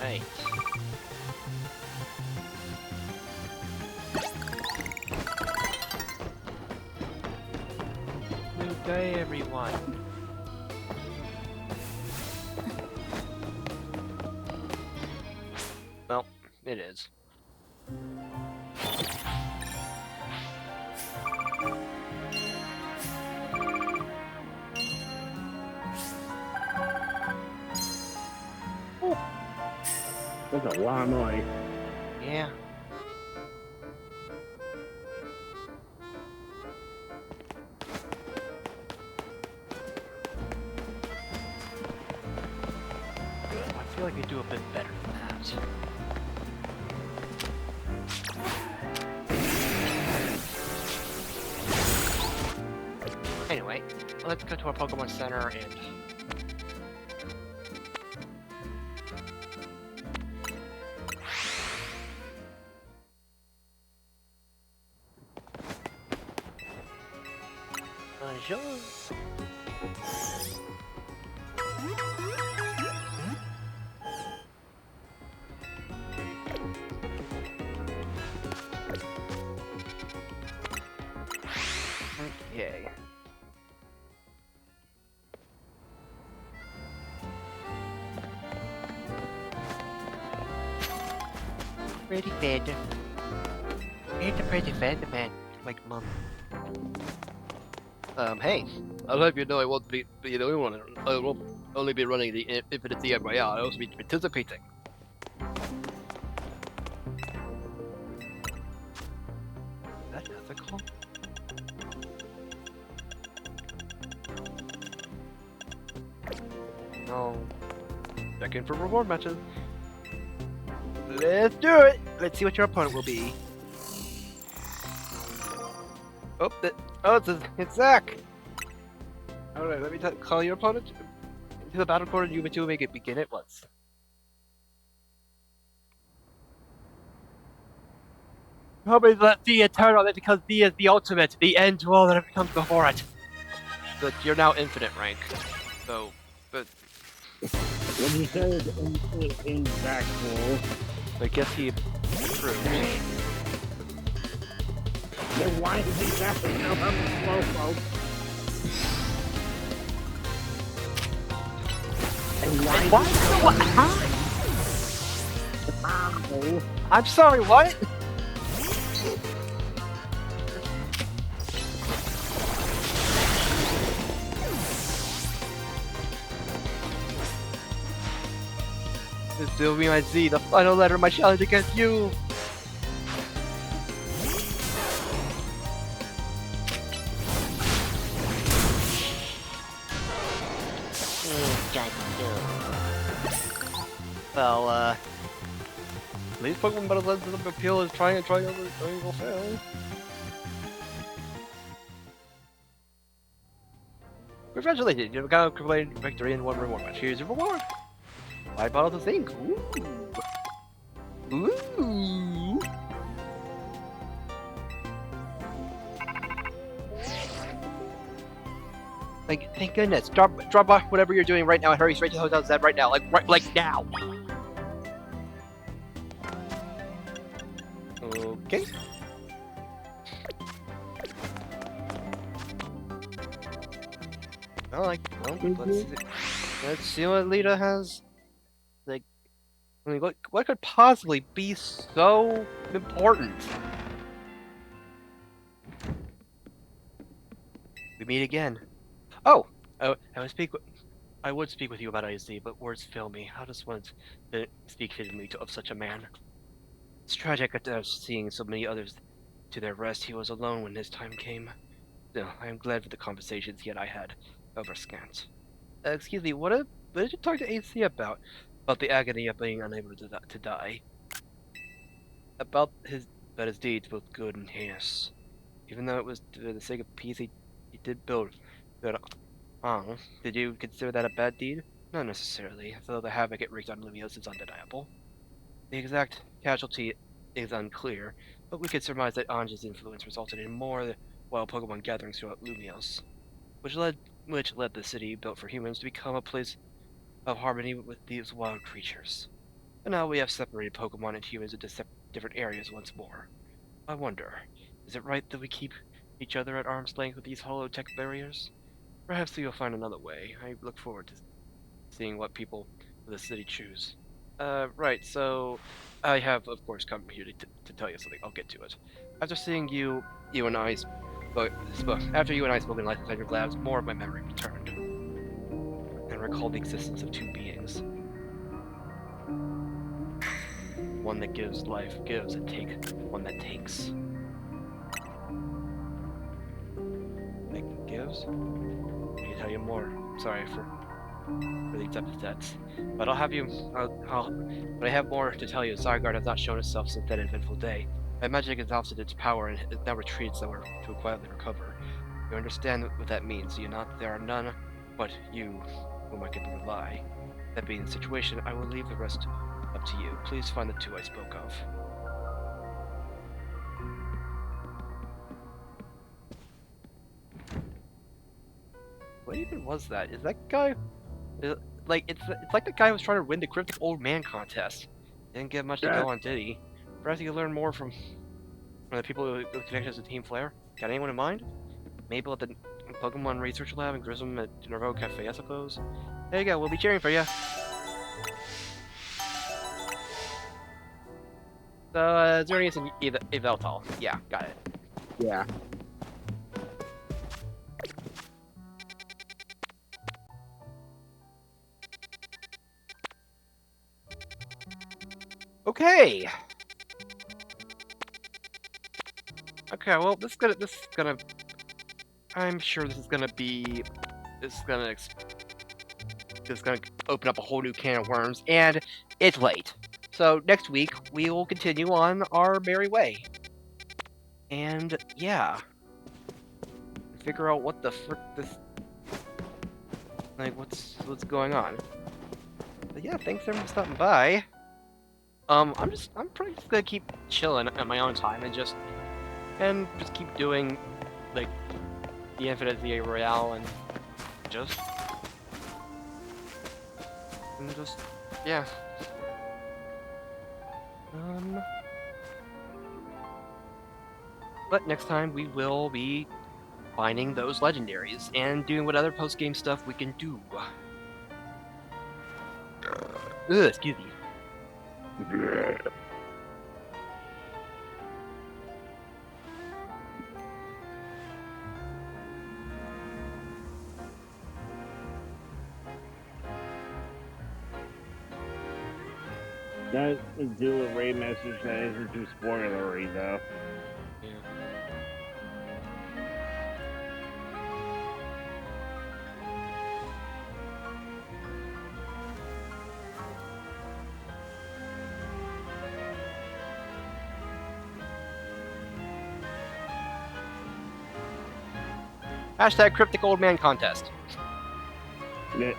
Right. New day, everyone. Well, it is. That's a lot of noise. Yeah. I feel like I do a bit better than that. Anyway, let's go to our Pokemon Center and... Bonjour. Okay. Pretty bad. It's a pretty bad man. Like mom. Hey. I'll have you know I won't be the only one. I won't only be running the Infinite DM Royale. I'll also be participating. Is that ethical? No. Check in for reward matches. Let's do it! Let's see what your opponent will be. Oh, it's Zach! Alright, let me call your opponent to the battle court and you two make it begin at once. Nobody let the eternal because D is the ultimate, the end to all that ever comes before it. But you're now infinite rank. So, but When you said it's in back full, I guess he improved. then why is he back now? I'm a slowpoke. And why? I'm sorry, what? This will be my Z, the final letter of my challenge against you! Well, at least Pokemon Battle Legends of Appeal is trying over will fail. Congratulations, you've got a complete victory in one reward match. Here's your reward! 5 bottles of zinc. Ooh. Ooh. Like, thank goodness. Drop off whatever you're doing right now and hurry straight to Hotel Z right now. Like now. Okay. Well, let's see what Lita has. Like, I mean, what could possibly be so important? We meet again. Oh, I would speak with you about IZ, but words fail me. How does one speak fittingly of such a man? It's tragic after seeing so many others to their rest. He was alone when his time came. Still, I am glad for the conversations yet I had over scant. Excuse me, what did you talk to AC about? About the agony of being unable to die. About his deeds, both good and heinous. Even though it was for the sake of peace, he did build. Did you consider that a bad deed? Not necessarily, though the havoc it wreaked on Lumios is undeniable. The exact casualty is unclear, but we could surmise that Ange's influence resulted in more wild Pokemon gatherings throughout Lumios, which led the city built for humans to become a place of harmony with these wild creatures. And now we have separated Pokemon and humans into different areas once more. I wonder, is it right that we keep each other at arm's length with these hollow tech barriers? Perhaps you'll find another way. I look forward to seeing what people of the city choose. Right, so I have, of course, come here to tell you something. I'll get to it. After seeing you and I after you and I spoke in Life Inside Your Labs, more of my memory returned, and recalled the existence of two beings. One that gives life gives, and one that takes. Like gives? I can tell you more. Sorry for these epithets, but I'll have you. But I have more to tell you. Zygarde has not shown itself since that eventful day. My magic has exhausted its power and it now retreats somewhere to quietly recover. You understand what that means, do you not? There are none but you whom I can rely. That being the situation, I will leave the rest up to you. Please find the two I spoke of. What even was that? Is that guy? It's like the guy who was trying to win the Cryptic Old Man contest. Didn't get much to go on, did he? Perhaps you can learn more from the people who connected us to Team Flare. Got anyone in mind? Mabel at the Pokemon Research Lab and Grissom at Nervo Cafe, I suppose. There you go. We'll be cheering for you. So, Xerneas and Yveltal. Yeah, got it. Yeah. Okay. Okay, well, this is gonna. I'm sure this is gonna be. This is gonna. This is gonna open up a whole new can of worms, and it's late. So next week we will continue on our merry way. And yeah, figure out what the frick this. Like, what's going on? But yeah, thanks everyone for stopping by. I'm pretty just gonna keep chilling at my own time and just keep doing like the Infinite ZA Royale and just yeah. But next time we will be finding those legendaries and doing what other post-game stuff we can do. Ugh, excuse me. That do a raid message that isn't too spoilery though. Yeah. Hashtag Cryptic Old Man Contest. Yeah.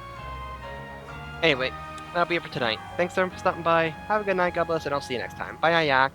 Anyway, that'll be it for tonight. Thanks everyone for stopping by. Have a good night, God bless, and I'll see you next time. Bye, ya.